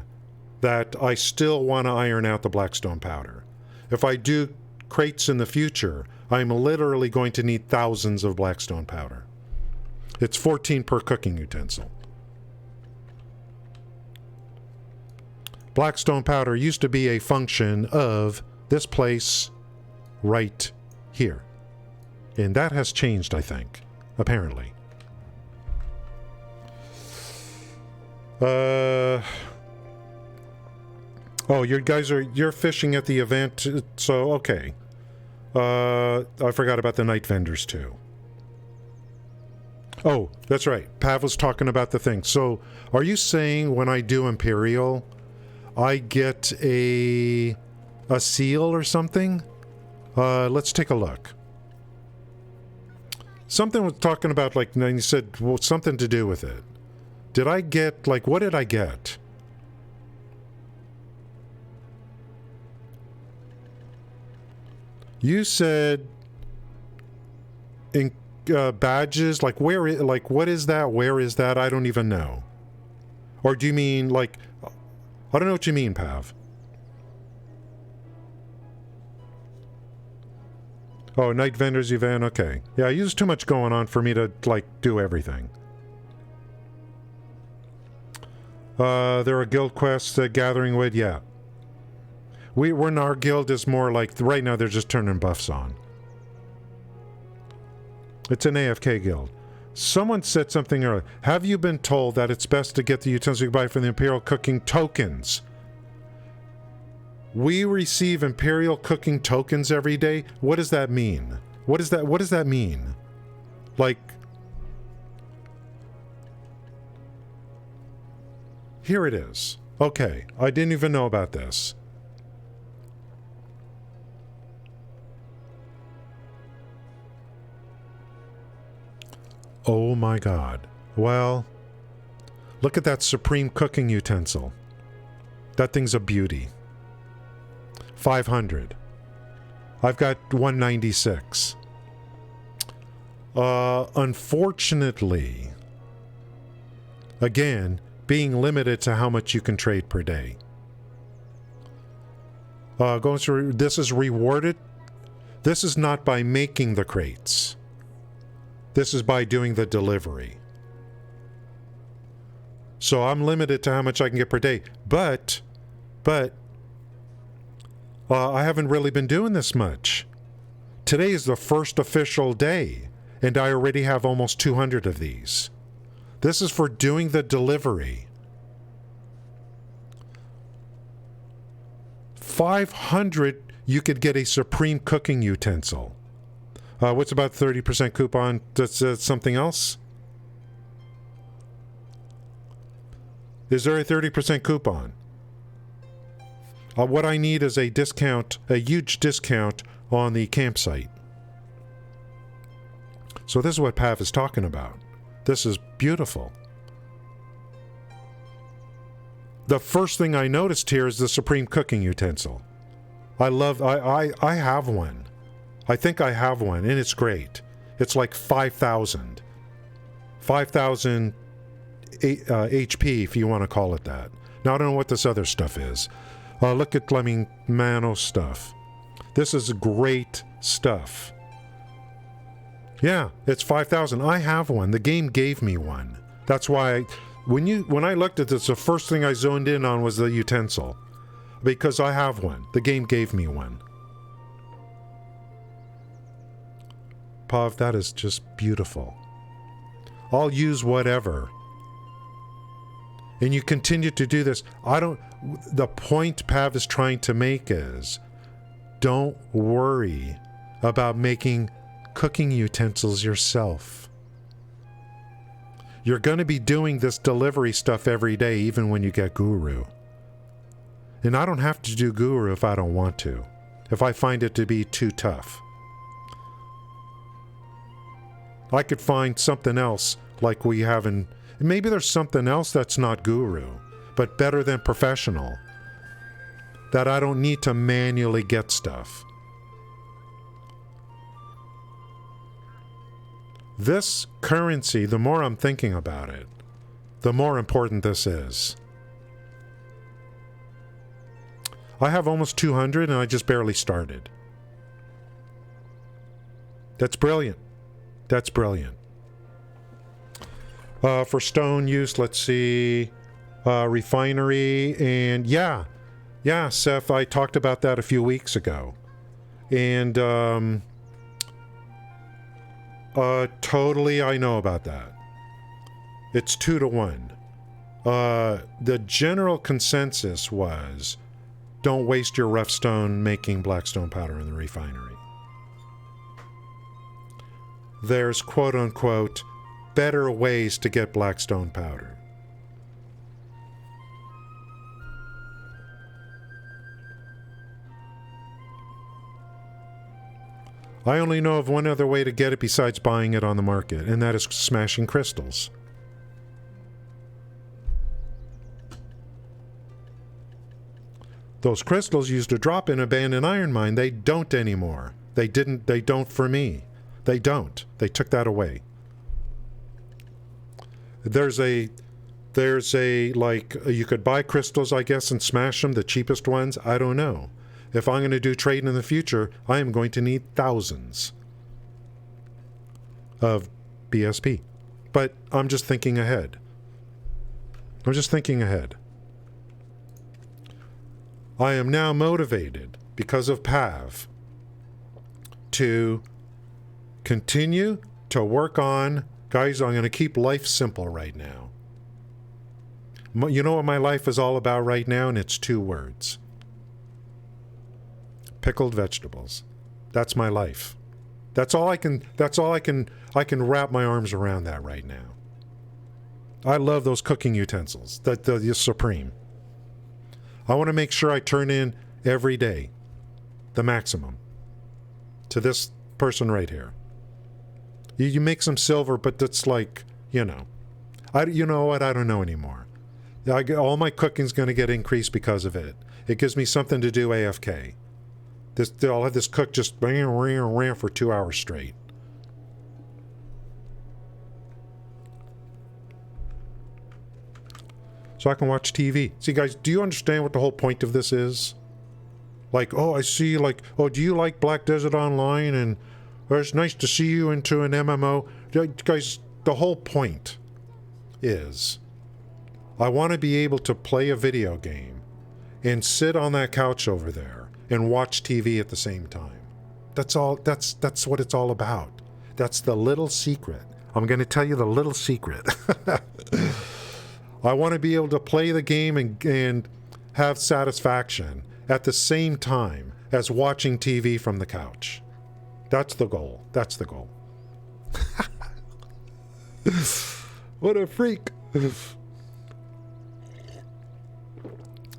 that I still want to iron out the blackstone powder. If I do crates in the future, I'm literally going to need thousands of blackstone powder. It's 14 per cooking utensil. Blackstone powder used to be a function of this place right here. And that has changed, I think, apparently. Oh, you're fishing at the event, so okay. I forgot about the night vendors too. Oh, that's right. Pav was talking about the thing. So, are you saying when I do Imperial, I get a seal or something? Let's take a look. Something was talking about, like, and you said, well, something to do with it. Did I get, like, what did I get? You said in badges, like what is that? Where is that? I don't even know. Or do you mean like, I don't know what you mean, Pav. Oh, night vendors event, okay. Yeah, there's too much going on for me to like do everything. There are guild quests, gathering wood, yeah. When our guild is more like, right now they're just turning buffs on. It's an AFK guild. Someone said something earlier. Have you been told that it's best to get the utensils you buy from the Imperial Cooking tokens? We receive Imperial Cooking tokens every day? What does that mean? What does that mean? Like, here it is. Okay, I didn't even know about this. Oh my god. Well, look at that supreme cooking utensil. That thing's a beauty. 500. I've got 196. Unfortunately, again, being limited to how much you can trade per day. Going through, this is rewarded. This is not by making the crates. This is by doing the delivery. So I'm limited to how much I can get per day. But I haven't really been doing this much. Today is the first official day, and I already have almost 200 of these. This is for doing the delivery. 500, you could get a supreme cooking utensil. What's about 30% coupon? That's something else? Is there a 30% coupon? What I need is a discount, a huge discount on the campsite. So this is what Pav is talking about. This is beautiful. The first thing I noticed here is the supreme cooking utensil. I have one. I think I have one, and it's great. It's like 5,000. 5,000 HP, if you want to call it that. Now, I don't know what this other stuff is. Look at Mano stuff. This is great stuff. Yeah, it's 5,000. I have one. The game gave me one. That's why when I looked at this, the first thing I zoned in on was the utensil. Because I have one. The game gave me one. Pav, that is just beautiful. I'll use whatever. And you continue to do this. The point Pav is trying to make is, don't worry about making cooking utensils yourself. You're going to be doing this delivery stuff every day, even when you get Guru. And I don't have to do Guru if I don't want to, if I find it to be too tough. I could find something else like we have in... Maybe there's something else that's not Guru, but better than professional, that I don't need to manually get stuff. This currency, the more I'm thinking about it, the more important this is. I have almost 200 and I just barely started. That's brilliant. That's brilliant. For stone use, let's see, refinery, and yeah, Seth, I talked about that a few weeks ago. And, totally I know about that. It's 2-to-1. The general consensus was, don't waste your rough stone making blackstone powder in the refinery. There's quote-unquote better ways to get blackstone powder. I only know of one other way to get it besides buying it on the market, and that is smashing crystals. Those crystals used to drop in abandoned iron mine. They don't anymore. They don't for me. They don't. They took that away. There's a, like, you could buy crystals, I guess, and smash them, the cheapest ones. I don't know. If I'm going to do trading in the future, I am going to need thousands of BSP. But I'm just thinking ahead. I am now motivated, because of PAV, to continue to work on... Guys, I'm going to keep life simple right now. You know what my life is all about right now? And it's 2 words. Pickled vegetables. That's my life. I can wrap my arms around that right now. I love those cooking utensils. They're supreme. I want to make sure I turn in every day the maximum to this person right here. You make some silver, but that's like, you know. You know what? I don't know anymore. All my cooking's going to get increased because of it. It gives me something to do AFK. I'll have this cook just ran for 2 hours straight. So I can watch TV. See, guys, do you understand what the whole point of this is? Like, oh, I see, like, oh, do you like Black Desert Online? And oh, it's nice to see you into an MMO. Guys, the whole point is I want to be able to play a video game and sit on that couch over there and watch TV at the same time. That's all. That's what it's all about. That's the little secret. I'm going to tell you the little secret. I want to be able to play the game and have satisfaction at the same time as watching TV from the couch. That's the goal. That's the goal. What a freak.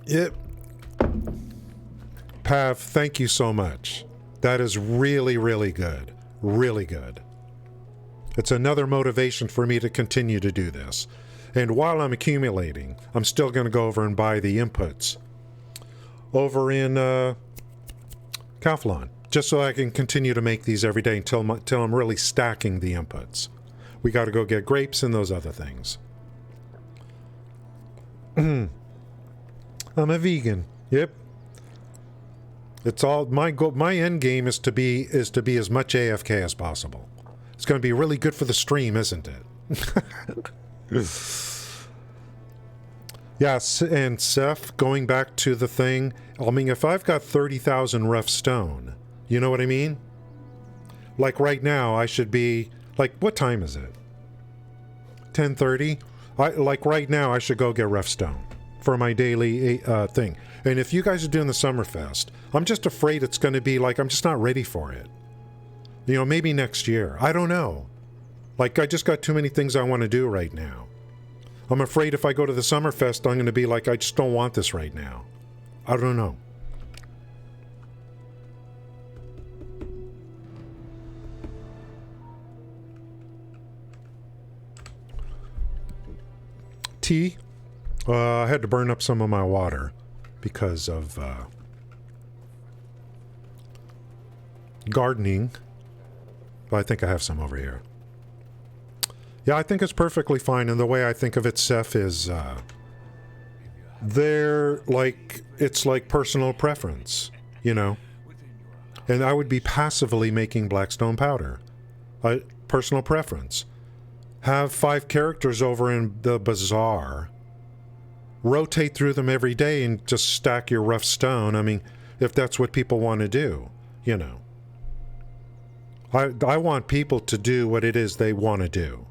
Yep. Pav, thank you so much. That is really, really good. Really good. It's another motivation for me to continue to do this. And while I'm accumulating, I'm still going to go over and buy the inputs over in Kaufland, just so I can continue to make these every day until I'm really stacking the inputs. We got to go get grapes and those other things. I'm a vegan. Yep. It's all my goal. My end game is to be as much AFK as possible. It's going to be really good for the stream, isn't it? Yes, and Seth, going back to the thing, I mean, if I've got 30,000 rough stone, you know what I mean? Like right now, I should be, like, what time is it? 10:30, like right now, I should go get rough stone for my daily thing. And if you guys are doing the Summerfest, I'm just afraid it's going to be like, I'm just not ready for it. You know, maybe next year. I don't know. Like, I just got too many things I want to do right now. I'm afraid if I go to the Summerfest, I'm going to be like, I just don't want this right now. I don't know. Tea. I had to burn up some of my water because of gardening. But I think I have some over here. Yeah, I think it's perfectly fine. And the way I think of it, Seth, is they're like, it's like personal preference, you know? And I would be passively making blackstone powder. Personal preference. Have 5 characters over in the bazaar. Rotate through them every day and just stack your rough stone. I mean, if that's what people want to do, you know. I want people to do what it is they want to do.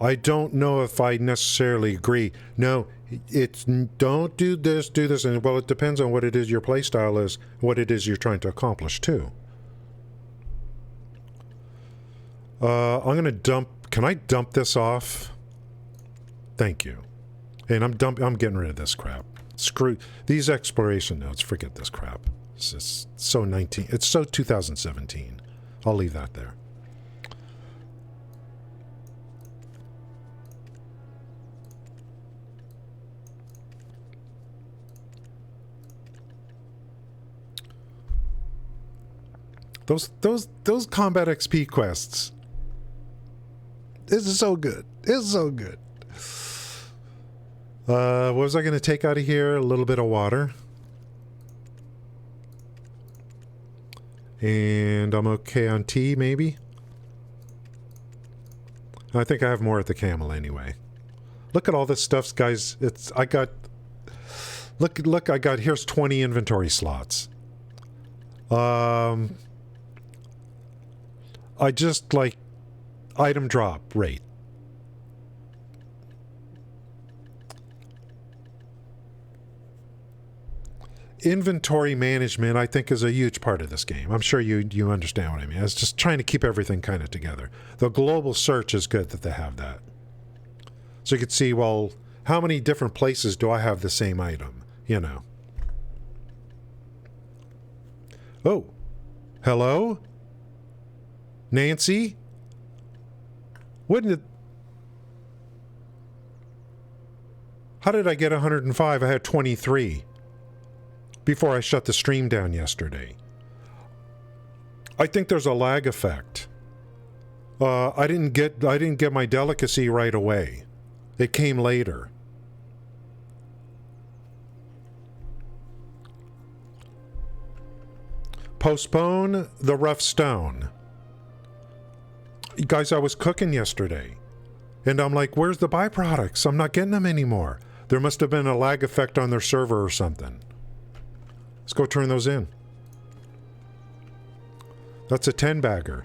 I don't know if I necessarily agree. No, it's don't do this, and well, it depends on what it is your playstyle is, what it is you're trying to accomplish too. I'm gonna dump. Can I dump this off? Thank you. And I'm getting rid of this crap. Screw these exploration notes. Forget this crap. It's just so It's so 2017. I'll leave that there. Those combat XP quests. This is so good. It's so good. What was I going to take out of here? A little bit of water. And I'm okay on tea, maybe? I think I have more at the camel anyway. Look at all this stuff, guys. Look, I got, here's 20 inventory slots. I just like item drop rate. Inventory management, I think, is a huge part of this game. I'm sure you understand what I mean. I was just trying to keep everything kind of together. The global search is good that they have that. So you could see, well, how many different places do I have the same item? You know. Oh. Hello? Nancy? Wouldn't it... How did I get 105? I had 23 before I shut the stream down yesterday. I think there's a lag effect. I didn't get my delicacy right away. It came later. Postpone the rough stone. Guys, I was cooking yesterday, and I'm like, where's the byproducts? I'm not getting them anymore. There must have been a lag effect on their server or something. Let's go turn those in. That's a 10-bagger.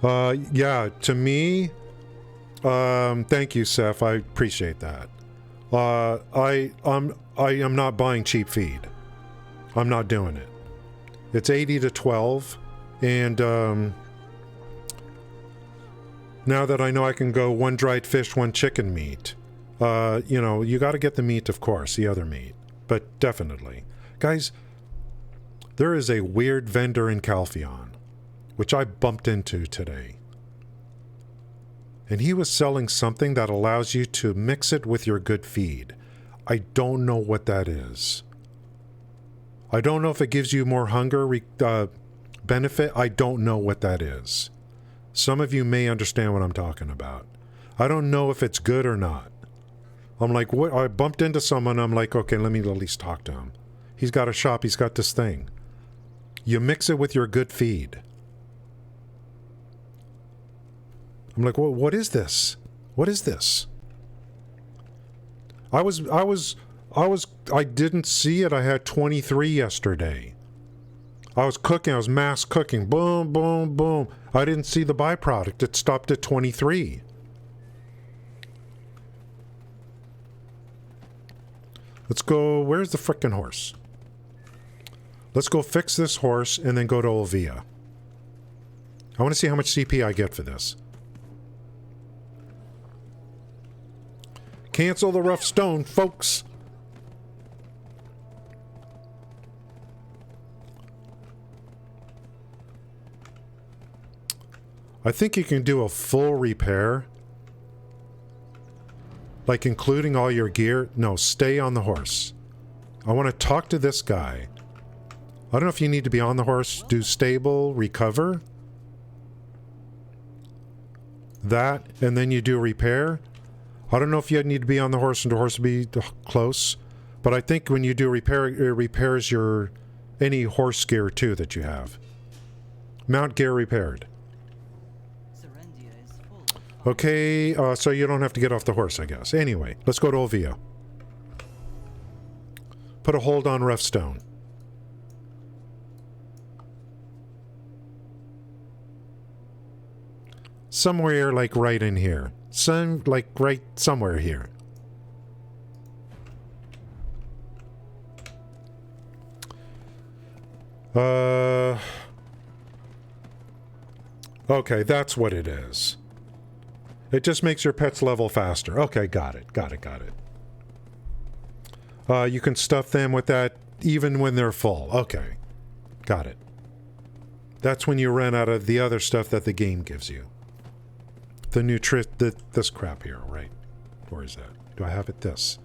Yeah, to me, thank you, Seth. I appreciate that. I am not buying cheap feed. I'm not doing it. It's 80 to 12, and now that I know I can go 1 dried fish, 1 chicken meat, you know, you got to get the meat, of course, the other meat, but definitely. Guys, there is a weird vendor in Calpheon, which I bumped into today. And he was selling something that allows you to mix it with your good feed. I don't know what that is. I don't know if it gives you more hunger benefit. I don't know what that is. Some of you may understand what I'm talking about. I don't know if it's good or not. I'm like, what? I bumped into someone. I'm like, okay, let me at least talk to him. He's got a shop. He's got this thing. You mix it with your good feed. I'm like, well, what is this? What is this? I didn't see it. I had 23 yesterday. I was cooking. I was mass cooking. Boom, boom, boom. I didn't see the byproduct. It stopped at 23. Let's go... Where's the frickin' horse? Let's go fix this horse and then go to Olvia. I want to see how much CP I get for this. Cancel the rough stone, folks! I think you can do a full repair. Like including all your gear. No, stay on the horse. I want to talk to this guy. I don't know if you need to be on the horse. Do stable, recover. That, and then you do repair. I don't know if you need to be on the horse and the horse will be close. But I think when you do repair, it repairs your any horse gear too that you have. Mount gear repaired. Okay, so you don't have to get off the horse, I guess. Anyway, let's go to Olvia. Put a hold on rough stone. Somewhere like right in here. Like right somewhere here. Okay, that's what it is. It just makes your pets level faster. Okay, got it. You can stuff them with that even when they're full. Okay, got it. That's when you run out of the other stuff that the game gives you. The this crap here, right? Where is that? Do I have it this?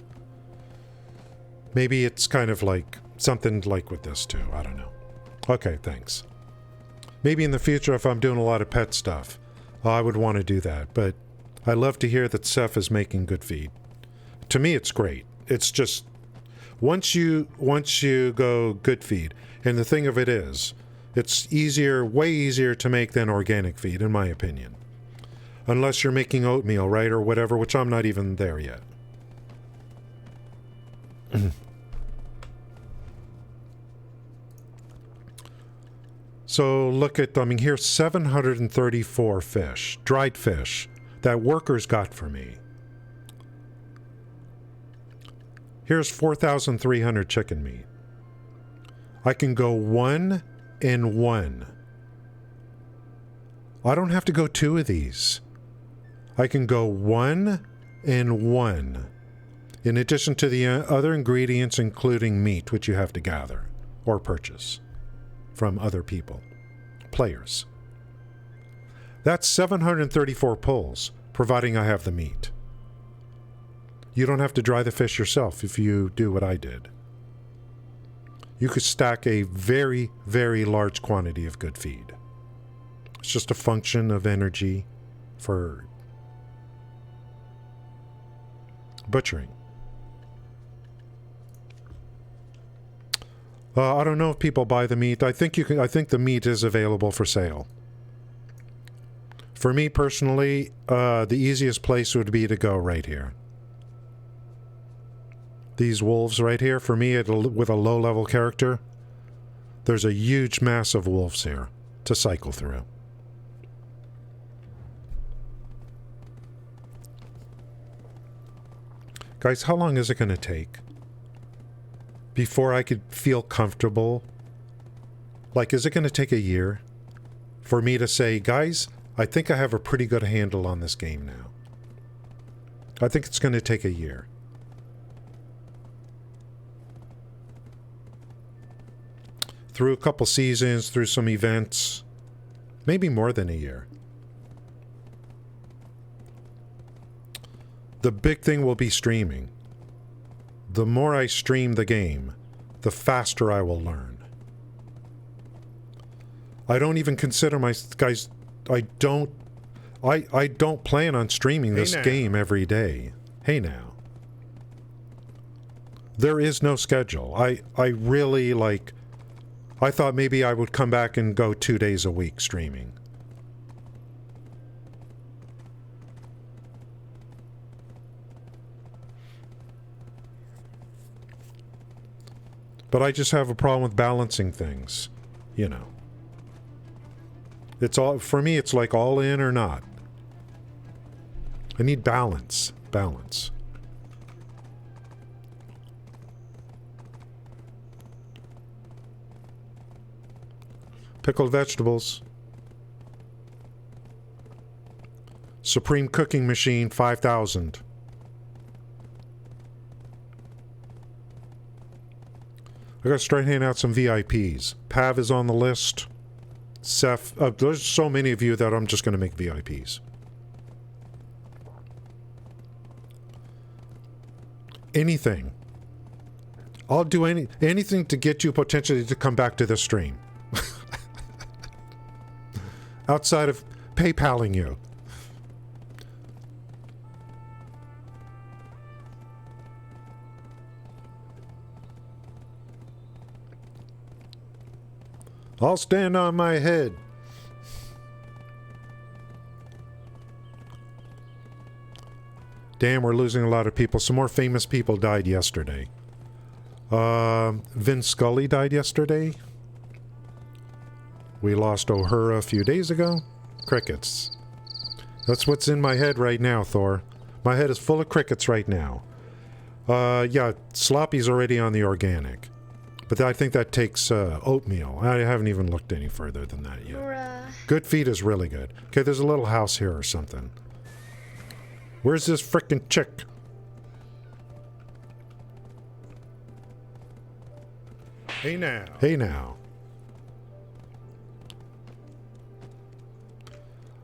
Maybe it's kind of like something like with this too. I don't know. Okay, thanks. Maybe in the future if I'm doing a lot of pet stuff, I would want to do that, but I love to hear that Seth is making good feed. To me, it's great. It's just once you go good feed, and the thing of it is, it's easier, way easier to make than organic feed, in my opinion. Unless you're making oatmeal, right, or whatever, which I'm not even there yet. So look at, I mean, here's 734 fish, dried fish, that workers got for me. Here's 4,300 chicken meat. I can go 1 and 1. I don't have to go 2 of these. I can go 1 and 1. In addition to the other ingredients, including meat, which you have to gather or purchase from other people, players. That's 734 pulls, providing I have the meat. You don't have to dry the fish yourself if you do what I did. You could stack a very, very large quantity of good feed. It's just a function of energy for butchering. I don't know if people buy the meat. I think the meat is available for sale. For me personally, the easiest place would be to go right here. These wolves right here, for me, with a low-level character, there's a huge mass of wolves here to cycle through. Guys, how long is it going to take before I could feel comfortable? Like, is it going to take a year for me to say, guys, I think I have a pretty good handle on this game now? I think it's going to take a year. Through a couple seasons, through some events, maybe more than a year. The big thing will be streaming. The more I stream the game, the faster I will learn. I don't even consider guys, I don't plan on streaming this game every day. Hey now. There is no schedule. I really I thought maybe I would come back and go 2 days a week streaming. But I just have a problem with balancing things, you know. It's all, for me, it's like all in or not. I need balance. Balance. Pickled vegetables. Supreme cooking machine, 5,000. I gotta start handing out some VIPs. Pav is on the list. Seth, there's so many of you that I'm just gonna make VIPs. Anything. I'll do anything to get you potentially to come back to the stream. Outside of PayPaling you. I'll stand on my head. Damn, we're losing a lot of people. Some more famous people died yesterday. Vin Scully died yesterday. We lost O'Hara a few days ago. Crickets. That's what's in my head right now, Thor. My head is full of crickets right now. Yeah, Sloppy's already on the organic. But I think that takes oatmeal. I haven't even looked any further than that yet. Bruh. Good feed is really good. Okay, there's a little house here or something. Where's this frickin' chick? Hey now. Hey now.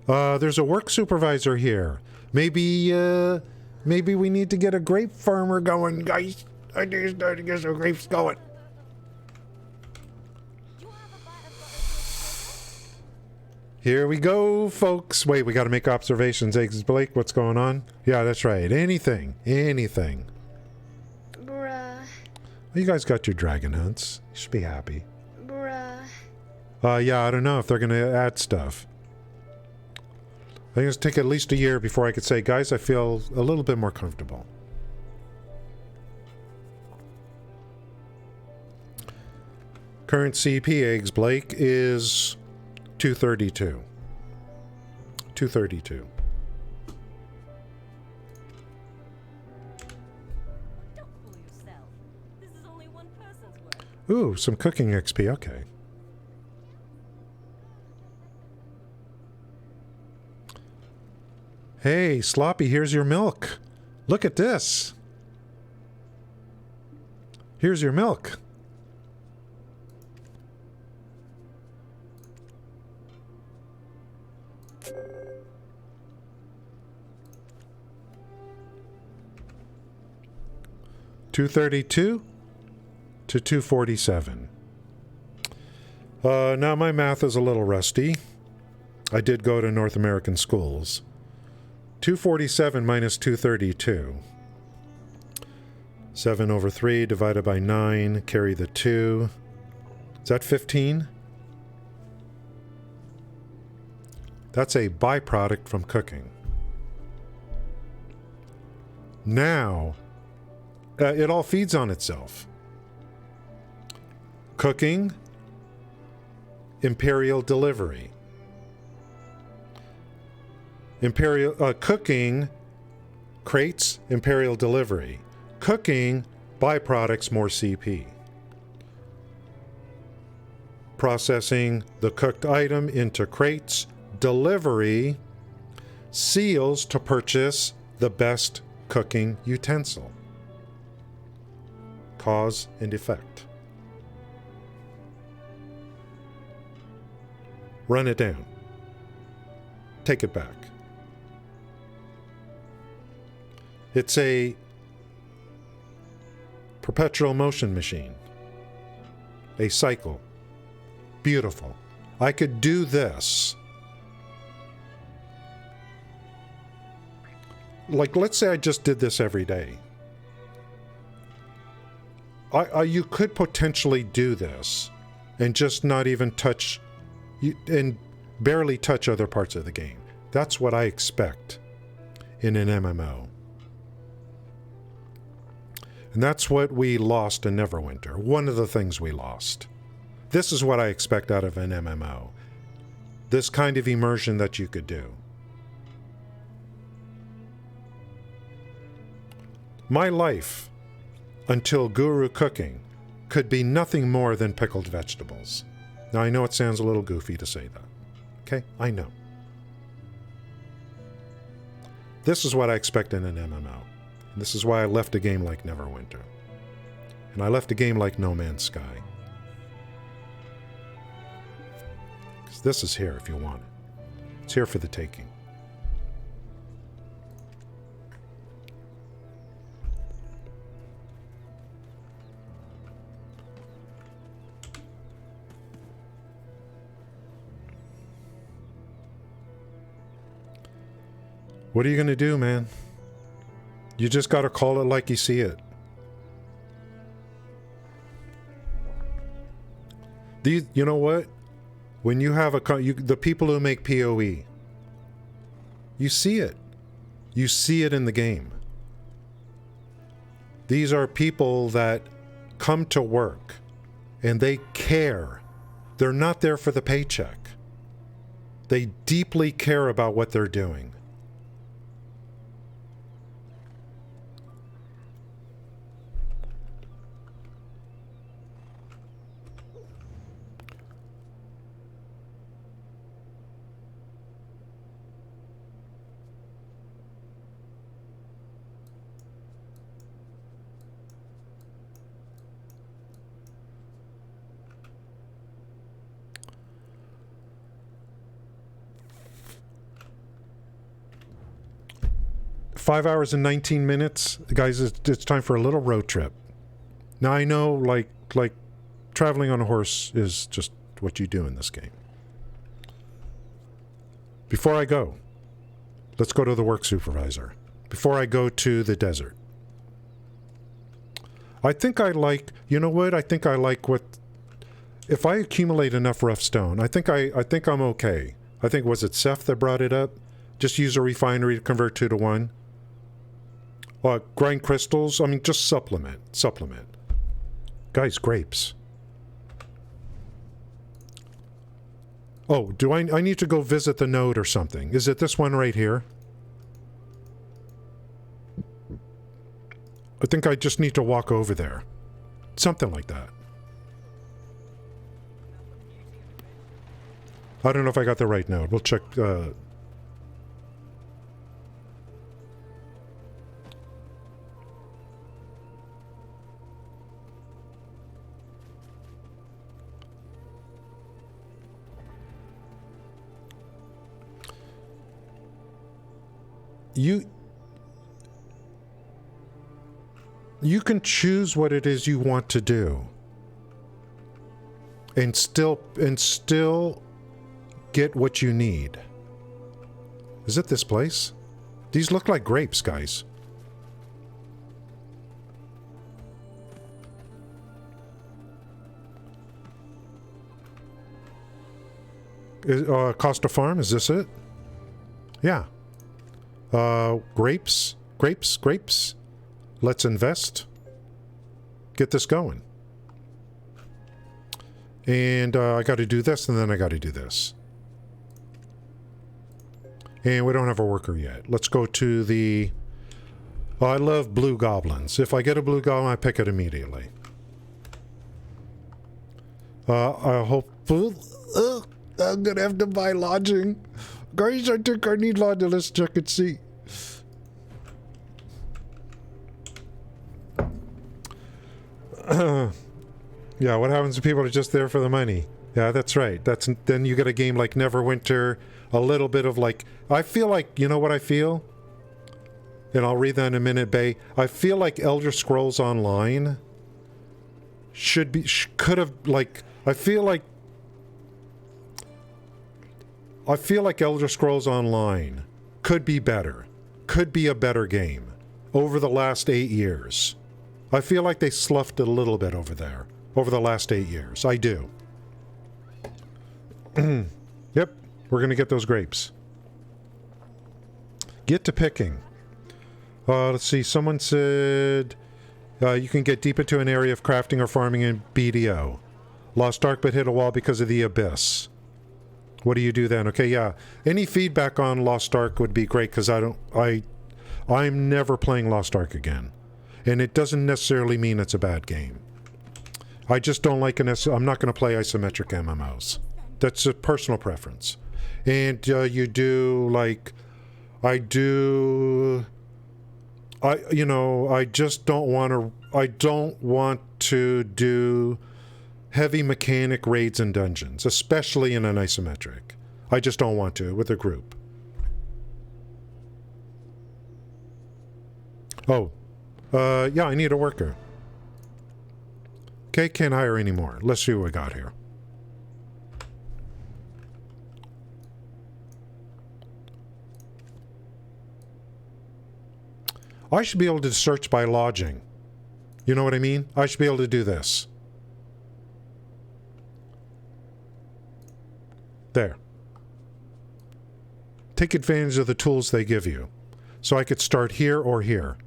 There's a work supervisor here. Maybe we need to get a grape farmer going, guys. I need to start to get some grapes going. Here we go, folks. Wait, we got to make observations. Eggs Blake, what's going on? Yeah, that's right. Anything. Anything. Bruh. Well, you guys got your dragon hunts. You should be happy. Bruh. Yeah, I don't know if they're going to add stuff. I think it's take at least a year before I could say, guys, I feel a little bit more comfortable. Current CP, Eggs Blake, is 232. 232. Don't fool yourself. This is only one person's work. Ooh, some cooking XP, okay. Hey, Sloppy, here's your milk. Look at this. Here's your milk. $232 to $247. Now my math is a little rusty. I did go to North American schools. 247 minus 232. 7 over 3 divided by 9, carry the 2. Is that 15? That's a byproduct from cooking. Now, it all feeds on itself. Cooking, imperial delivery. Cooking, crates, imperial delivery. Cooking, byproducts, more CP. Processing the cooked item into crates, delivery, seals to purchase the best cooking utensil. Cause and effect. Run it down. Take it back. It's a perpetual motion machine. A cycle. Beautiful. I could do this. Like, let's say I just did this every day. You could potentially do this and just not even touch and barely touch other parts of the game. That's what I expect in an MMO. And that's what we lost in Neverwinter. One of the things we lost. This is what I expect out of an MMO. this kind of immersion that you could do. My life, until Guru Cooking, could be nothing more than pickled vegetables. Now, I know it sounds a little goofy to say that. Okay? I know. This is what I expect in an MMO. And this is why I left a game like Neverwinter. And I left a game like No Man's Sky. Because this is here if you want it. It's here for the taking. What are you going to do, man? You just got to call it like you see it. These, you know what? When you have the people who make PoE, you see it. You see it in the game. These are people that come to work and they care. They're not there for the paycheck. They deeply care about what they're doing. Five hours and 19 minutes, guys. It's time for a little road trip. Now I know, like traveling on a horse is just what you do in this game. Before I go, let's go to the work supervisor. Before I go to the desert, I think I like. You know what? I think I like what. If I accumulate enough rough stone, I think I'm okay. I think was it Seth that brought it up? Just use a refinery to convert 2 to 1. Grind crystals. I mean, just supplement. Guys, grapes. Oh, I need to go visit the node or something? Is it this one right here? I think I just need to walk over there. Something like that. I don't know if I got the right node. We'll check. You can choose what it is you want to do and still get what you need. Is it this place? These look like grapes, guys. Costa Farm, is this it? Yeah. Grapes. Let's invest. Get this going. And I got to do this, and then I got to do this. And we don't have a worker yet. Let's go to the... I love blue goblins. If I get a blue goblin, I pick it immediately. I hope... I'm gonna have to buy lodging. Guys, I think I need lodging. Let's check and see. Yeah, what happens to people who are just there for the money? Yeah, that's right. Then you get a game like Neverwinter, a little bit of like... I feel like, you know what I feel? And I'll read that in a minute, Bay. I feel like Elder Scrolls Online could have, like... I feel like Elder Scrolls Online could be better. Could be a better game over the last 8 years. I feel like they sloughed it a little bit over there over the last 8 years. I do. Yep, we're going to get those grapes. Get to picking. Let's see, someone said you can get deep into an area of crafting or farming in BDO. Lost Ark but hit a wall because of the abyss. What do you do then? Okay, yeah. Any feedback on Lost Ark would be great, because I'm never playing Lost Ark again. And it doesn't necessarily mean it's a bad game. I just don't like I'm not going to play isometric MMOs. That's a personal preference. And you do, like, I just don't want to do heavy mechanic raids and dungeons, especially in an isometric. I just don't want to with a group. Oh, yeah, I need a worker. Okay, can't hire anymore. Let's see what we got here. I should be able to search by lodging. You know what I mean? I should be able to do this. There. Take advantage of the tools they give you. So I could start here or here.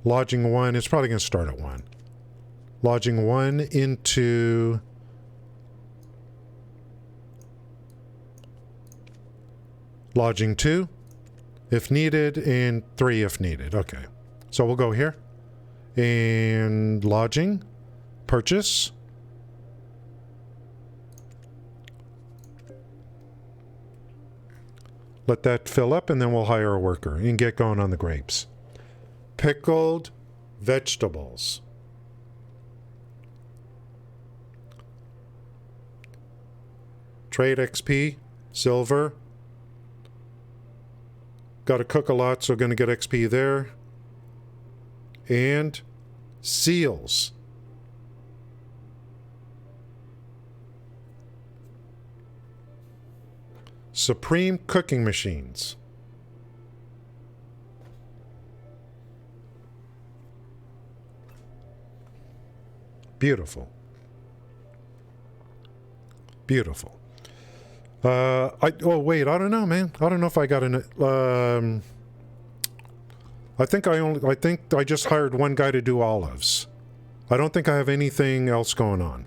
Lodging 1, it's probably going to start at 1. Lodging 1 into... Lodging 2, if needed, and 3 if needed. Okay. So we'll go here. And lodging, purchase. Let that fill up, and then we'll hire a worker and get going on the grapes. Pickled vegetables. Trade XP, silver. Got to cook a lot, so going to get XP there. And seals. Supreme cooking machines. Beautiful. Beautiful. Oh wait, I don't know, man. I don't know if I got an I think I just hired one guy to do olives. I don't think I have anything else going on.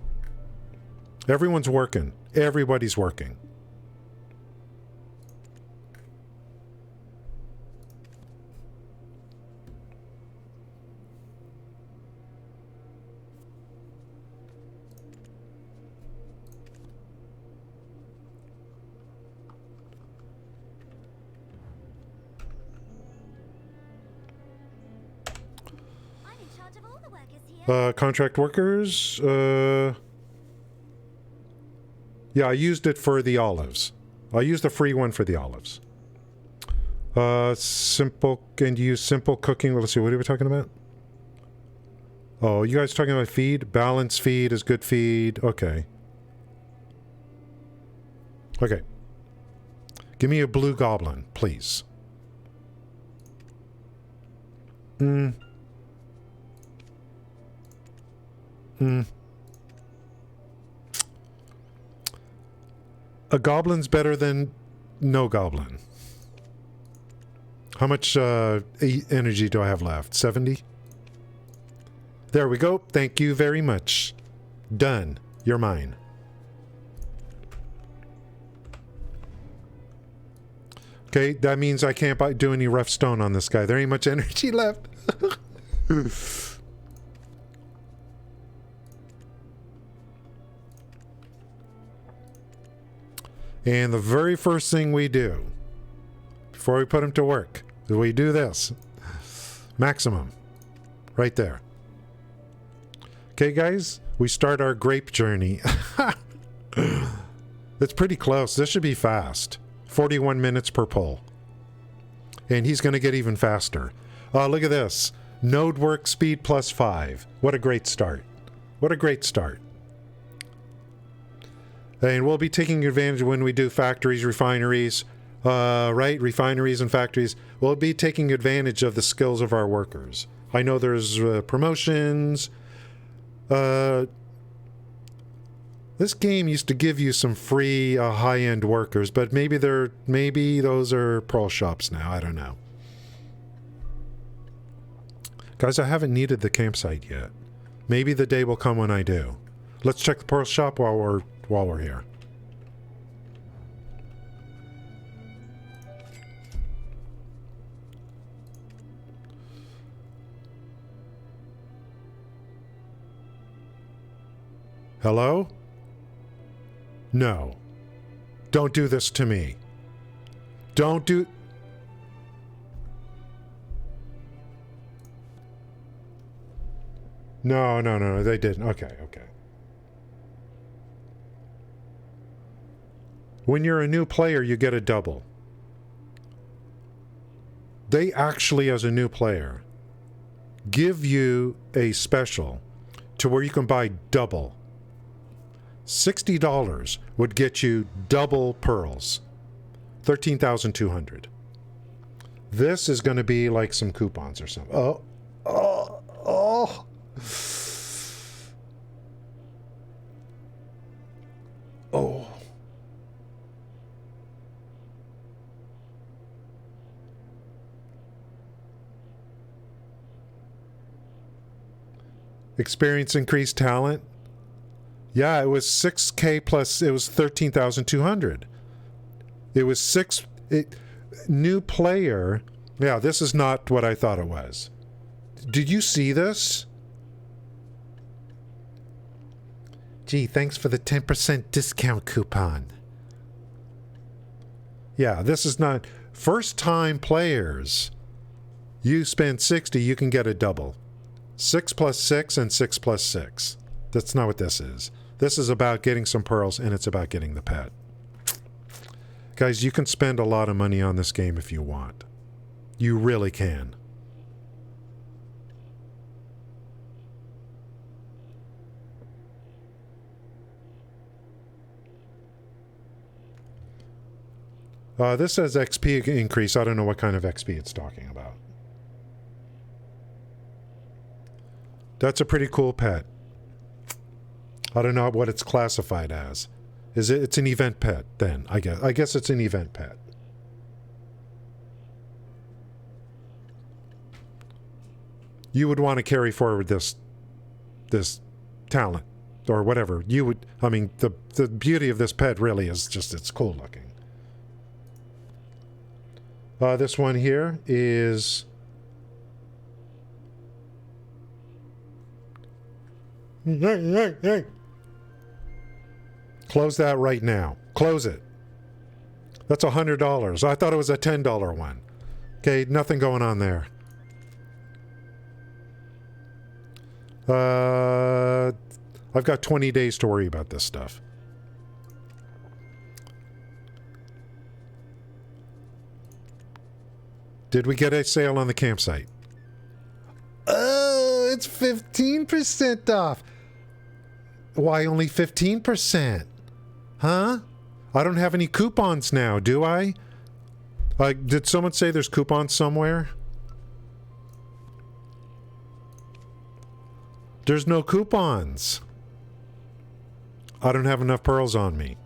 Everyone's working. Everybody's working. Contract workers. Yeah, I used it for the olives. I used the free one for the olives. Simple, and use simple cooking. Let's see, what are we talking about? Oh, you guys talking about feed? Balanced feed is good feed. Okay. Okay. Give me a blue goblin, please. A goblin's better than no goblin. How much energy do I have left? 70? There we go. Thank you very much. Done. You're mine. Okay, that means I can't do any rough stone on this guy. There ain't much energy left. And the very first thing we do, before we put him to work, is we do this. Maximum. Right there. Okay, guys, we start our grape journey. It's pretty close. This should be fast. 41 minutes per pull. And he's going to get even faster. Look at this. Node work speed plus 5. What a great start. What a great start. And we'll be taking advantage when we do factories, refineries, right? Refineries and factories. We'll be taking advantage of the skills of our workers. I know there's promotions. This game used to give you some free high-end workers, but maybe those are pearl shops now. I don't know. Guys, I haven't needed the campsite yet. Maybe the day will come when I do. Let's check the pearl shop while we're here. Hello? No. Don't do this to me. Don't do... No, no, no, they didn't. Okay, okay. When you're a new player, you get a double. They actually, as a new player, give you a special to where you can buy double. $60 would get you double pearls. 13,200. This is going to be like some coupons or something. Oh, oh, oh. Oh. Experience increased talent. Yeah, it was 6K plus, it was 13,200. It was new player. Yeah, this is not what I thought it was. Did you see this? Gee, thanks for the 10% discount coupon. Yeah, this is not... First-time players, you spend 60, you can get a double. 6 plus 6 and 6 plus 6. That's not what this is. This is about getting some pearls, and it's about getting the pet. Guys, you can spend a lot of money on this game if you want. You really can. This says XP increase. I don't know what kind of XP it's talking about. That's a pretty cool pet. I don't know what it's classified as. It's an event pet then, I guess. I guess it's an event pet. You would want to carry forward this talent or whatever. You would, I mean, the beauty of this pet really is just it's cool looking. This one here is Close that right now. Close it. That's $100. I thought it was a $10 one. Okay, nothing going on there. I've got 20 days to worry about this stuff. Did we get a sale on the campsite? Oh, it's 15% off. Why only 15%? Huh? I don't have any coupons now, do I? Did someone say there's coupons somewhere? There's no coupons. I don't have enough pearls on me.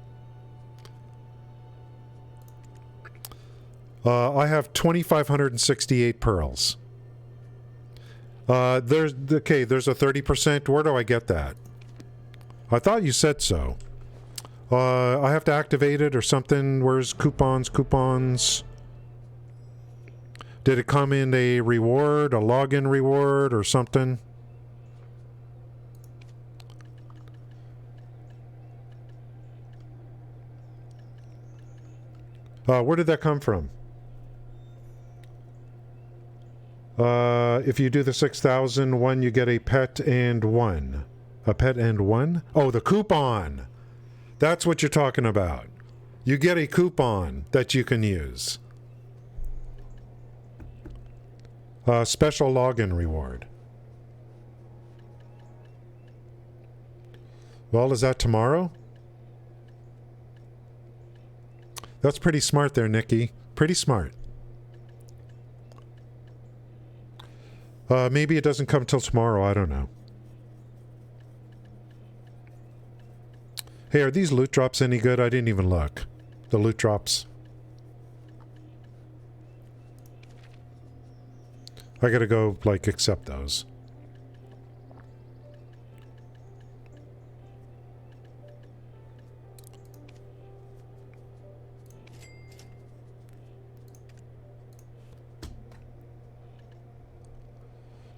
I have 2,568 pearls. There's a 30%. Where do I get that? I thought you said so. I have to activate it or something. Where's coupons? Coupons. Did it come in a reward, a login reward or something? Where did that come from? If you do the 6,000 one, you get a pet and one. A pet and one? Oh, the coupon! That's what you're talking about. You get a coupon that you can use. Special login reward. Well, is that tomorrow? That's pretty smart there, Nikki. Pretty smart. Maybe it doesn't come till tomorrow. I don't know. Hey, are these loot drops any good? I didn't even look. The loot drops. I gotta go, like, accept those.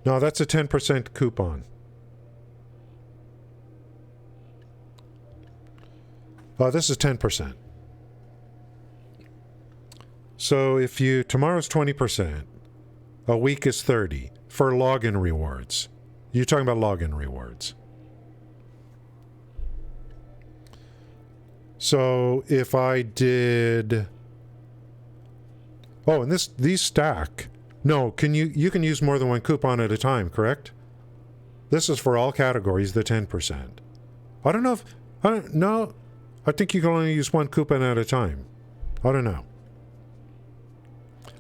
No, that's a 10% coupon. This is 10%. So if you, tomorrow's 20%, a week is 30 for login rewards. You're talking about login rewards. So if I did, oh, and these stack. No, you can use more than one coupon at a time, correct? This is for all categories, the 10%. I don't know if, I don't know. I think you can only use one coupon at a time. I don't know.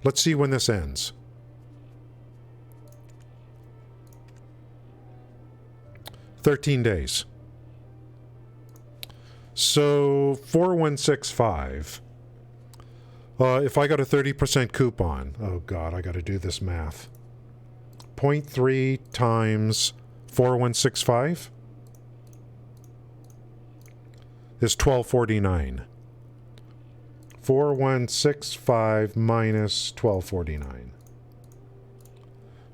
Let's see when this ends. $13 days. So 4165. If I got a 30% coupon, oh god, I got to do this math. 0.3 times 4165 is 1249. 4165 minus 1249.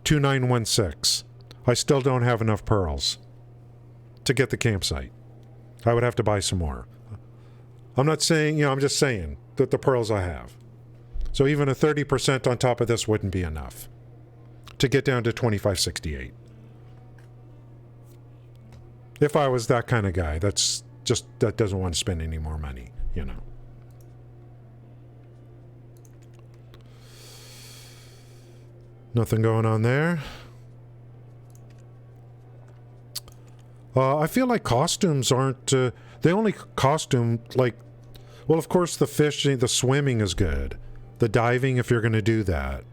2916. I still don't have enough pearls to get the campsite. I would have to buy some more. I'm not saying, I'm just saying that the pearls I have. So even a 30% on top of this wouldn't be enough to get down to 2568. If I was that kind of guy, that doesn't want to spend any more money, Nothing going on there. I feel like costumes aren't... they only costume, well, of course, the fishing, the swimming is good. The diving, if you're going to do that.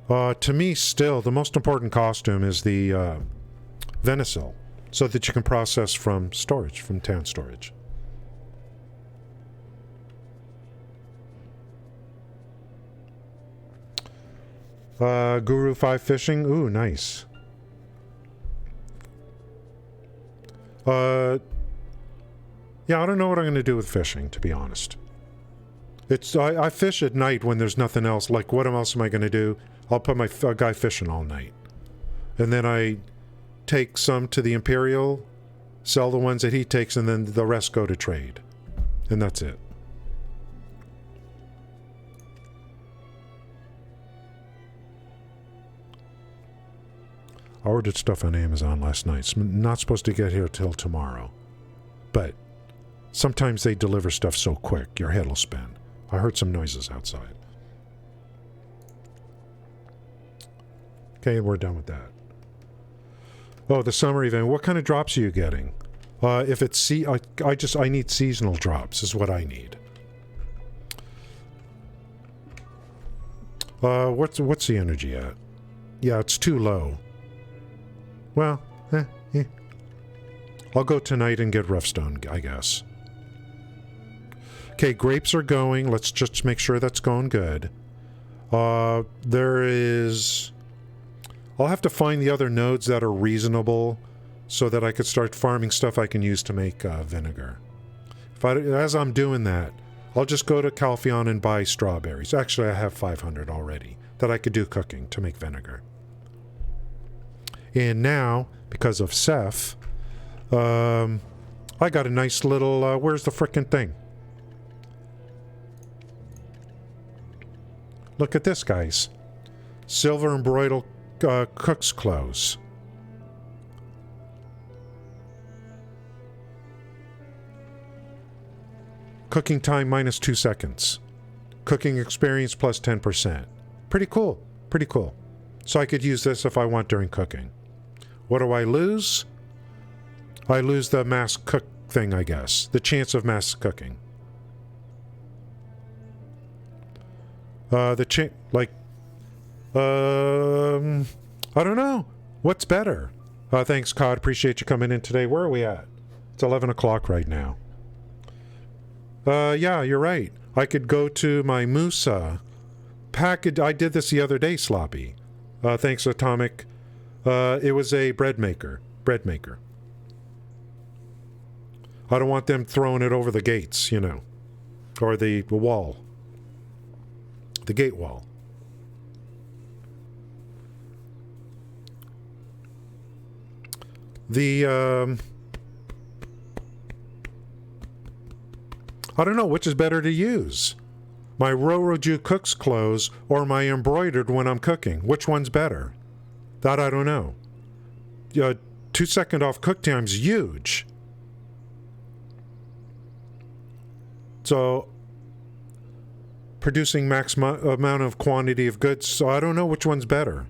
To me, still, the most important costume is the Venicil, so that you can process from storage, from town storage. Guru 5 fishing. Ooh, nice. Yeah, I don't know what I'm going to do with fishing, to be honest. I fish at night when there's nothing else. Like, what else am I going to do? I'll put my guy fishing all night. And then I take some to the Imperial, sell the ones that he takes, and then the rest go to trade. And that's it. I ordered stuff on Amazon last night. It's not supposed to get here till tomorrow. But sometimes they deliver stuff so quick, your head will spin. I heard some noises outside. Okay, and we're done with that. Oh, the summer event. What kind of drops are you getting? If it's I need seasonal drops is what I need. What's the energy at? Yeah, it's too low. Well, I'll go tonight and get Roughstone, I guess. Okay, grapes are going. Let's just make sure that's going good. There is... I'll have to find the other nodes that are reasonable so that I could start farming stuff I can use to make vinegar. As I'm doing that, I'll just go to Calpheon and buy strawberries. Actually, I have 500 already that I could do cooking to make vinegar. And now, because of Seth, I got a nice little... where's the frickin' thing? Look at this, guys. Silver embroidered cook's clothes. Cooking time minus 2 seconds. Cooking experience plus 10%. Pretty cool. Pretty cool. So I could use this if I want during cooking. What do I lose? I lose the mass cook thing, I guess. The chance of mass cooking. I don't know. What's better? Thanks, Cod. Appreciate you coming in today. Where are we at? It's 11 o'clock right now. Yeah, you're right. I could go to my Musa package. I did this the other day, Sloppy. Thanks, Atomic. It was a bread maker. I don't want them throwing it over the gates, or the wall. The gate wall. I don't know which is better to use. My Roroju cooks clothes or my embroidered when I'm cooking. Which one's better? That I don't know. 2-second off cook time's huge. So producing max amount of quantity of goods, so I don't know which one's better.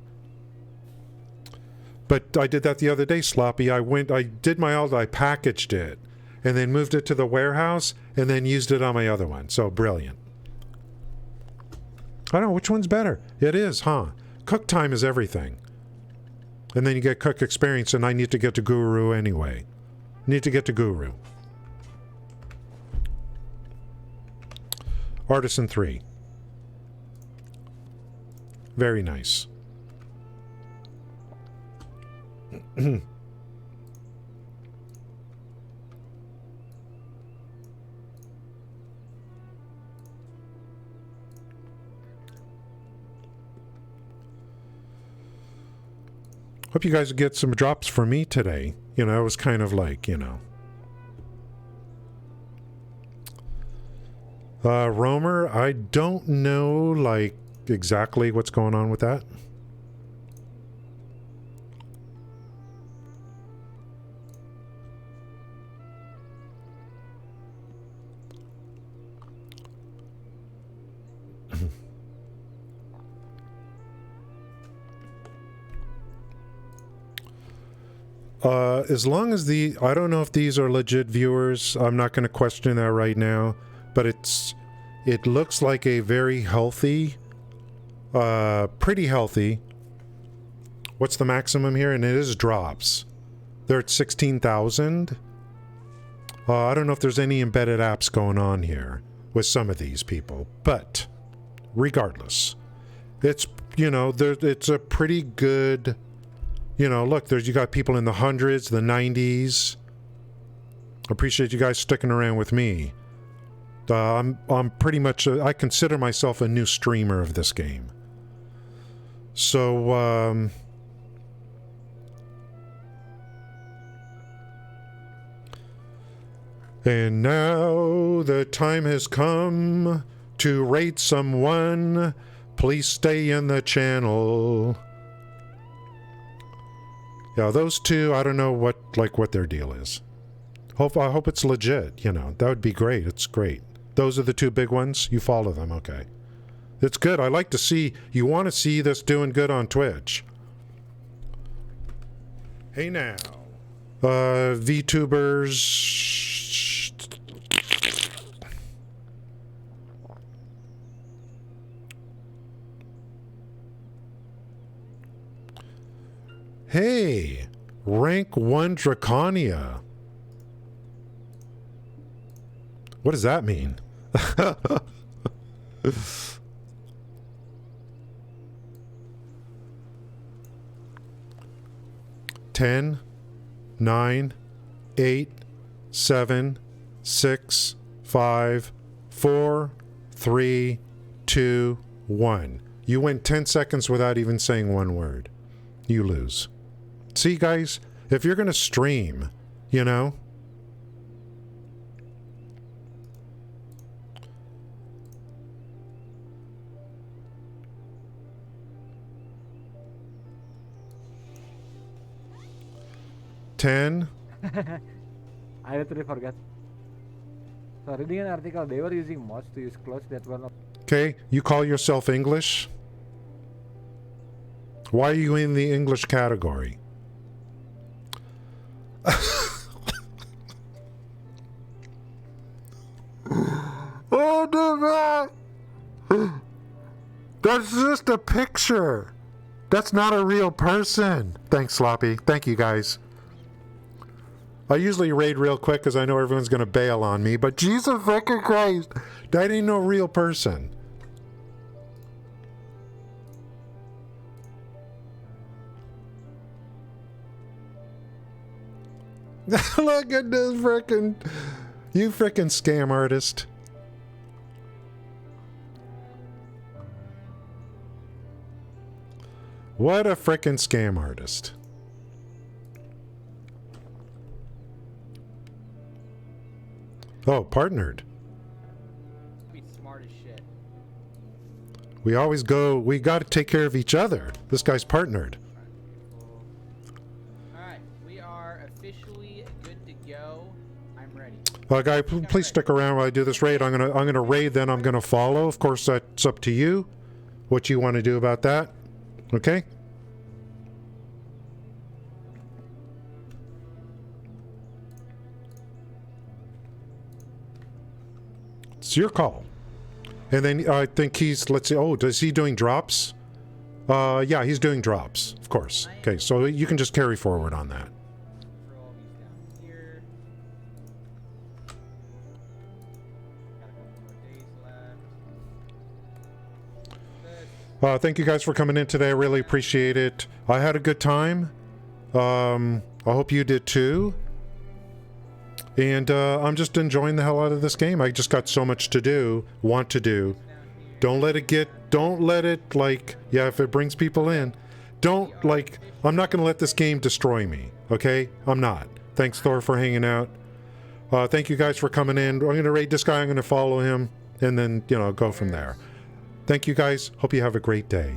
But I did that the other day, Sloppy. I did my old, I packaged it and then moved it to the warehouse and then used it on my other one. So brilliant. I don't know which one's better. It is, huh? Cook time is everything. And then you get cook experience, and I need to get to Guru anyway. Need to get to Guru. Artisan 3. Very nice. Hope you guys get some drops for me today. You know, it was kind of like, you know. Roamer, I don't know, like, exactly what's going on with that. As long as I don't know if these are legit viewers. I'm not going to question that right now, but it looks like a very healthy, pretty healthy. What's the maximum here? And it is drops. They're at 16,000. I don't know if there's any embedded apps going on here with some of these people, but regardless, it's, you know, it's a pretty good. You know, look, you got people in the hundreds, the 90s. Appreciate you guys sticking around with me. I'm pretty much, I consider myself a new streamer of this game. So, and now the time has come to rate someone. Please stay in the channel. Yeah, those two, I don't know what their deal is. I hope it's legit, you know. That would be great. It's great. Those are the two big ones. You follow them, okay. It's good. I like to see, you want to see this doing good on Twitch. Hey now. VTubers. Hey, rank 1 Drakania. What does that mean? Ten, 9, 8, 7, 6, 5, 4, 3, 2, 1. You went 10 seconds without even saying one word. You lose. See, guys, if you're going to stream, you know, ten. I literally forgot. So reading an article, they were using mods to use clothes that were not. Okay, you call yourself English? Why are you in the English category? Oh, no, that's just a picture. That's not a real person. Thanks, Sloppy. Thank you, guys. I usually raid real quick because I know everyone's going to bail on me, but Jesus fucking Christ, that ain't no real person. Look at this frickin', you frickin' scam artist. What a frickin' scam artist. Oh, partnered. We always go. We got to take care of each other. This guy's partnered. Alright, we are officially good to go. I'm ready. Guy, please stick around while I do this raid. I'm gonna raid, then I'm gonna follow. Of course, that's up to you. What you want to do about that? Okay. It's your call. And then I think he's, let's see, oh, is he doing drops? Yeah, he's doing drops, of course. Okay, so you can just carry forward on that. Throw all these down here. Got a couple more days left. This. Thank you guys for coming in today. I really appreciate it. I had a good time. I hope you did too. And I'm just enjoying the hell out of this game. I just got so much to do, want to do. Don't let it, like, yeah, if it brings people in, don't, like, I'm not going to let this game destroy me, okay? I'm not. Thanks, Thor, for hanging out. Thank you guys for coming in. I'm going to raid this guy, I'm going to follow him, and then, you know, go from there. Thank you guys. Hope you have a great day.